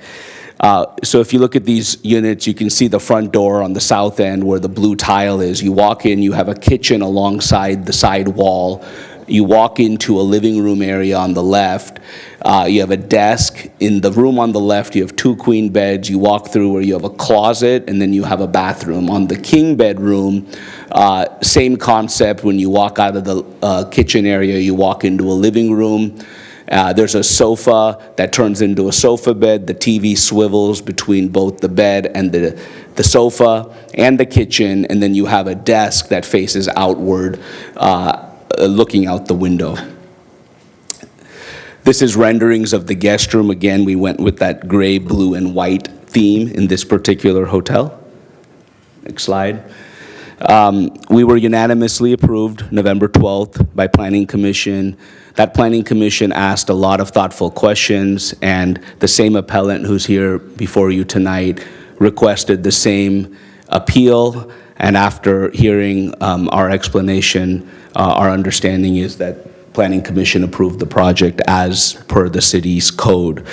So if you look at these units, you can see the front door on the south end where the blue tile is. You walk in, you have a kitchen alongside the side wall. You walk into a living room area on the left. You have a desk. In the room on the left, you have 2 queen beds. You walk through where you have a closet, and then you have a bathroom. On the king bedroom, same concept. When you walk out of the kitchen area, you walk into a living room. There's a sofa that turns into a sofa bed. The TV swivels between both the bed and the sofa and the kitchen, and then you have a desk that faces outward, looking out the window. This is renderings of the guest room. Again, we went with that gray, blue, and white theme in this particular hotel. Next slide. We were unanimously approved November 12th by Planning Commission. That Planning Commission asked a lot of thoughtful questions, and the same appellant who's here before you tonight requested the same appeal. And after hearing our explanation, our understanding is that Planning Commission approved the project as per the city's code.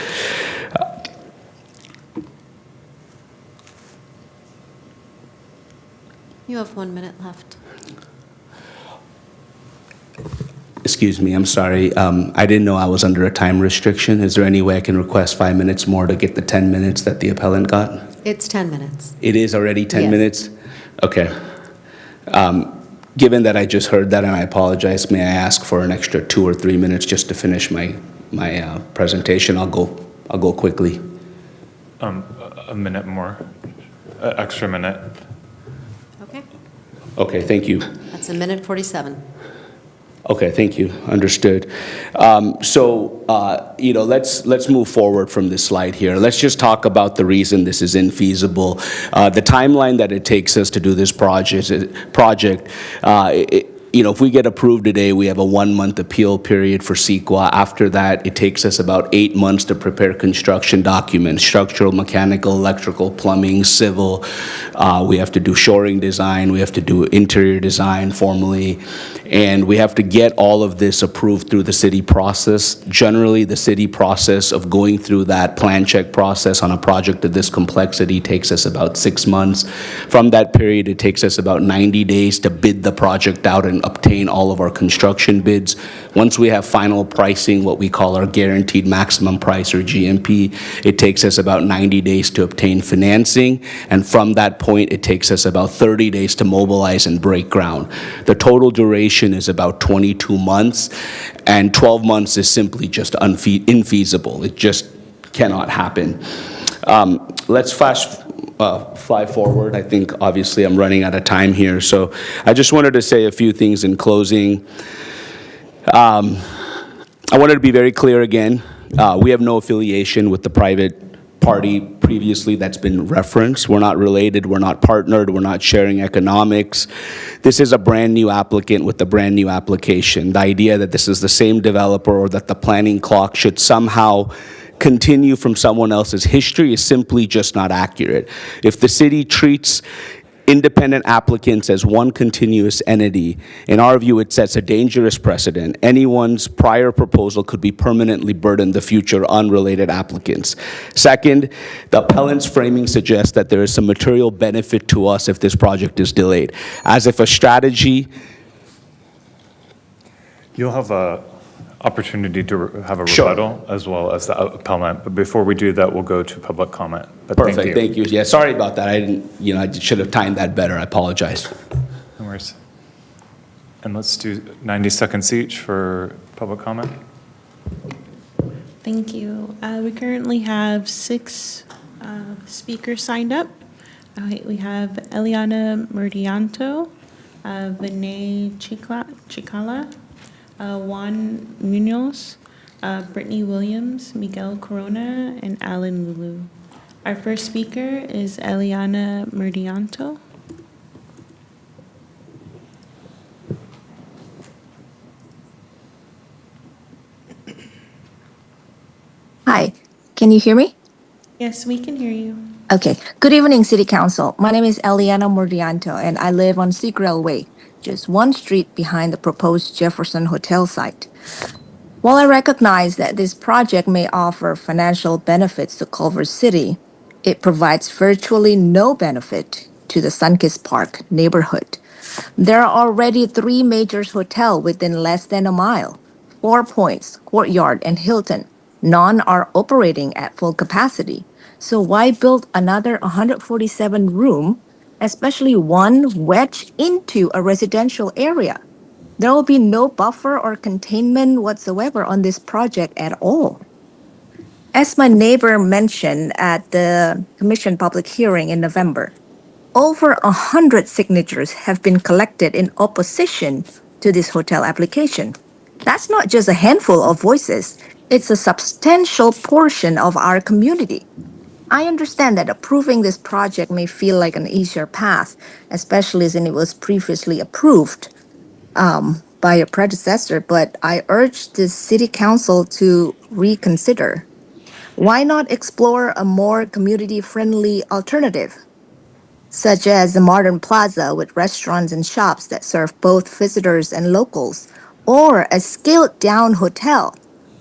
You have 1 minute left. Excuse me, I'm sorry. I didn't know I was under a time restriction. Is there any way I can request 5 minutes more to get the 10 minutes that the appellant got? It's 10 minutes. It is already 10 Yes. minutes? Okay. Given that I just heard that, and I apologize, may I ask for an extra 2 or 3 minutes just to finish my presentation? I'll go quickly. A minute more, extra minute. Okay. Okay, thank you. That's a minute 47. Okay, thank you. Understood. Let's move forward from this slide here. Let's just talk about the reason this is infeasible. The timeline that it takes us to do this project, if we get approved today, we have a 1-month appeal period for CEQA. After that, it takes us about 8 months to prepare construction documents, structural, mechanical, electrical, plumbing, civil. We have to do shoring design. We have to do interior design formally. And we have to get all of this approved through the city process. Generally, the city process of going through that plan check process on a project of this complexity takes us about 6 months. From that period, it takes us about 90 days to bid the project out and obtain all of our construction bids. Once we have final pricing, what we call our guaranteed maximum price or GMP, it takes us about 90 days to obtain financing. And from that point, it takes us about 30 days to mobilize and break ground. The total duration is about 22 months, and 12 months is simply just infeasible. It just cannot happen. Let's fly forward. I think obviously I'm running out of time here, so I just wanted to say a few things in closing. I wanted to be very clear again. We have no affiliation with the private party previously that's been referenced. We're not related, we're not partnered, we're not sharing economics. This is a brand new applicant with a brand new application. The idea that this is the same developer or that the planning clock should somehow continue from someone else's history is simply just not accurate. If the city treats independent applicants as one continuous entity, in our view, it sets a dangerous precedent. Anyone's prior proposal could be permanently burden the future unrelated applicants. Second, the appellant's framing suggests that there is some material benefit to us if this project is delayed, as if a strategy. You'll have an opportunity to have a Sure. rebuttal as well as the appellant, but before we do that, we'll go to public comment. But Perfect, thank you. Yeah, sorry about that. I didn't, I should have timed that better. I apologize. No worries. And let's do 90 seconds each for public comment. Thank you. We currently have 6 speakers signed up. We have Eliana Murdianto, Vinay Chikala, Juan Munoz, Brittany Williams, Miguel Corona, and Alan Lulu. Our first speaker is Eliana Murdianto. Hi, can you hear me? Yes, we can hear you. Okay. Good evening, City Council. My name is Eliana Murdianto, and I live on Seagrail Way, just one street behind the proposed Jefferson Hotel site. While I recognize that this project may offer financial benefits to Culver City, it provides virtually no benefit to the Sunkist Park neighborhood. There are already 3 major hotels within less than a mile: 4 Points, Courtyard, and Hilton. None are operating at full capacity. So why build another 147 room, especially one wedged into a residential area? There will be no buffer or containment whatsoever on this project at all. As my neighbor mentioned at the Commission public hearing in November, over 100 signatures have been collected in opposition to this hotel application. That's not just a handful of voices, it's a substantial portion of our community. I understand that approving this project may feel like an easier path, especially since it was previously approved by a predecessor, but I urge the City Council to reconsider. Why not explore a more community-friendly alternative, such as the modern plaza with restaurants and shops that serve both visitors and locals, or a scaled-down hotel,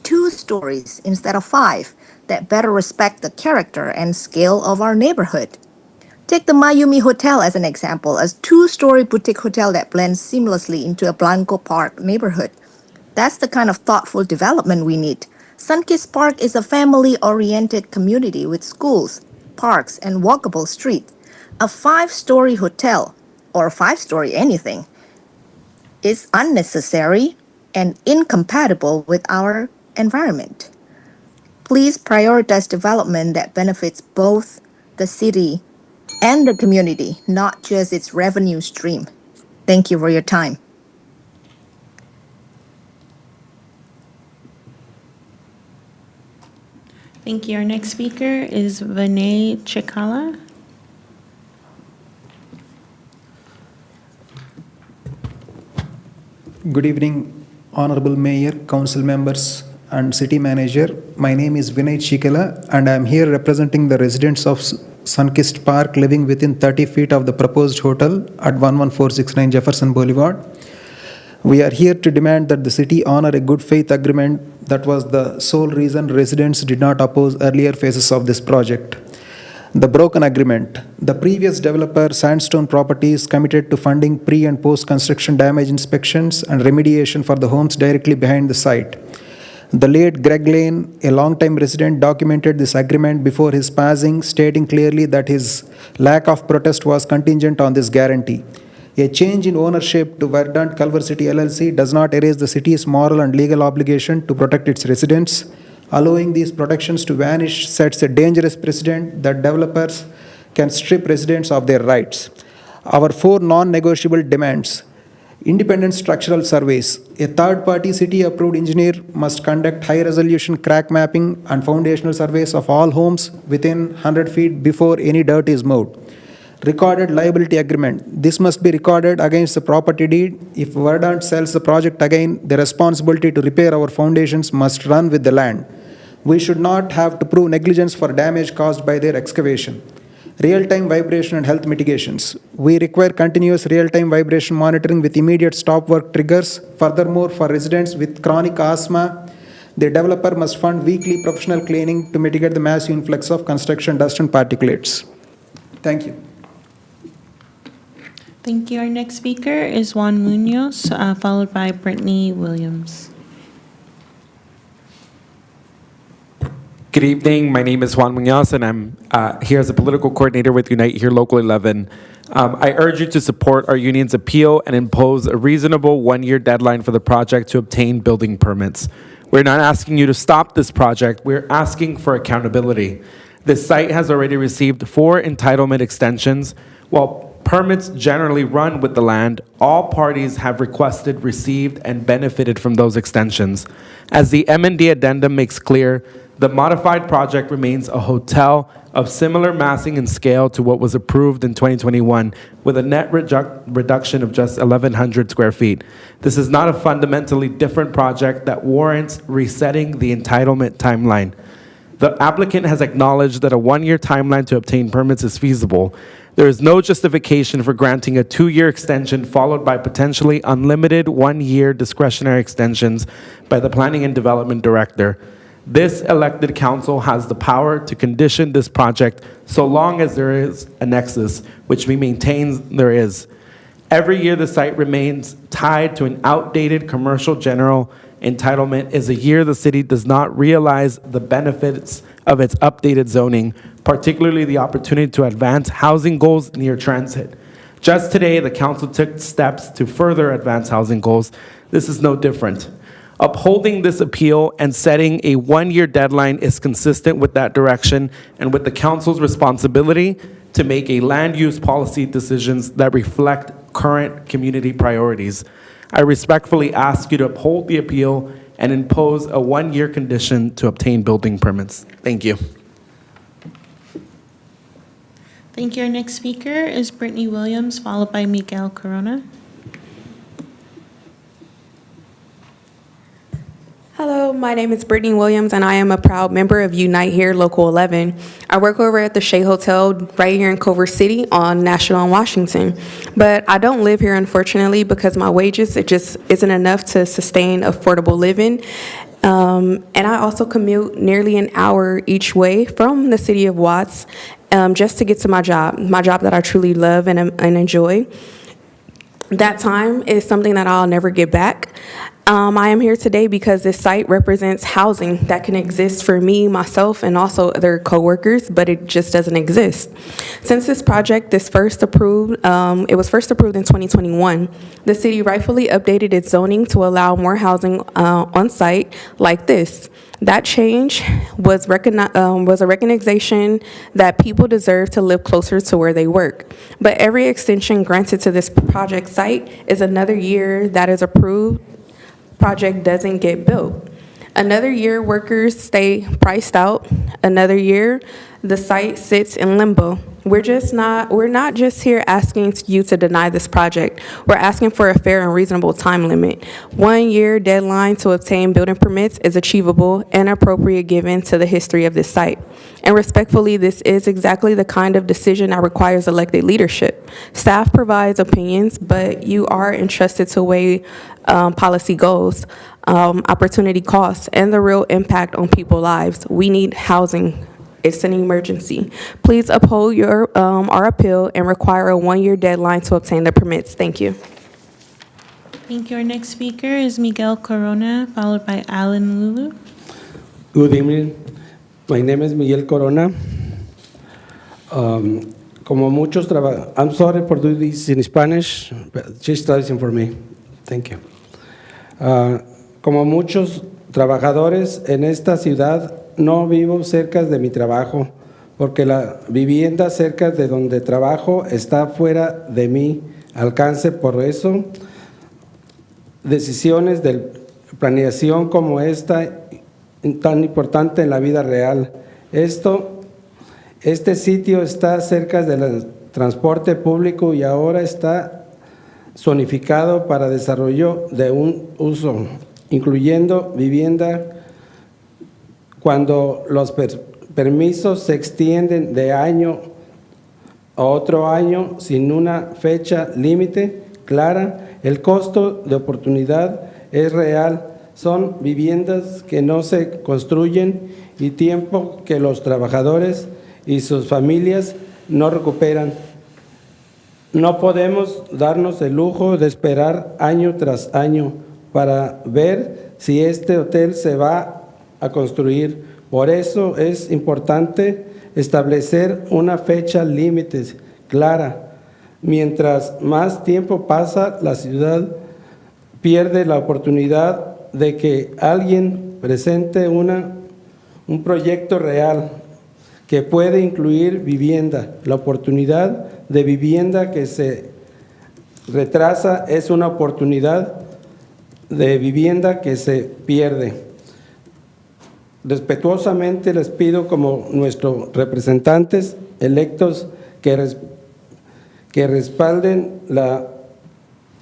2 stories instead of 5, that better respect the character and scale of our neighborhood? Take the Mayumi Hotel as an example, a 2-story boutique hotel that blends seamlessly into a Blanco Park neighborhood. That's the kind of thoughtful development we need. Sunkist Park is a family-oriented community with schools, parks, and walkable streets. A 5-story hotel, or 5-story anything, is unnecessary and incompatible with our environment. Please prioritize development that benefits both the city and the community, not just its revenue stream. Thank you for your time. Thank you. Our next speaker is Vinay Chikala. Good evening, Honorable Mayor, Council members, and City Manager. My name is Vinay Chikala, and I am here representing the residents of Sunkist Park living within 30 feet of the proposed hotel at 11469 Jefferson Boulevard. We are here to demand that the city honor a good faith agreement that was the sole reason residents did not oppose earlier phases of this project. The broken agreement. The previous developer, Sandstone Properties, committed to funding pre- and post-construction damage inspections and remediation for the homes directly behind the site. The late Greg Lane, a longtime resident, documented this agreement before his passing, stating clearly that his lack of protest was contingent on this guarantee. A change in ownership to Verdant Culver City LLC does not erase the city's moral and legal obligation to protect its residents. Allowing these protections to vanish sets a dangerous precedent that developers can strip residents of their rights. Our 4 non-negotiable demands: independent structural surveys. A third-party city-approved engineer must conduct high-resolution crack mapping and foundational surveys of all homes within 100 feet before any dirt is moved. Recorded liability agreement. This must be recorded against the property deed. If Verdant sells the project again, the responsibility to repair our foundations must run with the land. We should not have to prove negligence for damage caused by their excavation. Real-time vibration and health mitigations. We require continuous real-time vibration monitoring with immediate stop work triggers. Furthermore, for residents with chronic asthma, the developer must fund weekly professional cleaning to mitigate the massive influx of construction dust and particulates. Thank you. Thank you. Our next speaker is Juan Munoz, followed by Brittany Williams. Good evening. My name is Juan Munoz, and I'm here as a political coordinator with Unite Here Local 11. I urge you to support our union's appeal and impose a reasonable one-year deadline for the project to obtain building permits. We're not asking you to stop this project. We're asking for accountability. This site has already received 4 entitlement extensions. While permits generally run with the land, all parties have requested, received, and benefited from those extensions. As the M&D addendum makes clear, the modified project remains a hotel of similar massing and scale to what was approved in 2021, with a net reduction of just 1,100 square feet. This is not a fundamentally different project that warrants resetting the entitlement timeline. The applicant has acknowledged that a one-year timeline to obtain permits is feasible. There is no justification for granting a 2-year extension followed by potentially unlimited 1-year discretionary extensions by the Planning and Development Director. This elected council has the power to condition this project so long as there is a nexus, which we maintain there is. Every year the site remains tied to an outdated commercial general entitlement is a year the city does not realize the benefits of its updated zoning, particularly the opportunity to advance housing goals near transit. Just today, the council took steps to further advance housing goals. This is no different. Upholding this appeal and setting a 1-year deadline is consistent with that direction and with the council's responsibility to make a land use policy decisions that reflect current community priorities. I respectfully ask you to uphold the appeal and impose a 1-year condition to obtain building permits. Thank you. Thank you. Our next speaker is Brittany Williams, followed by Miguel Corona. Hello, my name is Brittany Williams, and I am a proud member of Unite Here Local 11. I work over at the Shea Hotel right here in Culver City on National and Washington. But I don't live here, unfortunately, because my wages, it just isn't enough to sustain affordable living. And I also commute nearly an hour each way from the city of Watts just to get to my job that I truly love and enjoy. That time is something that I'll never get back. I am here today because this site represents housing that can exist for me, myself, and also other coworkers, but it just doesn't exist. Since this project is first approved, it was first approved in 2021, the city rightfully updated its zoning to allow more housing on site like this. That change was a recognition that people deserve to live closer to where they work. But every extension granted to this project site is another year that is approved. Project doesn't get built. Another year, workers stay priced out. Another year, the site sits in limbo. We're not just here asking you to deny this project. We're asking for a fair and reasonable time limit. 1 year deadline to obtain building permits is achievable and appropriate given to the history of this site. And respectfully, this is exactly the kind of decision that requires elected leadership. Staff provides opinions, but you are entrusted to weigh policy goals, opportunity costs, and the real impact on people's lives. We need housing. It's an emergency. Please uphold our appeal and require a 1 year deadline to obtain the permits. Thank you. Thank you. Our next speaker is Miguel Corona, followed by Alan Lulu. Good evening. My name is Miguel Corona. Como muchos I'm sorry for doing this in Spanish, but just traducing for me. Thank you. Como muchos trabajadores en esta ciudad, no vivo cerca de mi trabajo, porque la vivienda cerca de donde trabajo está fuera de mi alcance. Por eso, decisiones de planeación como esta tan importante en la vida real. Este sitio está cerca del transporte público y ahora está zonificado para desarrollo de un uso, incluyendo vivienda. Cuando los permisos se extienden de año a otro año sin una fecha límite clara, el costo de oportunidad es real. Son viviendas que no se construyen y tiempo que los trabajadores y sus familias no recuperan. No podemos darnos el lujo de esperar año tras año para ver si este hotel se va a construir. Por eso es importante establecer una fecha límite clara. Mientras más tiempo pasa, la ciudad pierde la oportunidad de que alguien presente un proyecto real que puede incluir vivienda. La oportunidad de vivienda que se retrasa es una oportunidad de vivienda que se pierde. Respetuosamente les pido como nuestros representantes electos que respalden la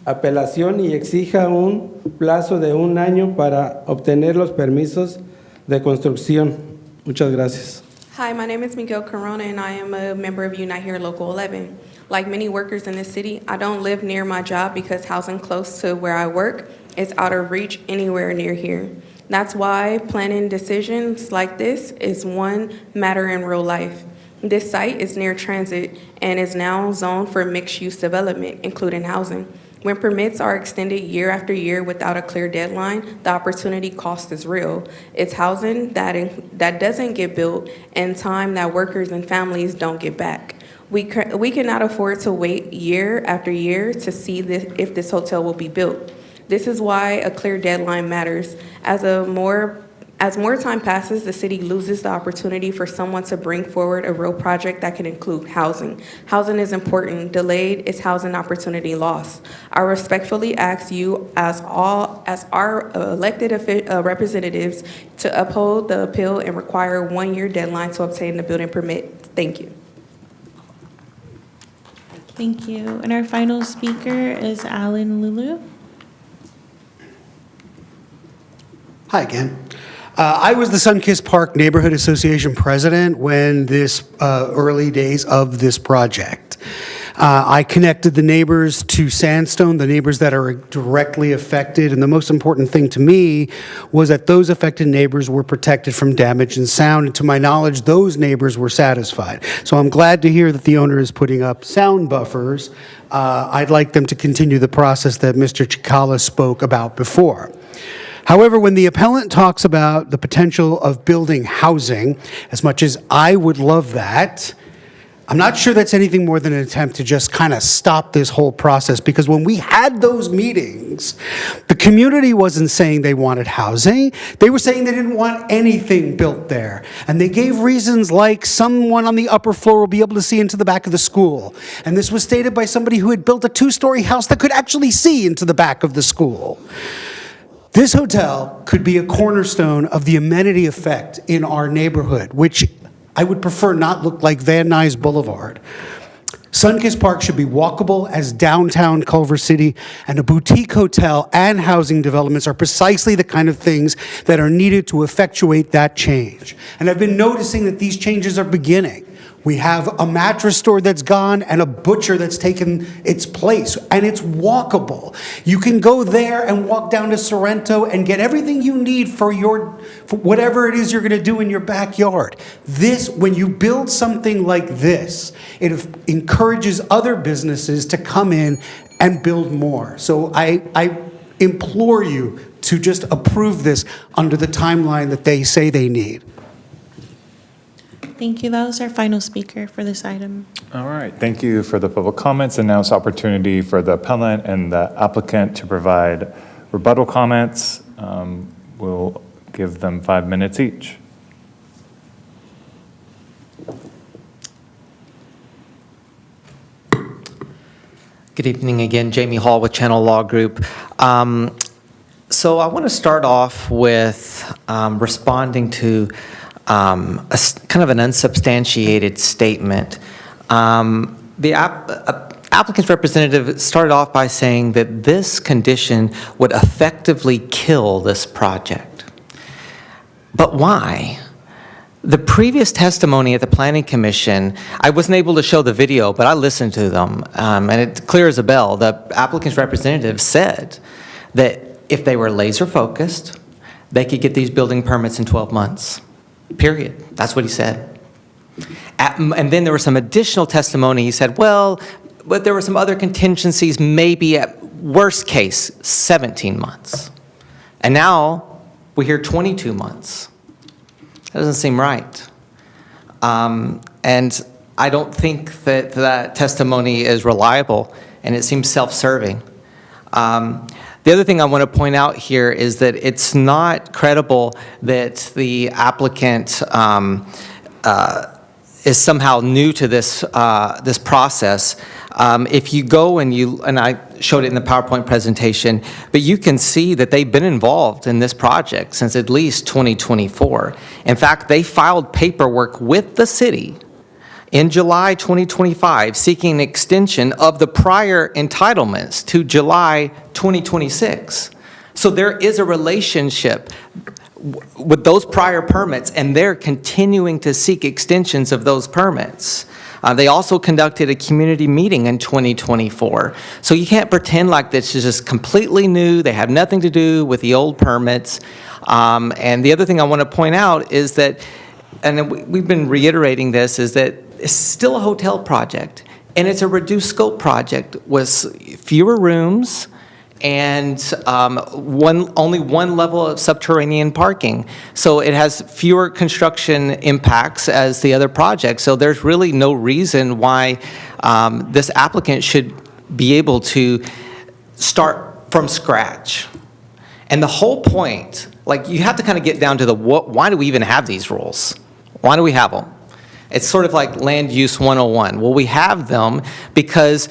apelación y exija un plazo de 1 año para obtener los permisos de construcción. Muchas gracias. Hi, my name is Miguel Corona, and I am a member of Unite Here Local 11. Like many workers in this city, I don't live near my job because housing close to where I work is out of reach anywhere near here. That's why planning decisions like this is one matter in real life. This site is near transit and is now zoned for mixed-use development, including housing. When permits are extended year after year without a clear deadline, the opportunity cost is real. It's housing that doesn't get built and time that workers and families don't get back. We cannot afford to wait year after year to see if this hotel will be built. This is why a clear deadline matters. As more time passes, the city loses the opportunity for someone to bring forward a real project that can include housing. Housing is important. Delayed is housing opportunity lost. I respectfully ask you, as our elected representatives, to uphold the appeal and require a 1 year deadline to obtain the building permit. Thank you. Thank you. And our final speaker is Alan Lulu. Hi again. I was the Sunkist Park Neighborhood Association president when this early days of this project. I connected the neighbors to Sandstone, the neighbors that are directly affected, and the most important thing to me was that those affected neighbors were protected from damage and sound, and to my knowledge, those neighbors were satisfied. So I'm glad to hear that the owner is putting up sound buffers. I'd like them to continue the process that Mr. Chikala spoke about before. However, when the appellant talks about the potential of building housing, as much as I would love that, I'm not sure that's anything more than an attempt to just kind of stop this whole process, because when we had those meetings, the community wasn't saying they wanted housing. They were saying they didn't want anything built there. And they gave reasons like someone on the upper floor will be able to see into the back of the school. And this was stated by somebody who had built a 2-story house that could actually see into the back of the school. This hotel could be a cornerstone of the amenity effect in our neighborhood, which I would prefer not look like Van Nuys Boulevard. Sunkist Park should be walkable as downtown Culver City, and a boutique hotel and housing developments are precisely the kind of things that are needed to effectuate that change. And I've been noticing that these changes are beginning. We have a mattress store that's gone and a butcher that's taken its place, and it's walkable. You can go there and walk down to Sorrento and get everything you need for whatever it is you're going to do in your backyard. This, when you build something like this, it encourages other businesses to come in and build more. So I implore you to just approve this under the timeline that they say they need. Thank you. That was our final speaker for this item. All right, thank you for the public comments, and now it's opportunity for the appellant and the applicant to provide rebuttal comments. We'll give them 5 minutes each. Good evening again, Jamie Hall with Channel Law Group. So I want to start off with responding to kind of an unsubstantiated statement. The applicant's representative started off by saying that this condition would effectively kill this project. But why? The previous testimony at the Planning Commission, I wasn't able to show the video, but I listened to them, and it's clear as a bell. The applicant's representative said that if they were laser focused, they could get these building permits in 12 months. Period. That's what he said. And then there was some additional testimony. He said, well, but there were some other contingencies, maybe at worst case, 17 months. And now we hear 22 months. That doesn't seem right. And I don't think that that testimony is reliable, and it seems self-serving. The other thing I want to point out here is that it's not credible that the applicant is somehow new to this this process. If you go and I showed it in the PowerPoint presentation, but you can see that they've been involved in this project since at least 2024. In fact, they filed paperwork with the city in July 2025, seeking an extension of the prior entitlements to July 2026. So there is a relationship with those prior permits, and they're continuing to seek extensions of those permits. They also conducted a community meeting in 2024. So you can't pretend like this is just completely new. They have nothing to do with the old permits. And the other thing I want to point out is that, and we've been reiterating this, is that it's still a hotel project, and it's a reduced scope project with fewer rooms and only one level of subterranean parking. So it has fewer construction impacts as the other projects. So there's really no reason why this applicant should be able to start from scratch. And the whole point, like, you have to kind of get down to the why do we even have these rules? Why do we have them? It's sort of like land use 101. Well, we have them because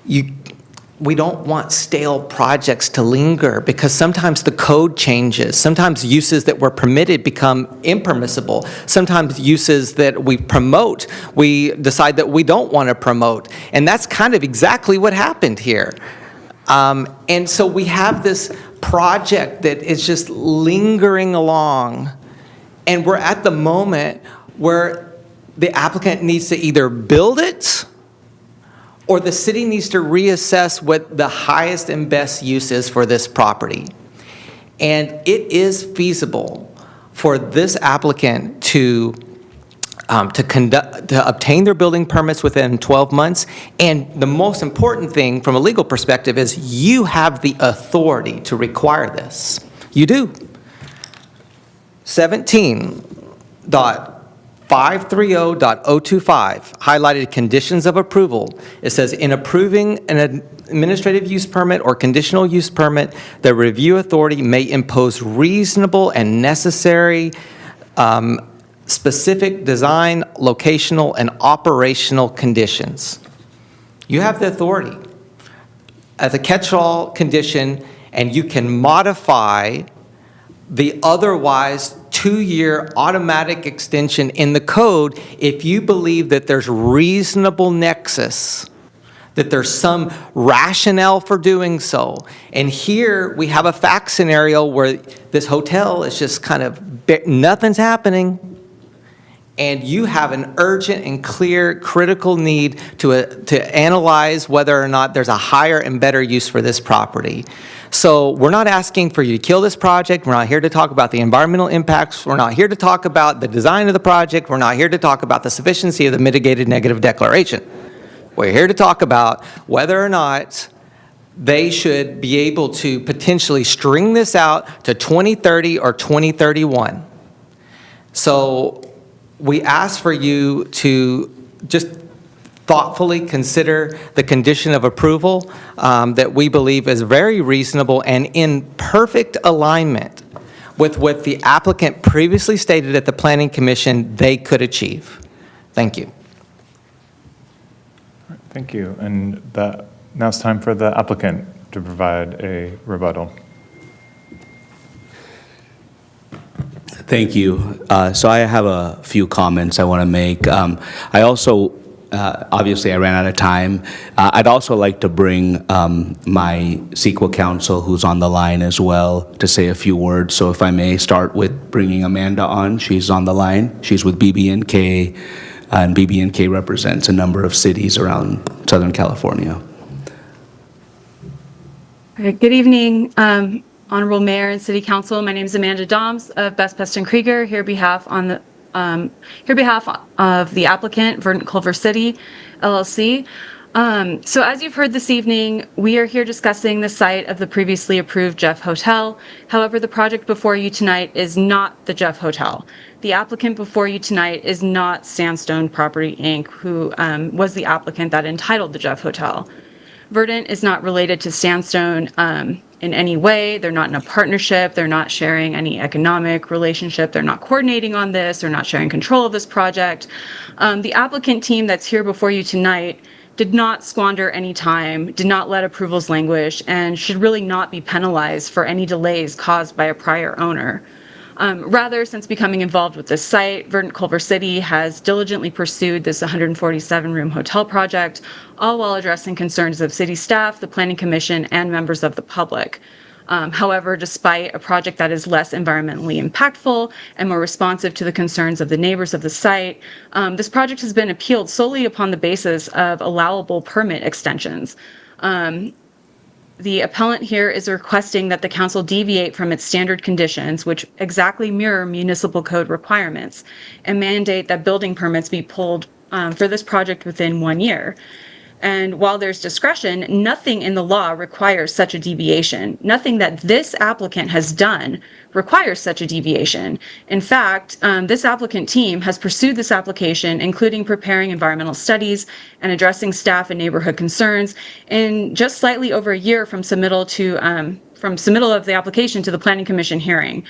we don't want stale projects to linger, because sometimes the code changes. Sometimes uses that were permitted become impermissible. Sometimes uses that we promote, we decide that we don't want to promote. And that's kind of exactly what happened here. And so we have this project that is just lingering along, and we're at the moment where the applicant needs to either build it, or the city needs to reassess what the highest and best use is for this property. And it is feasible for this applicant to obtain their building permits within 12 months. And the most important thing from a legal perspective is you have the authority to require this. You do. 17.530.025 highlighted conditions of approval. It says, in approving an administrative use permit or conditional use permit, the review authority may impose reasonable and necessary specific design, locational, and operational conditions. You have the authority. As a catch-all condition, And you can modify the otherwise 2-year automatic extension in the code if you believe that there's reasonable nexus, that there's some rationale for doing so. And here we have a fact scenario where this hotel is just kind of, nothing's happening. And you have an urgent and clear critical need to analyze whether or not there's a higher and better use for this property. So we're not asking for you to kill this project. We're not here to talk about the environmental impacts. We're not here to talk about the design of the project. We're not here to talk about the sufficiency of the mitigated negative declaration. We're here to talk about whether or not they should be able to potentially string this out to 2030 or 2031. So we ask for you to just thoughtfully consider the condition of approval that we believe is very reasonable and in perfect alignment with what the applicant previously stated at the Planning Commission they could achieve. Thank you. Thank you. And now it's time for the applicant to provide a rebuttal. Thank you. So I have a few comments I want to make. I also, obviously I ran out of time. I'd also like to bring my CEQA counsel who's on the line as well to say a few words. So if I may start with bringing Amanda on. She's on the line. She's with BB&K, and BB&K represents a number of cities around Southern California. All right, good evening. Honorable Mayor and City Council, my name is Amanda Doms of Best Pest and Krieger, here on behalf of the applicant, Verdant Culver City, LLC. So as you've heard this evening, we are here discussing the site of the previously approved Jeff Hotel. However, the project before you tonight is not the Jeff Hotel. The applicant before you tonight is not Sandstone Property, Inc., who was the applicant that entitled the Jeff Hotel. Verdant is not related to Sandstone in any way. They're not in a partnership. They're not sharing any economic relationship. They're not coordinating on this. They're not sharing control of this project. The applicant team that's here before you tonight did not squander any time, did not let approvals languish, and should really not be penalized for any delays caused by a prior owner. Rather, since becoming involved with this site, Verdant Culver City has diligently pursued this 147-room hotel project, all while addressing concerns of city staff, the Planning Commission, and members of the public. However, despite a project that is less environmentally impactful and more responsive to the concerns of the neighbors of the site, this project has been appealed solely upon the basis of allowable permit extensions. The appellant here is requesting that the council deviate from its standard conditions, which exactly mirror municipal code requirements, and mandate that building permits be pulled for this project within 1 year. And while there's discretion, nothing in the law requires such a deviation. Nothing that this applicant has done requires such a deviation. In fact, this applicant team has pursued this application, including preparing environmental studies and addressing staff and neighborhood concerns, in just slightly over a year from submittal of the application to the Planning Commission hearing.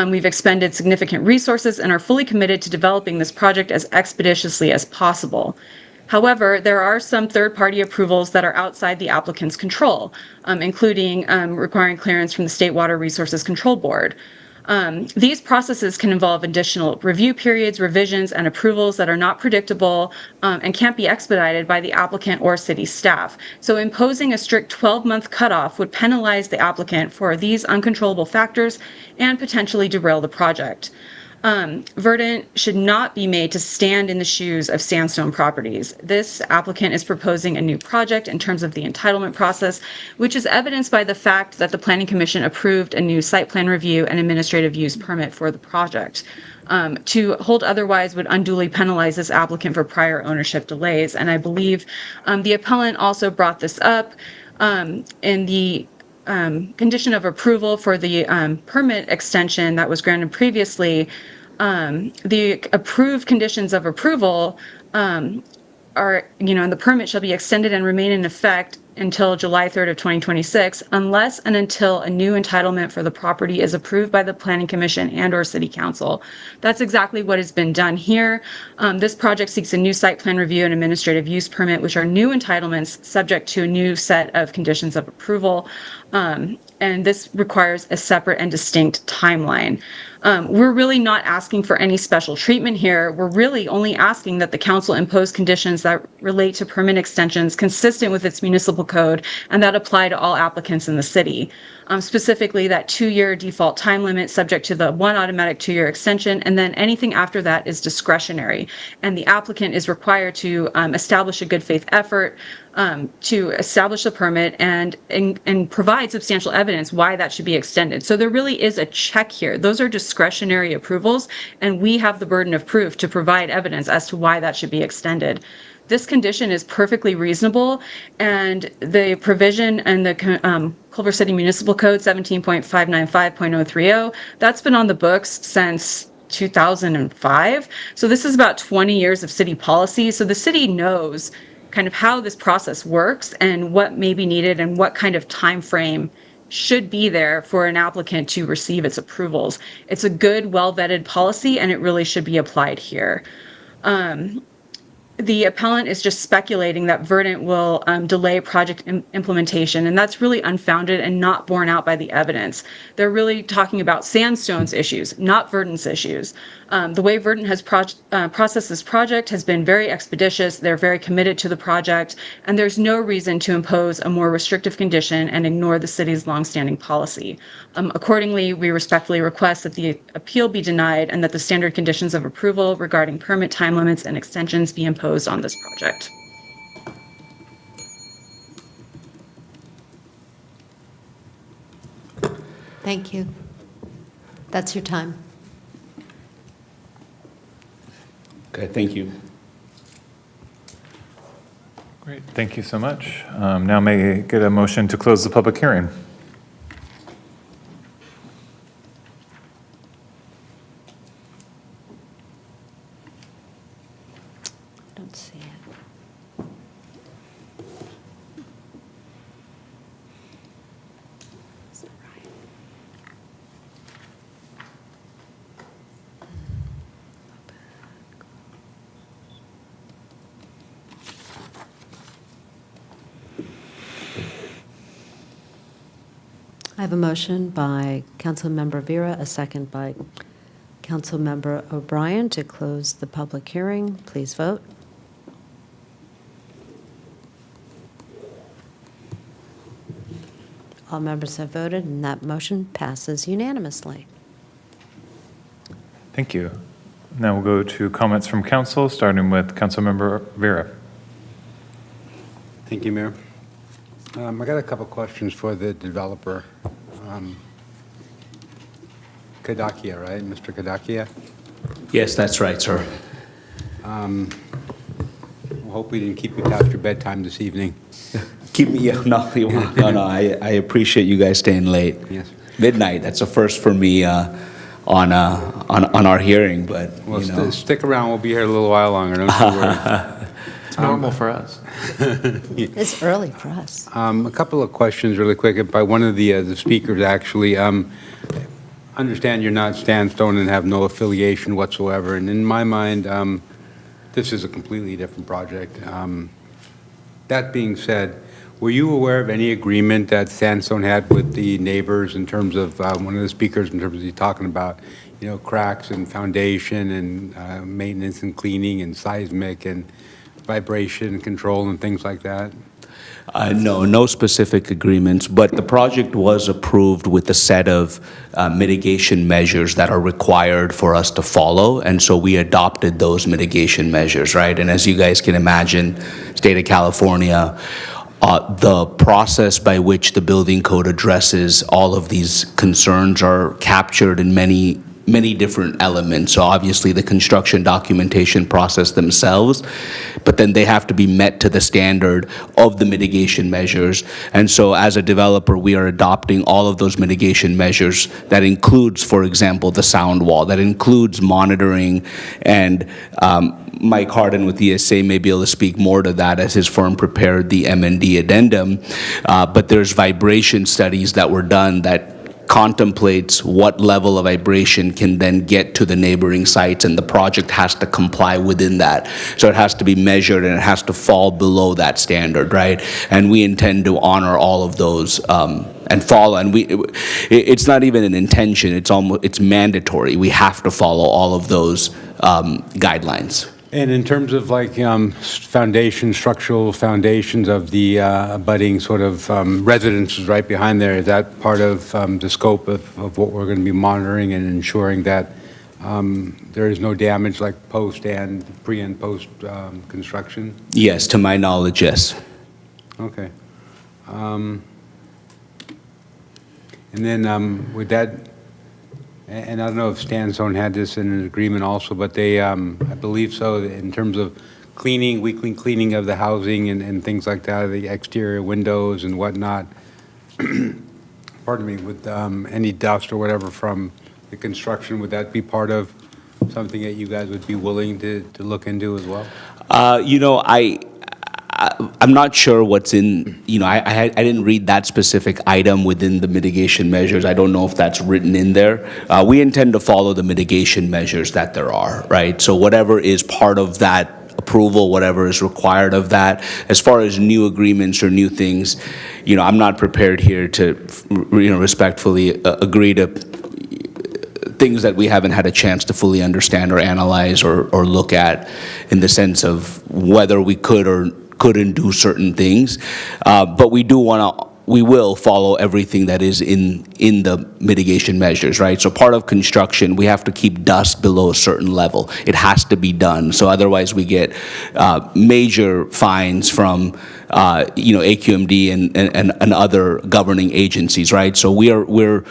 We've expended significant resources and are fully committed to developing this project as expeditiously as possible. However, there are some third-party approvals that are outside the applicant's control, including requiring clearance from the State Water Resources Control Board. These processes can involve additional review periods, revisions, and approvals that are not predictable and can't be expedited by the applicant or city staff. So imposing a strict 12-month cutoff would penalize the applicant for these uncontrollable factors and potentially derail the project. Verdant should not be made to stand in the shoes of Sandstone Properties. This applicant is proposing a new project in terms of the entitlement process, which is evidenced by the fact that the Planning Commission approved a new site plan review and administrative use permit for the project. To hold otherwise would unduly penalize this applicant for prior ownership delays. And I believe the appellant also brought this up in the condition of approval for the permit extension that was granted previously. The approved conditions of approval are, and the permit shall be extended and remain in effect until July 3rd of 2026, unless and until a new entitlement for the property is approved by the Planning Commission and or City Council. That's exactly what has been done here. This project seeks a new site plan review and administrative use permit, which are new entitlements subject to a new set of conditions of approval. And this requires a separate and distinct timeline. We're really not asking for any special treatment here. We're really only asking that the council impose conditions that relate to permit extensions consistent with its municipal code and that apply to all applicants in the city. Specifically, that 2-year default time limit subject to the one automatic 2-year extension, and then anything after that is discretionary. And the applicant is required to establish a good faith effort to establish the permit and provide substantial evidence why that should be extended. So there really is a check here. Those are discretionary approvals, and we have the burden of proof to provide evidence as to why that should be extended. This condition is perfectly reasonable, and the provision and the Culver City Municipal Code 17.595.030, that's been on the books since 2005. So this is about 20 years of city policy. So the city knows kind of how this process works and what may be needed and what kind of time frame should be there for an applicant to receive its approvals. It's a good, well-vetted policy, and it really should be applied here. The appellant is just speculating that Verdant will delay project implementation, and that's really unfounded and not borne out by the evidence. They're really talking about Sandstone's issues, not Verdant's issues. The way Verdant has processed this project has been very expeditious. They're very committed to the project, and there's no reason to impose a more restrictive condition and ignore the city's longstanding policy. Accordingly, we respectfully request that the appeal be denied and that the standard conditions of approval regarding permit time limits and extensions be imposed on this project. Thank you. That's your time. Okay, thank you. Great, thank you so much. Now may I get a motion to close the public hearing? Don't see it. I have a motion by Councilmember Vera, a second by Councilmember O'Brien to close the public hearing. Please vote. All members have voted, and that motion passes unanimously. Thank you. Now we'll go to comments from council, starting with Councilmember Vera. Thank you, Mayor. I got a couple questions for the developer. Kadakia, right? Mr. Kadakia? Yes, that's right, sir. I hope we didn't keep you past your bedtime this evening. Keep me, no, I appreciate you guys staying late. Yes. Midnight, that's a first for me on our hearing, but, Well, you know. stick around, we'll be here a little while longer, don't you worry. It's normal for us. It's early for us. A couple of questions really quick by one of the speakers, actually. Understand you're not Sandstone and have no affiliation whatsoever, and in my mind, this is a completely different project. That being said, were you aware of any agreement that Sandstone had with the neighbors in terms of, one of the speakers, in terms of you talking about, you know, cracks and foundation and maintenance and cleaning and seismic and vibration control and things like that? No specific agreements, but the project was approved with a set of mitigation measures that are required for us to follow, and so we adopted those mitigation measures, right? And as you guys can imagine, state of California, the process by which the building code addresses all of these concerns are captured in many different elements. So obviously the construction documentation process themselves, but then they have to be met to the standard of the mitigation measures. And so as a developer, we are adopting all of those mitigation measures. That includes, for example, the sound wall, that includes monitoring, and Mike Harden with ESA may be able to speak more to that as his firm prepared the M&D addendum. But there's vibration studies that were done that contemplates what level of vibration can then get to the neighboring sites, and the project has to comply within that. So it has to be measured and it has to fall below that standard, right? And we intend to honor all of those and follow. And it's not even an intention. It's mandatory. We have to follow all of those guidelines. And in terms of like structural foundations of the abutting sort of residences right behind there, is that part of the scope of what we're going to be monitoring and ensuring that there is no damage like pre and post construction? Yes, to my knowledge, yes. Okay. And then with that, and I don't know if Stanstone had this in an agreement also, but they, I believe so, in terms of weekly cleaning of the housing and things like that, the exterior windows and whatnot, pardon me, with any dust or whatever from the construction, would that be part of something that you guys would be willing to look into as well? I'm not sure what's in, I didn't read that specific item within the mitigation measures. I don't know if that's written in there. We intend to follow the mitigation measures that there are, right? So whatever is part of that approval, whatever is required of that. As far as new agreements or new things, I'm not prepared here to, respectfully agree to things that we haven't had a chance to fully understand or analyze or look at in the sense of whether we could or couldn't do certain things, but we will follow everything that is in the mitigation measures, right? So part of construction, we have to keep dust below a certain level. It has to be done. So otherwise we get major fines from AQMD and other governing agencies, right? So we're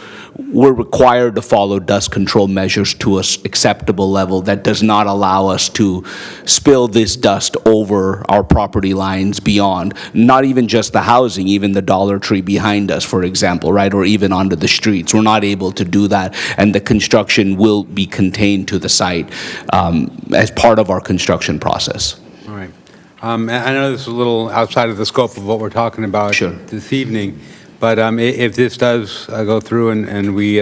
required to follow dust control measures to an acceptable level that does not allow us to spill this dust over our property lines beyond, not even just the housing, even the Dollar Tree behind us, for example, right? Or even onto the streets. We're not able to do that, and the construction will be contained to the site as part of our construction process. All right. I know this is a little outside of the scope of what we're talking about this evening, but if this does go through and we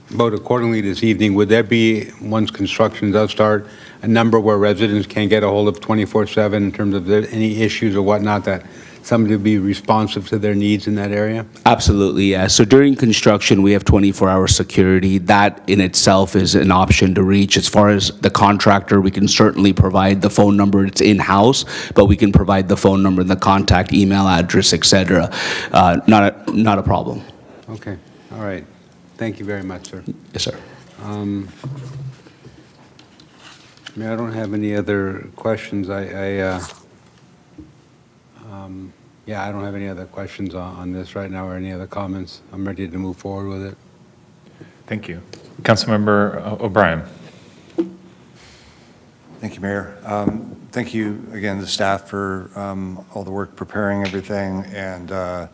vote accordingly this evening, would there be, once construction does start, a number where residents can get a hold of 24/7 in terms of any issues or whatnot, that somebody would be responsive to their needs in that area? Absolutely, yeah. So during construction, we have 24-hour security. That in itself is an option to reach. As far as the contractor, we can certainly provide the phone number. It's in-house, but we can provide the phone number, the contact, email address, etc. Not a problem. Okay, all right. Thank you very much, sir. Yes, sir. I don't have any other questions. I don't have any other questions on this right now or any other comments. I'm ready to move forward with it. Thank you. Councilmember O'Brien. Thank you, Mayor. Thank you again to the staff for all the work preparing everything, and to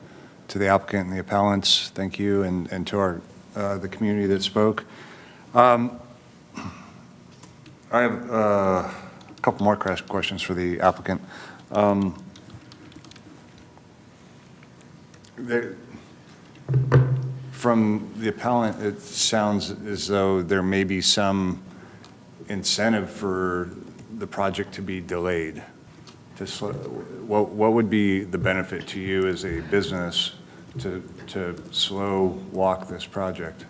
the applicant and the appellants, thank you, and to the community that spoke. I have a couple more questions for the applicant. From the appellant, it sounds as though there may be some incentive for the project to be delayed. What would be the benefit to you as a business to slow walk this project?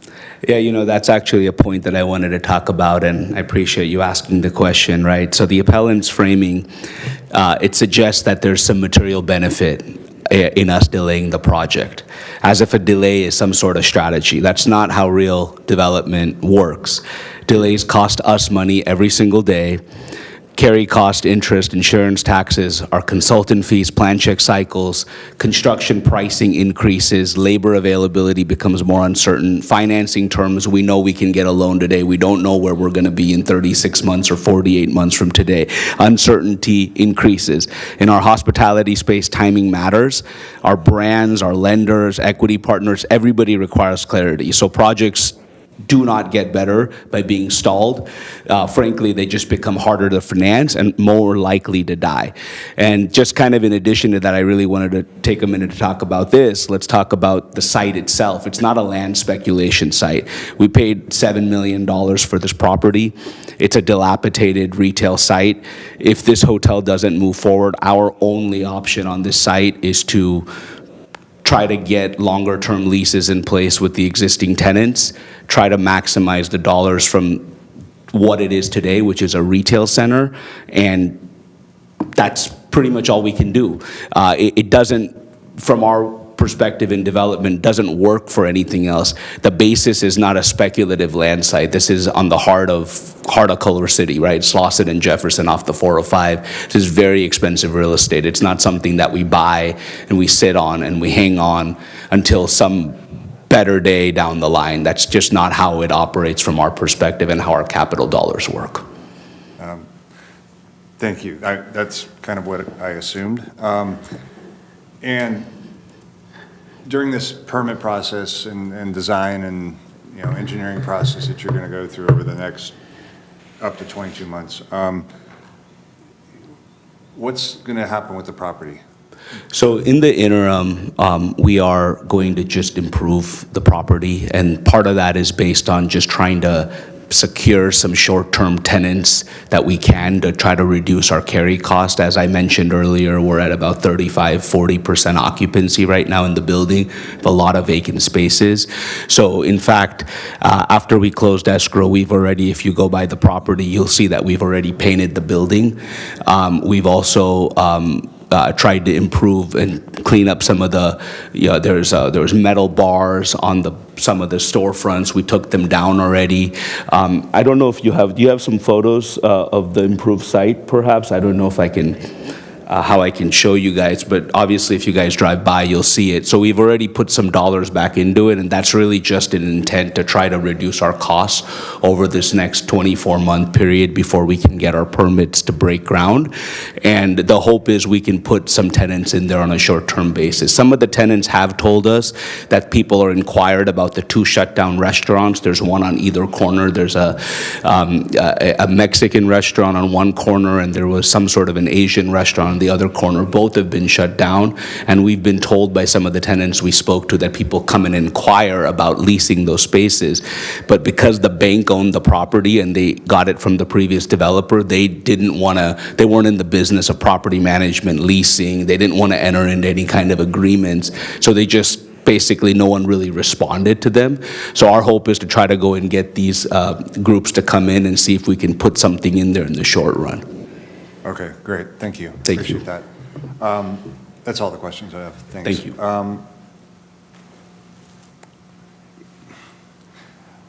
Yeah, that's actually a point that I wanted to talk about, and I appreciate you asking the question, right? So the appellant's framing, it suggests that there's some material benefit in us delaying the project, as if a delay is some sort of strategy. That's not how real development works. Delays cost us money every single day. Carry cost, interest, insurance, taxes, our consultant fees, plan check cycles, construction pricing increases, labor availability becomes more uncertain, financing terms, we know we can get a loan today, we don't know where we're going to be in 36 months or 48 months from today. Uncertainty increases. In our hospitality space, timing matters. Our brands, our lenders, equity partners, everybody requires clarity. So projects do not get better by being stalled. Frankly, they just become harder to finance and more likely to die. And just kind of in addition to that, I really wanted to take a minute to talk about this. Let's talk about the site itself. It's not a land speculation site. We paid $7 million for this property. It's a dilapidated retail site. If this hotel doesn't move forward, our only option on this site is to try to get longer-term leases in place with the existing tenants, try to maximize the dollars from what it is today, which is a retail center, and that's pretty much all we can do. It doesn't, from our perspective in development, doesn't work for anything else. The basis is not a speculative land site. This is on the heart of Culver City, right? Slauson and Jefferson off the 405. This is very expensive real estate. It's not something that we buy and we sit on and we hang on until some better day down the line. That's just not how it operates from our perspective and how our capital dollars work. Thank you. That's kind of what I assumed. And during this permit process and design and engineering process that you're going to go through over the next up to 22 months, what's going to happen with the property? So in the interim, we are going to just improve the property, and part of that is based on just trying to secure some short-term tenants that we can to try to reduce our carry cost. As I mentioned earlier, we're at about 35–40% occupancy right now in the building, a lot of vacant spaces. So in fact, after we closed escrow, we've already, if you go by the property, you'll see that we've already painted the building. We've also tried to improve and clean up some of the, there was metal bars on some of the storefronts. We took them down already. I don't know if do you have some photos of the improved site perhaps? I don't know if I can, how I can show you guys, but obviously if you guys drive by, you'll see it. So we've already put some dollars back into it, and that's really just an intent to try to reduce our costs over this next 24-month period before we can get our permits to break ground. And the hope is we can put some tenants in there on a short-term basis. Some of the tenants have told us that people are inquired about the 2 shut-down restaurants. There's one on either corner. There's a Mexican restaurant on one corner, and there was some sort of an Asian restaurant on the other corner. Both have been shut down, and we've been told by some of the tenants we spoke to that people come and inquire about leasing those spaces. But because the bank owned the property and they got it from the previous developer, they weren't in the business of property management, leasing. They didn't want to enter into any kind of agreements. So they just basically, no one really responded to them. So our hope is to try to go and get these groups to come in and see if we can put something in there in the short run. Okay, great. Thank you. Thank you. Appreciate that. That's all the questions I have. Thanks. Thank you.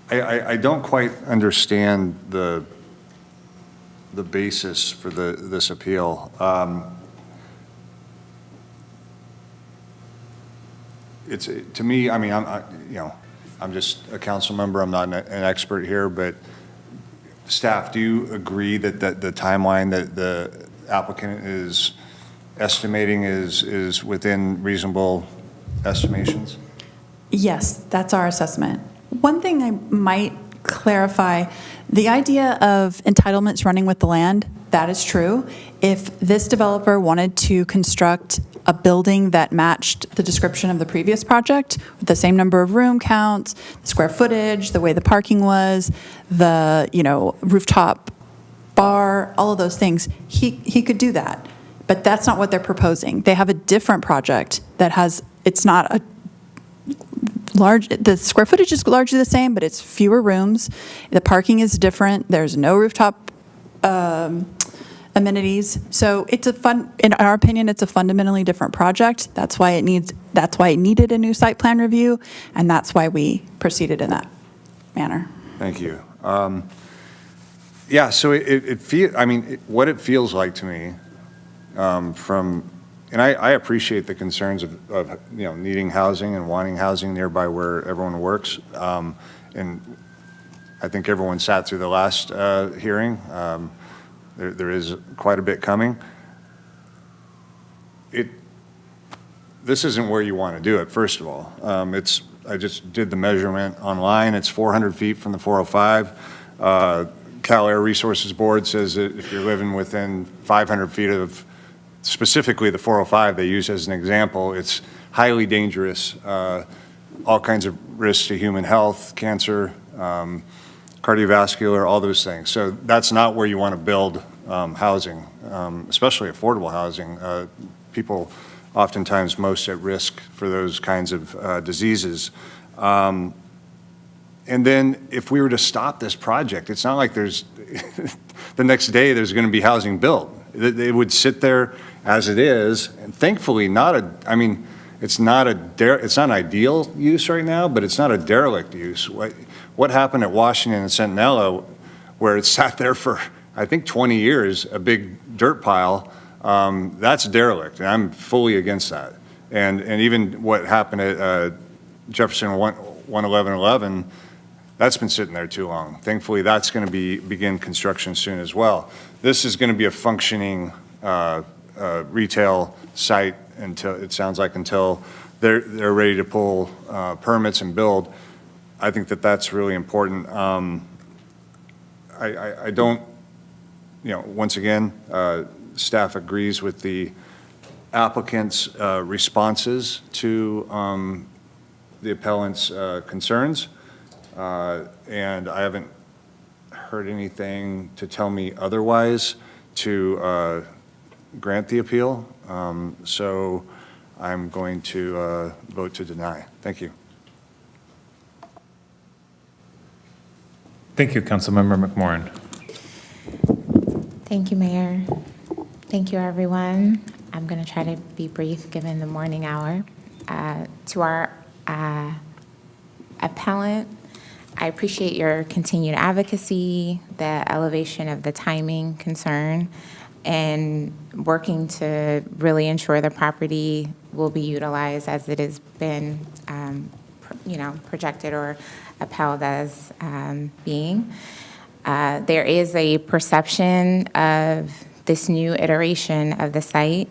I don't quite understand the basis for this appeal. It's to me. I mean, I'm just a council member. I'm not an expert here, but staff, do you agree that the timeline that the applicant is estimating is within reasonable estimations? Yes, that's our assessment. One thing I might clarify, the idea of entitlements running with the land, that is true. If this developer wanted to construct a building that matched the description of the previous project, with the same number of room counts, the square footage, the way the parking was, the rooftop bar, all of those things, he could do that. But that's not what they're proposing. They have a different project that has, it's not a large, the square footage is largely the same, but it's fewer rooms. The parking is different. There's no rooftop amenities. So in our opinion, it's a fundamentally different project. That's why it needed a new site plan review, and that's why we proceeded in that manner. Thank you. Yeah, so what it feels like to me and I appreciate the concerns of needing housing and wanting housing nearby where everyone works. And I think everyone sat through the last hearing. There is quite a bit coming. This isn't where you want to do it, first of all. I just did the measurement online. It's 400 feet from the 405. Cal Air Resources Board says that if you're living within 500 feet of specifically the 405 they use as an example, it's highly dangerous, all kinds of risks to human health, cancer, cardiovascular, all those things. So that's not where you want to build housing, especially affordable housing. People oftentimes most at risk for those kinds of diseases. And then if we were to stop this project, it's not like there's, the next day there's going to be housing built. It would sit there as it is, and thankfully it's not an ideal use right now, but it's not a derelict use. What happened at Washington and Centinela, where it sat there for, I think, 20 years, a big dirt pile, that's derelict, and I'm fully against that. And even what happened at Jefferson 11111, that's been sitting there too long. Thankfully, that's going to begin construction soon as well. This is going to be a functioning retail site until, it sounds like, until they're ready to pull permits and build. I think that that's really important. I don't, once again, staff agrees with the applicant's responses to the appellant's concerns. And I haven't heard anything to tell me otherwise to grant the appeal. So I'm going to vote to deny. Thank you. Thank you, Councilmember McMorrin. Thank you, Mayor. Thank you, everyone. I'm going to try to be brief given the morning hour. To our appellant, I appreciate your continued advocacy, the elevation of the timing concern, and working to really ensure the property will be utilized as it has been, projected or upheld as being. There is a perception of this new iteration of the site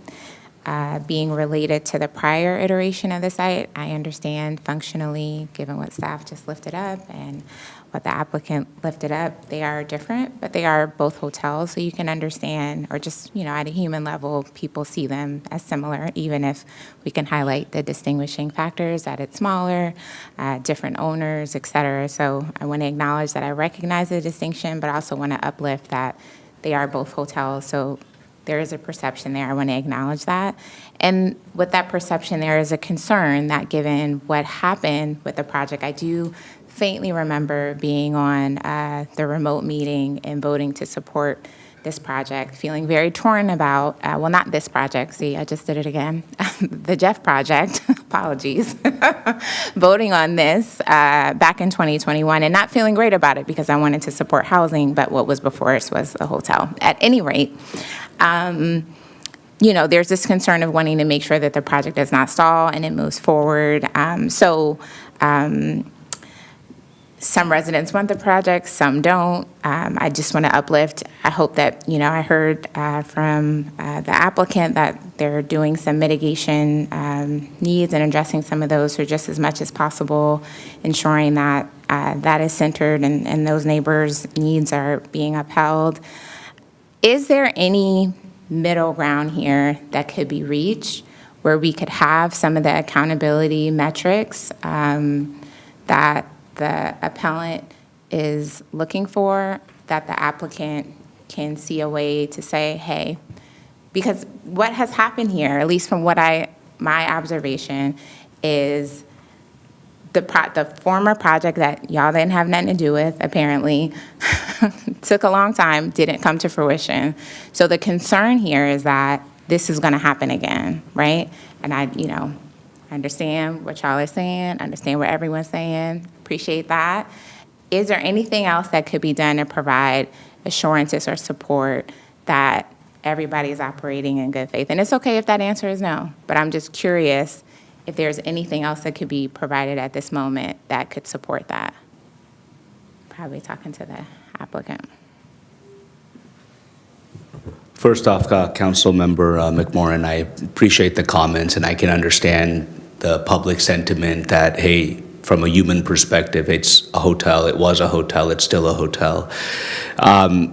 being related to the prior iteration of the site. I understand functionally, given what staff just lifted up and what the applicant lifted up, they are different, but they are both hotels, so you can understand, or just, at a human level, people see them as similar, even if we can highlight the distinguishing factors, that it's smaller, different owners, et cetera. So I want to acknowledge that I recognize the distinction, but I also want to uplift that they are both hotels, so there is a perception there. I want to acknowledge that. And with that perception, there is a concern that given what happened with the project, I do faintly remember being on the remote meeting and voting to support this project, feeling very torn about, well, not this project, see, I just did it again, the Jeff project, apologies, voting on this back in 2021 and not feeling great about it because I wanted to support housing, but what was before us was a hotel. At any rate, there's this concern of wanting to make sure that the project does not stall and it moves forward. Some residents want the project, some don't. I just want to uplift. I hope that, I heard from the applicant that they're doing some mitigation needs and addressing some of those, or just as much as possible, ensuring that that is centered and those neighbors' needs are being upheld. Is there any middle ground here that could be reached where we could have some of the accountability metrics that the appellant is looking for, that the applicant can see a way to say, hey, because what has happened here, at least from what my observation, is the former project that y'all didn't have nothing to do with, apparently, took a long time, didn't come to fruition. So the concern here is that this is going to happen again, right? And I understand what y'all are saying, understand what everyone's saying, appreciate that. Is there anything else that could be done to provide assurances or support that everybody is operating in good faith? And it's okay if that answer is no, but I'm just curious if there's anything else that could be provided at this moment that could support that. Probably talking to the applicant. First off, Councilmember McMorrin, I appreciate the comments, and I can understand the public sentiment that, hey, from a human perspective, it's a hotel, it was a hotel, it's still a hotel. I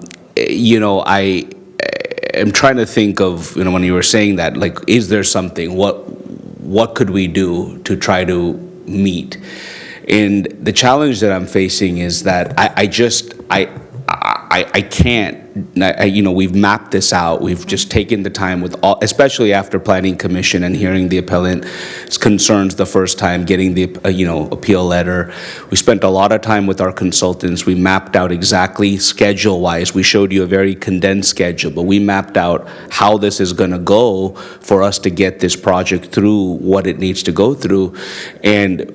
am trying to think of, when you were saying that, like, is there something, what could we do to try to meet? And the challenge that I'm facing is that I I can't, we've mapped this out. We've just taken the time with all, especially after Planning Commission and hearing the appellant's concerns the first time, getting the, appeal letter. We spent a lot of time with our consultants. We mapped out exactly schedule-wise. We showed you a very condensed schedule, but we mapped out how this is going to go for us to get this project through what it needs to go through. And,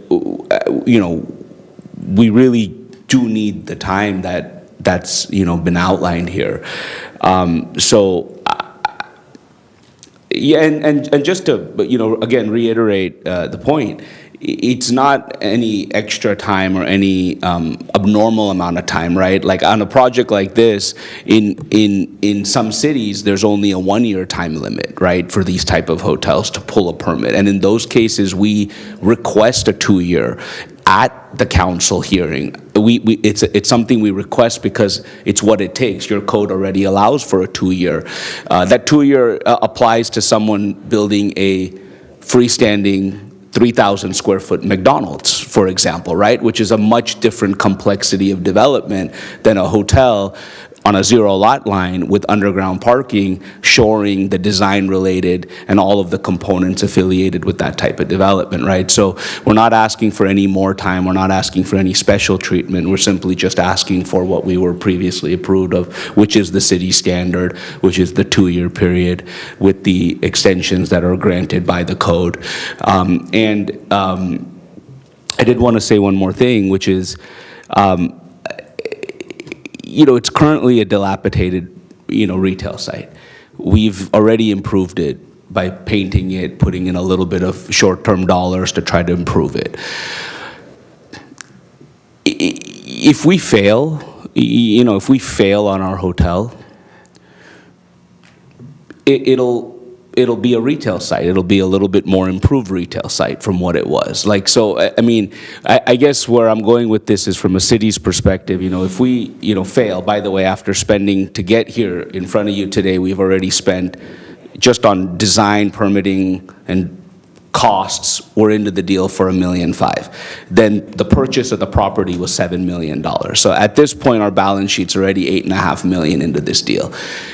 we really do need the time that's been outlined here. Yeah, and just to again reiterate the point, it's not any extra time or any abnormal amount of time, right? Like on a project like this, in some cities, there's only a 1-year time limit, right, for these type of hotels to pull a permit, and in those cases, we request a 2-year. At the council hearing, it's something we request because it's what it takes. Your code already allows for a 2-year. That 2-year applies to someone building a freestanding 3,000 square foot McDonald's, for example, right? Which is a much different complexity of development than a hotel on a zero lot line with underground parking, shoring, the design related, and all of the components affiliated with that type of development, right? So we're not asking for any more time. We're not asking for any special treatment. We're simply just asking for what we were previously approved of, which is the city standard, which is the 2-year period with the extensions that are granted by the code. I did want to say one more thing, which is, it's currently a dilapidated, retail site. We've already improved it by painting it, putting in a little bit of short-term dollars to try to improve it. If we fail, if we fail on our hotel, it'll be a retail site. It'll be a little bit more improved retail site from what it was. I guess where I'm going with this is from a city's perspective. If we, fail, by the way, after spending to get here in front of you today, we've already spent just on design, permitting, and costs, we're into the deal for $1.5 million. Then the purchase of the property was $7 million. So at this point, our balance sheet's already $8.5 million into this deal.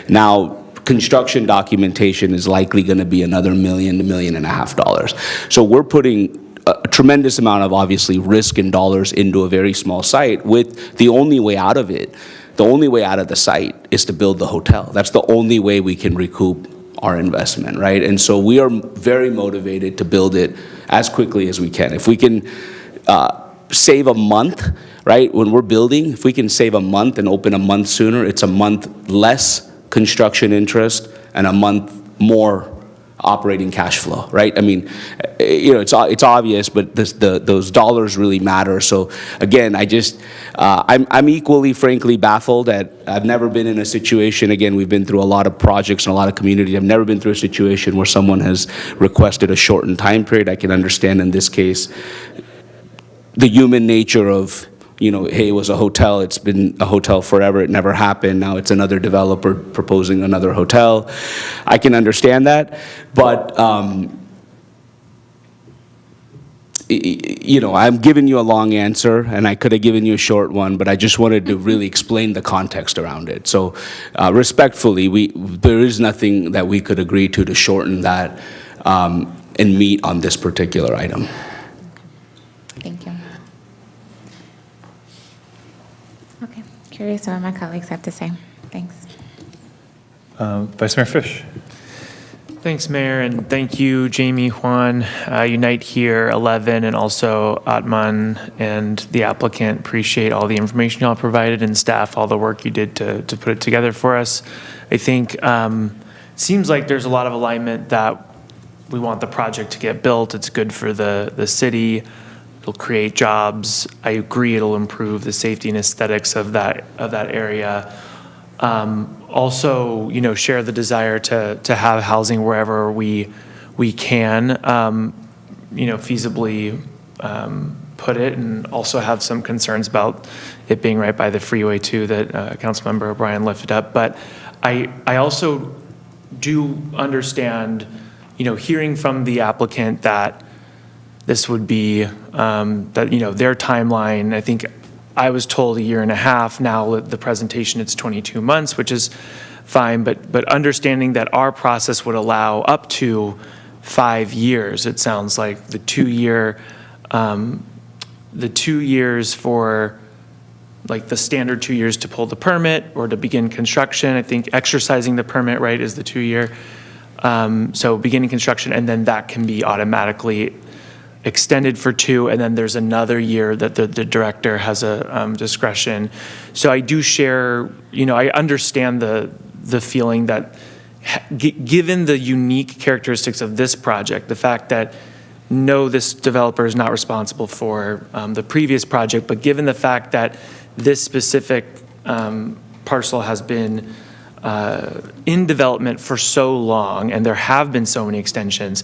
Now, construction documentation is likely going to be another $1 million to $1.5 million. So we're putting a tremendous amount of obviously risk in dollars into a very small site with the only way out of it. The only way out of the site is to build the hotel. That's the only way we can recoup our investment, right? And so we are very motivated to build it as quickly as we can. If we can save a month, right, when we're building, if we can save a month and open a month sooner, it's a month less construction interest and a month more operating cash flow, right? I mean, it's obvious, but those dollars really matter. So again, I'm equally, frankly, baffled at, I've never been in a situation, again, we've been through a lot of projects and a lot of communities. I've never been through a situation where someone has requested a shortened time period. I can understand in this case, the human nature of, hey, it was a hotel, it's been a hotel forever, it never happened, now it's another developer proposing another hotel. I can understand that, but, I'm giving you a long answer, and I could have given you a short one, but I just wanted to really explain the context around it. So, respectfully, there is nothing that we could agree to shorten that and meet on this particular item. Thank you. Okay, curious what my colleagues have to say. Thanks. Vice Mayor Fish. Thanks, Mayor, and thank you, Jamie, Juan, Unite Here, 11, and also Atman and the applicant. Appreciate all the information y'all provided, and staff, all the work you did to put it together for us. I think seems like there's a lot of alignment that we want the project to get built. It's good for the city. It'll create jobs. I agree it'll improve the safety and aesthetics of that area. Also, share the desire to have housing wherever we can, feasibly put it, and also have some concerns about it being right by the freeway too, that Councilmember O'Brien lifted up. But I also do understand, hearing from the applicant that this would be, their timeline, I think I was told a year and a half. Now the presentation, it's 22 months, which is fine, but understanding that our process would allow up to 5 years, it sounds like the 2 years for like the standard 2 years to pull the permit or to begin construction. I think exercising the permit right is the 2 year. So beginning construction, and then that can be automatically extended for 2, and then there's another year that the director has a discretion. So I do share, I understand the feeling that given the unique characteristics of this project, the fact that no, this developer is not responsible for the previous project, but given the fact that this specific parcel has been in development for so long, and there have been so many extensions,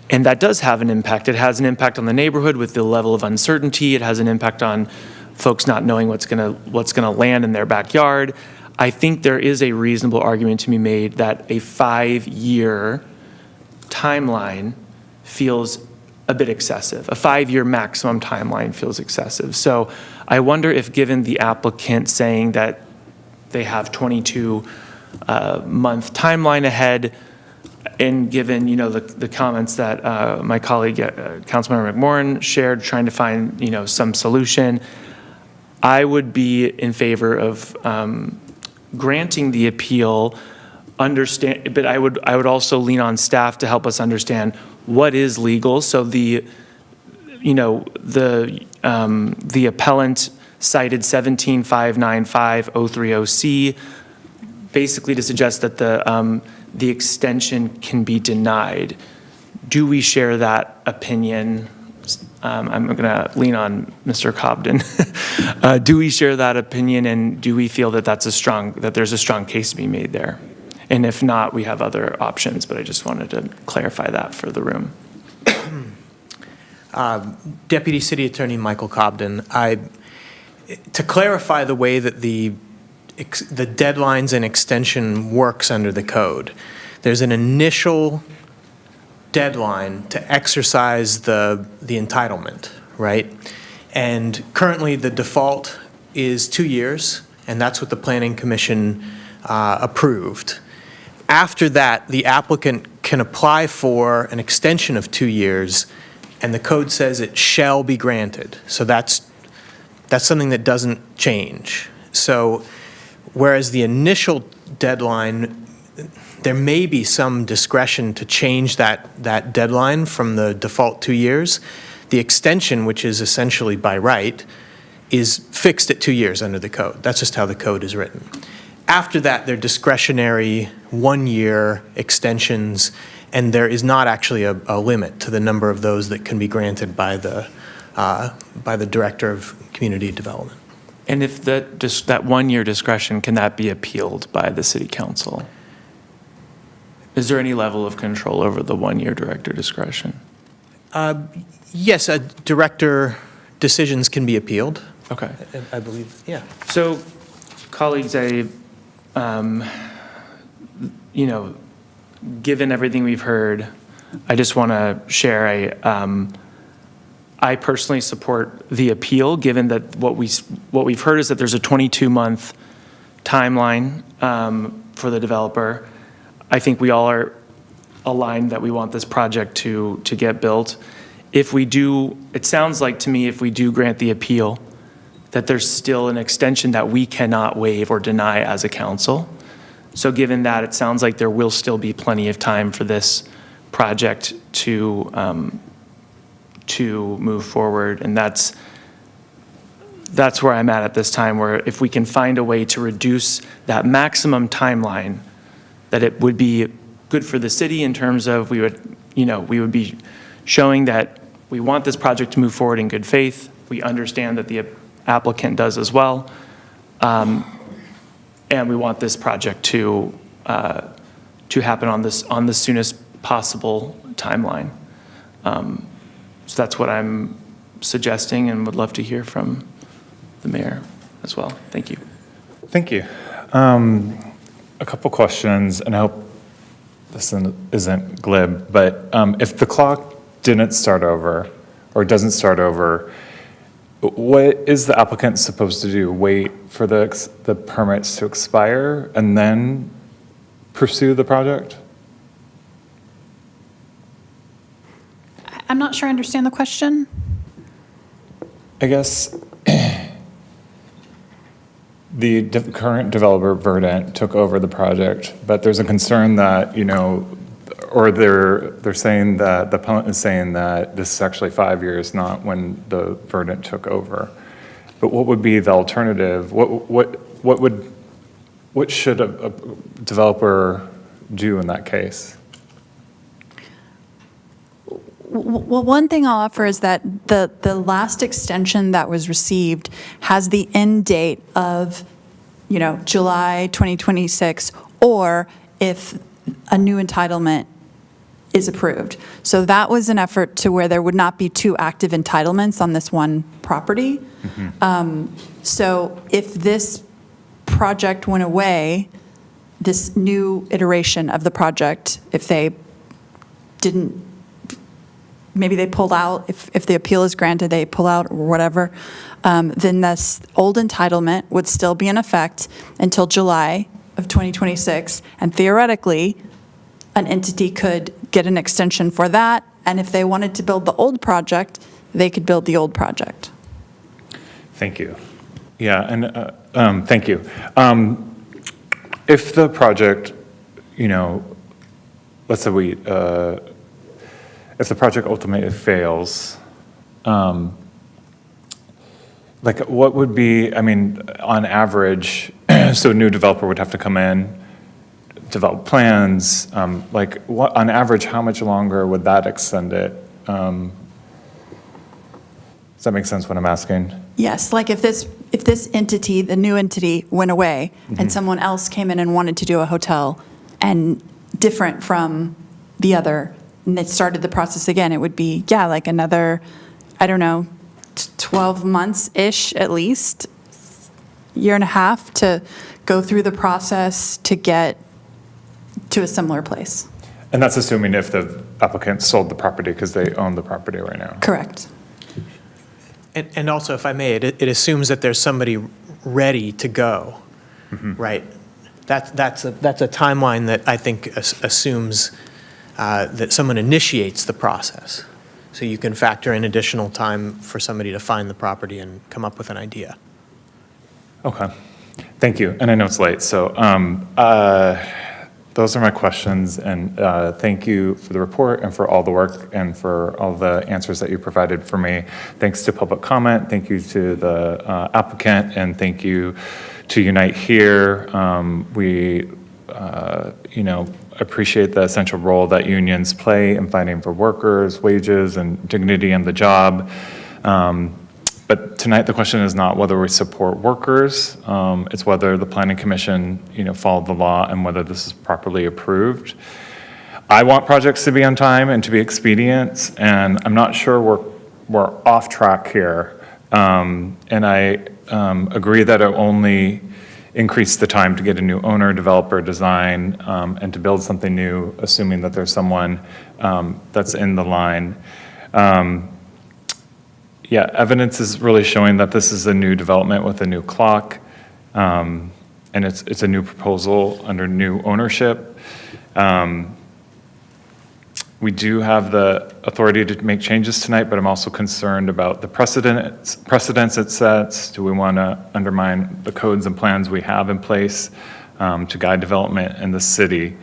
and that does have an impact. It has an impact on the neighborhood with the level of uncertainty. It has an impact on folks not knowing what's gonna land in their backyard. I think there is a reasonable argument to be made that a 5-year timeline feels a bit excessive. A 5-year maximum timeline feels excessive. So I wonder if, given the applicant saying that they have 22-month timeline ahead, and given the comments that my colleague Councilmember McMorrin shared, trying to find some solution, I would be in favor of granting the appeal. But I would also lean on staff to help us understand what is legal. So the appellant cited 17595-030C, basically to suggest that the extension can be denied. Do we share that opinion? I'm going to lean on Mr. Cobden. Do we share that opinion, and do we feel that that there's a strong case to be made there? And if not, we have other options, but I just wanted to clarify that for the room. Deputy City Attorney Michael Cobden, to clarify the way that the deadlines and extension works under the code, there's an initial deadline to exercise the entitlement, right? And currently the default is 2 years, and that's what the Planning Commission approved. After that, the applicant can apply for an extension of 2 years, and the code says it shall be granted. So that's something that doesn't change. So whereas the initial deadline, there may be some discretion to change that deadline from the default 2 years, the extension, which is essentially by right, is fixed at 2 years under the code. That's just how the code is written. After that, they're discretionary 1-year extensions, and there is not actually a limit to the number of those that can be granted by the Director of Community Development. And if that 1-year discretion, can that be appealed by the City Council? Is there any level of control over the 1-year director discretion? Yes, director decisions can be appealed. Okay. I believe, yeah. So, colleagues, given everything we've heard, I just want to share I personally support the appeal, given that what we've heard is that there's a 22-month timeline for the developer. I think we all are aligned that we want this project to get built. If we do, it sounds like to me, if we do grant the appeal, that there's still an extension that we cannot waive or deny as a council. So given that, it sounds like there will still be plenty of time for this project to move forward. And that's where I'm at this time, where if we can find a way to reduce that maximum timeline, that it would be good for the city in terms of we would be showing that we want this project to move forward in good faith. We understand that the applicant does as well. And we want this project to happen on the soonest possible timeline. So that's what I'm suggesting, and would love to hear from the mayor as well. Thank you. Thank you. A couple questions, and I hope this isn't glib, but if the clock didn't start over or doesn't start over, What is the applicant supposed to do? Wait for the permits to expire and then pursue the project? I'm not sure I understand the question. I guess the current developer, Verdant, took over the project, but there's a concern that, or they're saying that, the appellant is saying that this is actually 5 years, not when the Verdant took over. But what would be the alternative? What should a developer do in that case? Well, one thing I'll offer is that the last extension that was received has the end date of, July 2026, or if a new entitlement is approved. So that was an effort to where there would not be two active entitlements on this one property. So if this project went away, this new iteration of the project, if they didn't, maybe they pulled out, if the appeal is granted, they pull out or whatever, then this old entitlement would still be in effect until July of 2026. And theoretically, an entity could get an extension for that. And if they wanted to build the old project, they could build the old project. Thank you. Yeah, and thank you. If the project, let's say if the project ultimately fails, what would be, on average, so a new developer would have to come in, develop plans, on average, how much longer would that extend it? Does that make sense what I'm asking? Yes, like if this entity, the new entity, went away and someone else came in and wanted to do a hotel and different from the other, and they started the process again, it would be, like another, 12 months-ish at least, year and a half to go through the process to get to a similar place. And that's assuming if the applicant sold the property because they own the property right now. Correct. And also, if I may, it assumes that there's somebody ready to go, right? That's a timeline that I think assumes that someone initiates the process. So you can factor in additional time for somebody to find the property and come up with an idea. Okay, thank you. And I know it's late, so those are my questions. And thank you for the report and for all the work and for all the answers that you provided for me. Thanks to public comment. Thank you to the applicant, and thank you to Unite Here. We, appreciate the essential role that unions play in fighting for workers, wages, and dignity in the job. But tonight, the question is not whether we support workers, it's whether the Planning Commission, followed the law and whether this is properly approved. I want projects to be on time and to be expedient, and I'm not sure we're off track here. And I agree that it only increase the time to get a new owner, developer, design, and to build something new, assuming that there's someone that's in the line. Evidence is really showing that this is a new development with a new clock, and it's a new proposal under new ownership. We do have the authority to make changes tonight, but I'm also concerned about the precedents it sets. Do we want to undermine the codes and plans we have in place to guide development in the city?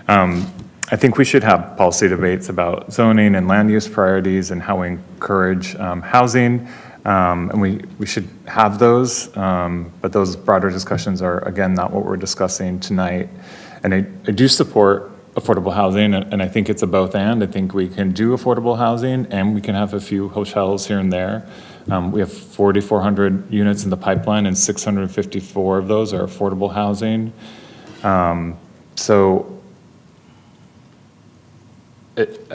I think we should have policy debates about zoning and land use priorities and how we encourage housing. And we should have those, but those broader discussions are, again, not what we're discussing tonight. And I do support affordable housing, and I think it's a both and. I think we can do affordable housing and we can have a few hotels here and there. We have 4,400 units in the pipeline and 654 of those are affordable housing. I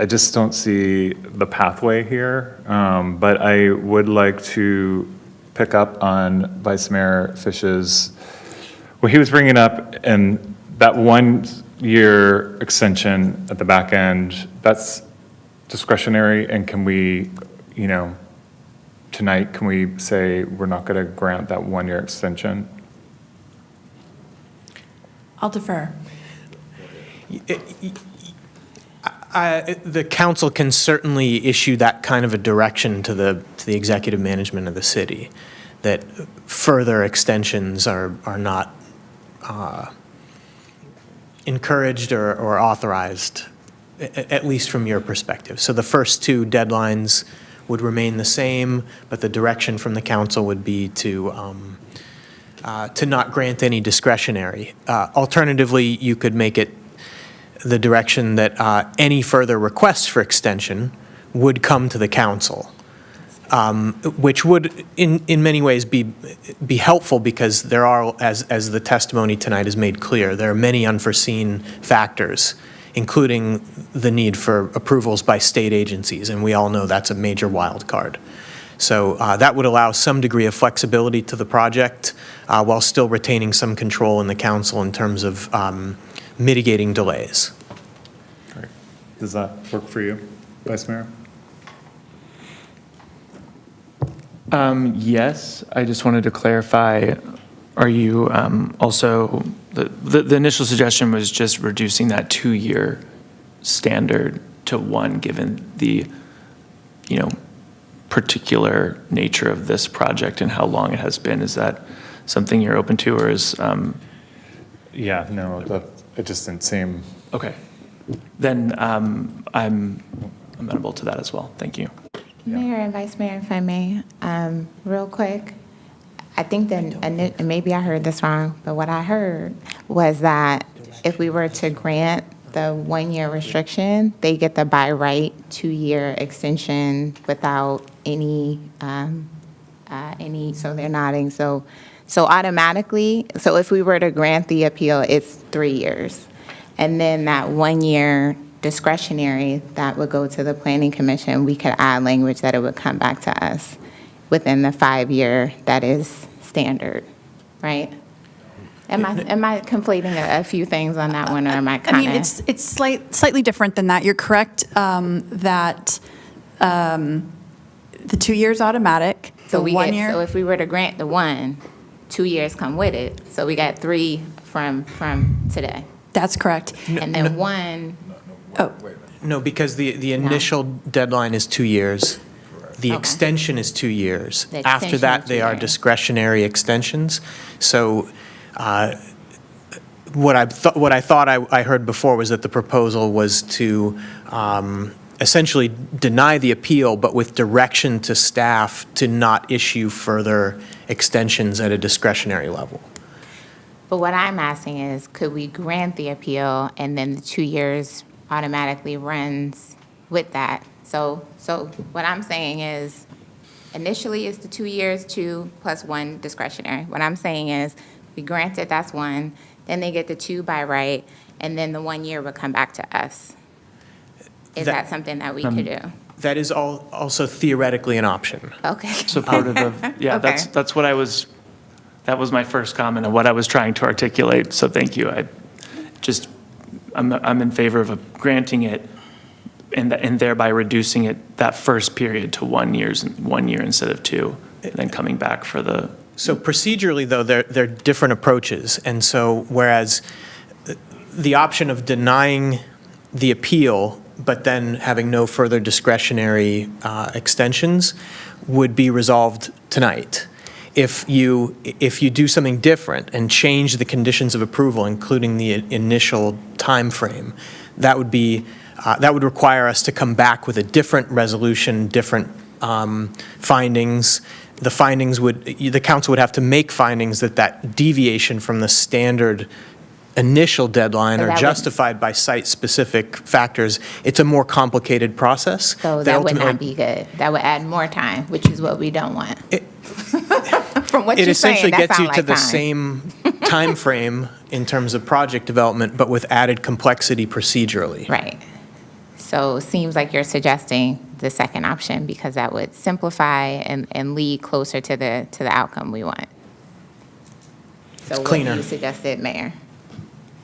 just don't see the pathway here, but I would like to pick up on Vice Mayor Fish's, what he was bringing up, and that 1 year extension at the back end, that's discretionary, and can we, tonight, can we say we're not going to grant that one-year extension? I'll defer. The council can certainly issue that kind of a direction to the executive management of the city, that further extensions are not encouraged or authorized, at least from your perspective. So the first two deadlines would remain the same, but the direction from the council would be to not grant any discretionary. Alternatively, you could make it the direction that any further requests for extension would come to the council, which would, in many ways, be helpful because there are, as the testimony tonight has made clear, there are many unforeseen factors, including the need for approvals by state agencies, and we all know that's a major wild card. So that would allow some degree of flexibility to the project while still retaining some control in the council in terms of mitigating delays. Great. Does that work for you, Vice Mayor? Yes, I just wanted to clarify, are you also, the initial suggestion was just reducing that 2-year standard to 1, given the, particular nature of this project and how long it has been. Is that something you're open to, or is? Yeah, no, it just didn't seem. Okay. Then I'm amenable to that as well. Thank you. Mayor and Vice Mayor, if I may, real quick, I think that, and maybe I heard this wrong, but what I heard was that if we were to grant the 1-year restriction, they get the by right 2-year extension without any, so they're nodding. So automatically, so if we were to grant the appeal, it's 3 years. And then that 1-year discretionary, that would go to the Planning Commission. We could add language that it would come back to us within the 5-year that is standard, right? Am I conflating a few things on that one, or am I kind of? I mean, it's slightly different than that. You're correct that the 2 years automatic. So the 1 year. So if we were to grant the 1, 2 years come with it. So we got 3 from today. That's correct. And then 1. Oh. No, because the initial deadline is 2 years. The extension is 2 years. The After extension that, is they 2 are years. discretionary extensions. So what I thought I heard before was that the proposal was to essentially deny the appeal, but with direction to staff to not issue further extensions at a discretionary level. But what I'm asking is, could we grant the appeal and then the 2 years automatically runs with that? So what I'm saying is, initially it's the 2 years, 2 + 1 discretionary. What I'm saying is, we grant it, that's 1, then they get the 2 by right, and then the 1 year would come back to us. Is that something that we could do? That is also theoretically an option. Okay. Supportive of, yeah, Okay. that's what that was my first comment of what I was trying to articulate, so thank you. I'm in favor of granting it and thereby reducing it, that first period, to 1 year instead of 2, and then coming back for the. So procedurally, though, they're different approaches. And so whereas the option of denying the appeal, but then having no further discretionary extensions, would be resolved tonight. If you do something different and change the conditions of approval, including the initial time frame, that would require us to come back with a different resolution, different findings. The council would have to make findings that deviation from the standard initial deadline are justified by site-specific factors. It's a more complicated process. So that would not be good. That would add more time, which is what we don't want. From what It you're saying, essentially that gets you sounds to like the time. same time frame in terms of project development, but with added complexity procedurally. Right. So it seems like you're suggesting the second option because that would simplify and lead closer to the outcome we want. So what cleaner. you suggested, Mayor?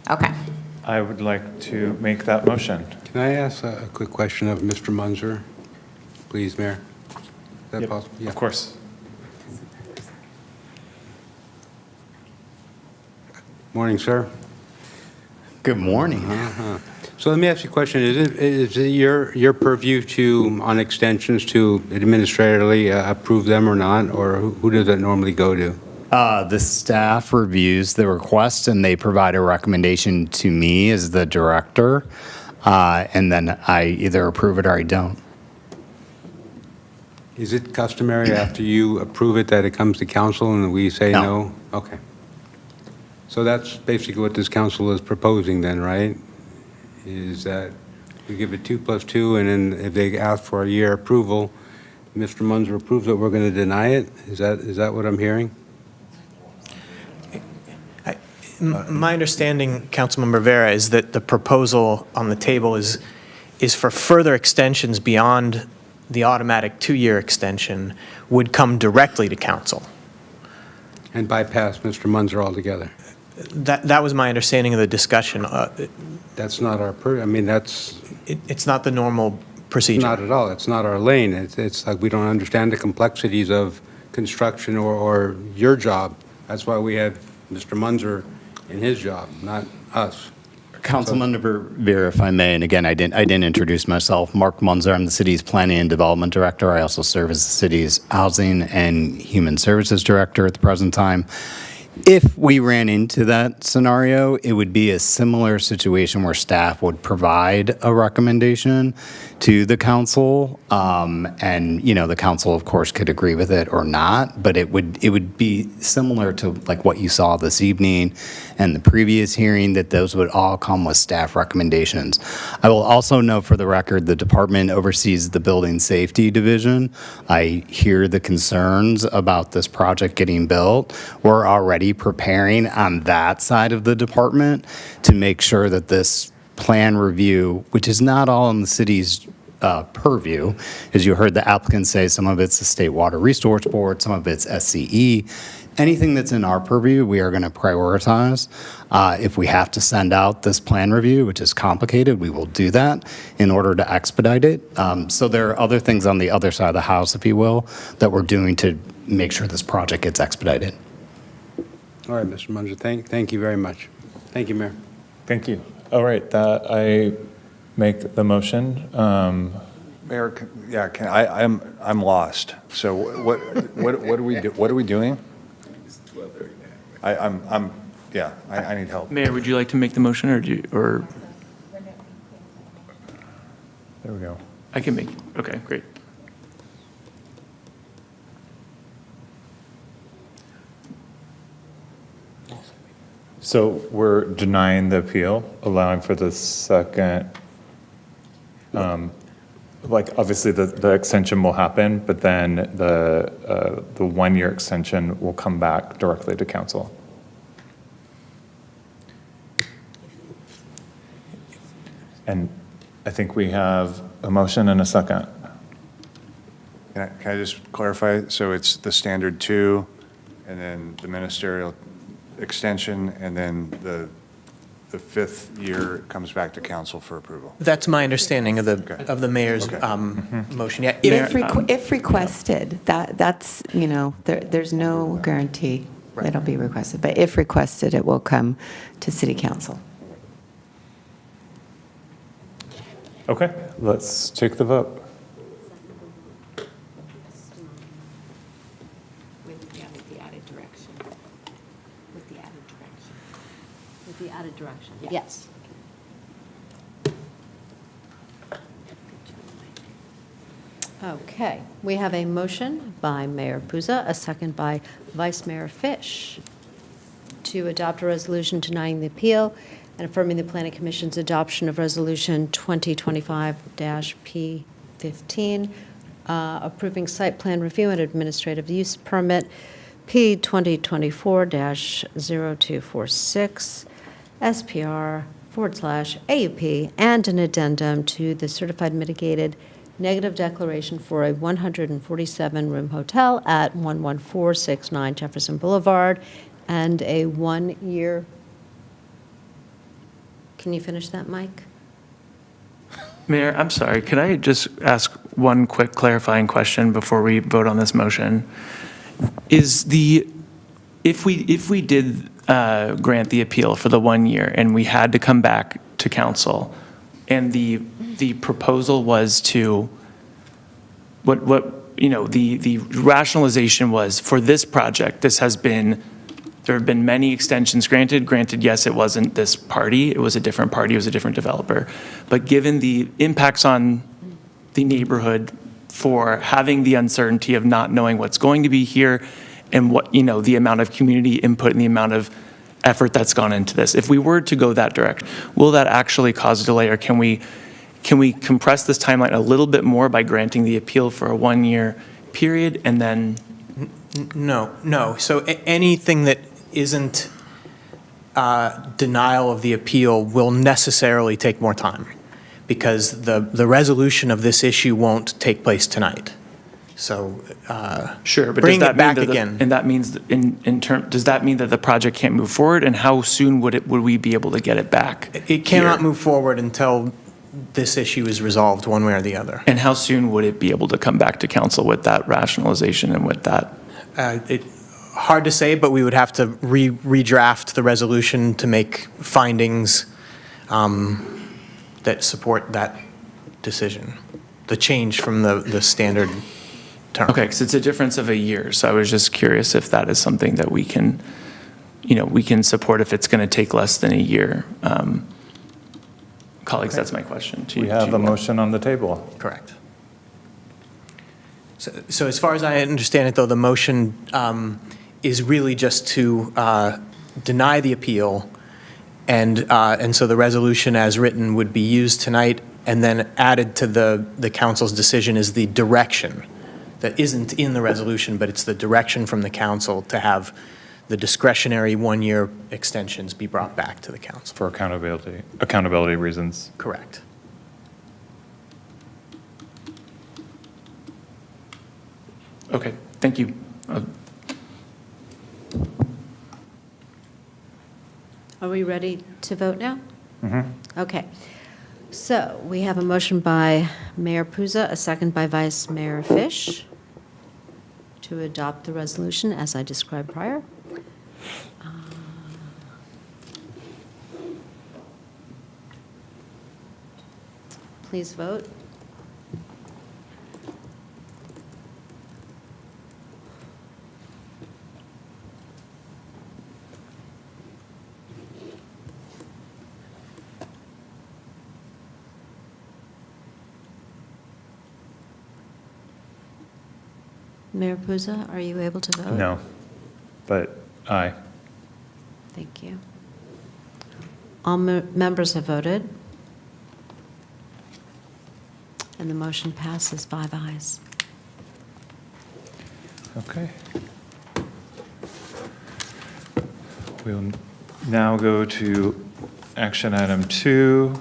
Okay. I would like to make that motion. Can I ask a quick question of Mr. Munzer, please, Mayor? Is that possible? Yeah. Of course. Morning, sir. Good morning. So let me ask you a question. Is it your purview to, on extensions, to administratively approve them or not? Or who does that normally go to? The staff reviews the request and they provide a recommendation to me as the director, and then I either approve it or I don't. Is it customary after you approve it that it comes to council and we say no? Okay. So that's basically what this council is proposing then, right? Is that we give it 2 + 2, and then if they ask for a year approval, Mr. Munzer approves it, we're going to deny it? Is that what I'm hearing? My understanding, Councilmember Vera, is that the proposal on the table is for further extensions beyond the automatic 2-year extension would come directly to council. And bypass Mr. Munzer altogether? That was my understanding of the discussion. That's not our, It's not the normal procedure. Not at all. It's not our lane. It's like we don't understand the complexities of construction or your job. That's why we have Mr. Munzer in his job, not us. Councilmember Vera, if I may, and again, I didn't introduce myself. Mark Munzer, I'm the city's Planning and Development Director. I also serve as the city's Housing and Human Services Director at the present time. If we ran into that scenario, it would be a similar situation where staff would provide a recommendation to the council, and the council, of course, could agree with it or not. But it would be similar to like what you saw this evening and the previous hearing, that those would all come with staff recommendations. I will also note for the record, the department oversees the Building Safety Division. I hear the concerns about this project getting built. We're already preparing on that side of the department to make sure that this plan review, which is not all in the city's purview, as you heard the applicant say, some of it's the State Water Resource Board, some of it's SCE. Anything that's in our purview, we are going to prioritize. If we have to send out this plan review, which is complicated, we will do that in order to expedite it. So there are other things on the other side of the house, if you will, that we're doing to make sure this project gets expedited. All right, Mr. Munzer, thank you very much. Thank you, Mayor. Thank you. All right, that I make the motion. Mayor, I'm lost. So what do we do? What are we doing? I need help. Mayor, would you like to make the motion, or? There we go. I can make, okay, great. So we're denying the appeal, allowing for the second, obviously the extension will happen, but then the 1-year extension will come back directly to council. And I think we have a motion and a second. Can I just clarify? So it's the standard 2, and then the ministerial extension, and then the 5th year comes back to council for approval. That's my understanding of the mayor's motion. Yeah, If requested, that's, there's no guarantee that it'll be requested. But if requested, it will come to city council. Okay, let's take the vote. With the added direction. With the added direction. With the added direction, yes. Okay, we have a motion by Mayor Puza, a second by Vice Mayor Fish, to adopt a resolution denying the appeal and affirming the Planning Commission's adoption of Resolution 2025-P15, approving site plan review and administrative use permit P 2024-0246, SPR/AUP, and an addendum to the certified mitigated negative declaration for a 147-room hotel at 11469 Jefferson Boulevard, and a 1-year. Can you finish that, Mike? Mayor, I'm sorry, could I just ask one quick clarifying question before we vote on this motion? If we did grant the appeal for the 1 year and we had to come back to council, and the proposal was to, the rationalization was for this project, there have been many extensions granted, yes, it wasn't this party, it was a different party, it was a different developer. But given the impacts on the neighborhood for having the uncertainty of not knowing what's going to be here and what, the amount of community input and the amount of effort that's gone into this, if we were to go that direct, will that actually cause a delay, or can we compress this timeline a little bit more by granting the appeal for a 1 year period and then? No. So anything that isn't denial of the appeal will necessarily take more time, because the resolution of this issue won't take place tonight. So Sure, but bring does it that back mean that again. and that means does that mean that the project can't move forward, and how soon would we be able to get it back? It cannot here? move forward until this issue is resolved one way or the other. And how soon would it be able to come back to council with that rationalization and with that? Hard to say, but we would have to redraft the resolution to make findings that support that decision, the change from the standard term. Okay, because it's a difference of a year, so I was just curious if that is something that we can support if it's going to take less than a year. Colleagues, that's my question to you. We have to a you all. motion on the table. Correct. So as far as I understand it, though, the motion is really just to deny the appeal, and so the resolution as written would be used tonight, and then added to the council's decision is the direction that isn't in the resolution, but it's the direction from the council to have the discretionary 1 year extensions be brought back to the council. For accountability reasons. Correct. Okay, thank you. Are we ready to vote now? Okay. So we have a motion by Mayor Puza, a second by Vice Mayor Fish to adopt the resolution as I described prior. Please vote. Mayor Puza, are you able to vote? No, but aye. Thank you. All members have voted. And the motion passes 5 ayes. Okay. We'll now go to action item 2,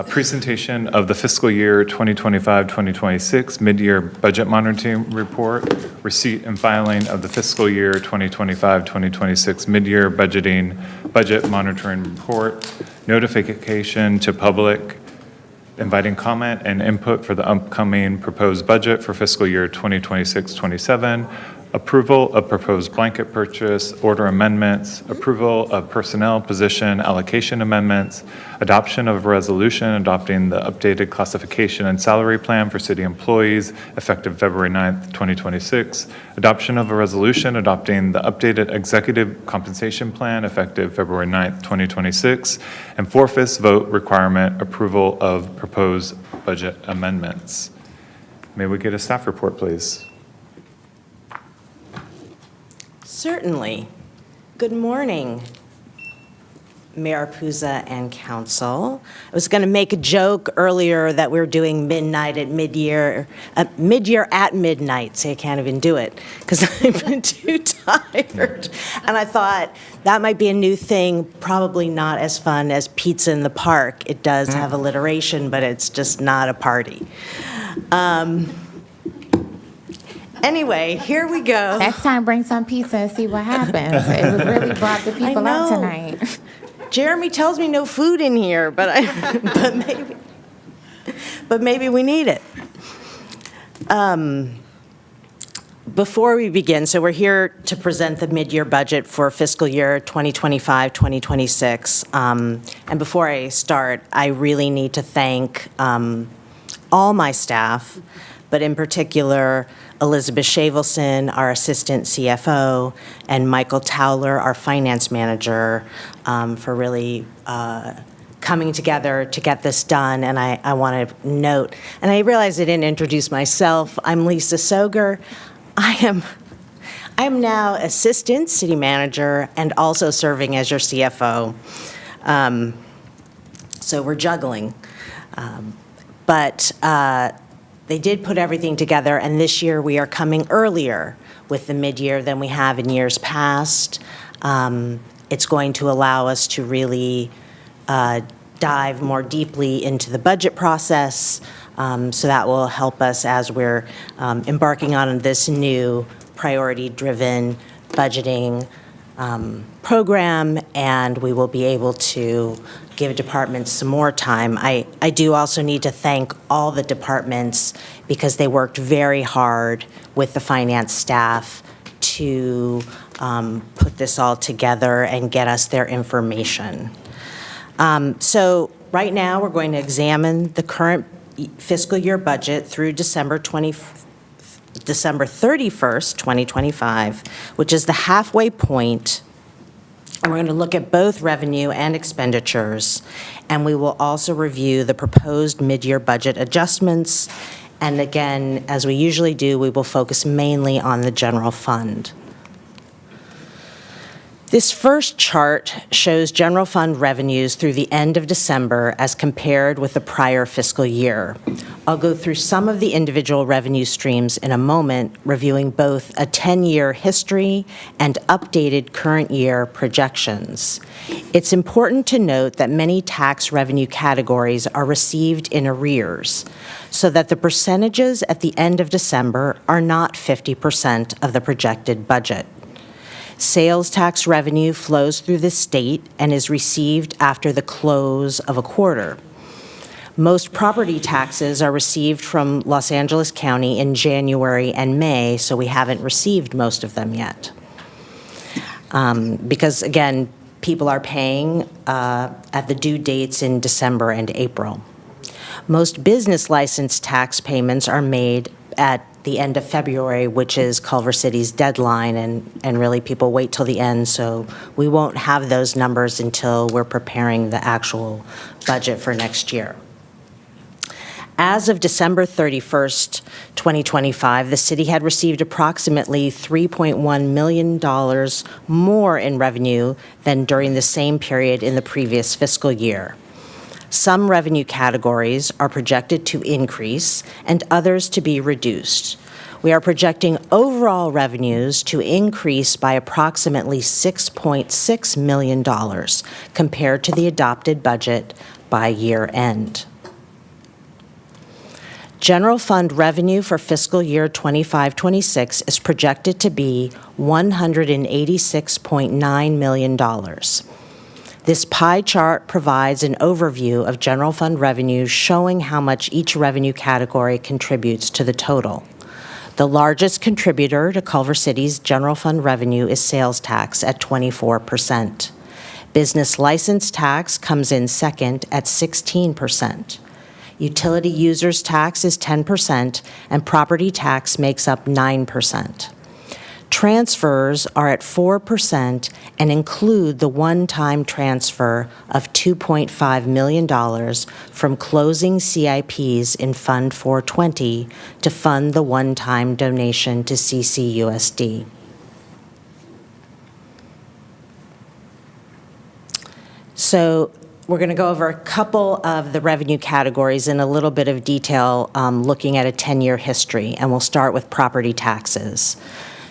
presentation of the fiscal year 2025-2026 mid-year budget monitoring report, receipt and filing of the fiscal year 2025-2026 mid-year budget monitoring report, notification to public, inviting comment and input for the upcoming proposed budget for fiscal year 2026-27, approval of proposed blanket purchase, order amendments, approval of personnel position allocation amendments, adoption of a resolution adopting the updated classification and salary plan for city employees effective February 9th, 2026, adoption of a resolution adopting the updated executive compensation plan effective February 9th, 2026, and 4/5 vote requirement approval of proposed budget amendments. May we get a staff report, please? Certainly. Good morning, Mayor Puza and council. I was going to make a joke earlier that we're doing midnight at mid-year at midnight. See, I can't even do it because I've been too tired. And I thought that might be a new thing, probably not as fun as pizza in the park. It does have alliteration, but it's just not a party. Anyway, here we go. Next time, bring some pizza and see what happens. It really brought the people out know. tonight. Jeremy tells me no food in here, but maybe we need it. Before we begin, so we're here to present the mid-year budget for fiscal year 2025-2026. And before I start, I really need to thank all my staff, but in particular, Elizabeth Shavelson, our Assistant CFO, and Michael Towler, our Finance Manager, for really coming together to get this done. And I want to note, and I realize I didn't introduce myself, I'm Lisa Soger. I am now Assistant City Manager and also serving as your CFO. So we're juggling. But they did put everything together, and this year we are coming earlier with the mid-year than we have in years past. It's going to allow us to really dive more deeply into the budget process, so that will help us as we're embarking on this new priority-driven budgeting program, and we will be able to give departments some more time. I do also need to thank all the departments because they worked very hard with the finance staff to put this all together and get us their information. So right now, we're going to examine the current fiscal year budget through December 31st, 2025, which is the halfway point. And we're going to look at both revenue and expenditures. And we will also review the proposed mid-year budget adjustments. And again, as we usually do, we will focus mainly on the general fund. This first chart shows general fund revenues through the end of December as compared with the prior fiscal year. I'll go through some of the individual revenue streams in a moment, reviewing both a 10-year history and updated current year projections. It's important to note that many tax revenue categories are received in arrears, so that the percentages at the end of December are not 50% of the projected budget. Sales tax revenue flows through the state and is received after the close of a quarter. Most property taxes are received from Los Angeles County in January and May, so we haven't received most of them yet. Because, again, people are paying at the due dates in December and April. Most business license tax payments are made at the end of February, which is Culver City's deadline, and really people wait till the end, so we won't have those numbers until we're preparing the actual budget for next year. As of December 31st, 2025, the city had received approximately $3.1 million more in revenue than during the same period in the previous fiscal year. Some revenue categories are projected to increase and others to be reduced. We are projecting overall revenues to increase by approximately $6.6 million compared to the adopted budget by year end. General fund revenue for fiscal year 25-26 is projected to be $186.9 million. This pie chart provides an overview of general fund revenues showing how much each revenue category contributes to the total. The largest contributor to Culver City's general fund revenue is sales tax at 24%. Business license tax comes in second at 16%. Utility users tax is 10%, and property tax makes up 9%. Transfers are at 4% and include the one-time transfer of $2.5 million from closing CIPs in Fund 420 to fund the one-time donation to CCUSD. So we're going to go over a couple of the revenue categories in a little bit of detail, looking at a 10-year history, and we'll start with property taxes.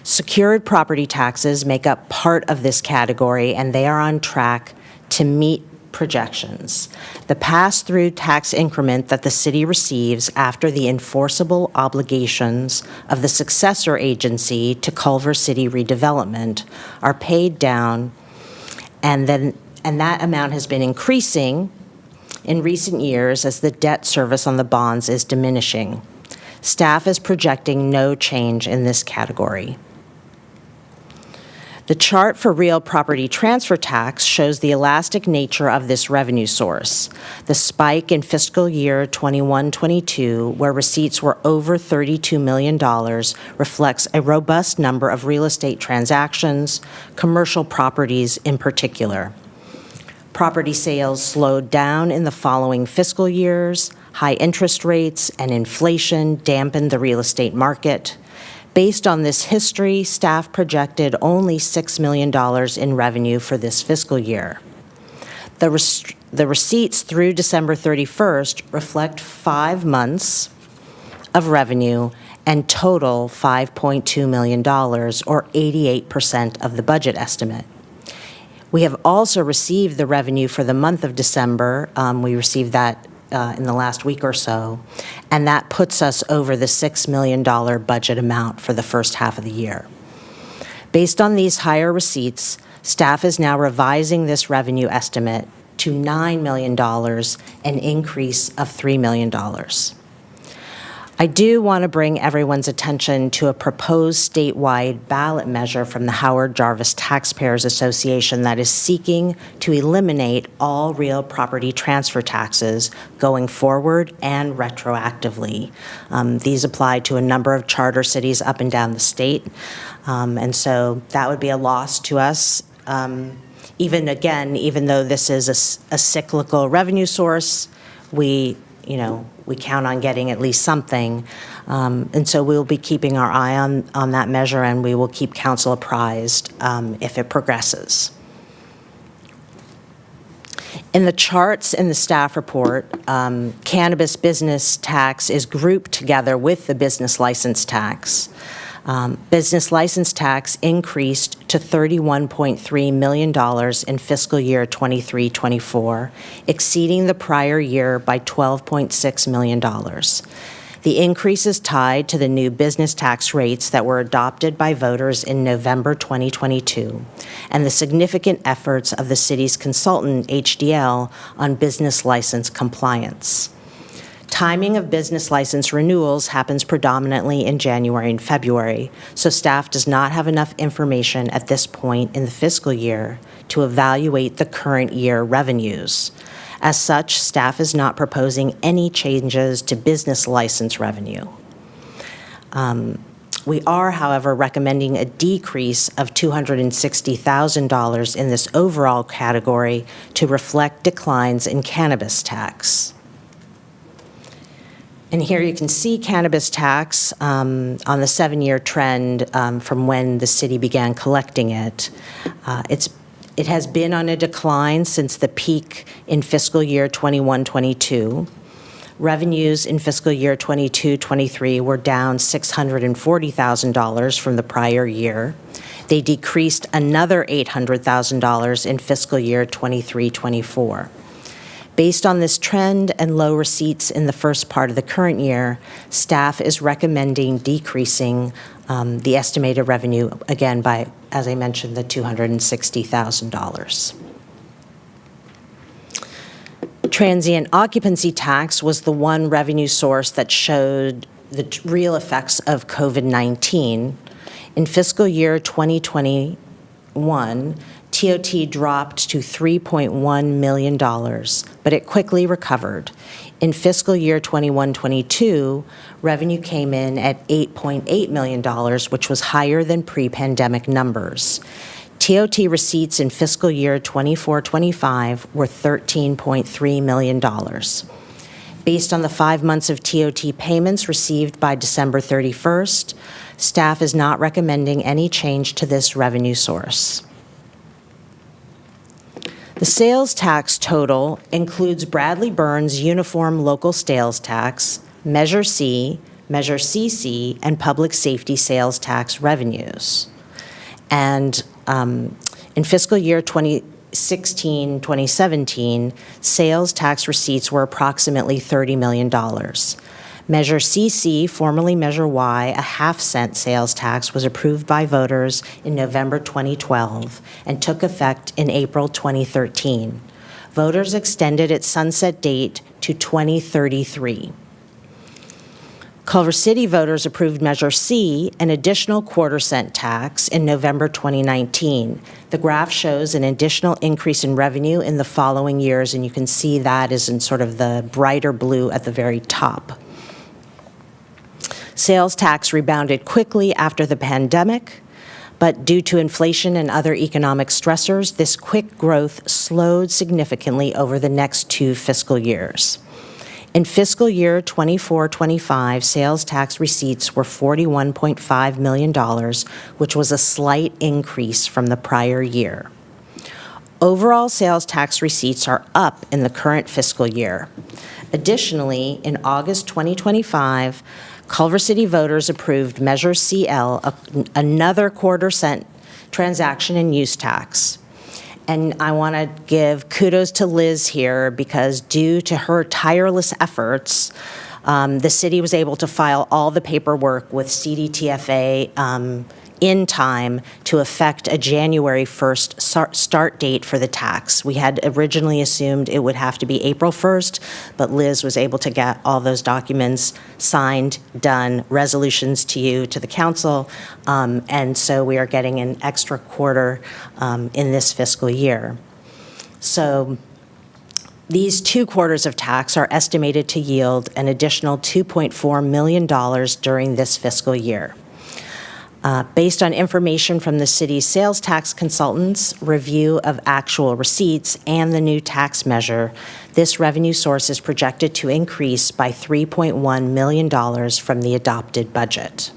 Secured property taxes make up part of this category, and they are on track to meet projections. The pass-through tax increment that the city receives after the enforceable obligations of the successor agency to Culver City redevelopment are paid down, and and that amount has been increasing in recent years as the debt service on the bonds is diminishing. Staff is projecting no change in this category. The chart for real property transfer tax shows the elastic nature of this revenue source. The spike in fiscal year 21-22, where receipts were over $32 million, reflects a robust number of real estate transactions, commercial properties in particular. Property sales slowed down in the following fiscal years. High interest rates and inflation dampened the real estate market. Based on this history, staff projected only $6 million in revenue for this fiscal year. The receipts through December 31st reflect 5 months of revenue and total $5.2 million, or 88% of the budget estimate. We have also received the revenue for the month of December. We received that in the last week or so, and that puts us over the $6 million budget amount for the first half of the year. Based on these higher receipts, staff is now revising this revenue estimate to $9 million, an increase of $3 million. I do want to bring everyone's attention to a proposed statewide ballot measure from the Howard Jarvis Taxpayers Association that is seeking to eliminate all real property transfer taxes going forward and retroactively. These apply to a number of charter cities up and down the state, and so that would be a loss to us. Even though this is a cyclical revenue source, we count on getting at least something. And so we'll be keeping our eye on that measure, and we will keep council apprised if it progresses. In the charts in the staff report, cannabis business tax is grouped together with the business license tax. Business license tax increased to $31.3 million in fiscal year 23-24, exceeding the prior year by $12.6 million. The increase is tied to the new business tax rates that were adopted by voters in November 2022, and the significant efforts of the city's consultant, HDL, on business license compliance. Timing of business license renewals happens predominantly in January and February, so staff does not have enough information at this point in the fiscal year to evaluate the current year revenues. As such, staff is not proposing any changes to business license revenue. We are, however, recommending a decrease of $260,000 in this overall category to reflect declines in cannabis tax. And here you can see cannabis tax on the 7-year trend from when the city began collecting it. It has been on a decline since the peak in fiscal year 21-22. Revenues in fiscal year 22-23 were down $640,000 from the prior year. They decreased another $800,000 in fiscal year 23-24. Based on this trend and low receipts in the first part of the current year, staff is recommending decreasing the estimated revenue, again, by, as I mentioned, the $260,000. Transient occupancy tax was the one revenue source that showed the real effects of COVID-19. In fiscal year 2021, TOT dropped to $3.1 million, but it quickly recovered. In fiscal year 21-22, revenue came in at $8.8 million, which was higher than pre-pandemic numbers. TOT receipts in fiscal year 24-25 were $13.3 million. Based on the 5 months of TOT payments received by December 31st, staff is not recommending any change to this revenue source. The sales tax total includes Bradley Burns' uniform local sales tax, Measure C, Measure CC, and public safety sales tax revenues. And in fiscal year 2016-2017, sales tax receipts were approximately $30 million. Measure CC, formerly Measure Y, a half-cent sales tax, was approved by voters in November 2012 and took effect in April 2013. Voters extended its sunset date to 2033. Culver City voters approved Measure C, an additional quarter-cent tax, in November 2019. The graph shows an additional increase in revenue in the following years, and you can see that is in sort of the brighter blue at the very top. Sales tax rebounded quickly after the pandemic, but due to inflation and other economic stressors, this quick growth slowed significantly over the next 2 fiscal years. In fiscal year 24-25, sales tax receipts were $41.5 million, which was a slight increase from the prior year. Overall sales tax receipts are up in the current fiscal year. Additionally, in August 2025, Culver City voters approved Measure CL, another quarter-cent transaction and use tax. And I want to give kudos to Liz here because due to her tireless efforts, the city was able to file all the paperwork with CDTFA in time to effect a January 1st start date for the tax. We had originally assumed it would have to be April 1st, but Liz was able to get all those documents signed, done, resolutions to you, to the council, and so we are getting an extra quarter in this fiscal year. So these 2 quarters of tax are estimated to yield an additional $2.4 million during this fiscal year. Based on information from the city's sales tax consultants, review of actual receipts, and the new tax measure, this revenue source is projected to increase by $3.1 million from the adopted budget.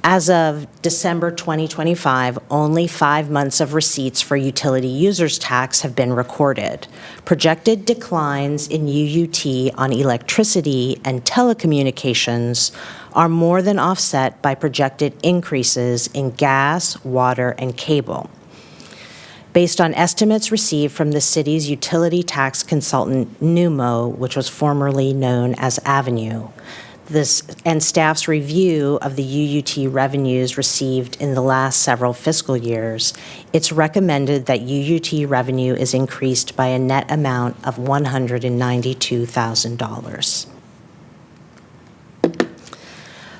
As of December 2025, only 5 months of receipts for utility users tax have been recorded. Projected declines in UUT on electricity and telecommunications are more than offset by projected increases in gas, water, and cable. Based on estimates received from the city's utility tax consultant, Numo, which was formerly known as Avenue, and staff's review of the UUT revenues received in the last several fiscal years, it's recommended that UUT revenue is increased by a net amount of $192,000.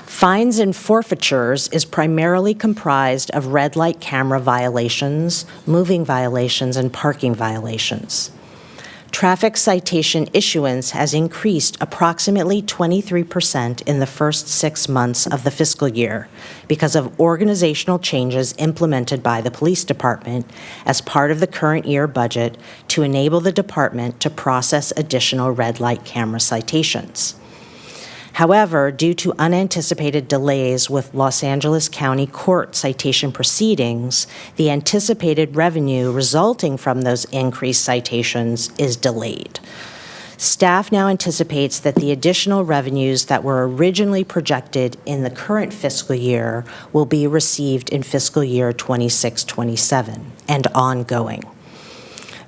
Fines and forfeitures is primarily comprised of red light camera violations, moving violations, and parking violations. Traffic citation issuance has increased approximately 23% in the first 6 months of the fiscal year because of organizational changes implemented by the police department as part of the current year budget to enable the department to process additional red light camera citations. However, due to unanticipated delays with Los Angeles County Court citation proceedings, the anticipated revenue resulting from those increased citations is delayed. Staff now anticipates that the additional revenues that were originally projected in the current fiscal year will be received in fiscal year 26-27 and ongoing.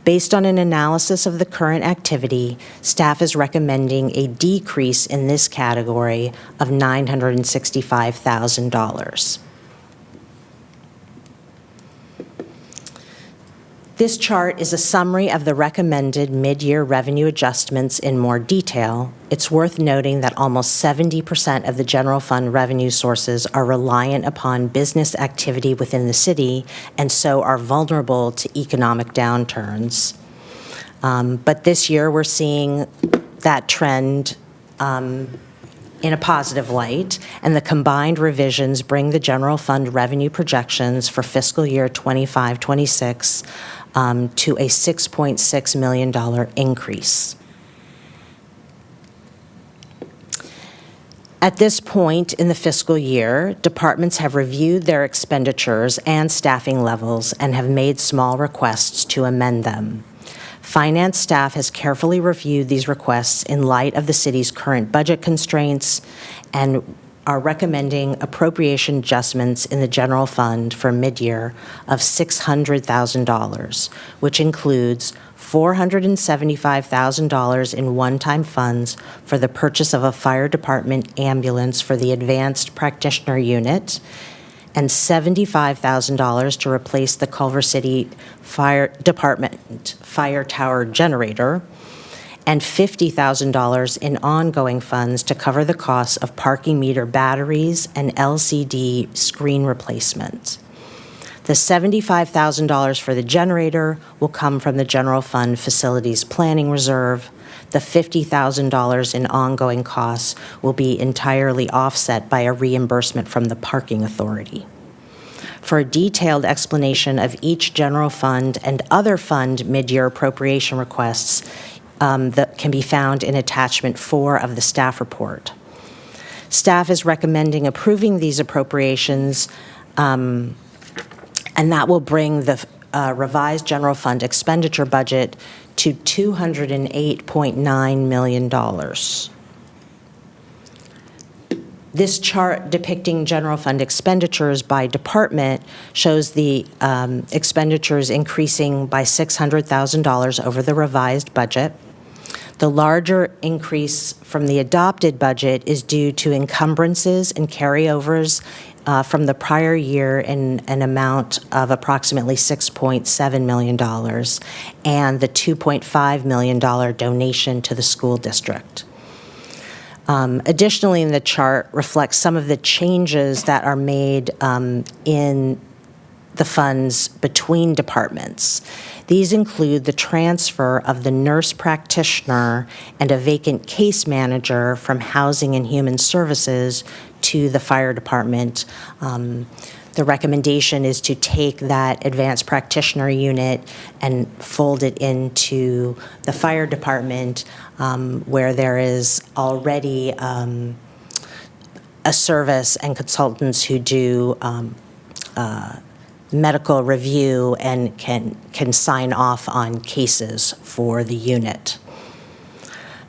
Based on an analysis of the current activity, staff is recommending a decrease in this category of $965,000. This chart is a summary of the recommended mid-year revenue adjustments in more detail. It's worth noting that almost 70% of the general fund revenue sources are reliant upon business activity within the city and so are vulnerable to economic downturns. But this year we're seeing that trend in a positive light, and the combined revisions bring the general fund revenue projections for fiscal year 25-26 to a $6.6 million increase. At this point in the fiscal year, departments have reviewed their expenditures and staffing levels and have made small requests to amend them. Finance staff has carefully reviewed these requests in light of the city's current budget constraints, and are recommending appropriation adjustments in the general fund for mid-year of $600,000, which includes $475,000 in one-time funds for the purchase of a fire department ambulance for the advanced practitioner unit, and $75,000 to replace the Culver City Fire Department fire tower generator, and $50,000 in ongoing funds to cover the costs of parking meter batteries and LCD screen replacement. The $75,000 for the generator will come from the General Fund Facilities Planning Reserve. The $50,000 in ongoing costs will be entirely offset by a reimbursement from the Parking Authority. For a detailed explanation of each general fund and other fund mid-year appropriation requests that can be found in Attachment 4 of the staff report. Staff is recommending approving these appropriations, and that will bring the revised general fund expenditure budget to $208.9 million. This chart depicting general fund expenditures by department shows the expenditures increasing by $600,000 over the revised budget. The larger increase from the adopted budget is due to encumbrances and carryovers from the prior year in an amount of approximately $6.7 million and the $2.5 million donation to the school district. Additionally, in the chart reflects some of the changes that are made in the funds between departments. These include the transfer of the nurse practitioner and a vacant case manager from Housing and Human Services to the fire department. The recommendation is to take that advanced practitioner unit and fold it into the fire department, where there is already a service and consultants who do medical review and can sign off on cases for the unit.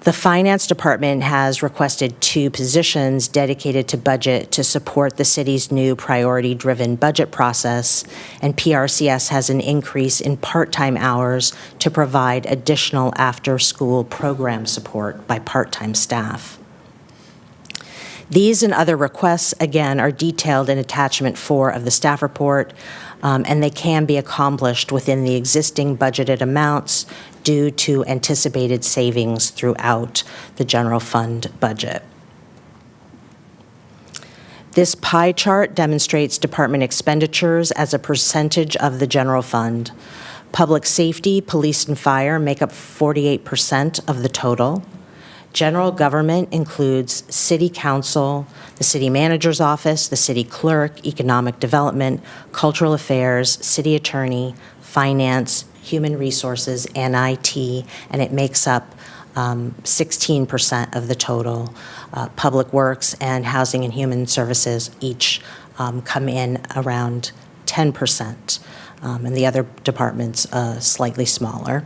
The Finance Department has requested 2 positions dedicated to budget to support the city's new priority-driven budget process, and PRCS has an increase in part-time hours to provide additional after-school program support by part-time staff. These and other requests, again, are detailed in Attachment 4 of the staff report, and they can be accomplished within the existing budgeted amounts due to anticipated savings throughout the general fund budget. This pie chart demonstrates department expenditures as a percentage of the general fund. Public safety, police, and fire make up 48% of the total. General government includes city council, the city manager's office, the city clerk, economic development, cultural affairs, city attorney, finance, human resources, and IT, and it makes up 16% of the total. Public Works and Housing and Human Services each come in around 10%, and the other departments slightly smaller.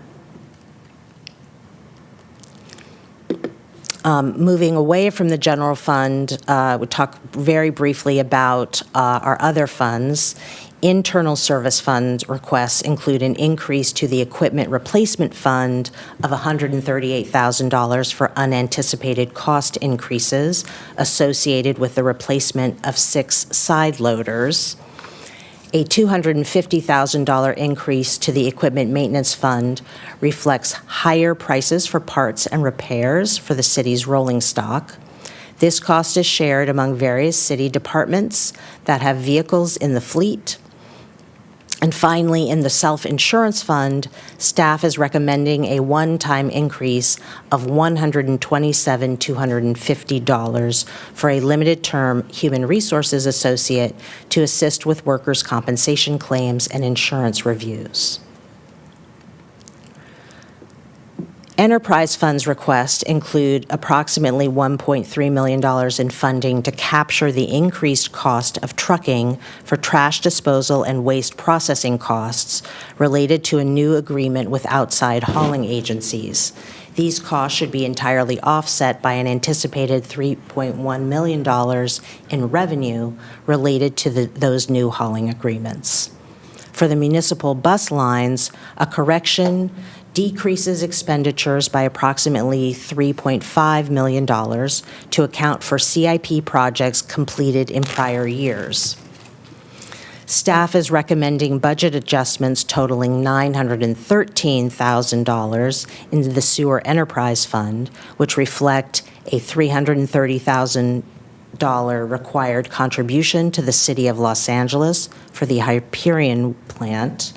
Moving away from the general fund, we talk very briefly about our other funds. Internal service fund requests include an increase to the equipment replacement fund of $138,000 for unanticipated cost increases associated with the replacement of 6 side loaders. A $250,000 increase to the equipment maintenance fund reflects higher prices for parts and repairs for the city's rolling stock. This cost is shared among various city departments that have vehicles in the fleet. And finally, in the self-insurance fund, staff is recommending a one-time increase of $127,250 for a limited-term human resources associate to assist with workers' compensation claims and insurance reviews. Enterprise funds requests include approximately $1.3 million in funding to capture the increased cost of trucking for trash disposal and waste processing costs related to a new agreement with outside hauling agencies. These costs should be entirely offset by an anticipated $3.1 million in revenue related to those new hauling agreements. For the municipal bus lines, a correction decreases expenditures by approximately $3.5 million to account for CIP projects completed in prior years. Staff is recommending budget adjustments totaling $913,000 in the Sewer Enterprise Fund, which reflect a $330,000 required contribution to the City of Los Angeles for the Hyperion plant,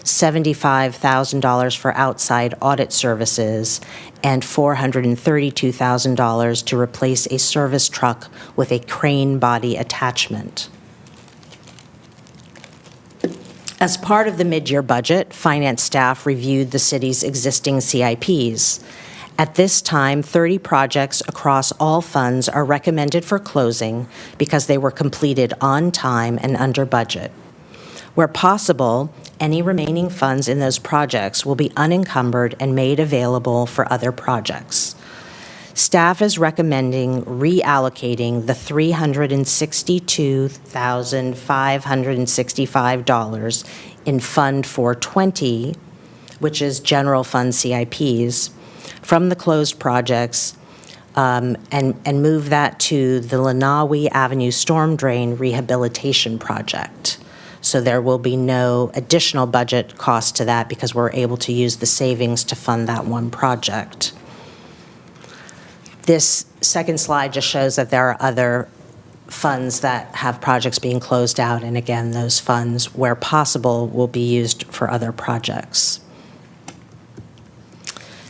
$75,000 for outside audit services, and $432,000 to replace a service truck with a crane body attachment. As part of the mid-year budget, finance staff reviewed the city's existing CIPs. At this time, 30 projects across all funds are recommended for closing because they were completed on time and under budget. Where possible, any remaining funds in those projects will be unencumbered and made available for other projects. Staff is recommending reallocating the $362,565 in Fund 420, which is general fund CIPs, from the closed projects and move that to the Lenawi Avenue Storm Drain Rehabilitation Project. So there will be no additional budget cost to that because we're able to use the savings to fund that one project. This second slide just shows that there are other funds that have projects being closed out, and again, those funds, where possible, will be used for other projects.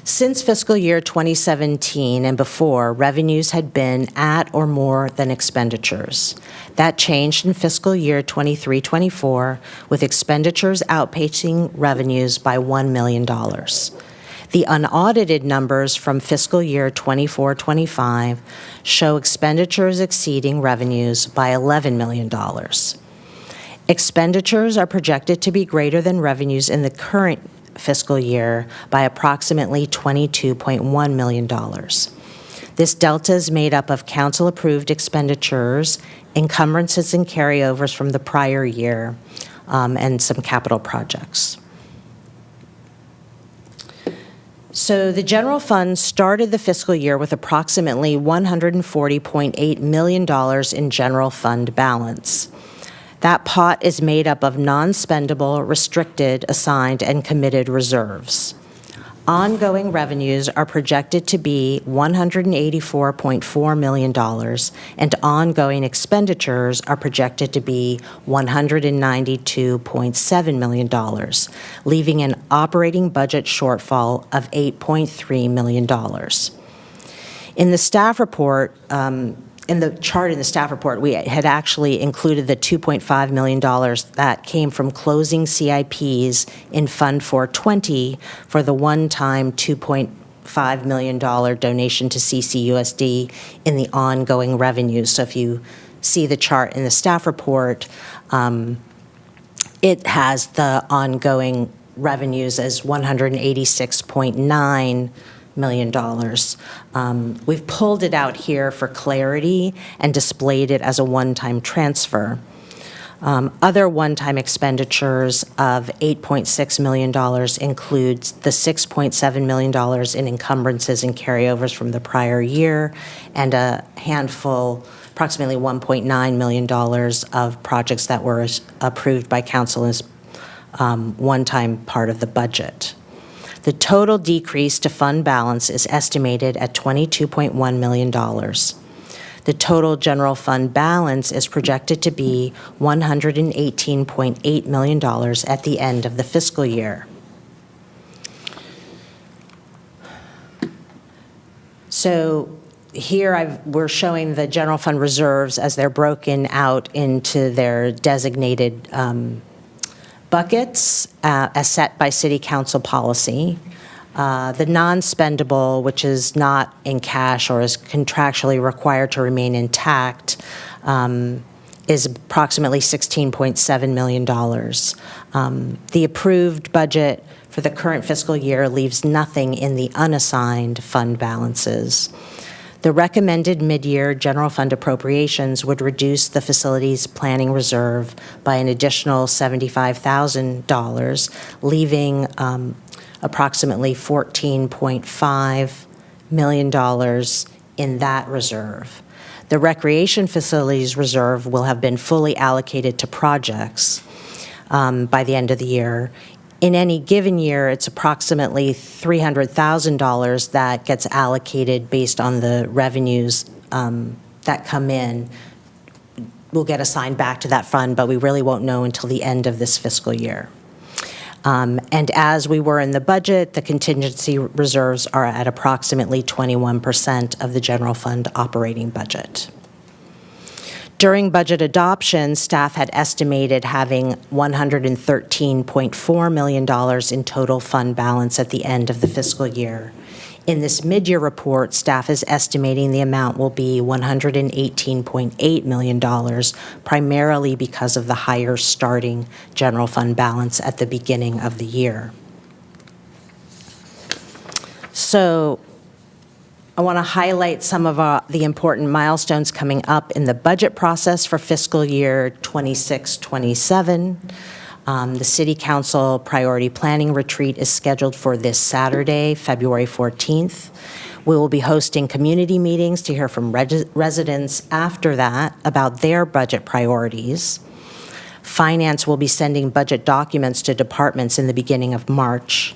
Since fiscal year 2017 and before, revenues had been at or more than expenditures. That changed in fiscal year 23-24, with expenditures outpacing revenues by $1 million. The unaudited numbers from fiscal year 24-25 show expenditures exceeding revenues by $11 million. Expenditures are projected to be greater than revenues in the current fiscal year by approximately $22.1 million. This delta is made up of council-approved expenditures, encumbrances and carryovers from the prior year, and some capital projects. So the general fund started the fiscal year with approximately $140.8 million in general fund balance. That pot is made up of non-spendable, restricted, assigned, and committed reserves. Ongoing revenues are projected to be $184.4 million, and ongoing expenditures are projected to be $192.7 million, leaving an operating budget shortfall of $8.3 million. In the staff report, in the chart in the staff report, we had actually included the $2.5 million that came from closing CIPs in Fund 420 for the one-time $2.5 million donation to CCUSD in the ongoing revenues. So if you see the chart in the staff report, it has the ongoing revenues as $186.9 million. We've pulled it out here for clarity and displayed it as a one-time transfer. Other one-time expenditures of $8.6 million includes the $6.7 million in encumbrances and carryovers from the prior year, and a handful, approximately $1.9 million of projects that were approved by council as one-time part of the budget. The total decrease to fund balance is estimated at $22.1 million. The total general fund balance is projected to be $118.8 million at the end of the fiscal year. So here we're showing the general fund reserves as they're broken out into their designated buckets as set by City Council policy. The non-spendable, which is not in cash or is contractually required to remain intact, is approximately $16.7 million. The approved budget for the current fiscal year leaves nothing in the unassigned fund balances. The recommended mid-year general fund appropriations would reduce the facilities planning reserve by an additional $75,000, leaving approximately $14.5 million in that reserve. The recreation facilities reserve will have been fully allocated to projects by the end of the year. In any given year, it's approximately $300,000 that gets allocated based on the revenues that come in. We'll get assigned back to that fund, but we really won't know until the end of this fiscal year. And as we were in the budget, the contingency reserves are at approximately 21% of the general fund operating budget. During budget adoption, staff had estimated having $113.4 million in total fund balance at the end of the fiscal year. In this mid-year report, staff is estimating the amount will be $118.8 million, primarily because of the higher starting general fund balance at the beginning of the year. So I want to highlight some of the important milestones coming up in the budget process for fiscal year 26-27. The City Council Priority Planning Retreat is scheduled for this Saturday, February 14th. We will be hosting community meetings to hear from residents after that about their budget priorities. Finance will be sending budget documents to departments in the beginning of March.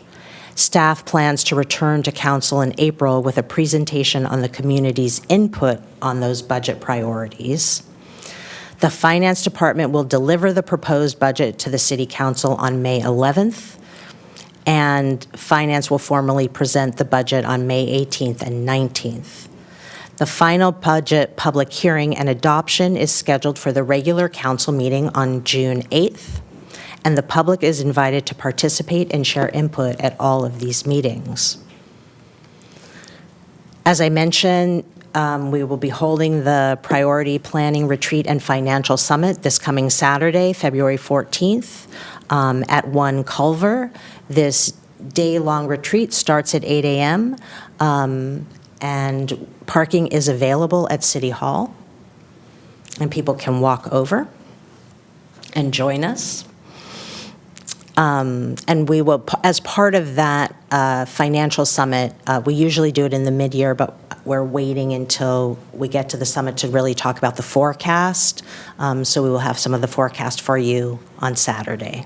Staff plans to return to Council in April with a presentation on the community's input on those budget priorities. The Finance Department will deliver the proposed budget to the City Council on May 11th, and Finance will formally present the budget on May 18th and 19th. The final budget public hearing and adoption is scheduled for the regular Council meeting on June 8th, and the public is invited to participate and share input at all of these meetings. As I mentioned, we will be holding the Priority Planning Retreat and Financial Summit this coming Saturday, February 14th, at 1 Culver. This day-long retreat starts at 8 a.m., and parking is available at City Hall, and people can walk over and join us. And we will, as part of that financial summit, we usually do it in the mid-year, but we're waiting until we get to the summit to really talk about the forecast. So we will have some of the forecast for you on Saturday.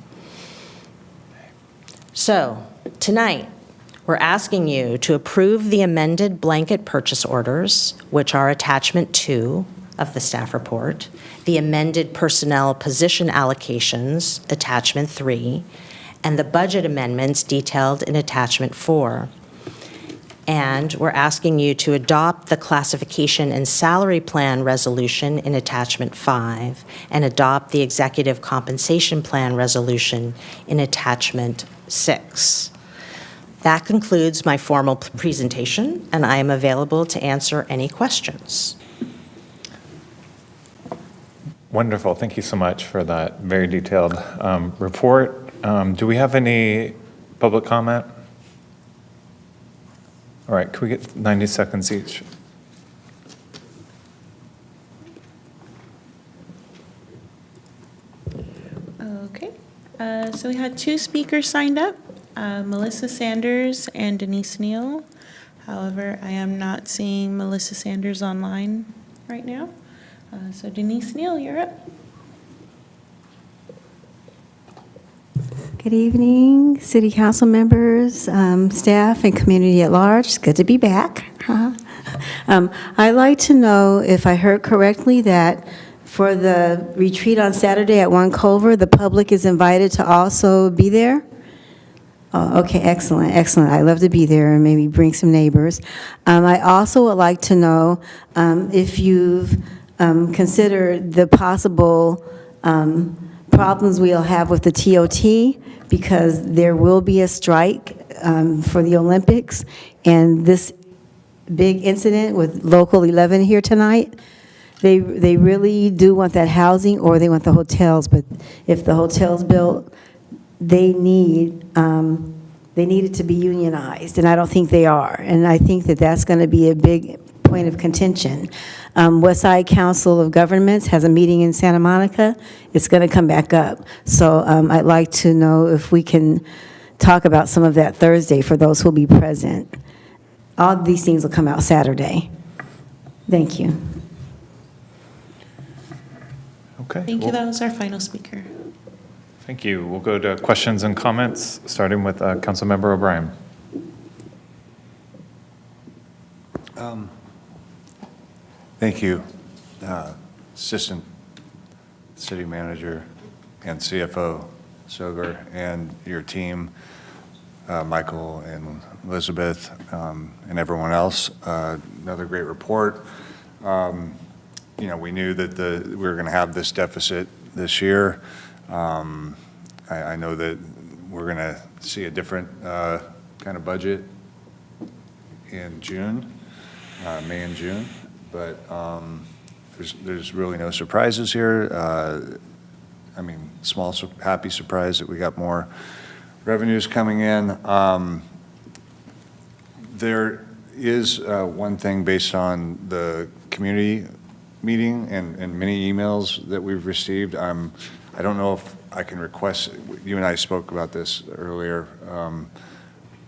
So tonight, we're asking you to approve the amended blanket purchase orders, which are attachment 2 of the staff report, the amended personnel position allocations, attachment 3, and the budget amendments detailed in attachment 4. And we're asking you to adopt the classification and salary plan resolution in attachment 5 and adopt the executive compensation plan resolution in attachment 6. That concludes my formal presentation, and I am available to answer any questions. Wonderful. Thank you so much for that very detailed report. Do we have any public comment? All right, can we get 90 seconds each? Okay, so we had 2 speakers signed up, Melissa Sanders and Denise Neal. However, I am not seeing Melissa Sanders online right now. So Denise Neal, you're up. Good evening, City Council members, staff, and community at large. It's good to be back. I'd like to know if I heard correctly that for the retreat on Saturday at 1 Culver, the public is invited to also be there? Oh, okay, excellent, excellent. I'd love to be there and maybe bring some neighbors. I also would like to know if you've considered the possible problems we'll have with the TOT, because there will be a strike for the Olympics, and this big incident with Local 11 here tonight, they really do want that housing, or they want the hotels, but if the hotel's built, they need it to be unionized, and I don't think they are. And I think that that's going to be a big point of contention. West Side Council of Governments has a meeting in Santa Monica. It's going to come back up. So I'd like to know if we can talk about some of that Thursday for those who will be present. All these things will come out Saturday. Thank you. Okay. Thank you. That was our final speaker. Thank you. We'll go to questions and comments, starting with Councilmember O'Brien. Thank you, Assistant City Manager and CFO Soger, and your team, Michael and Elizabeth, and everyone else. Another great report. We knew that we were going to have this deficit this year. I know that we're going to see a different kind of budget in June, May and June, but there's really no surprises here. Happy surprise that we got more revenues coming in. There is one thing based on the community meeting and many emails that we've received. I don't know if I can request, you and I spoke about this earlier,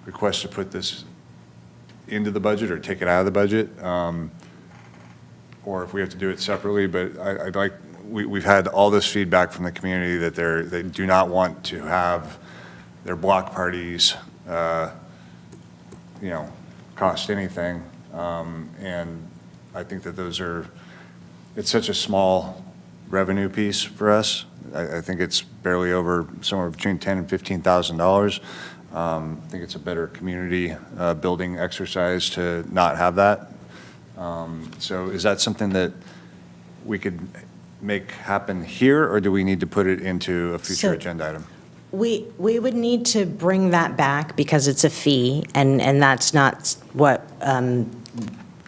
request to put this into the budget or take it out of the budget, or if we have to do it separately, but we've had all this feedback from the community that they do not want to have their block parties, cost anything. And I think that it's such a small revenue piece for us. I think it's barely over somewhere between $10,000 and $15,000. I think it's a better community building exercise to not have that. So is that something that we could make happen here, or do we need to put it into a future agenda item? We would need to bring that back because it's a fee, and that's not what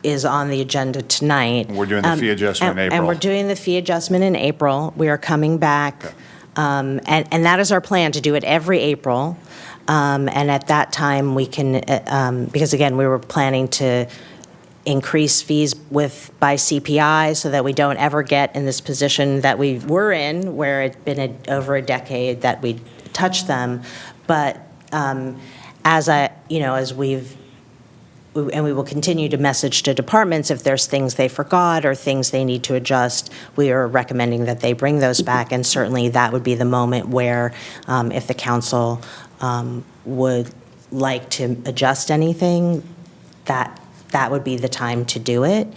is on the agenda tonight. We're doing the fee adjustment in April. And we're doing the fee adjustment in April. We are coming back, and that is our plan, to do it every April. And at that time, we can, because again, we were planning to increase fees by CPI so that we don't ever get in this position that we were in, where it's been over a decade that we touched them. But as we've, and we will continue to message to departments if there's things they forgot or things they need to adjust, we are recommending that they bring those back. And certainly that would be the moment where, if the council would like to adjust anything, that would be the time to do it.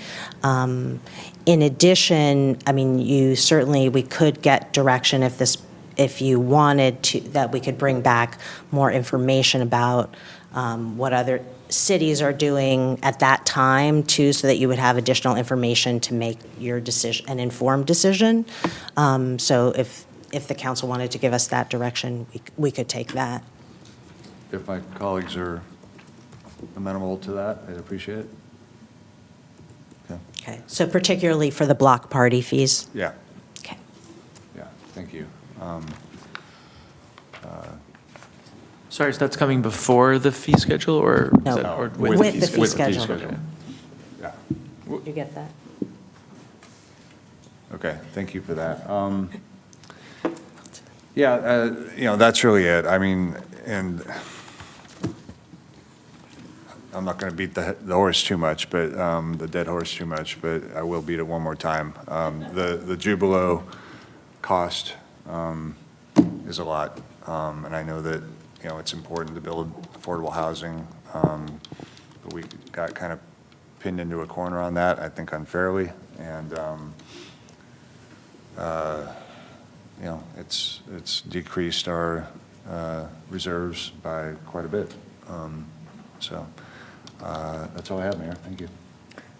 In addition, we could get direction if you wanted to, that we could bring back more information about what other cities are doing at that time too, so that you would have additional information to make your decision, an informed decision. So if the council wanted to give us that direction, we could take that. If my colleagues are amenable to that, I'd appreciate it. Okay, so particularly for the block party fees? Yeah. Okay. Yeah, thank you. Sorry, so that's coming before the fee schedule, or? No, is that- or with the fee schedule. Yeah. You get that? Okay, thank you for that. That's really it. And I'm not going to beat the horse too much, but the dead horse too much, but I will beat it one more time. The Jubilo cost is a lot, and I know that it's important to build affordable housing, but we got kind of pinned into a corner on that, I think unfairly, and it's decreased our reserves by quite a bit. So that's all I have, Mayor. Thank you.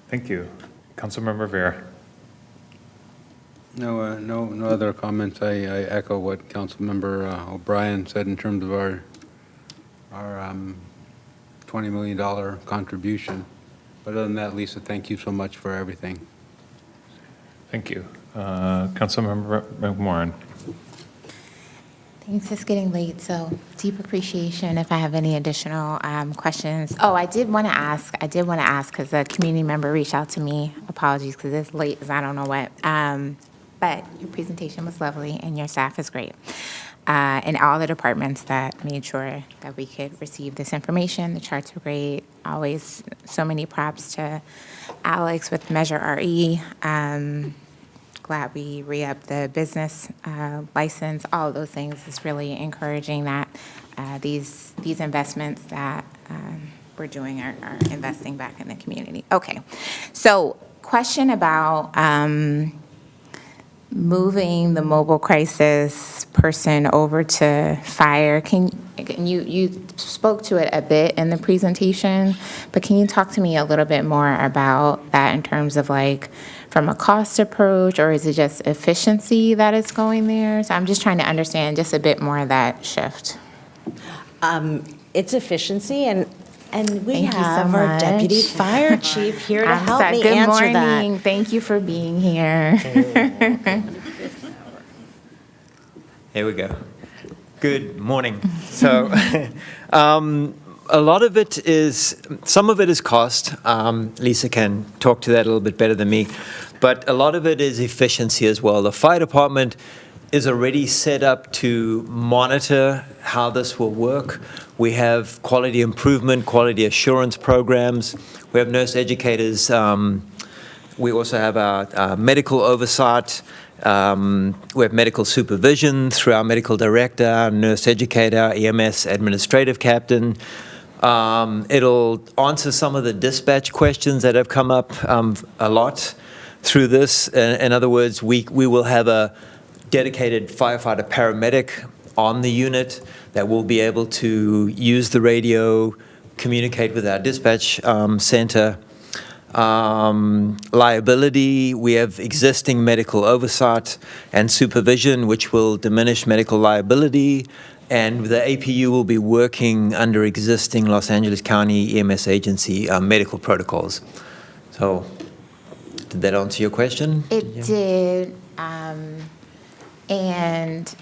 Thank you. Councilmember Vera. No other comments. I echo what Councilmember O'Brien said in terms of our $20 million contribution. But other than that, Lisa, thank you so much for everything. Thank you. Councilmember McMorrin. Thanks, it's getting late, so deep appreciation if I have any additional questions. Oh, I did want to ask, because a community member reached out to me, apologies, because it's late as I don't know what, but your presentation was lovely and your staff is great. And all the departments that made sure that we could receive this information, the charts were great, always so many props to Alex with Measure RE. Glad we re-upped the business license, all of those things. Is really encouraging that these investments that we're doing are investing back in the community. Okay, so question about moving the mobile crisis person over to fire. You spoke to it a bit in the presentation, but can you talk to me a little bit more about that in terms of like from a cost approach, or is it just efficiency that is going there? So I'm just trying to understand just a bit more of that shift. It's efficiency, and we Thank you so have our much. deputy fire chief here to help me Good answer morning. that. Thank you for being here. Here we go. Good morning. So, a lot of it is, some of it is cost. Lisa can talk to that a little bit better than me. But a lot of it is efficiency as well. The fire department is already set up to monitor how this will work. We have quality improvement, quality assurance programs. We have nurse educators. We also have our medical oversight. We have medical supervision through our medical director, our nurse educator, our EMS administrative captain. It'll answer some of the dispatch questions that have come up a lot through this. In other words, we will have a dedicated firefighter paramedic on the unit that will be able to use the radio, communicate with our dispatch center. Liability, we have existing medical oversight and supervision, which will diminish medical liability, and the APU will be working under existing Los Angeles County EMS agency medical protocols. So, did that answer your question? It did. And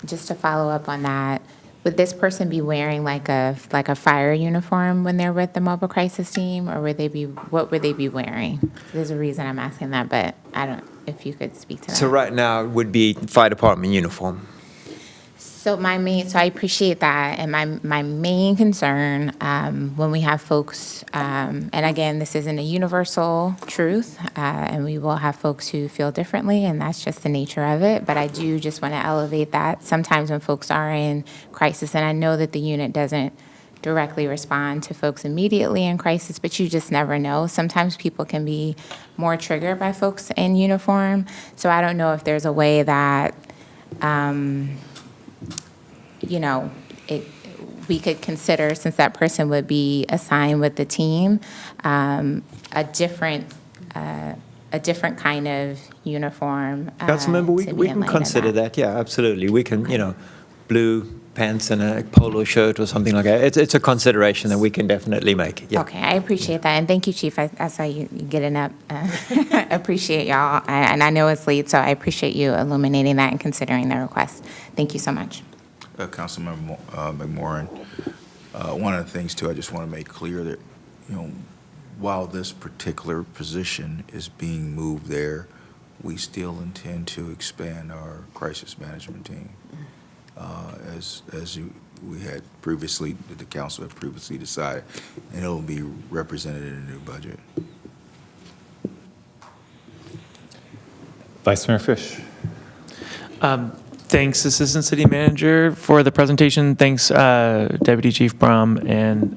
just to follow up on that, would this person be wearing like a fire uniform when they're with the mobile crisis team, or what would they be wearing? There's a reason I'm asking that, but if you could speak to that. So right now it would be fire department uniform. So I appreciate that, and my main concern when we have folks, and again, this isn't a universal truth, and we will have folks who feel differently, and that's just the nature of it. But I do just want to elevate that. Sometimes when folks are in crisis, and I know that the unit doesn't directly respond to folks immediately in crisis, but you just never know. Sometimes people can be more triggered by folks in uniform. So I don't know if there's a way that we could consider, since that person would be assigned with the team, a different kind of uniform. Councilmember, we can consider that. Yeah, absolutely. We can, blue pants and a polo shirt or something like that. It's a consideration that we can definitely make. Yeah. Okay, I appreciate that, and thank you, Chief. I saw you getting up. Appreciate y'all, and I know it's late, so I appreciate you illuminating that and considering the request. Thank you so much. Councilmember McMorrin, one of the things too, I just want to make clear that, while this particular position is being moved there, we still intend to expand our crisis management team. We had previously, the council had previously decided, and it will be represented in the new budget. Vice Mayor Fish. Thanks, Assistant City Manager, for the presentation. Thanks, Deputy Chief Brum and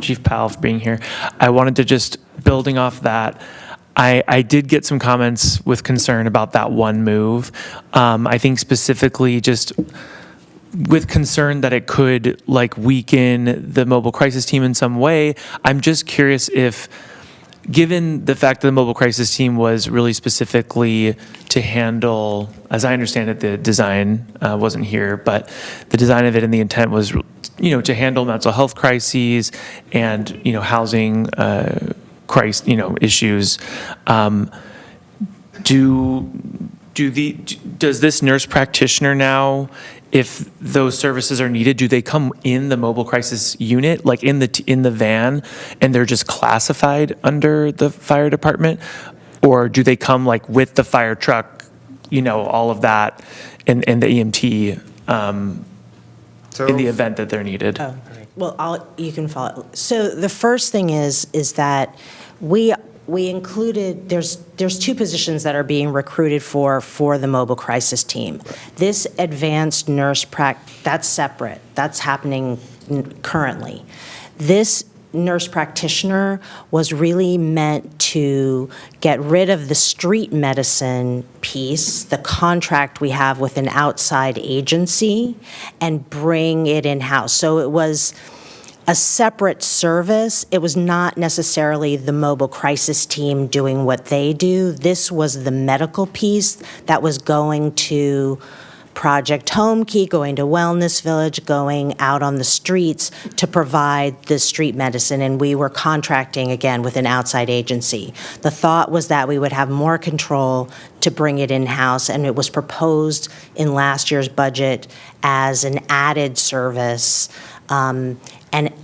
Chief Powell for being here. I wanted to just, building off that, I did get some comments with concern about that one move. I think specifically just with concern that it could weaken the mobile crisis team in some way. I'm just curious if, given the fact that the mobile crisis team was really specifically to handle, as I understand it, the design wasn't here, but the design of it and the intent was, to handle mental health crises and, housing issues. Does this nurse practitioner now, if those services are needed, do they come in the mobile crisis unit, like in the van, and they're just classified under the fire department? Or do they come like with the fire truck, all of that, and the EMT in the event that they're needed? Oh, well, you can follow. So the first thing is that we included, there's two positions that are being recruited for the mobile crisis team. This advanced nurse that's separate. That's happening currently. This nurse practitioner was really meant to get rid of the street medicine piece, the contract we have with an outside agency, and bring it in-house. So it was a separate service. It was not necessarily the mobile crisis team doing what they do. This was the medical piece that was going to Project Home Key, going to Wellness Village, going out on the streets to provide the street medicine, and we were contracting, again, with an outside agency. The thought was that we would have more control to bring it in-house, and it was proposed in last year's budget as an added service, and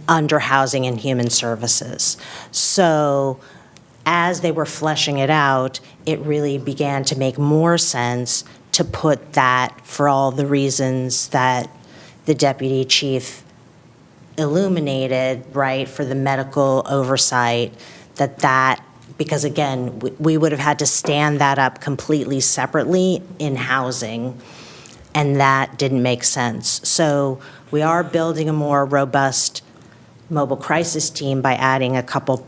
under Housing and Human Services. So as they were fleshing it out, it really began to make more sense to put that, for all the reasons that the deputy chief illuminated, right, for the medical oversight, because again, we would have had to stand that up completely separately in housing, and that didn't make sense. So we are building a more robust mobile crisis team by adding a couple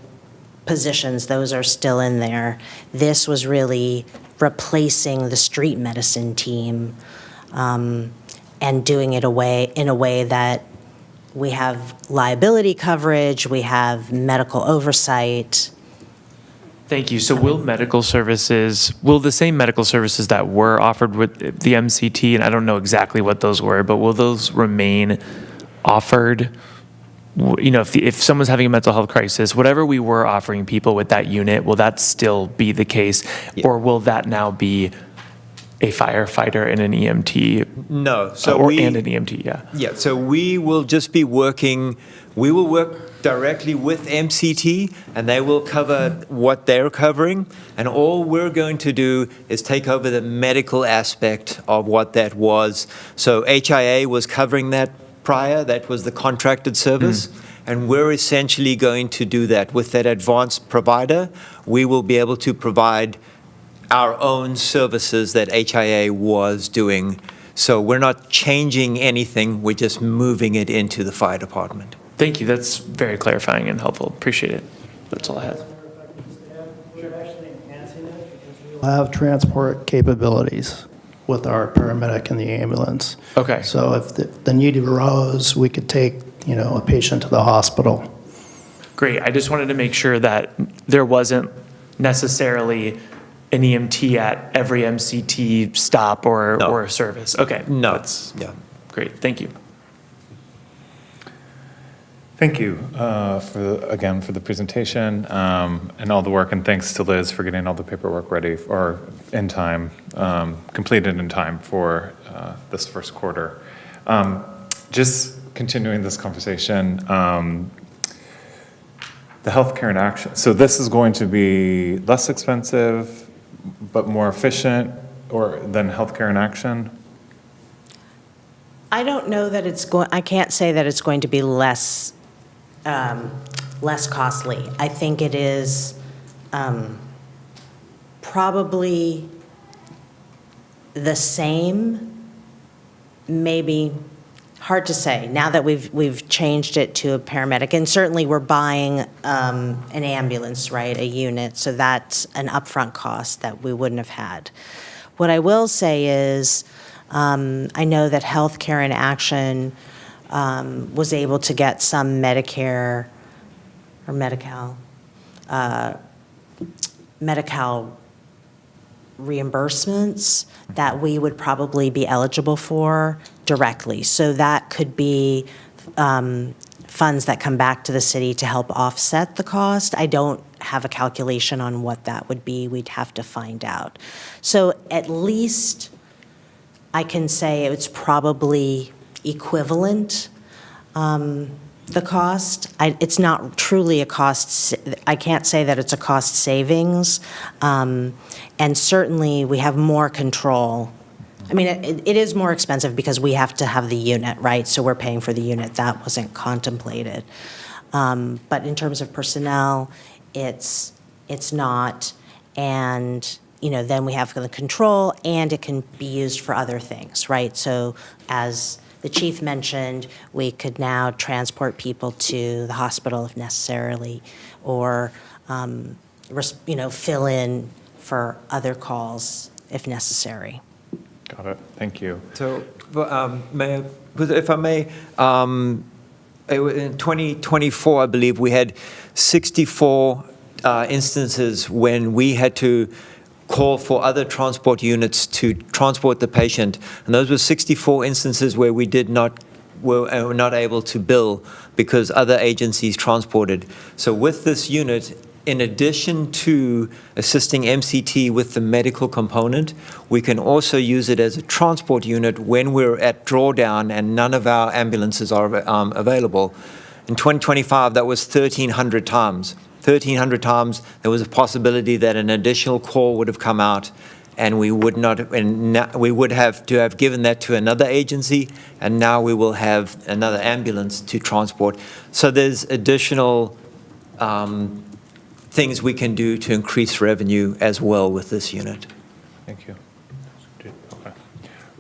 positions. Those are still in there. This was really replacing the street medicine team, and doing it in a way that we have liability coverage, we have medical oversight. Thank you. So will the same medical services that were offered with the MCT, and I don't know exactly what those were, but will those remain offered? If someone's having a mental health crisis, whatever we were offering people with that unit, will that still be the case? Yeah. Or will that now be a firefighter and an EMT? No. And an EMT, yeah. Yeah, so we will work directly with MCT, and they will cover what they're covering, and all we're going to do is take over the medical aspect of what that was. So HIA was covering that prior, that was the contracted service, and we're essentially going to do that. With that advanced provider, we will be able to provide our own services that HIA was doing. So we're not changing anything, we're just moving it into the fire department. Thank you. That's very clarifying and helpful. Appreciate it. That's all I have. We'll have transport capabilities with our paramedic and the ambulance. Okay. So if the need arose, we could take, a patient to the hospital. Great. I just wanted to make sure that there wasn't necessarily an EMT at every MCT stop or service. Okay. No. That's great. Thank you. Thank you for the presentation and all the work, and thanks to Liz for getting all the paperwork ready or in time, completed in time for this first quarter. Just continuing this conversation, the healthcare in action. So this is going to be less expensive, but more efficient than healthcare in action? I don't know that I can't say that it's going to be less costly. I think it is probably the same, maybe hard to say now that we've changed it to a paramedic, and certainly we're buying an ambulance, right, a unit, so that's an upfront cost that we wouldn't have had. What I will say is I know that Healthcare in Action was able to get some Medicare or Medi-Cal Medi-Cal reimbursements that we would probably be eligible for directly. So that could be funds that come back to the city to help offset the cost. I don't have a calculation on what that would be. We'd have to find out. So at least I can say it's probably equivalent, the cost. It's not truly a cost, I can't say that it's a cost savings. And certainly, we have more control. I mean, it is more expensive because we have to have the unit, right? So we're paying for the unit. That wasn't contemplated. But in terms of personnel, it's not. And, you know, then we have the control, and it can be used for other things, right? So as the chief mentioned, we could now transport people to the hospital if necessarily, or, fill in for other calls if necessary. Got it. Thank you. So, if I may, in 2024, I believe, we had 64 instances when we had to call for other transport units to transport the patient. And those were 64 instances where we were not able to bill because other agencies transported. So with this unit, in addition to assisting MCT with the medical component, we can also use it as a transport unit when we're at drawdown and none of our ambulances are available. In 2025, that was 1,300 times. 1,300 times, there was a possibility that an additional call would have come out, and we would have to have given that to another agency, and now we will have another ambulance to transport. So there's additional things we can do to increase revenue as well with this unit. Thank you. Okay.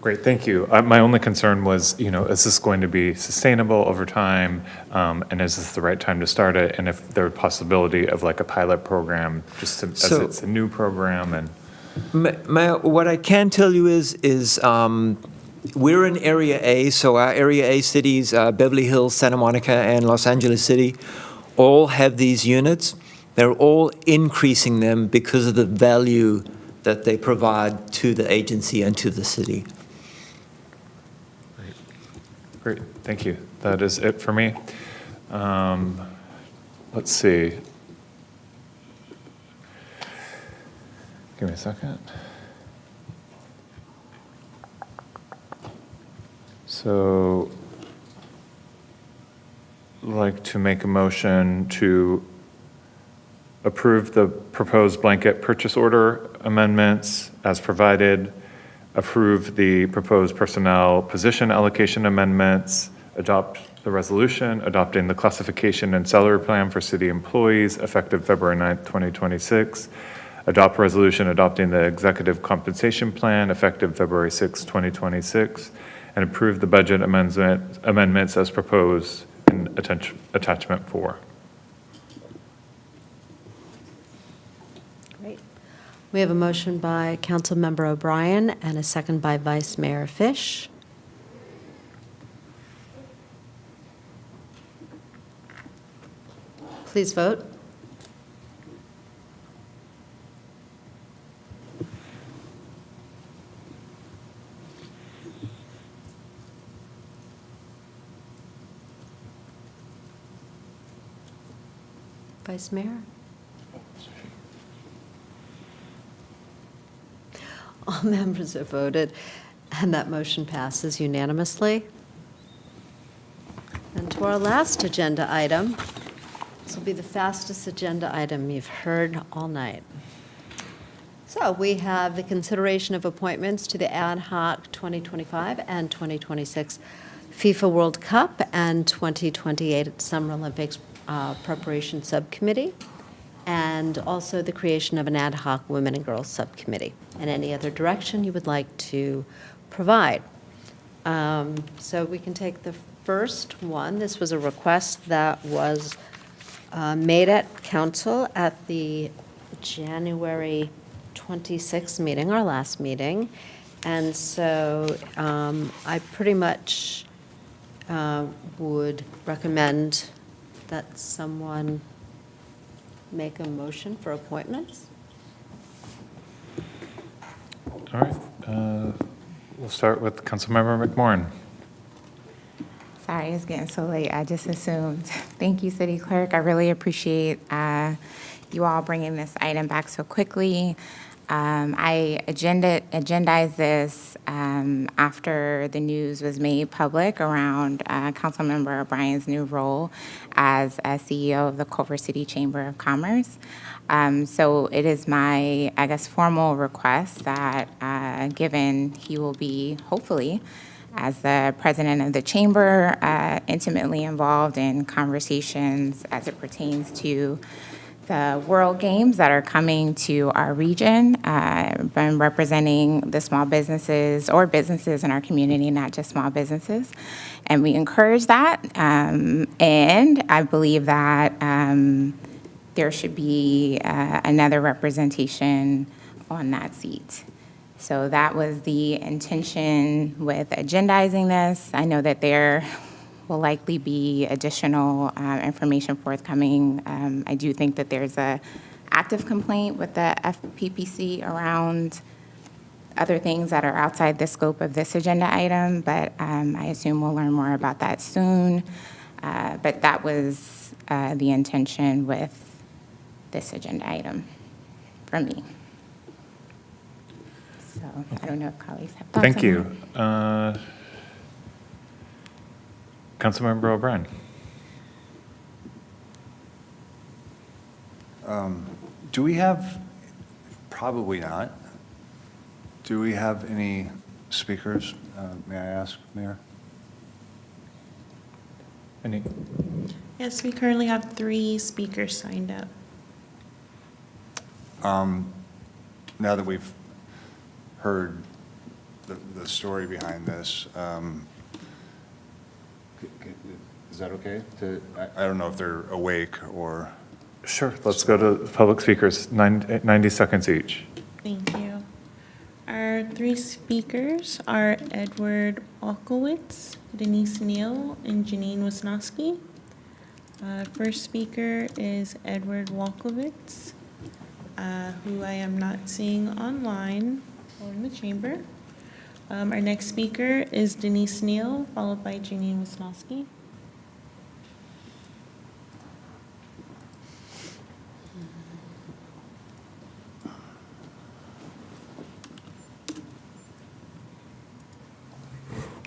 Great, thank you. My only concern was, is this going to be sustainable over time? And is this the right time to start it? And if there's a possibility of like a pilot program, as it's a new program and. What I can tell you is we're in Area A, so our Area A cities, Beverly Hills, Santa Monica, and Los Angeles City, all have these units. They're all increasing them because of the value that they provide to the agency and to the city. Great, thank you. That is it for me. Let's see. Give me a second. So, I'd like to make a motion to approve the proposed blanket purchase order amendments as provided, approve the proposed personnel position allocation amendments, adopt the resolution adopting the classification and salary plan for city employees effective February 9th, 2026, adopt resolution adopting the executive compensation plan effective February 6th, 2026, and approve the budget amendments as proposed in attachment 4. Great. We have a motion by Councilmember O'Brien and a second by Vice Mayor Fish. Please vote. Vice Mayor? All members have voted, and that motion passes unanimously. And to our last agenda item, this will be the fastest agenda item you've heard all night. So we have the consideration of appointments to the ad hoc 2025 and 2026 FIFA World Cup and 2028 Summer Olympics Preparation Subcommittee, and also the creation of an ad hoc Women and Girls Subcommittee, and any other direction you would like to provide. So we can take the first one. This was a request that was made at council at the January 26th meeting, our last meeting. And so I pretty much would recommend that someone make a motion for appointments. All right. We'll start with Councilmember McMorrin. Sorry, it's getting so late. I just assumed. Thank you, City Clerk. I really appreciate you all bringing this item back so quickly. I agendized this after the news was made public around Councilmember O'Brien's new role as CEO of the Culver City Chamber of Commerce. So it is my, I guess, formal request that given he will be, hopefully, as the president of the chamber, intimately involved in conversations as it pertains to the World Games that are coming to our region. I've been representing the small businesses or businesses in our community, not just small businesses. And we encourage that. And I believe that there should be another representation on that seat. So that was the intention with agendizing this. I know that there will likely be additional information forthcoming. I do think that there's a active complaint with the FPPC around other things that are outside the scope of this agenda item, but I assume we'll learn more about that soon. But that was the intention with this agenda item from me. So I don't know if colleagues have thoughts Thank on you. that. Councilmember O'Brien. Do we have, probably not, do we have any speakers? May I ask, Mayor? Any? Yes, we currently have 3 speakers signed up. Now that we've heard the story behind this, is that okay? I don't know if they're awake or... Sure, let's go to public speakers, 90 seconds each. Thank you. Our 3 speakers are Edward Olkowitz, Denise Neal, and Janine Wisnowski. First speaker is Edward Wolkowitz, who I am not seeing online or in the chamber. Our next speaker is Denise Neal, followed by Janine Wisnowski.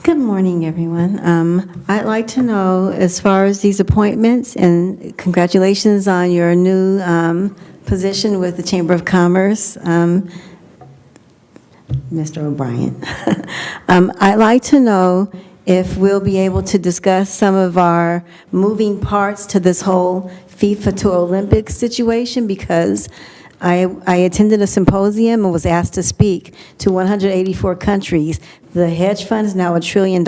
Good morning, everyone. I'd like to know, as far as these appointments, and congratulations on your new position with the Chamber of Commerce, Mr. O'Brien. I'd like to know if we'll be able to discuss some of our moving parts to this whole FIFA to Olympics situation, because I attended a symposium and was asked to speak to 184 countries. The hedge fund is now $1 trillion,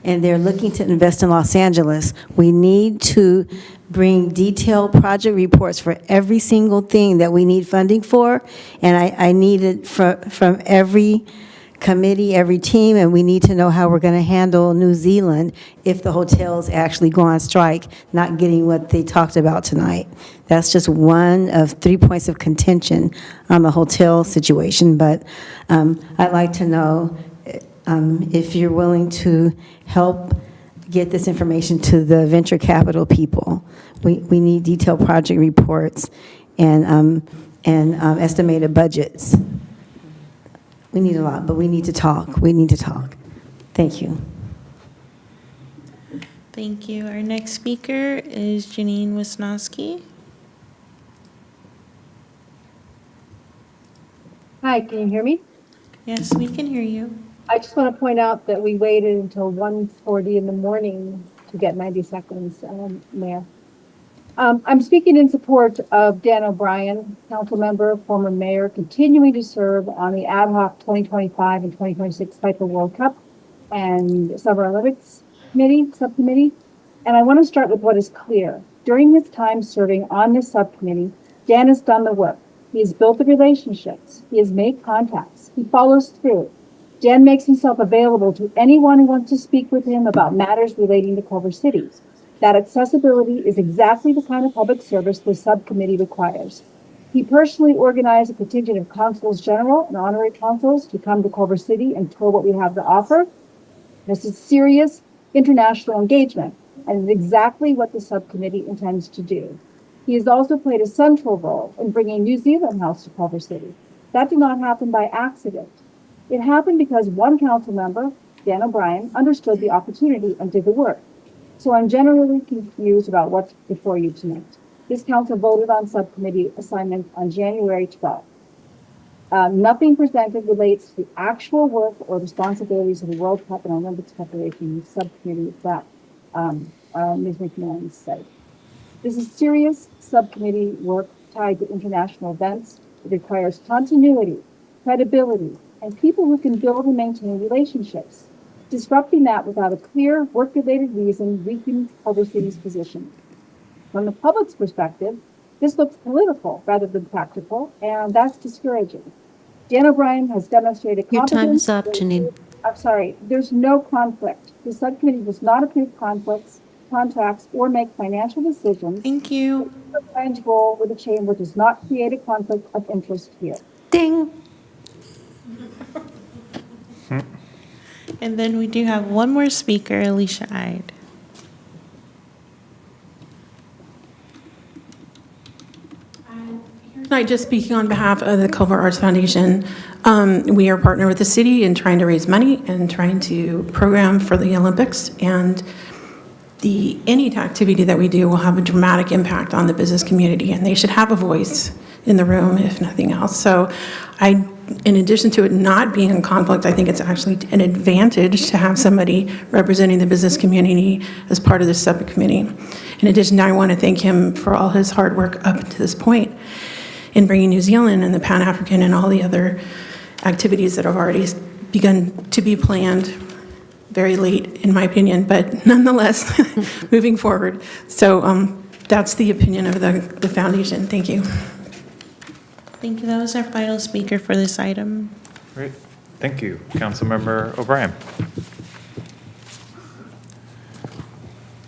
and they're looking to invest in Los Angeles. We need to bring detailed project reports for every single thing that we need funding for, and I need it from every committee, every team, and we need to know how we're going to handle New Zealand if the hotels actually go on strike, not getting what they talked about tonight. That's just one of 3 points of contention on the hotel situation, but I'd like to know if you're willing to help get this information to the venture capital people. We need detailed project reports and estimated budgets. We need a lot, but we need to talk. We need to talk. Thank you. Thank you. Our next speaker is Janine Wisnowski. Hi, can you hear me? Yes, we can hear you. I just want to point out that we waited until 1:40 in the morning to get 90 seconds, Mayor. I'm speaking in support of Dan O'Brien, council member, former mayor, continuing to serve on the ad hoc 2025 and 2026 FIFA World Cup and Summer Olympics subcommittee. And I want to start with what is clear. During his time serving on this subcommittee, Dan has done the work. He has built the relationships. He has made contacts. He follows through. Dan makes himself available to anyone who wants to speak with him about matters relating to Culver City. that accessibility is exactly the kind of public service the subcommittee requires. He personally organized a contingent of consuls general and honorary consuls to come to Culver City and tour what we have to offer. This is serious international engagement, and is exactly what the subcommittee intends to do. He has also played a central role in bringing New Zealand House to Culver City. That did not happen by accident. It happened because one council member, Dan O'Brien, understood the opportunity and did the work. So I'm generally confused about what's before you tonight. This council voted on subcommittee assignments on January 12th. Nothing presented relates to actual work or responsibilities of the World Cup and Olympics preparation subcommittee that Ms. McMillan said. This is serious subcommittee work tied to international events. It requires continuity, credibility, and people who can build and maintain relationships. Disrupting that without a clear work-related reason weakens Culver City's position. From the public's perspective, this looks political rather than practical, and that's discouraging. Dan O'Brien has demonstrated Your time competence. is up, Janine. I'm sorry, there's no conflict. The subcommittee does not approve conflicts, contracts, or make financial decisions. Thank you. O'Brien's role with the chamber does not create a conflict of interest here. Ding. And then we do have one more speaker, Alicia Ide. Tonight, just speaking on behalf of the Culver Arts Foundation, we are partnered with the city in trying to raise money and trying to program for the Olympics. And any activity that we do will have a dramatic impact on the business community, and they should have a voice in the room, if nothing else. So in addition to it not being in conflict, I think it's actually an advantage to have somebody representing the business community as part of this subcommittee. In addition, I want to thank him for all his hard work up to this point in bringing New Zealand and the Pan-African and all the other activities that have already begun to be planned very late, in my opinion, but nonetheless, moving forward. So that's the opinion of the foundation. Thank you. Thank you. That was our final speaker for this item. Great. Thank you. Councilmember O'Brien.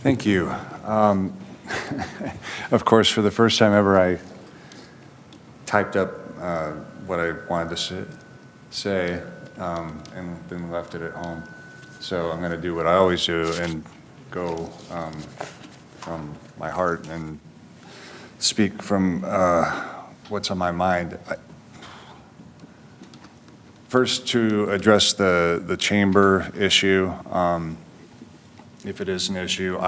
Thank you. Of course, for the first time ever, I typed up what I wanted to say and then left it at home. So I'm going to do what I always do and go from my heart and speak from what's on my mind. First, to address the chamber issue, if it is an issue,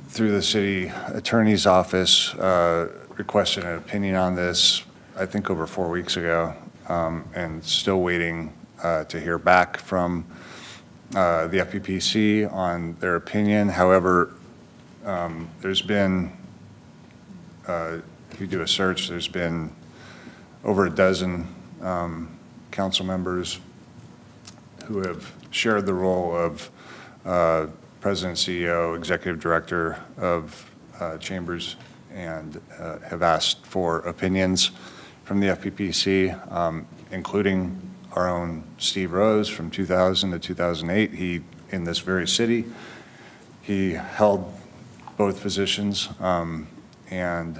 through the city attorney's office, requested an opinion on this, I think over 4 weeks ago, and still waiting to hear back from the FPPC on their opinion. However, there's been, if you do a search, there's been over a dozen council members who have shared the role of President, CEO, Executive Director of Chambers, and have asked for opinions from the FPPC, including our own Steve Rose from 2000 to 2008. He, in this very city, he held both positions, and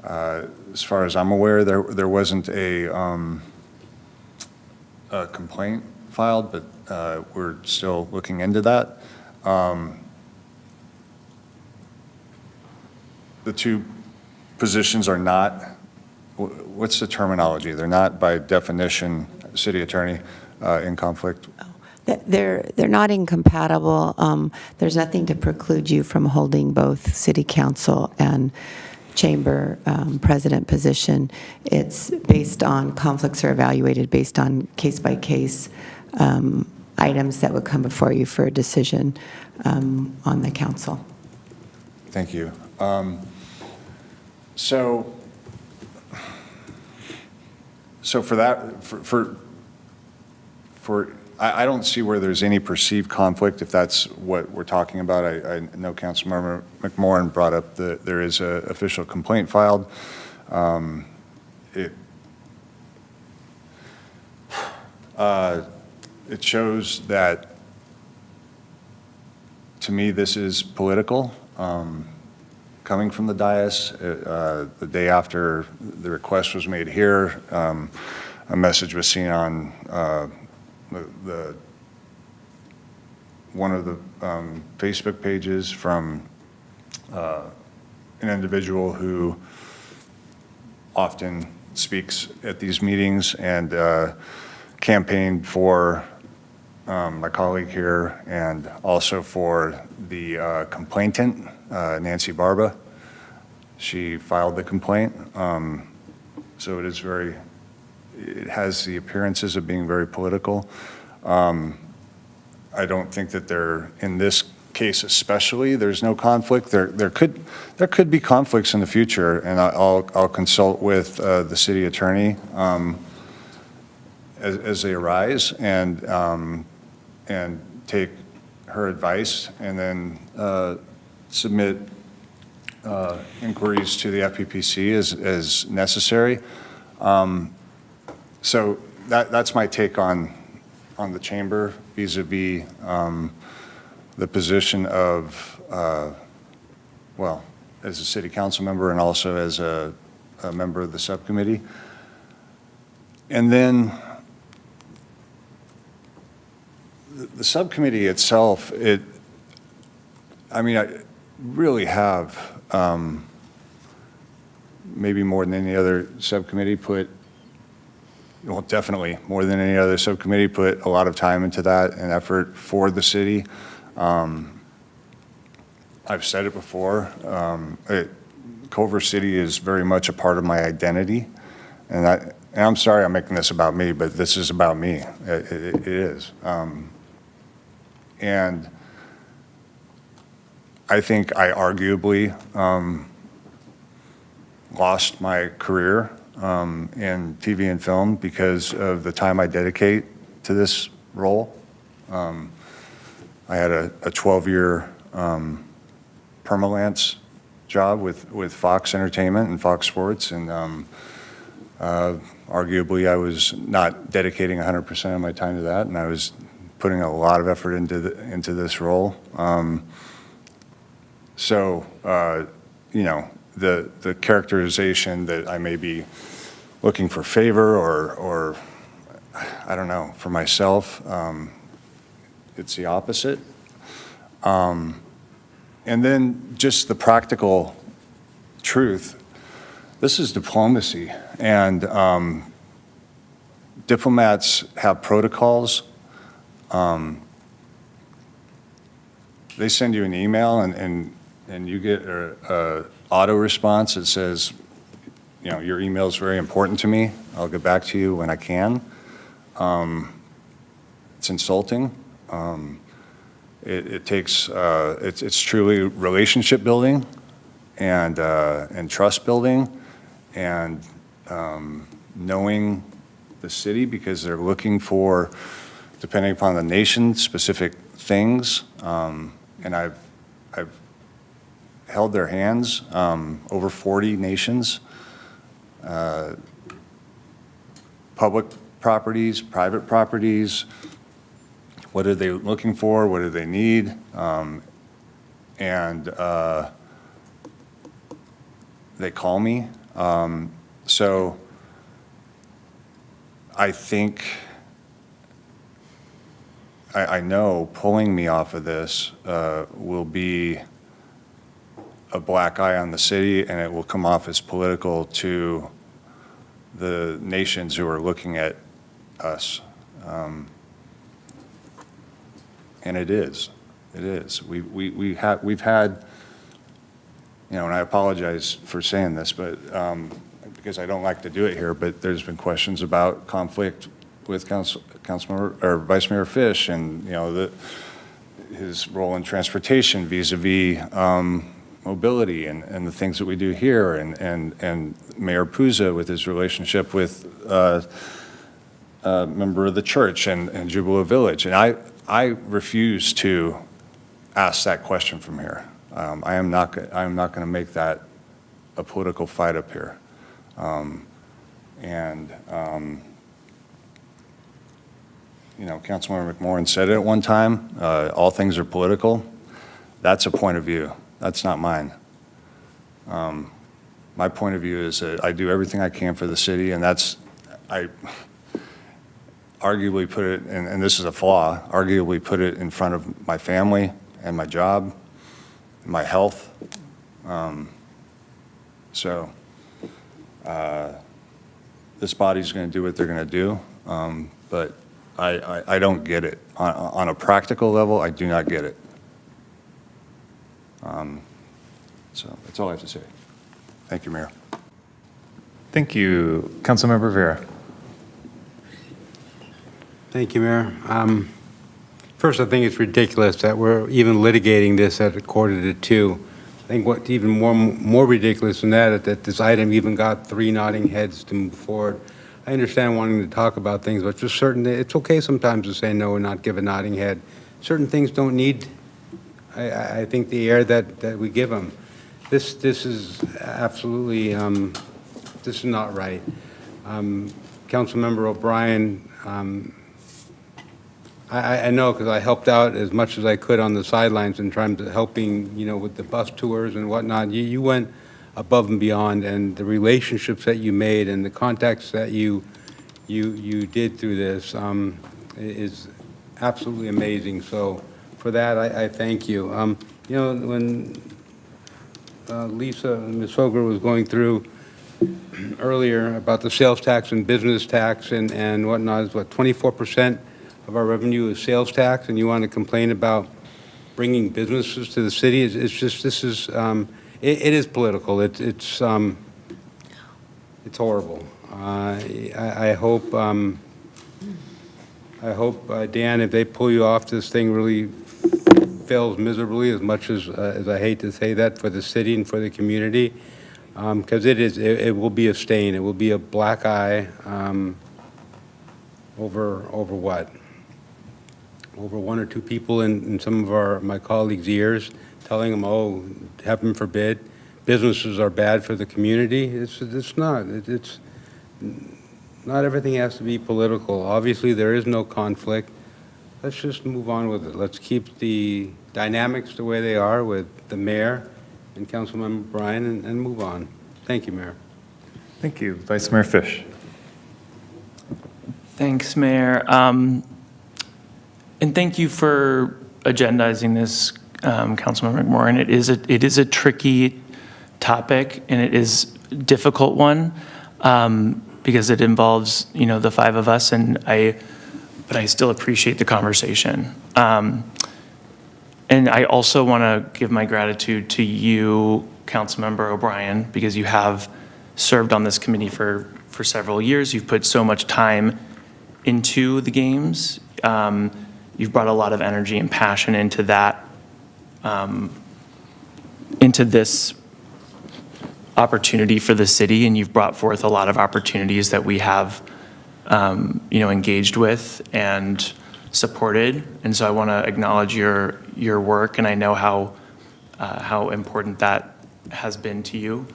as far as I'm aware, there wasn't a complaint filed, but we're still looking into that. The two positions are not, what's the terminology? They're not by definition, city attorney, in conflict? They're not incompatible. There's nothing to preclude you from holding both city council and chamber president position. It's based on, conflicts are evaluated based on case-by-case items that would come before you for a decision on the council. Thank you. So for that, I don't see where there's any perceived conflict, if that's what we're talking about. I know Councilmember McMorrin brought up that there is an official complaint filed. It shows that to me, this is political. Coming from the dais, the day after the request was made here, a message was seen on one of the Facebook pages from an individual who often speaks at these meetings and campaigned for my colleague here and also for the complainant, Nancy Barba. She filed the complaint. So it has the appearances of being very political. I don't think that in this case especially, there's no conflict. There could be conflicts in the future, and I'll consult with the city attorney as they arise and take her advice and then submit inquiries to the FPPC as necessary. So that's my take on the chamber vis-a-vis the position of, well, as a city council member and also as a member of the subcommittee. And then the subcommittee itself, I really have, maybe more than any other subcommittee definitely more than any other subcommittee, put a lot of time into that and effort for the city. I've said it before, Culver City is very much a part of my identity. And I'm sorry I'm making this about me, but this is about me. It is. And I think I arguably lost my career in TV and film because of the time I dedicate to this role. I had a 12-year permalance job with Fox Entertainment and Fox Sports, and arguably I was not dedicating 100% of my time to that, and I was putting a lot of effort into this role. So, the characterization that I may be looking for favor or I don't know, for myself, it's the opposite. And then just the practical truth, this is diplomacy, and diplomats have protocols. They send you an email and you get a auto response that says, your email is very important to me. I'll get back to you when I can. It's insulting. It takes, it's truly relationship building and trust building and knowing the city, because they're looking for, depending upon the nation, specific things. And I've held their hands, over 40 nations, public properties, private properties. What are they looking for? What do they need? And they call me. So I think, I know pulling me off of this will be a black eye on the city, and it will come off as political to the nations who are looking at us. And it is. It is. We've had, and I apologize for saying this, but because I don't like to do it here, but there's been questions about conflict with Councilmember or Vice Mayor Fish, and his role in transportation vis-a-vis mobility and the things that we do here, and Mayor Puza with his relationship with a member of the church and Jubilee Village. And I refuse to ask that question from here. I am not going to make that a political fight up here. Councilmember McMorrin said it at one time, all things are political. That's a point of view. That's not mine. My point of view is that I do everything I can for the city, and I arguably put it, and this is a flaw, arguably put it in front of my family and my job, my health. So this body's going to do what they're going to do, but I don't get it. On a practical level, I do not get it. So that's all I have to say. Thank you, Mayor. Thank you. Councilmember Vera. Thank you, Mayor. First, I think it's ridiculous that we're even litigating this at 1:45. I think what's even more ridiculous than that is that this item even got 3 nodding heads to move forward. I understand wanting to talk about things, but just it's okay sometimes to say no and not give a nodding head. Certain things don't need, I think, the air that we give them. This is absolutely, this is not right. Councilmember O'Brien, I know because I helped out as much as I could on the sidelines in terms of helping, with the bus tours and whatnot. You went above and beyond, and the relationships that you made and the contacts that you did through this is absolutely amazing. So for that, I thank you. When Ms. Fogler was going through earlier about the sales tax and business tax and whatnot, is what, 24% of our revenue is sales tax, and you want to complain about bringing businesses to the city? It's just, this is, it is political. It's horrible. I hope, Dan, if they pull you off, this thing really fails miserably, as much as I hate to say that for the city and for the community, because it will be a stain. It will be a black eye over what? Over 1 or 2 people in some of my colleagues' ears, telling them, oh, heaven forbid, businesses are bad for the community. It's not. It's not everything has to be political. Obviously, there is no conflict. Let's just move on with it. Let's keep the dynamics the way they are with the mayor and Councilmember Bryan and move on. Thank you, Mayor. Thank you. Vice Mayor Fish. Thanks, Mayor. And thank you for agendizing this, Councilmember McMorrin. It is a tricky topic, and it is a difficult one because it involves, the 5 of us, but I still appreciate the conversation. And I also want to give my gratitude to you, Councilmember O'Brien, because you have served on this committee for several years. You've put so much time into the games. You've brought a lot of energy and passion into that, into this opportunity for the city, and you've brought forth a lot of opportunities that we have, engaged with and supported. And so I want to acknowledge your work, and I know how important that has been to you,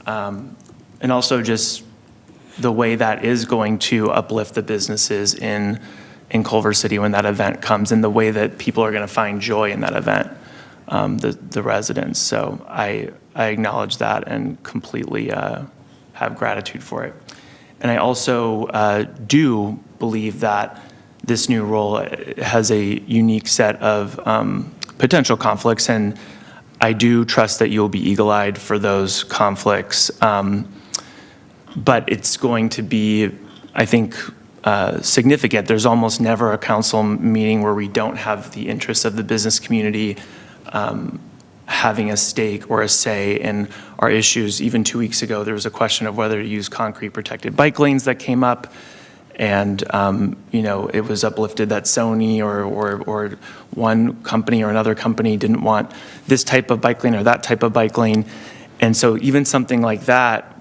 and also just the way that is going to uplift the businesses in Culver City when that event comes, and the way that people are going to find joy in that event, the residents. So I acknowledge that and completely have gratitude for it. And I also do believe that this new role has a unique set of potential conflicts, and I do trust that you'll be eagle-eyed for those conflicts. But it's going to be, I think, significant. There's almost never a council meeting where we don't have the interests of the business community having a stake or a say in our issues. Even 2 weeks ago, there was a question of whether to use concrete protected bike lanes that came up. And, it was uplifted that Sony or one company or another company didn't want this type of bike lane or that type of bike lane. And so even something like that,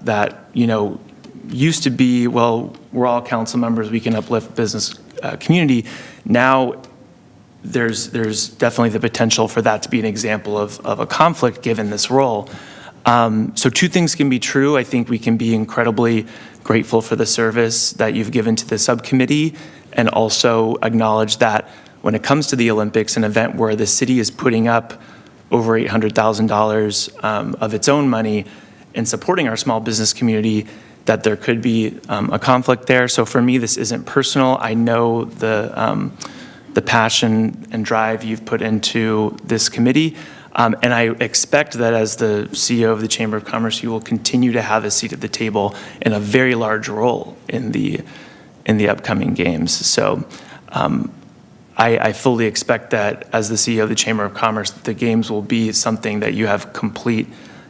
used to be, well, we're all council members, we can uplift business community. Now, there's definitely the potential for that to be an example of a conflict given this role. So 2 things can be true. I think we can be incredibly grateful for the service that you've given to the subcommittee, and also acknowledge that when it comes to the Olympics, an event where the city is putting up over $800,000 of its own money in supporting our small business community, that there could be a conflict there. So for me, this isn't personal. I know the passion and drive you've put into this committee. And I expect that as the CEO of the Chamber of Commerce, you will continue to have a seat at the table and a very large role in the upcoming games. So I fully expect that as the CEO of the Chamber of Commerce, the games will be something that you have complete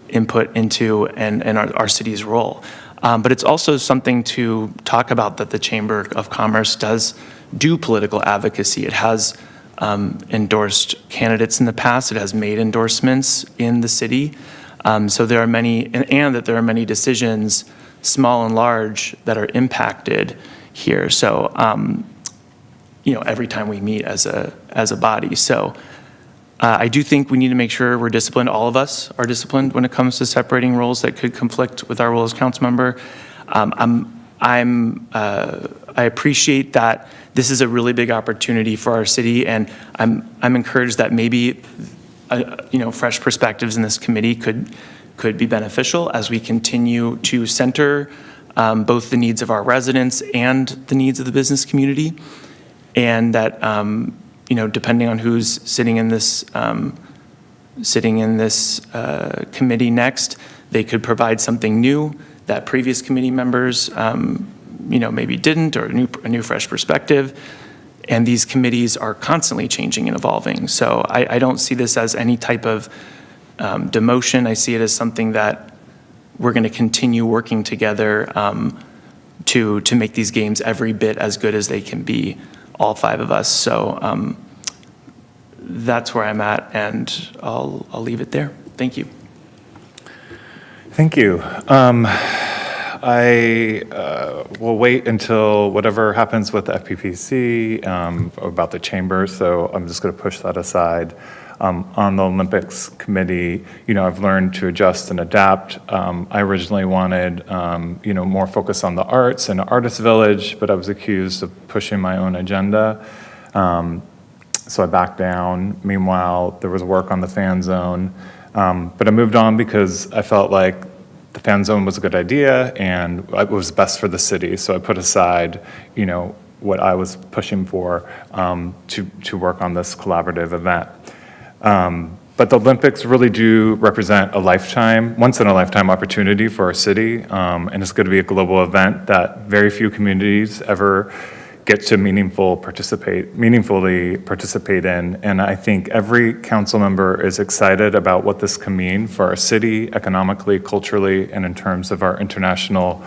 input into and our city's role. But it's also something to talk about that the Chamber of Commerce does do political advocacy. It has endorsed candidates in the past. It has made endorsements in the city. So there are many, and that there are many decisions, small and large, that are impacted here. So, every time we meet as a body. So I do think we need to make sure we're disciplined. All of us are disciplined when it comes to separating roles that could conflict with our role as council member. I appreciate that this is a really big opportunity for our city, and I'm encouraged that maybe fresh perspectives in this committee could be beneficial as we continue to center both the needs of our residents and the needs of the business community, and that depending on who's sitting in this committee next, they could provide something new that previous committee members maybe didn't, or a new fresh perspective. And these committees are constantly changing and evolving. So I don't see this as any type of demotion. I see it as something that we're going to continue working together to make these games every bit as good as they can be, all five of us. So that's where I'm at, and I'll leave it there. Thank you. Thank you. I will wait until whatever happens with the FPPC about the chamber, so I'm just going to push that aside. On the Olympics committee, I've learned to adjust and adapt. I originally wanted, more focus on the arts and Artist Village, but I was accused of pushing my own agenda. So I backed down. Meanwhile, there was work on the fan zone. But I moved on because I felt like the fan zone was a good idea and it was best for the city. So I put aside, what I was pushing for to work on this collaborative event. But the Olympics really do represent a once-in-a-lifetime opportunity for our city. And it's going to be a global event that very few communities ever get to meaningfully participate in. And I think every council member is excited about what this can mean for our city, economically, culturally, and in terms of our international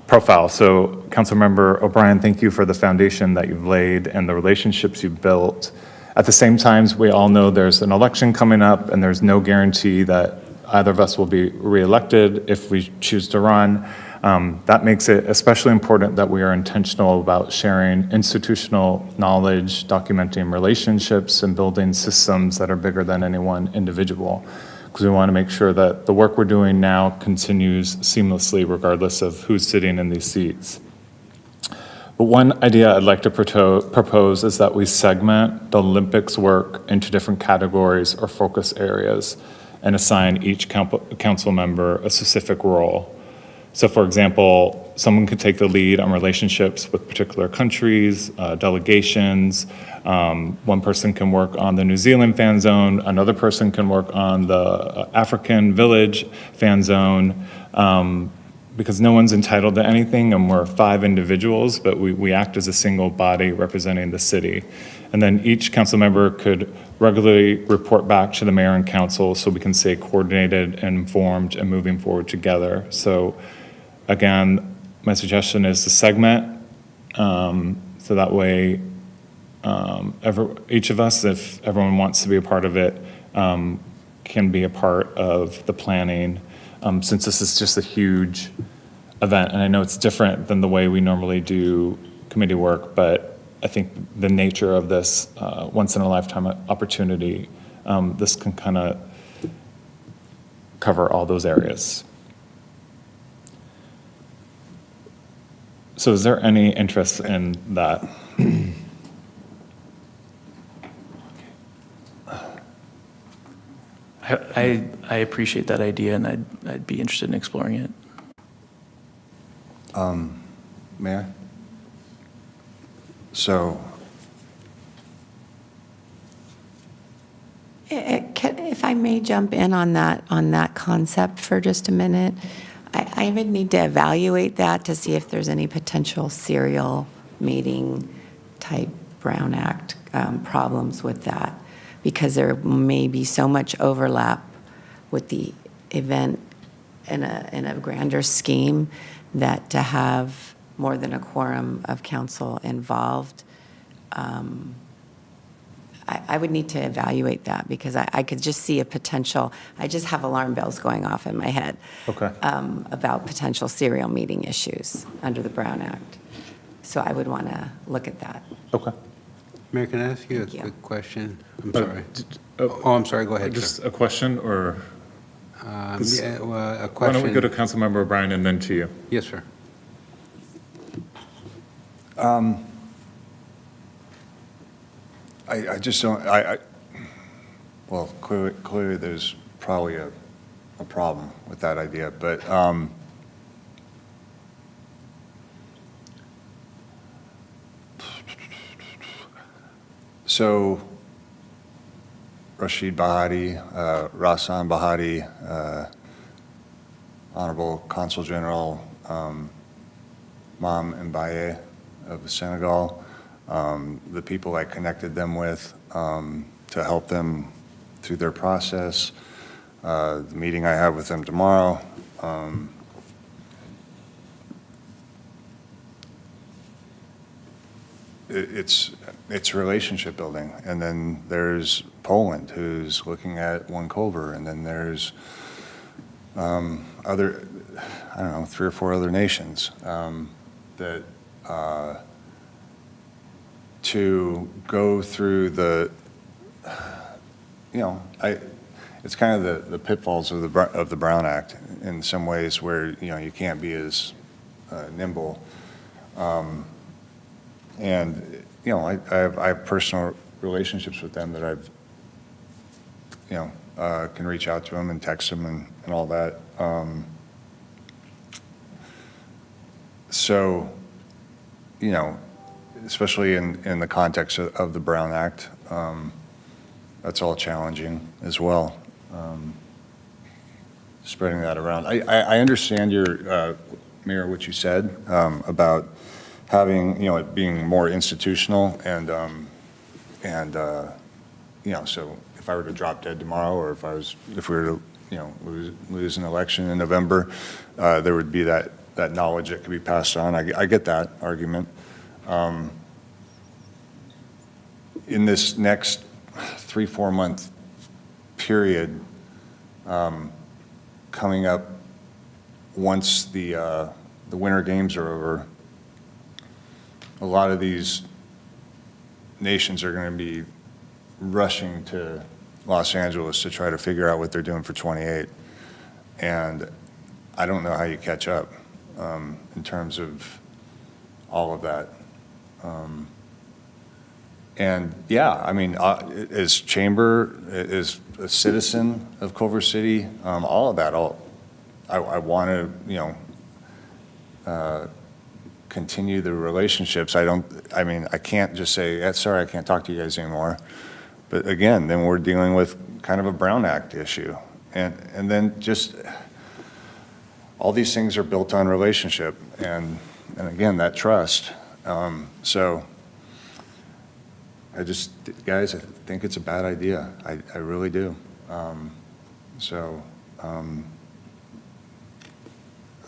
profile. So Councilmember O'Brien, thank you for the foundation that you've laid and the relationships you've built. At the same time, we all know there's an election coming up, and there's no guarantee that either of us will be reelected if we choose to run. That makes it especially important that we are intentional about sharing institutional knowledge, documenting relationships, and building systems that are bigger than any one individual. Because we want to make sure that the work we're doing now continues seamlessly regardless of who's sitting in these seats. But one idea I'd like to propose is that we segment the Olympics work into different categories or focus areas and assign each council member a specific role. So for example, someone could take the lead on relationships with particular countries, delegations. One person can work on the New Zealand fan zone. Another person can work on the African village fan zone. Because no one's entitled to anything, and we're 5 individuals, but we act as a single body representing the city. And then each council member could regularly report back to the mayor and council so we can stay coordinated and informed and moving forward together. So again, my suggestion is to segment, so that way each of us, if everyone wants to be a part of it, can be a part of the planning. Since this is just a huge event, and I know it's different than the way we normally do committee work, but I think the nature of this once-in-a-lifetime opportunity, this can kind of cover all those areas. So is there any interest in that? I appreciate that idea, and I'd be interested in exploring it. May I? So, If I may jump in on that concept for just a minute, I would need to evaluate that to see if there's any potential serial meeting type Brown Act problems with that, because there may be so much overlap with the event in a grander scheme that to have more than a quorum of council involved, I would need to evaluate that, because I could just see a potential, I just have alarm bells going off in my head about potential serial meeting issues under the Brown Act. So I would want to look at that. Okay. Mayor, can I ask you a Thank you. quick question? I'm sorry. Oh, I'm sorry, go ahead, Just sir. a question, or? Yeah, well, a Why question. don't we go to Councilmember O'Brien and then to you? Yes, sir. I just don't, well, clearly there's probably a problem with that idea, but so Rashid Bahati, Rassan Bahati, Honorable Consul General Mam Mbaye of Senegal, the people I connected them with to help them through their process, the meeting I have with them tomorrow. It's relationship building. And then there's Poland, who's looking at one Culver, and then there's other, I don't know, 3 or 4 other nations that to go through the, it's kind of the pitfalls of the Brown Act in some ways, where you can't be as nimble. And I have personal relationships with them that I've can reach out to them and text them and all that. So, especially in the context of the Brown Act, that's all challenging as well. Spreading that around. I understand your, Mayor, what you said about having, it being more institutional and so if I were to drop dead tomorrow, or if we were to, lose an election in November, there would be that knowledge that could be passed on. I get that argument. In this next 3-4 month period coming up, once the Winter Games are over, a lot of these nations are going to be rushing to Los Angeles to try to figure out what they're doing for 28. And I don't know how you catch up in terms of all of that. And yeah, I mean, as Chamber, as a citizen of Culver City, all of that, I want to, continue the relationships. I can't just say, sorry, I can't talk to you guys anymore. But again, then we're dealing with kind of a Brown Act issue. And then just, all these things are built on relationship and again, that trust. So guys, I think it's a bad idea. I really do.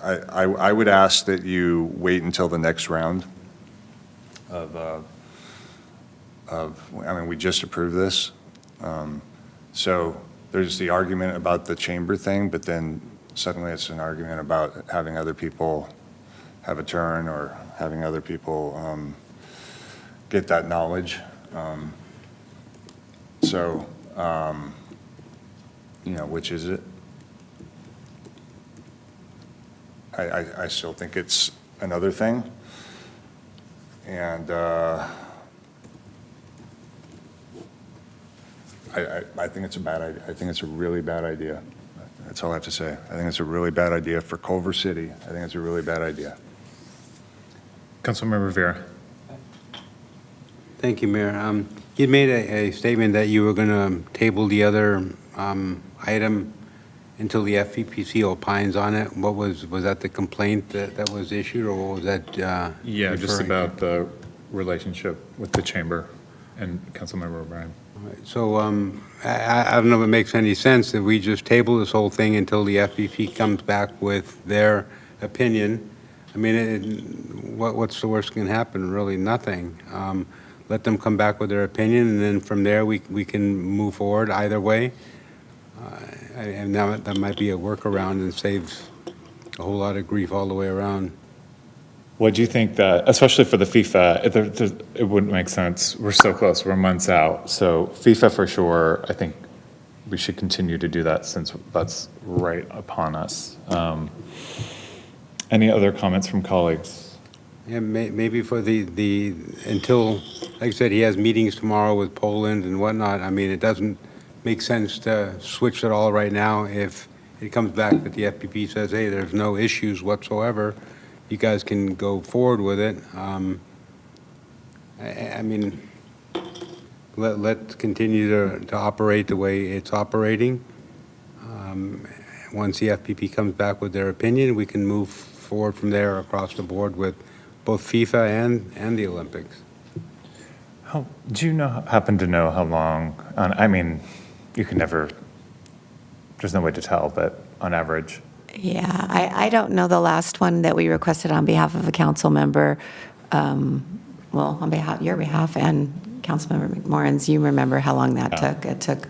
I would ask that you wait until the next round we just approved this. So there's the argument about the chamber thing, but then suddenly it's an argument about having other people have a turn or having other people get that knowledge. Which is it? I still think it's another thing. And I think it's a bad idea. I think it's a really bad idea. That's all I have to say. I think it's a really bad idea for Culver City. I think it's a really bad idea. Councilmember Rivera. Thank you, Mayor. You made a statement that you were going to table the other item until the FPPC opines on it. What was that the complaint that was issued, or what was that? Yeah, just referring to? about the relationship with the chamber and Councilmember O'Brien. So I don't know if it makes any sense if we just table this whole thing until the FPP comes back with their opinion. I mean, what's the worst that can happen? Really, nothing. Let them come back with their opinion, and then from there, we can move forward either way. And now that might be a workaround and saves a whole lot of grief all the way around. What do you think that, especially for the FIFA, it wouldn't make sense. We're so close, we're months out. So FIFA for sure, I think we should continue to do that since that's right upon us. Any other comments from colleagues? Yeah, maybe for the until, like I said, he has meetings tomorrow with Poland and whatnot. I mean, it doesn't make sense to switch it all right now. If it comes back that the FPP says, hey, there's no issues whatsoever, you guys can go forward with it. I mean, let's continue to operate the way it's operating. Once the FPP comes back with their opinion, we can move forward from there across the board with both FIFA and the Olympics. Do you happen to know how long, I mean, you can never, there's no way to tell, but on average? Yeah, I don't know the last one that we requested on behalf of a council member. Well, on your behalf and Councilmember McMorrin's, you remember how long that took. It took,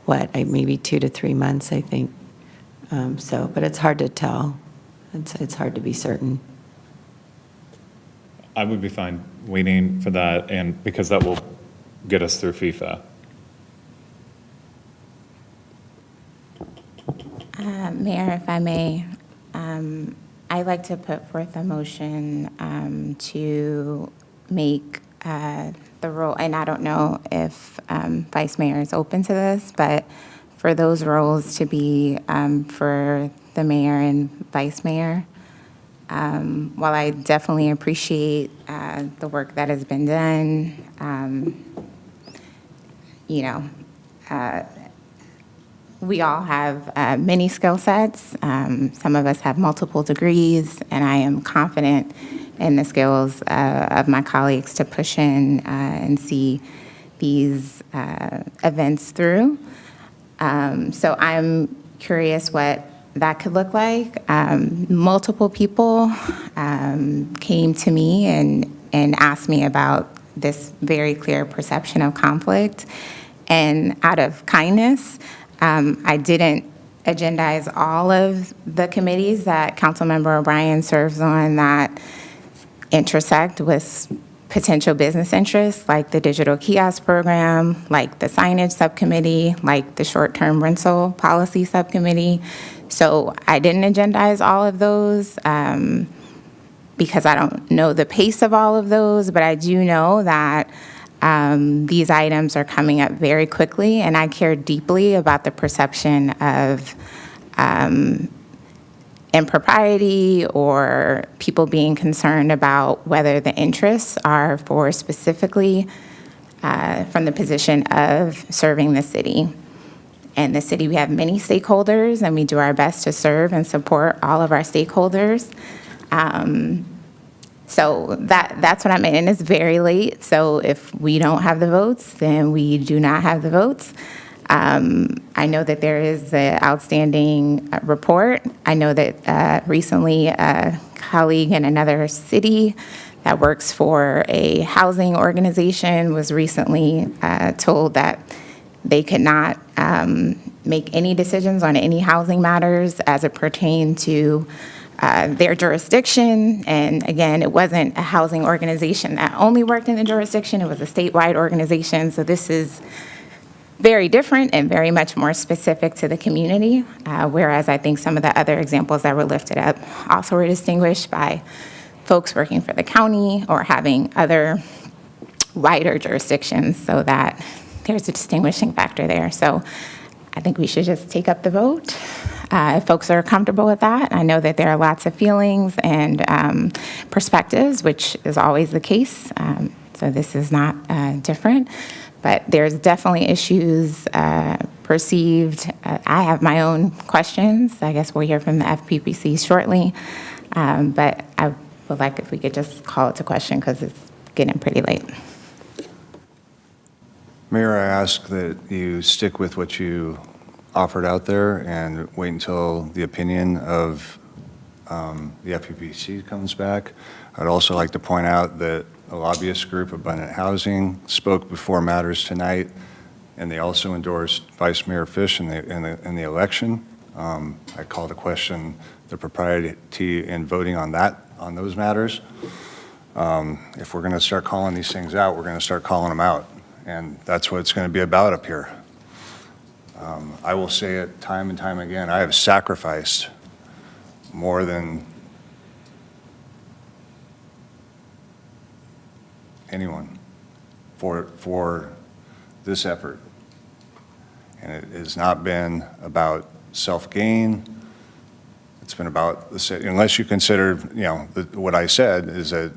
maybe 2 to 3 months, I think. But it's hard to tell. It's hard to be certain. I would be fine waiting for that, and because that will get us through FIFA. Mayor, if I may, I'd like to put forth a motion to make the role, and I don't know if Vice Mayor is open to this, but for those roles to be for the mayor and vice mayor. While I definitely appreciate the work that has been done, we all have many skill sets. Some of us have multiple degrees, and I am confident in the skills of my colleagues to push in and see these events through. So I'm curious what that could look like. Multiple people came to me and asked me about this very clear perception of conflict. And out of kindness, I didn't agendize all of the committees that Councilmember O'Brien serves on that intersect with potential business interests, like the digital kiosk program, like the signage subcommittee, like the short-term rental policy subcommittee. So I didn't agendize all of those because I don't know the pace of all of those, but I do know that these items are coming up very quickly, and I care deeply about the perception of impropriety or people being concerned about whether the interests are for specifically from the position of serving the city. In the city, we have many stakeholders, and we do our best to serve and support all of our stakeholders. So that's what I meant, and it's very late, so if we don't have the votes, then we do not have the votes. I know that there is an outstanding report. I know that recently a colleague in another city that works for a housing organization was recently told that they could not make any decisions on any housing matters as it pertained to their jurisdiction. And again, it wasn't a housing organization that only worked in the jurisdiction, it was a statewide organization. So this is very different and very much more specific to the community, whereas I think some of the other examples that were lifted up also were distinguished by folks working for the county or having other wider jurisdictions, so that there's a distinguishing factor there. So I think we should just take up the vote. If folks are comfortable with that, I know that there are lots of feelings and perspectives, which is always the case. So this is not different, but there's definitely issues perceived. I have my own questions. I guess we'll hear from the FPPC shortly. But I would like if we could just call it to question because it's getting pretty late. Mayor, I ask that you stick with what you offered out there and wait until the opinion of the FPPC comes back. I'd also like to point out that a lobbyist group, Abundant Housing, spoke before matters tonight, and they also endorsed Vice Mayor Fish in the election. I call to question the propriety in voting on those matters. If we're going to start calling these things out, we're going to start calling them out, and that's what it's going to be about up here. I will say it time and time again, I have sacrificed more than anyone for this effort. And it has not been about self-gain. It's been about the city, unless you consider, what I said is that,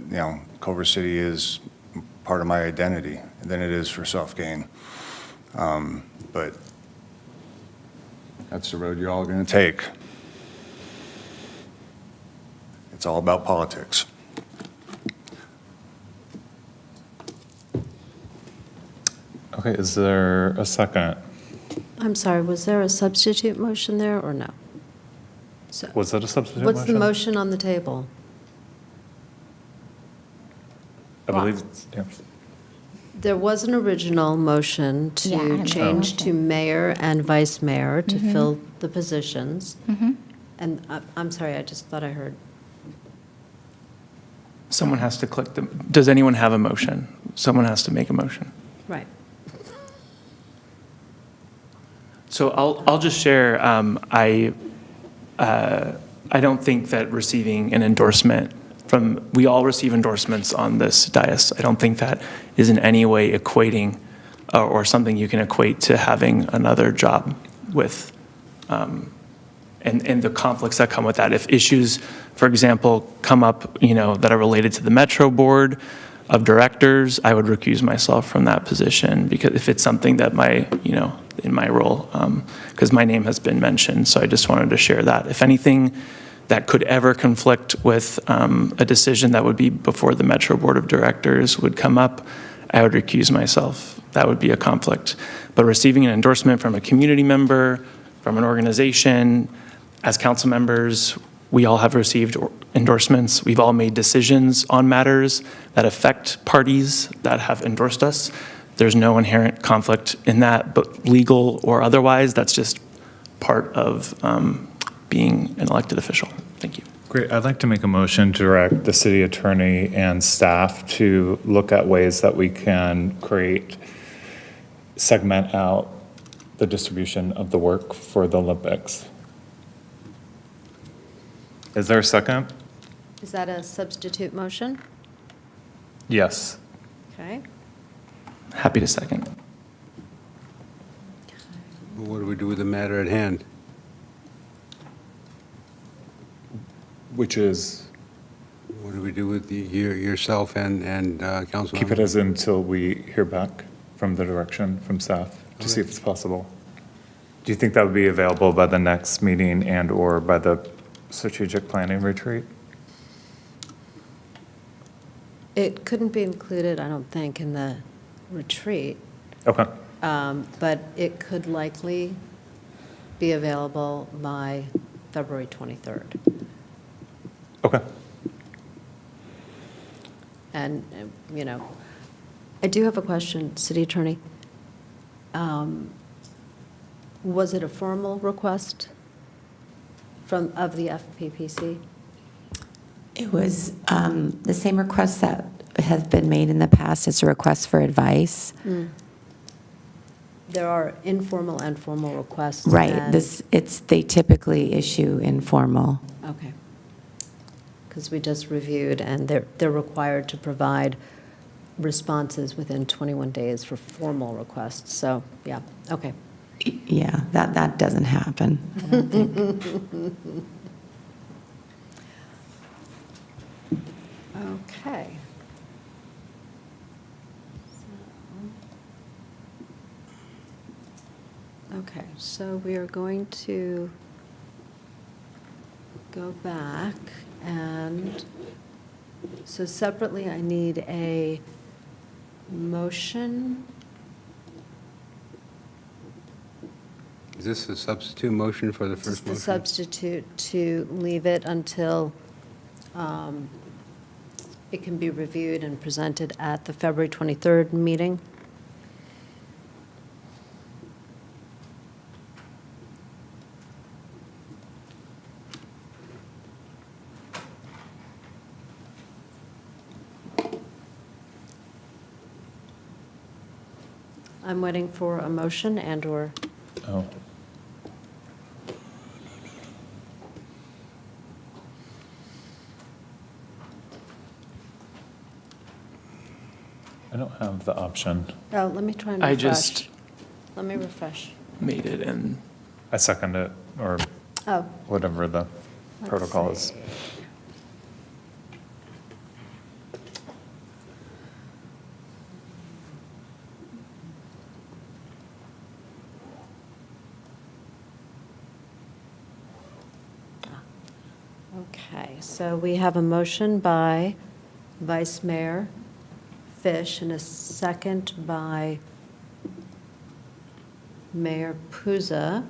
Culver City is part of my identity than it is for self-gain. But that's the road you're all going to take. It's all about politics. Okay, is there a second? I'm sorry, was there a substitute motion there or no? So Was that a substitute what's motion? the motion on the table? I believe, it's- yeah. There was an original motion Yeah, I to made change a to mayor and vice mayor to Mhm. fill the positions. Mhm. And I'm sorry, I just thought I heard. Someone has to click the, does anyone have a motion? Someone has to make a motion. Right. So I'll just share, I don't think that receiving an endorsement we all receive endorsements on this dais. I don't think that is in any way equating or something you can equate to having another job with, and the conflicts that come with that. If issues, for example, come up, that are related to the Metro Board of Directors, I would recuse myself from that position because if it's something that in my role, because my name has been mentioned, so I just wanted to share that. If anything that could ever conflict with a decision that would be before the Metro Board of Directors would come up, I would recuse myself. That would be a conflict. But receiving an endorsement from a community member, from an organization, as council members, we all have received endorsements. We've all made decisions on matters that affect parties that have endorsed us. There's no inherent conflict in that, but legal or otherwise, that's just part of being an elected official. Thank you. Great. I'd like to make a motion to direct the city attorney and staff to look at ways that we can segment out the distribution of the work for the Olympics. Is there a second? Is that a substitute motion? Yes. Okay. Happy to second. What do we do with the matter at hand? Which is? What do we do with yourself and council? Keep it as until we hear back from the direction from staff to see if it's possible. Do you think that would be available by the next meeting and/or by the strategic planning retreat? It couldn't be included, I don't think, in the retreat. Okay. But it could likely be available by February 23rd. Okay. And, I do have a question, City Attorney. Was it a formal request of the FPPC? It was the same request that has been made in the past. It's a request for advice. There are informal and formal requests. Right. and- They typically issue informal. Okay. Because we just reviewed, and they're required to provide responses within 21 days for formal requests. So, yeah, okay. Yeah, that doesn't happen. I don't think. Okay. Okay, so we are going to go back, and so separately, I need a motion. Is this a substitute motion for the This is first the motion? substitute to leave it until it can be reviewed and presented at the February 23rd meeting. I'm waiting for a motion and/or, Oh. I don't have the option. oh, let me try and I refresh. just Let me refresh. made it and I second it, or Oh. whatever the Let's protocol is. see. Okay, so we have a motion by Vice Mayor Fish and a second by Mayor Puza.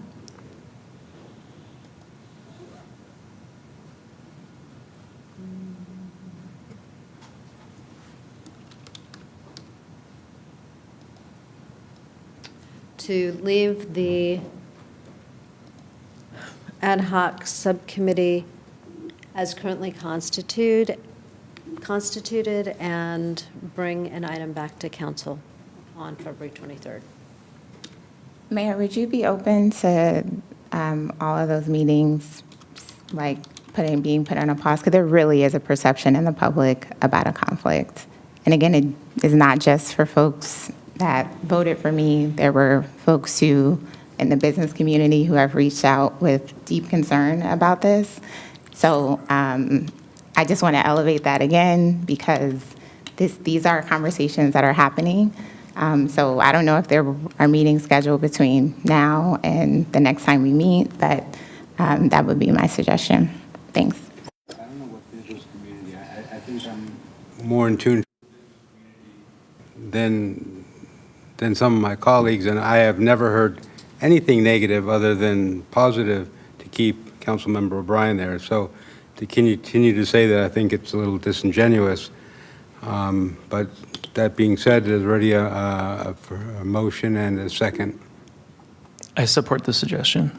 To leave the ad hoc subcommittee as currently constituted and bring an item back to council on February 23rd. Mayor, would you be open to all of those meetings, like being put on a pause? Because there really is a perception in the public about a conflict. And again, it is not just for folks that voted for me. There were folks who, in the business community, who have reached out with deep concern about this. So I just want to elevate that again, because these are conversations that are happening. So I don't know if there are meetings scheduled between now and the next time we meet, but that would be my suggestion. Thanks. I don't know what business community, I think I'm more in tune than some of my colleagues, and I have never heard anything negative other than positive to keep Councilmember O'Brien there. So to continue to say that, I think it's a little disingenuous. But that being said, there's already a motion and a second. I support the suggestion.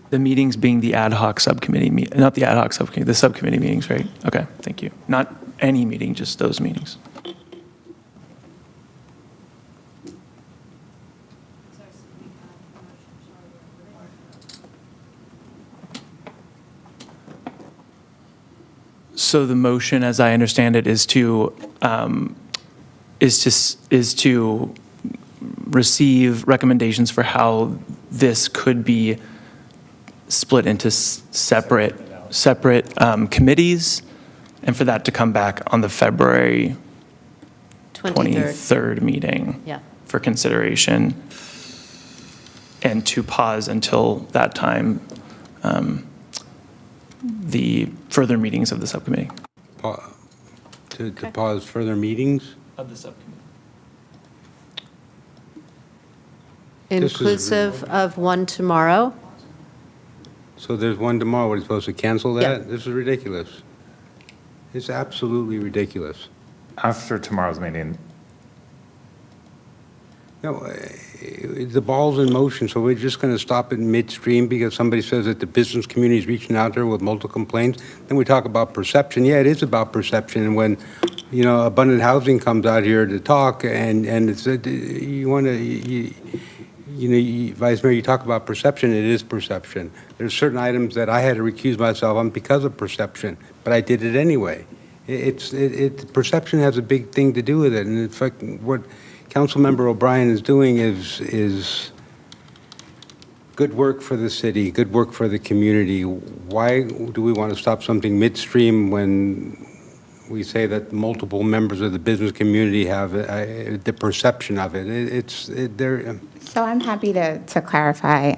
The meetings being the ad hoc subcommittee, not the ad hoc subcommittee, the subcommittee meetings, right? Okay, thank you. Not any meeting, just those meetings. So the motion, as I understand it, is to receive recommendations for how this could be split into separate committees, and for that to come back on the February 23rd meeting Yeah. for consideration, and to pause until that time the further meetings of the subcommittee. To pause further meetings? Of the subcommittee. Inclusive of one tomorrow. So there's one tomorrow, what, are you supposed to cancel that? Yeah. This is ridiculous. It's absolutely ridiculous. After tomorrow's meeting, No, the ball's in motion, so we're just going to stop it midstream because somebody says that the business community is reaching out there with multiple complaints. Then we talk about perception. Yeah, it is about perception. And when, abundant housing comes out here to talk, and it's you want to, Vice Mayor, you talk about perception. It is perception. There's certain items that I had to recuse myself on because of perception, but I did it anyway. Perception has a big thing to do with it, and in fact, what Councilmember O'Brien is doing is good work for the city, good work for the community. Why do we want to stop something midstream when we say that multiple members of the business community have the perception of it? So I'm happy to clarify.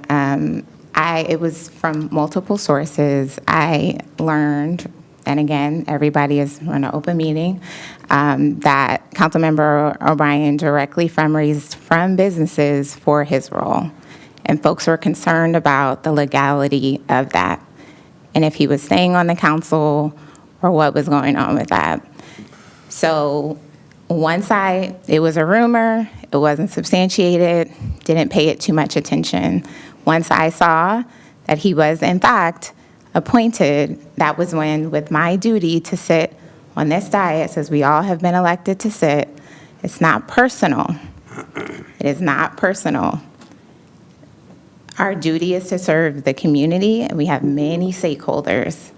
It was from multiple sources. I learned, and again, everybody is in an open meeting, that Councilmember O'Brien directly fundraised from businesses for his role. And folks were concerned about the legality of that, and if he was staying on the council or what was going on with that. So it was a rumor, it wasn't substantiated, didn't pay it too much attention. Once I saw that he was, in fact, appointed, that was when, with my duty to sit on this dais, as we all have been elected to sit, it's not personal. It is not personal. Our duty is to serve the community, and we have many stakeholders.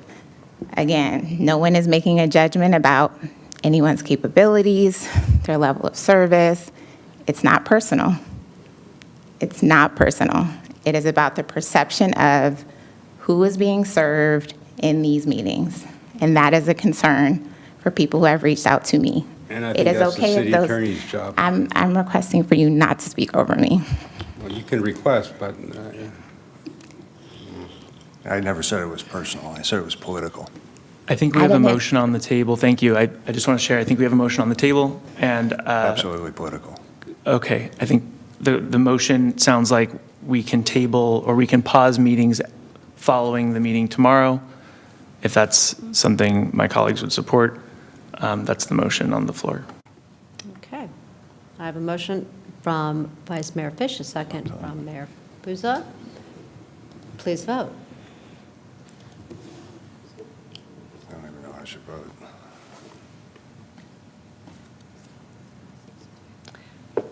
Again, no one is making a judgment about anyone's capabilities, their level of service. It's not personal. It's not personal. It is about the perception of who is being served in these meetings. And that is a concern for people who have reached out to me. And I think that's the city attorney's job. I'm requesting for you not to speak over me. Well, you can request, but I never said it was personal. I said it was political. I think we have a motion on the table. Thank you. I just want to share, I think we have a motion on the table, and... Absolutely political. Okay, I think the motion sounds like we can table, or we can pause meetings following the meeting tomorrow. If that's something my colleagues would support, that's the motion on the floor. Okay. I have a motion from Vice Mayor Fish, a second from Mayor Puza. Please vote. I don't even know how I should vote.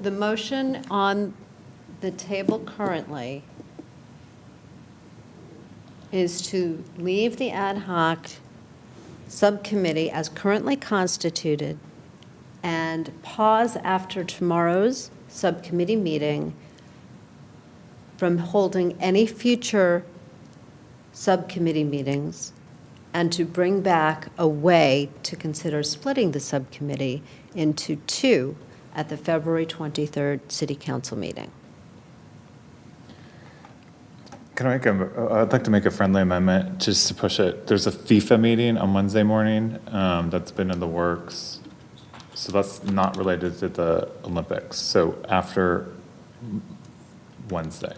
The motion on the table currently is to leave the ad hoc subcommittee as currently constituted and pause after tomorrow's subcommittee meeting from holding any future subcommittee meetings, and to bring back a way to consider splitting the subcommittee into two at the February 23rd City Council meeting. I'd like to make a friendly amendment just to push it. There's a FIFA meeting on Wednesday morning that's been in the works. So that's not related to the Olympics. So after Wednesday.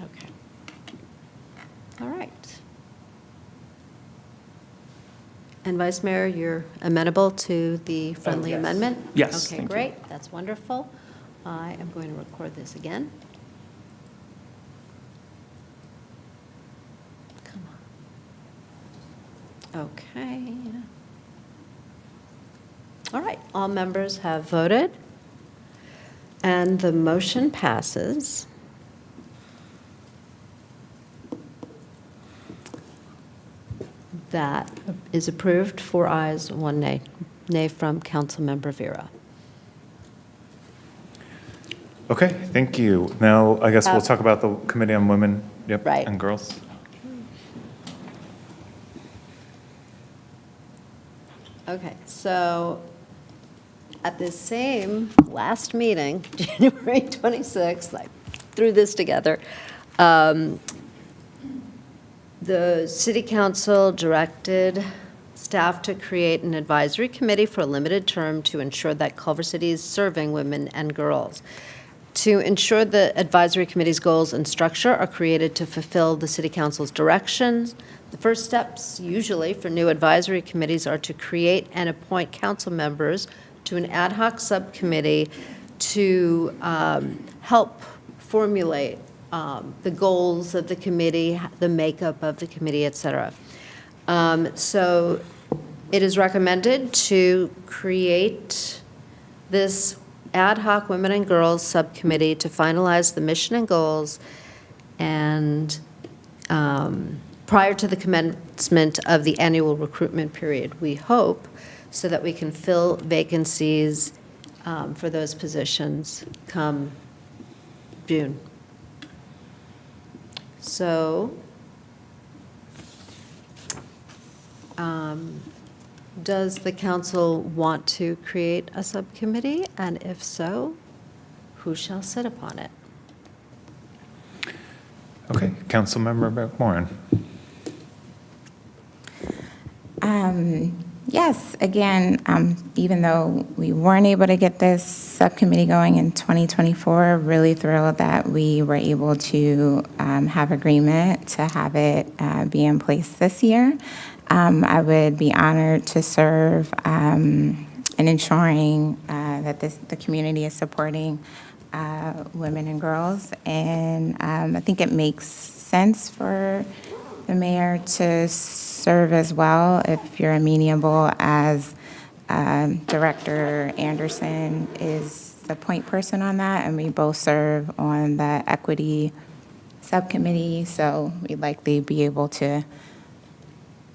Okay. All right. And Vice Mayor, you're amenable to the friendly yes. amendment? Yes, Okay, thank you. great. That's wonderful. I am going to record this again. Come on. Okay. All right, all members have voted, and the motion passes. That is approved, 4 ayes, 1 nay. Nay from Councilmember Vera. Okay, thank you. Now, I guess we'll talk about the Committee on Women Right. and Girls. Okay, so at this same last meeting, January 26th, I threw this together, the City Council directed staff to create an advisory committee for a limited term to ensure that Culver City is serving women and girls. To ensure the advisory committee's goals and structure are created to fulfill the City Council's directions. The first steps, usually, for new advisory committees are to create and appoint council members to an ad hoc subcommittee to help formulate the goals of the committee, the makeup of the committee, et cetera. So it is recommended to create this ad hoc Women and Girls Subcommittee to finalize the mission and goals and prior to the commencement of the annual recruitment period, we hope, so that we can fill vacancies for those positions come June. So, does the council want to create a subcommittee? And if so, who shall sit upon it? Okay, Councilmember McMorrin. Yes, again, even though we weren't able to get this subcommittee going in 2024, really thrilled that we were able to have agreement to have it be in place this year. I would be honored to serve in ensuring that the community is supporting women and girls. And I think it makes sense for the mayor to serve as well if you're amenable, as Director Anderson is the point person on that, and we both serve on the equity subcommittee, so we'd likely be able to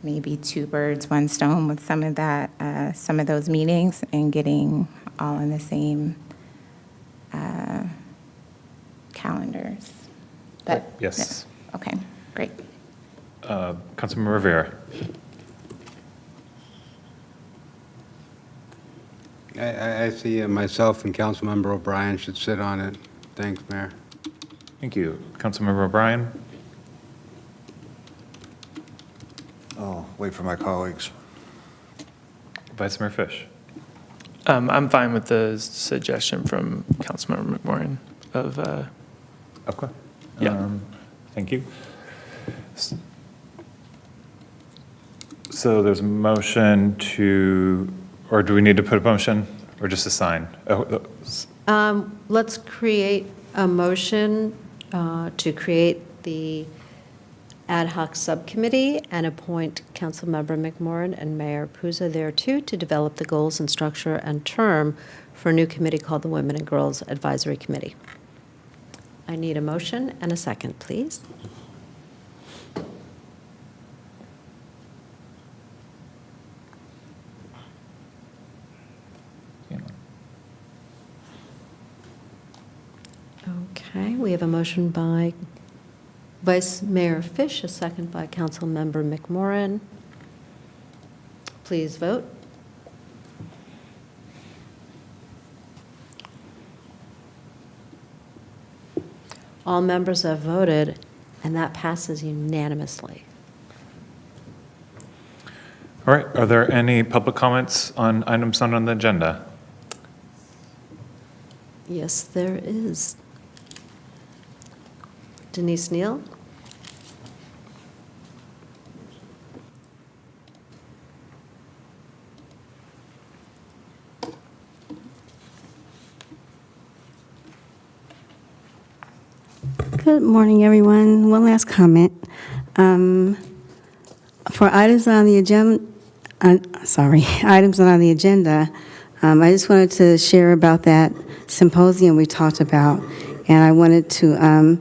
maybe two birds, one stone with some of that, some of those meetings and getting all in the same calendars. But Yes. okay, great. Councilmember Rivera. I see myself and Councilmember O'Brien should sit on it. Thanks, Mayor. Thank you. Councilmember O'Brien. I'll wait for my colleagues. Vice Mayor Fish. I'm fine with the suggestion from Councilmember McMorrin of, Okay. Yeah. Thank you. So there's a motion to, or do we need to put a motion or just a sign? Let's create a motion to create the ad hoc subcommittee and appoint Councilmember McMorrin and Mayor Puza thereto to develop the goals and structure and term for a new committee called the Women and Girls Advisory Committee. I need a motion and a second, please. Okay, we have a motion by Vice Mayor Fish, a second by Councilmember McMorrin. Please vote. All members have voted, and that passes unanimously. All right, are there any public comments on items not on the agenda? Yes, there is. Denise Neal? Good morning, everyone. One last comment. For items on the agenda, items not on the agenda, I just wanted to share about that symposium we talked about, and I wanted to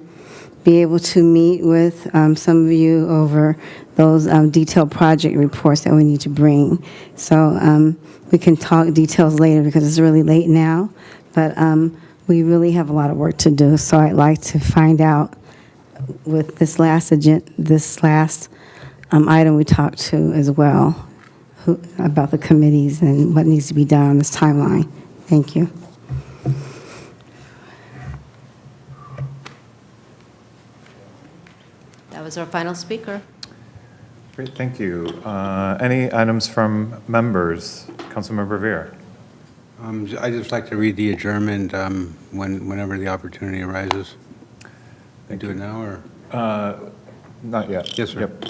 be able to meet with some of you over those detailed project reports that we need to bring. So we can talk details later because it's really late now, but we really have a lot of work to do. So I'd like to find out with this last item we talked to as well, about the committees and what needs to be done on this timeline. Thank you. That was our final speaker. Great, thank you. Any items from members? Councilmember Rivera. I'd just like to read the adjournment whenever the opportunity arises. Can I do it now, or? Not yet. Yes, sir. Yep.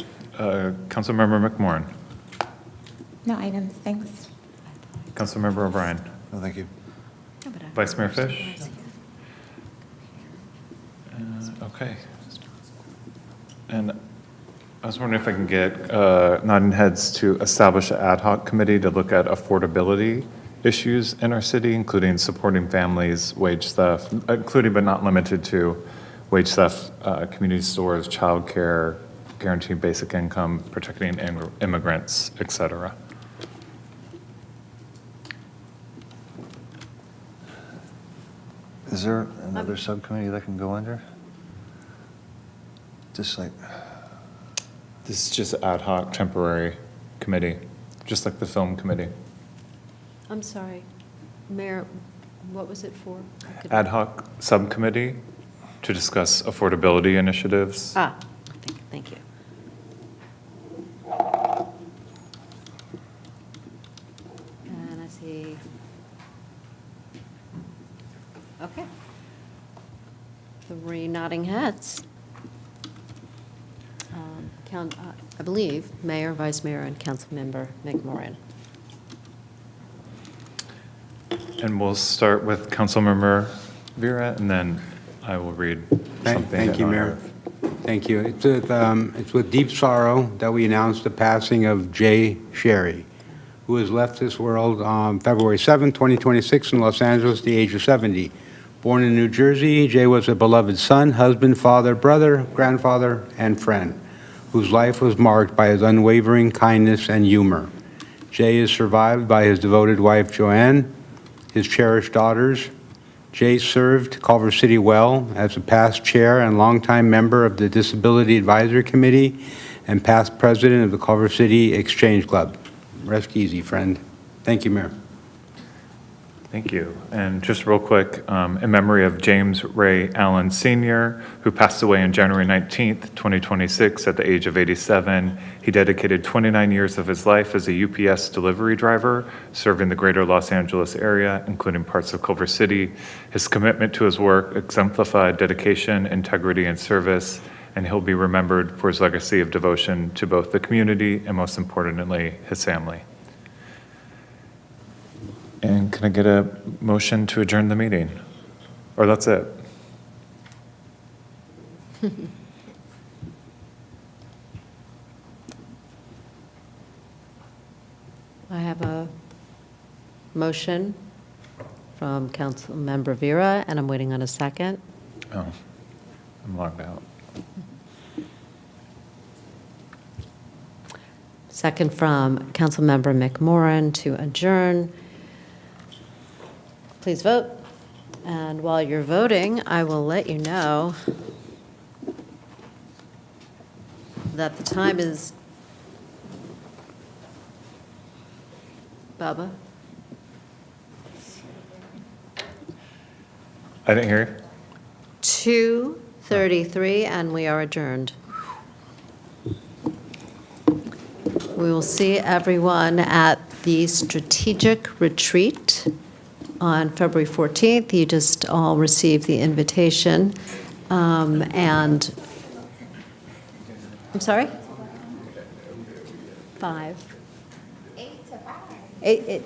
Councilmember McMorrin. No items, thanks. Councilmember O'Brien. No, thank you. Vice Mayor Fish. Okay. And I was wondering if I can get nodding heads to establish an ad hoc committee to look at affordability issues in our city, including supporting families, wage theft, including but not limited to wage theft, community stores, childcare, guaranteeing basic income, protecting immigrants, et cetera. Is there another subcommittee that can go under? Just like, This is just ad hoc temporary committee, just like the film committee. I'm sorry, Mayor, what was it for? Ad hoc subcommittee to discuss affordability initiatives. Thank you. And I see. Okay. 3 nodding heads. I believe Mayor, Vice Mayor, and Councilmember McMorrin. And we'll start with Councilmember Vera, and then I will read something. Thank you, in honor Mayor. of- Thank you. It's with deep sorrow that we announce the passing of Jay Sherry, who has left this world on February 7, 2026 in Los Angeles at the age of 70. Born in New Jersey, Jay was a beloved son, husband, father, brother, grandfather, and friend, whose life was marked by his unwavering kindness and humor. Jay is survived by his devoted wife, Joanne, his cherished daughters. Jay served Culver City well as a past chair and longtime member of the Disability Advisory Committee and past president of the Culver City Exchange Club. Rest easy, friend. Thank you, Mayor. Thank you. And just real quick, in memory of James Ray Allen Sr., who passed away on January 19th, 2026 at the age of 87, he dedicated 29 years of his life as a UPS delivery driver, serving the greater Los Angeles area, including parts of Culver City. His commitment to his work exemplified dedication, integrity, and service, and he'll be remembered for his legacy of devotion to both the community and, most importantly, his family. And can I get a motion to adjourn the meeting? Or that's it? I have a motion from Councilmember Vera, and I'm waiting on a second. Oh, I'm logged out. Second from Councilmember McMorrin to adjourn. Please vote. And while you're voting, I will let you know that the time is, Bubba? I didn't hear you. 2:33, and we are adjourned. We will see everyone at the strategic retreat on February 14th. You just all received the invitation. And, I'm sorry? 5. 8 to 5.